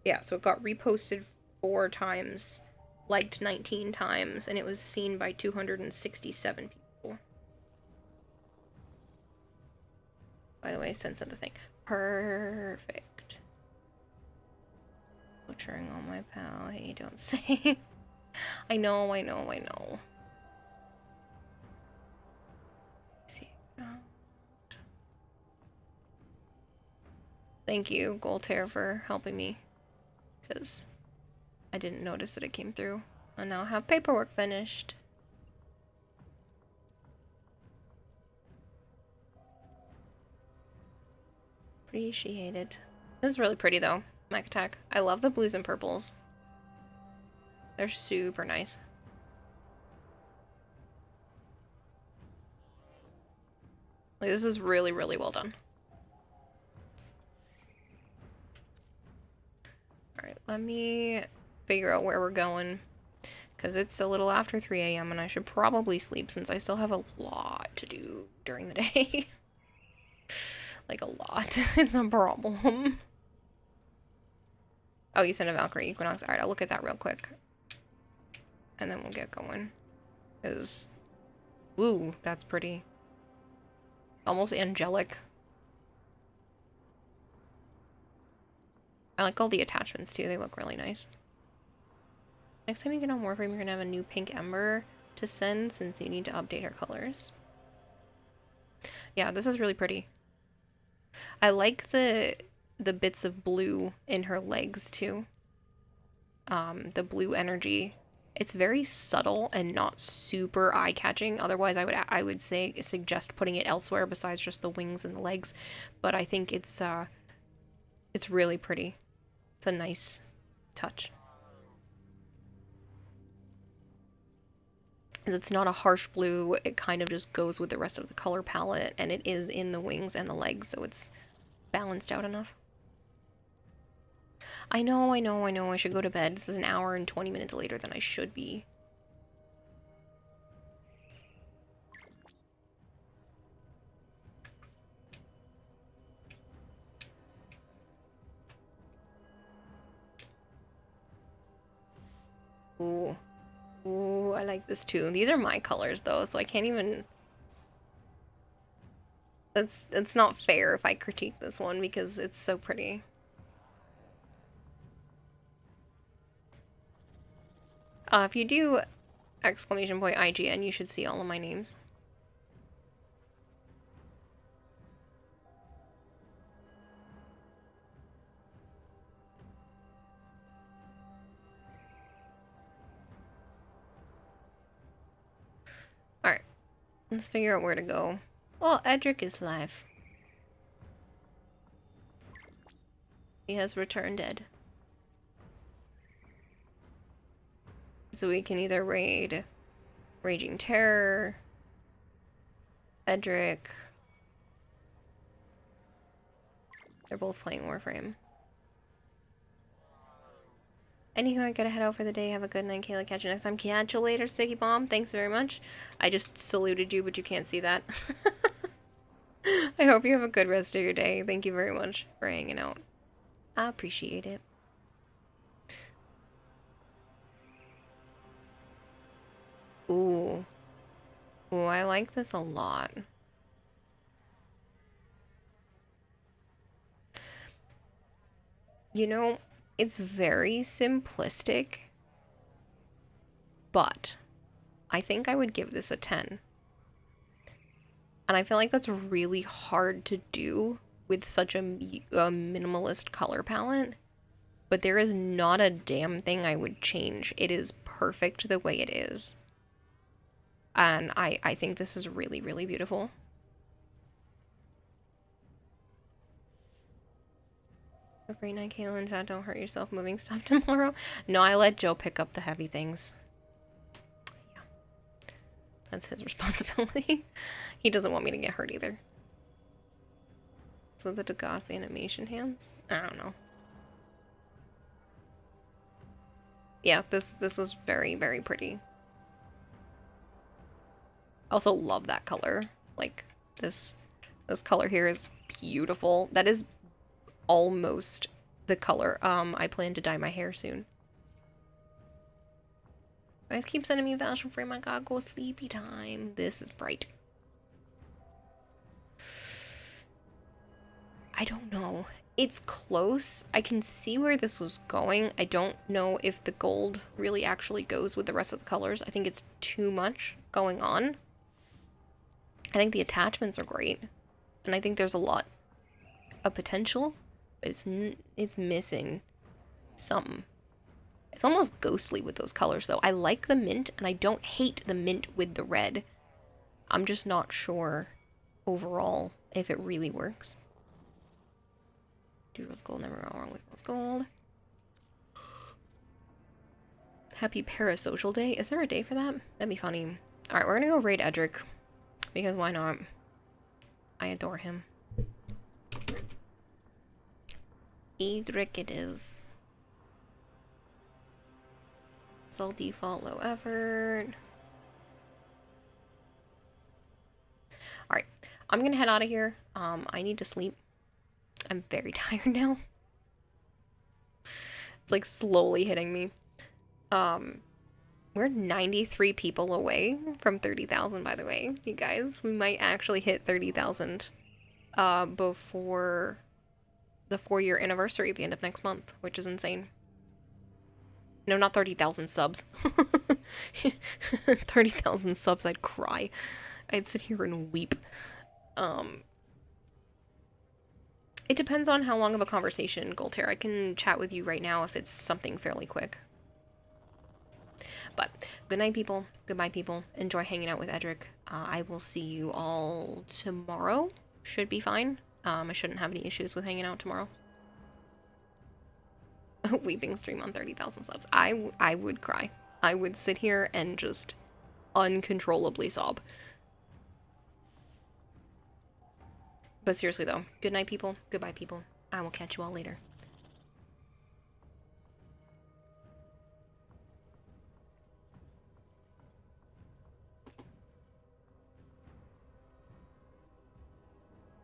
yeah, so it got reposted 4 times, liked 19 times, and it was seen by 267 people. By the way, send the thing. Perfect. Butchering on my pal. Hey, don't say. I know. See. Thank you, Goltair, for helping me. Because I didn't notice that it came through. And now I have paperwork finished. Appreciate it. This is really pretty though, Mech Attack. I love the blues and purples. They're super nice. Like, this is really, really well done. Alright, let me figure out where we're going. Because it's a little after 3 a.m. and I should probably sleep since I still have a lot to do during the day. Like, a lot. It's a problem. Oh, you sent a Valkyrie Equinox. Alright, I'll look at that real quick. And then we'll get going. Because, woo, that's pretty. Almost angelic. I like all the attachments too, they look really nice. Next time you get on Warframe, you're gonna have a new pink ember to send since you need to update her colors. Yeah, this is really pretty. I like the bits of blue in her legs too. The blue energy. It's very subtle and not super eye-catching. Otherwise, I would suggest putting it elsewhere besides just the wings and the legs. But I think it's really pretty. It's a nice touch. It's not a harsh blue, it kind of just goes with the rest of the color palette, and it is in the wings and the legs, so it's balanced out enough. I know, I should go to bed. This is an hour and 20 minutes later than I should be. Ooh. Ooh, I like this too. These are my colors though, so I can't even... It's not fair if I critique this one because it's so pretty. If you do exclamation point IGN, you should see all of my names. Alright, let's figure out where to go. Well, Edric is live. He has returned dead. So we can either raid Raging Terror, Edric. They're both playing Warframe. Anywho, I gotta head out for the day. Have a good night, Kayla. Catch you next time. Catch you later, Sticky Bomb. Thanks very much. I just saluted you, but you can't see that. I hope you have a good rest of your day. Thank you very much for hanging out. I appreciate it. Ooh. Ooh, I like this a lot. You know, it's very simplistic, but I think I would give this a 10. And I feel like that's really hard to do with such a minimalist color palette. But there is not a damn thing I would change. It is perfect the way it is. And I think this is really, really beautiful. A great night, Kaylin. Chat, don't hurt yourself moving stuff tomorrow. No, I let Joe pick up the heavy things. Yeah. That's his responsibility. He doesn't want me to get hurt either. So the Degoth animation hands? I don't know. Yeah, this is very, very pretty. I also love that color. Like, this color here is beautiful. That is almost the color I plan to dye my hair soon. You guys keep sending me fashion frame. My god, go sleepy time. This is bright. I don't know. It's close. I can see where this was going. I don't know if the gold really actually goes with the rest of the colors. I think it's too much going on. I think the attachments are great. And I think there's a lot of potential. But it's missing something. It's almost ghostly with those colors, though. I like the mint, and I don't hate the mint with the red. I'm just not sure overall if it really works. Do rose gold, never wrong with rose gold. Happy Parasocial Day. Is there a day for that? That'd be funny. Alright, we're gonna go raid Edric. Because why not? I adore him. Edric it is. It's all default low effort. Alright, I'm gonna head out of here. I need to sleep. I'm very tired now. It's like slowly hitting me. We're 93 people away from 30,000, by the way, you guys. We might actually hit 30,000 before the 4-year anniversary at the end of next month, which is insane. No, not 30,000 subs. 30,000 subs, I'd cry. I'd sit here and weep. It depends on how long of a conversation, Golter. I can chat with you right now if it's something fairly quick. But good night, people. Goodbye, people. Enjoy hanging out with Edric. I will see you all tomorrow. Should be fine. I shouldn't have any issues with hanging out tomorrow. Weeping stream on 30,000 subs. I would cry. I would sit here and just uncontrollably sob. But seriously though, good night, people. Goodbye, people. I will catch you all later.